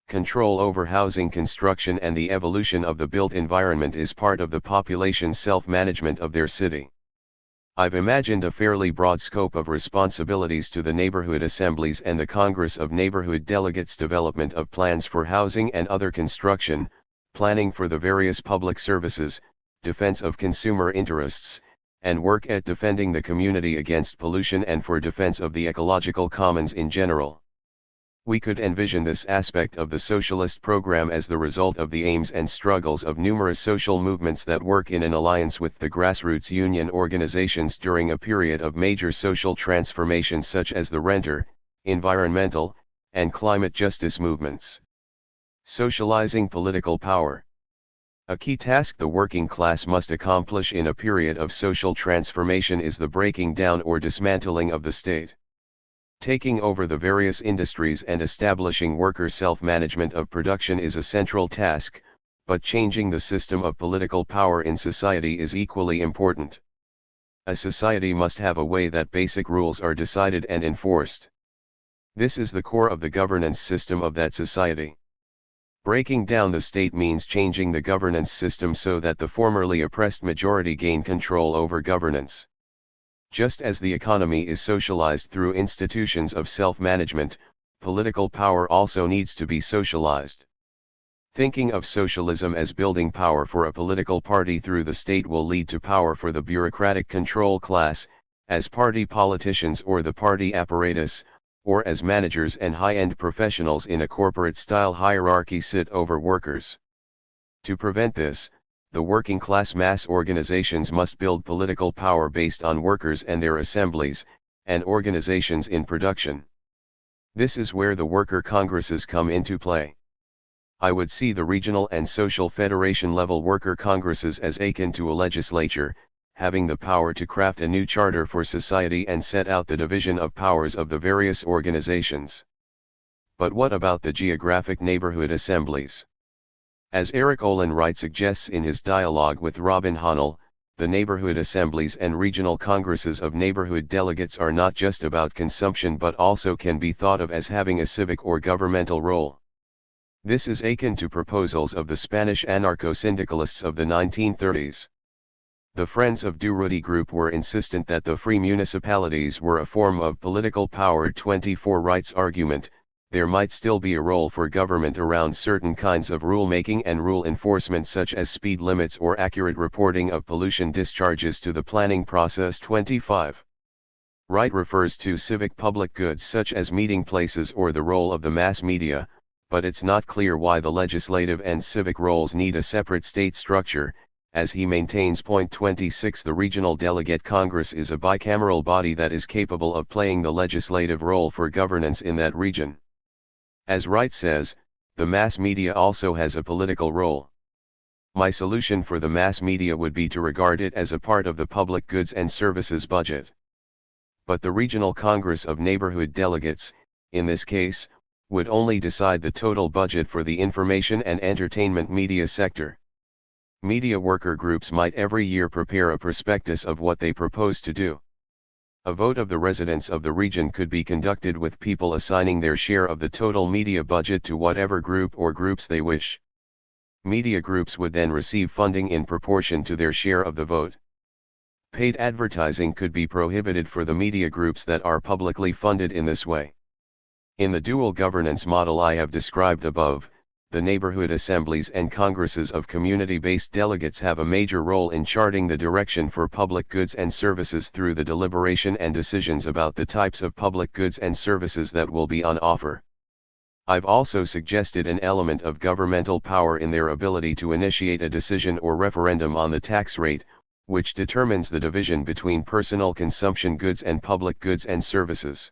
Control over housing construction and the evolution of the built environment is part of the population's self-management of their city. I've imagined a fairly broad scope of responsibilities to the neighborhood assemblies and the Congress of Neighborhood Delegates, development of plans for housing and other construction, planning for the various public services, defense of consumer interests, and work at defending the community against pollution and for defense of the ecological commons in general. We could envision this aspect of the socialist program as the result of the aims and struggles of numerous social movements that work in an alliance with the grassroots union organizations during a period of major social transformation such as the renter, environmental, and climate justice movements. Socializing political power. A key task the working class must accomplish in a period of social transformation is the breaking down or dismantling of the state. Taking over the various industries and establishing worker self-management of production is a central task, but changing the system of political power in society is equally important. A society must have a way that basic rules are decided and enforced. This is the core of the governance system of that society. Breaking down the state means changing the governance system so that the formerly oppressed majority gain control over governance. Just as the economy is socialized through institutions of self-management, political power also needs to be socialized. Thinking of socialism as building power for a political party through the state will lead to power for the bureaucratic control class, as party politicians or the party apparatus, or as managers and high-end professionals in a corporate-style hierarchy sit over workers. To prevent this, the working class mass organizations must build political power based on workers and their assemblies, and organizations in production. This is where the worker congresses come into play. I would see the regional and social federation level worker congresses as akin to a legislature, having the power to craft a new charter for society and set out the division of powers of the various organizations. But what about the geographic neighborhood assemblies? As Eric Olin Wright suggests in his dialogue with Robin Hahnel, the neighborhood assemblies and regional congresses of neighborhood delegates are not just about consumption but also can be thought of as having a civic or governmental role. This is akin to proposals of the Spanish anarcho-syndicalists of the 1930s. The Friends of Durruti group were insistent that the free municipalities were a form of political power. 24 Wright's argument, there might still be a role for government around certain kinds of rulemaking and rule enforcement such as speed limits or accurate reporting of pollution discharges to the planning process. 25. Wright refers to civic public goods such as meeting places or the role of the mass media, but it's not clear why the legislative and civic roles need a separate state structure. As he maintains. 26 The Regional Delegate Congress is a bicameral body that is capable of playing the legislative role for governance in that region. As Wright says, the mass media also has a political role. My solution for the mass media would be to regard it as a part of the public goods and services budget. But the Regional Congress of Neighborhood Delegates, in this case, would only decide the total budget for the information and entertainment media sector. Media worker groups might every year prepare a prospectus of what they propose to do. A vote of the residents of the region could be conducted with people assigning their share of the total media budget to whatever group or groups they wish. Media groups would then receive funding in proportion to their share of the vote. Paid advertising could be prohibited for the media groups that are publicly funded in this way. In the dual governance model I have described above, the neighborhood assemblies and congresses of community-based delegates have a major role in charting the direction for public goods and services through the deliberation and decisions about the types of public goods and services that will be on offer. I've also suggested an element of governmental power in their ability to initiate a decision or referendum on the tax rate, which determines the division between personal consumption goods and public goods and services.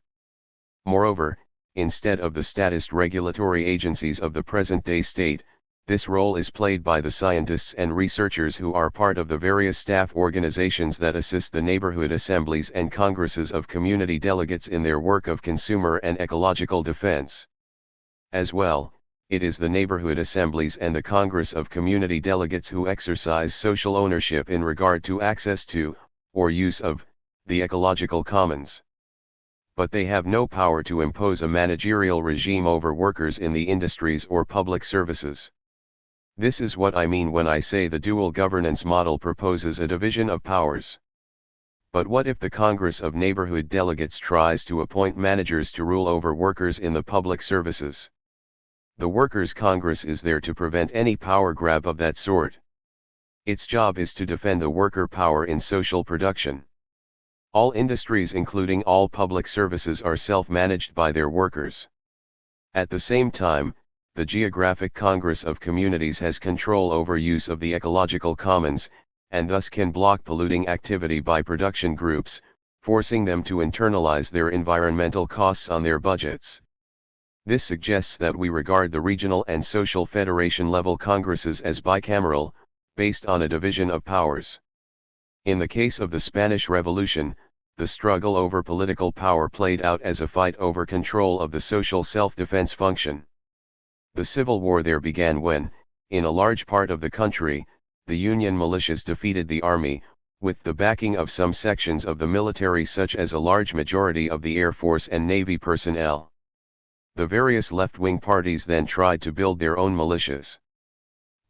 Moreover, instead of the statist regulatory agencies of the present-day state, this role is played by the scientists and researchers who are part of the various staff organizations that assist the neighborhood assemblies and congresses of community delegates in their work of consumer and ecological defense. As well, it is the neighborhood assemblies and the Congress of Community Delegates who exercise social ownership in regard to access to, or use of, the ecological commons. But they have no power to impose a managerial regime over workers in the industries or public services. This is what I mean when I say the dual governance model proposes a division of powers. But what if the Congress of Neighborhood Delegates tries to appoint managers to rule over workers in the public services? The Workers' Congress is there to prevent any power grab of that sort. Its job is to defend the worker power in social production. All industries, including all public services, are self-managed by their workers. At the same time, the Geographic Congress of Communities has control over use of the ecological commons, and thus can block polluting activity by production groups, forcing them to internalize their environmental costs on their budgets. This suggests that we regard the regional and social federation level congresses as bicameral, based on a division of powers. In the case of the Spanish Revolution, the struggle over political power played out as a fight over control of the social self-defense function. The civil war there began when, in a large part of the country, the Union militias defeated the army, with the backing of some sections of the military such as a large majority of the Air Force and Navy personnel. The various left-wing parties then tried to build their own militias.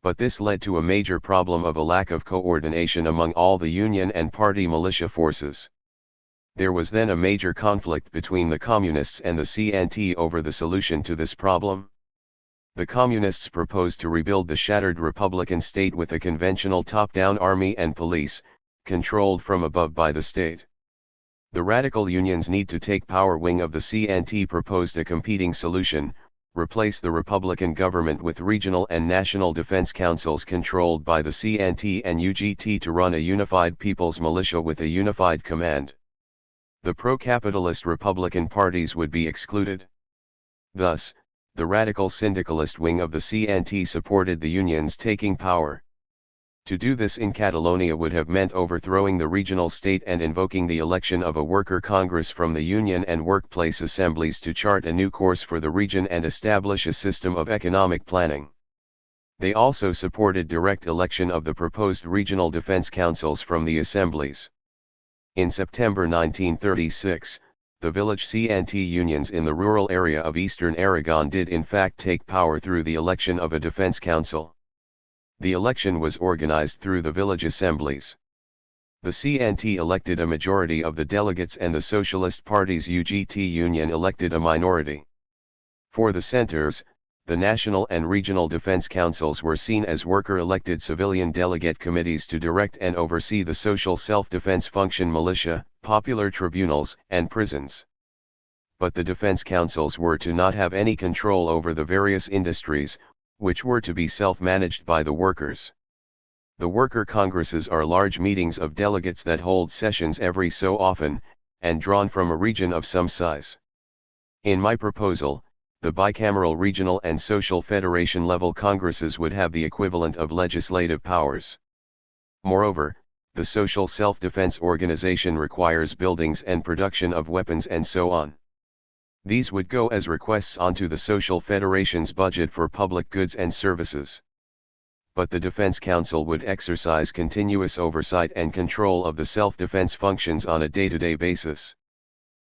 But this led to a major problem of a lack of coordination among all the Union and party militia forces. There was then a major conflict between the Communists and the CNT over the solution to this problem. The Communists proposed to rebuild the shattered Republican state with a conventional top-down army and police, controlled from above by the state. The radical unions need to take power wing of the CNT proposed a competing solution: replace the Republican government with regional and national defense councils controlled by the CNT and UGT to run a unified people's militia with a unified command. The pro-capitalist Republican parties would be excluded. Thus, the radical syndicalist wing of the CNT supported the unions taking power. To do this in Catalonia would have meant overthrowing the regional state and invoking the election of a worker congress from the union and workplace assemblies to chart a new course for the region and establish a system of economic planning. They also supported direct election of the proposed regional defense councils from the assemblies. In September 1936, the village CNT unions in the rural area of eastern Aragon did in fact take power through the election of a defense council. The election was organized through the village assemblies. The CNT elected a majority of the delegates and the Socialist Party's UGT union elected a minority. For the centers, the national and regional defense councils were seen as worker-elected civilian delegate committees to direct and oversee the social self-defense function, militia, popular tribunals, and prisons. But the defense councils were to not have any control over the various industries, which were to be self-managed by the workers. The worker congresses are large meetings of delegates that hold sessions every so often, and drawn from a region of some size. In my proposal, the bicameral regional and social federation level congresses would have the equivalent of legislative powers. Moreover, the social self-defense organization requires buildings and production of weapons and so on. These would go as requests onto the Social Federation's budget for public goods and services. But the Defense Council would exercise continuous oversight and control of the self-defense functions on a day-to-day basis.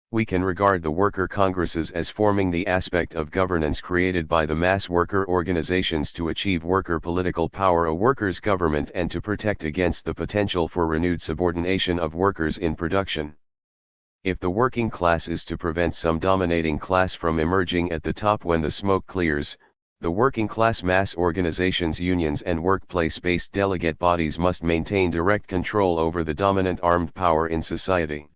We can regard the worker congresses as forming the aspect of governance created by the mass worker organizations to achieve worker political power, a workers' government, and to protect against the potential for renewed subordination of workers in production. If the working class is to prevent some dominating class from emerging at the top when the smoke clears, the working class mass organizations, unions, and workplace-based delegate bodies must maintain direct control over the dominant armed power in society.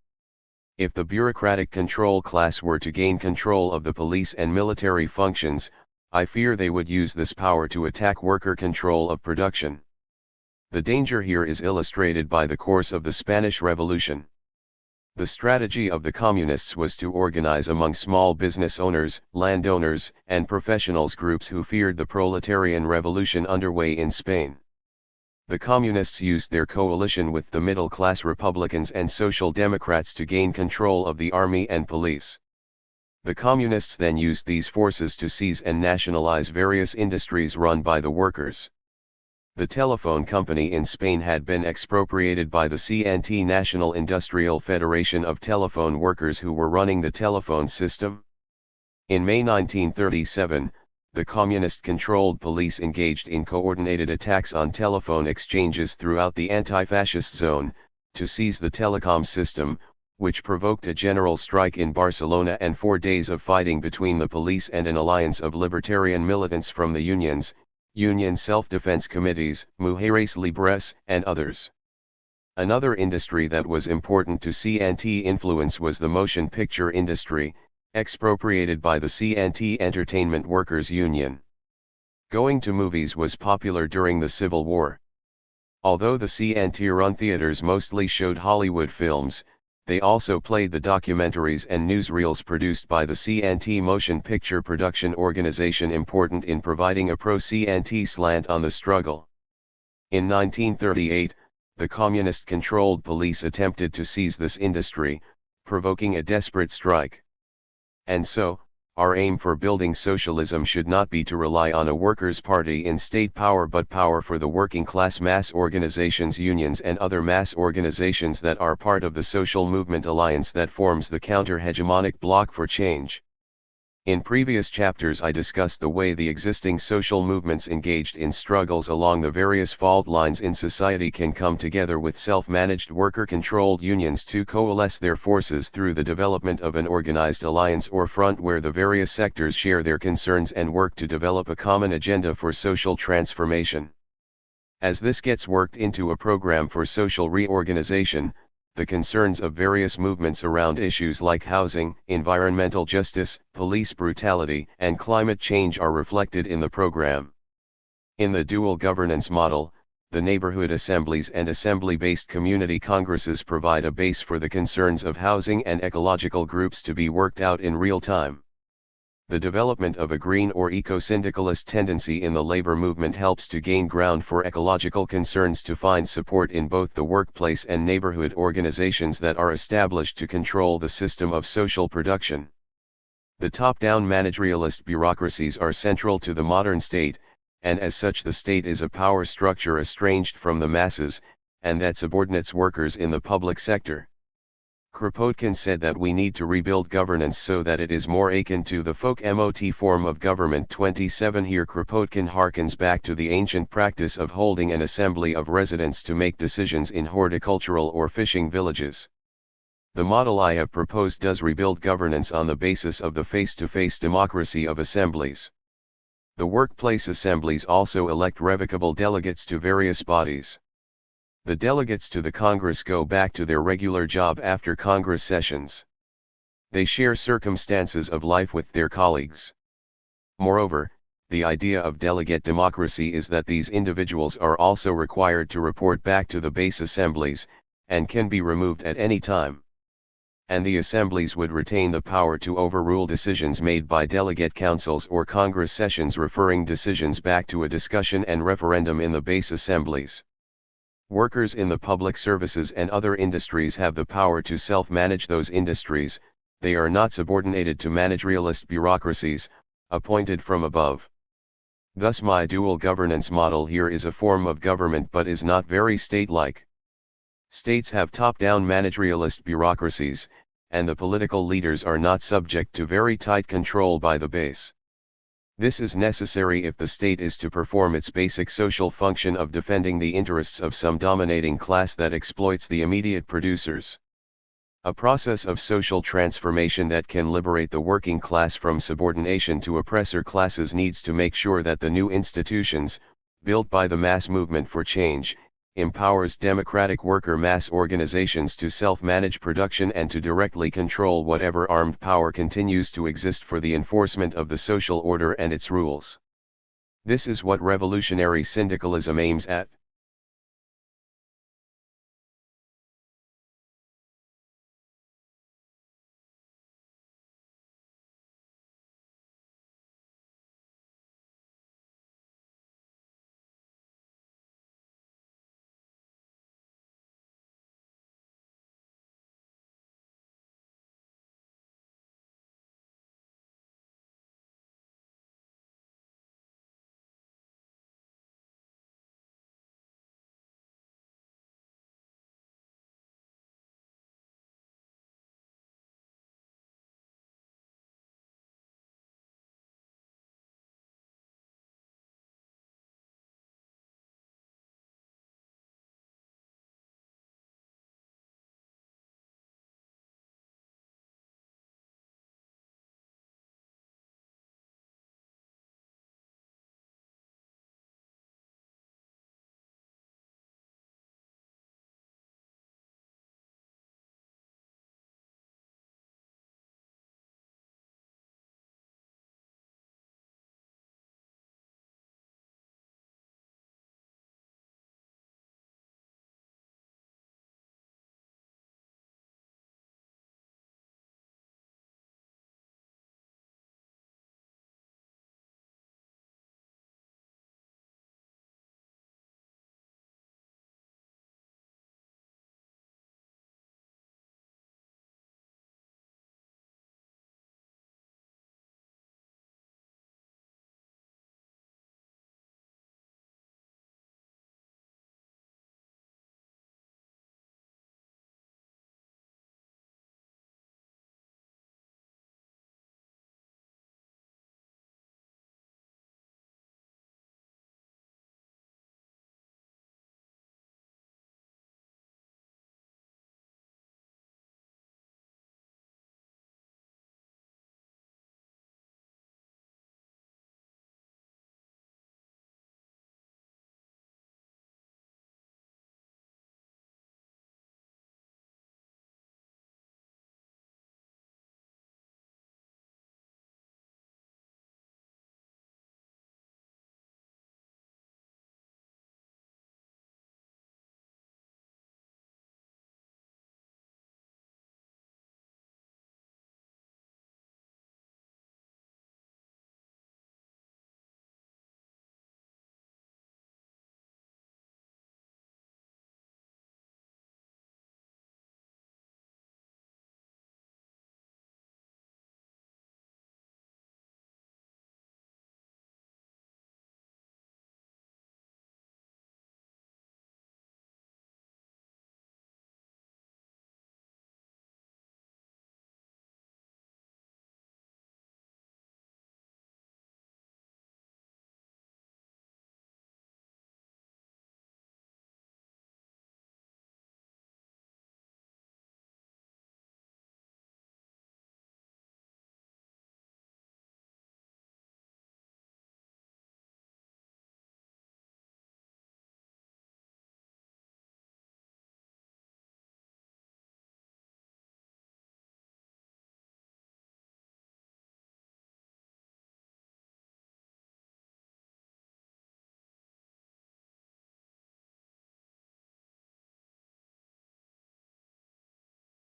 If the bureaucratic control class were to gain control of the police and military functions, I fear they would use this power to attack worker control of production. The danger here is illustrated by the course of the Spanish Revolution. The strategy of the communists was to organize among small business owners, landowners, and professionals groups who feared the proletarian revolution underway in Spain. The communists used their coalition with the middle-class Republicans and Social Democrats to gain control of the army and police. The communists then used these forces to seize and nationalize various industries run by the workers. The telephone company in Spain had been expropriated by the CNT, National Industrial Federation of Telephone Workers, who were running the telephone system. In May 1937, the communist-controlled police engaged in coordinated attacks on telephone exchanges throughout the anti-fascist zone, to seize the telecom system, which provoked a general strike in Barcelona and 4 days of fighting between the police and an alliance of libertarian militants from the unions, union self-defense committees, mujeres libres, and others. Another industry that was important to CNT influence was the motion picture industry, expropriated by the CNT Entertainment Workers Union. Going to movies was popular during the Civil War. Although the CNT-run theaters mostly showed Hollywood films, they also played the documentaries and newsreels produced by the CNT Motion Picture Production Organization, important in providing a pro-CNT slant on the struggle. In 1938, the communist-controlled police attempted to seize this industry, provoking a desperate strike. And so, our aim for building socialism should not be to rely on a workers' party in state power, but power for the working class mass organizations, unions, and other mass organizations that are part of the social movement alliance that forms the counter-hegemonic bloc for change. In previous chapters I discussed the way the existing social movements engaged in struggles along the various fault lines in society can come together with self-managed worker-controlled unions to coalesce their forces through the development of an organized alliance or front where the various sectors share their concerns and work to develop a common agenda for social transformation. As this gets worked into a program for social reorganization, the concerns of various movements around issues like housing, environmental justice, police brutality, and climate change are reflected in the program. In the dual governance model, the neighborhood assemblies and assembly-based community congresses provide a base for the concerns of housing and ecological groups to be worked out in real time. The development of a green or eco-syndicalist tendency in the labor movement helps to gain ground for ecological concerns to find support in both the workplace and neighborhood organizations that are established to control the system of social production. The top-down managerialist bureaucracies are central to the modern state, and as such the state is a power structure estranged from the masses, and that subordinates workers in the public sector. Kropotkin said that we need to rebuild governance so that it is more akin to the folk MOT form of government. 27 Here Kropotkin harkens back to the ancient practice of holding an assembly of residents to make decisions in horticultural or fishing villages. The model I have proposed does rebuild governance on the basis of the face-to-face democracy of assemblies. The workplace assemblies also elect revocable delegates to various bodies. The delegates to the Congress go back to their regular job after Congress sessions. They share circumstances of life with their colleagues. Moreover, the idea of delegate democracy is that these individuals are also required to report back to the base assemblies, and can be removed at any time. And the assemblies would retain the power to overrule decisions made by delegate councils or Congress sessions, referring decisions back to a discussion and referendum in the base assemblies. Workers in the public services and other industries have the power to self-manage those industries. They are not subordinated to managerialist bureaucracies, appointed from above. Thus my dual governance model here is a form of government but is not very state-like. States have top-down managerialist bureaucracies, and the political leaders are not subject to very tight control by the base. This is necessary if the state is to perform its basic social function of defending the interests of some dominating class that exploits the immediate producers. A process of social transformation that can liberate the working class from subordination to oppressor classes needs to make sure that the new institutions, built by the mass movement for change, empowers democratic worker mass organizations to self-manage production and to directly control whatever armed power continues to exist for the enforcement of the social order and its rules. This is what revolutionary syndicalism aims at.